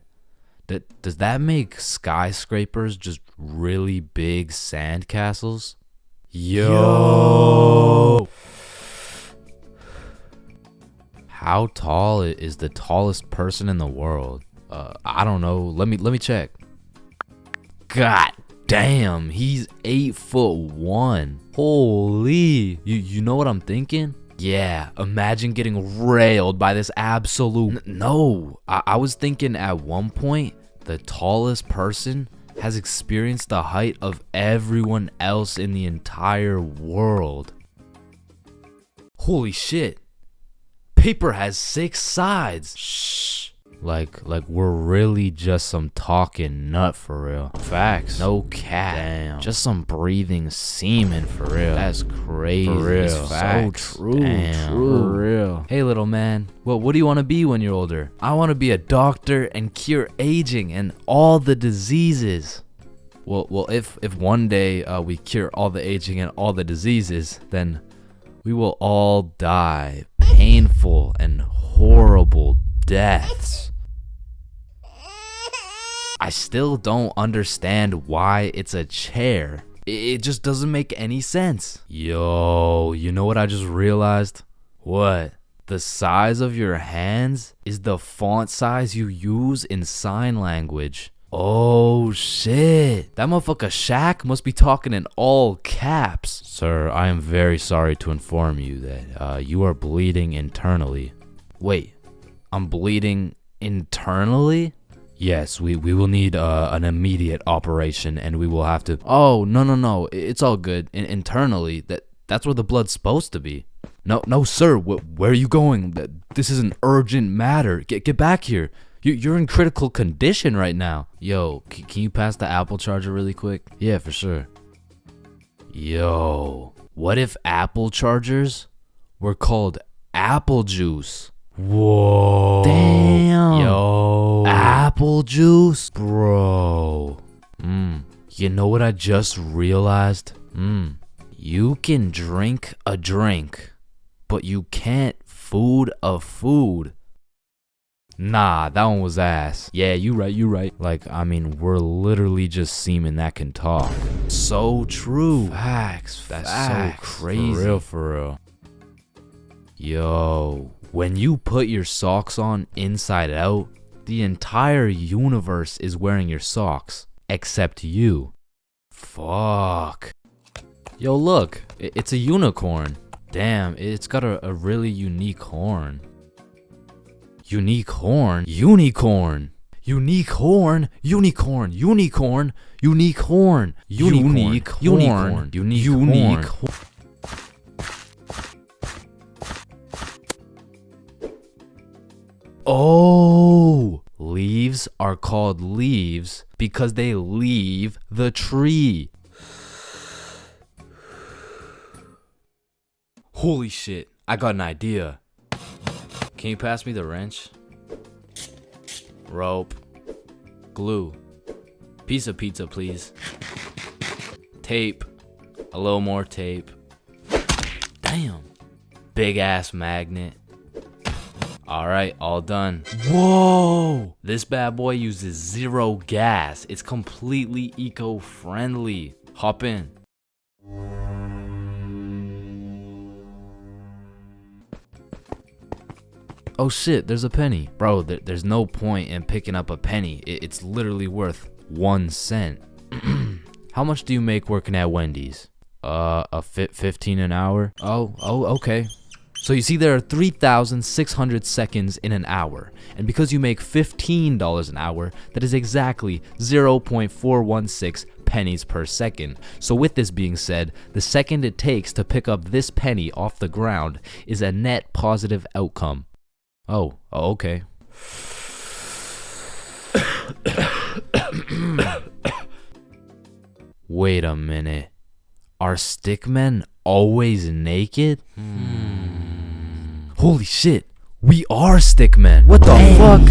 does that make skyscrapers just really big sand castles? Yo! How tall is the tallest person in the world? I don't know. Let me check. God damn, he's 8'1". Holy, you know what I'm thinking? Yeah, imagine getting railed by this absolute. No, I was thinking at one point the tallest person has experienced the height of everyone else in the entire world. Holy shit. Paper has 6 sides. Shh. Like we're really just some talking nut for real. Facts. No cap. Damn. Just some breathing semen for real. That's crazy. For real. Facts. So true. Damn. True. For real. Hey little man, what do you want to be when you're older? I want to be a doctor and cure aging and all the diseases. Well, if one day we cure all the aging and all the diseases, then we will all die painful and horrible deaths. I still don't understand why it's a chair. It just doesn't make any sense. Yo, you know what I just realized? What? The size of your hands is the font size you use in sign language. Oh shit. That motherfucker Shaq must be talking in all caps. Sir, I am very sorry to inform you that you are bleeding internally. Wait, I'm bleeding internally? Yes, we will need an immediate operation, and we will have to. Oh no, it's all good. Internally, that's where the blood's supposed to be. No, sir. Where are you going? This is an urgent matter. Get back here. You're in critical condition right now. Yo, can you pass the Apple charger really quick? Yeah, for sure. Yo, what if Apple chargers were called apple juice? Whoa. Damn. Yo. Apple juice? Bro. You know what I just realized? You can drink a drink, but you can't food a food. Nah, that one was ass. Yeah, you right. Like, I mean, we're literally just semen that can talk. So true. Facts. That's so crazy. For real. Yo, when you put your socks on inside out, the entire universe is wearing your socks, except you. Fuck. Yo, look, it's a unicorn. Damn, it's got a really unique horn. Unique horn? Unicorn. Unique horn. Unicorn. Unicorn. Unique horn. Unique horn. Unique horn. Oh, leaves are called leaves because they leave the tree. Holy shit, I got an idea. Can you pass me the wrench? Rope. Glue. Piece of pizza, please. Tape. A little more tape. Damn. Big ass magnet. Alright, all done. Whoa! This bad boy uses 0 gas. It's completely eco-friendly. Hop in. Oh shit, there's a penny. Bro, there's no point in picking up a penny. It's literally worth 1 cent. How much do you make working at Wendy's? 15 an hour? Oh, okay. So you see, there are 3,600 seconds in an hour, and because you make $15 an hour, that is exactly 0.416 pennies per second. So with this being said, the second it takes to pick up this penny off the ground is a net positive outcome. Oh, okay. Wait a minute. Are stickmen always naked? Holy shit, we are stick men. What the fuck?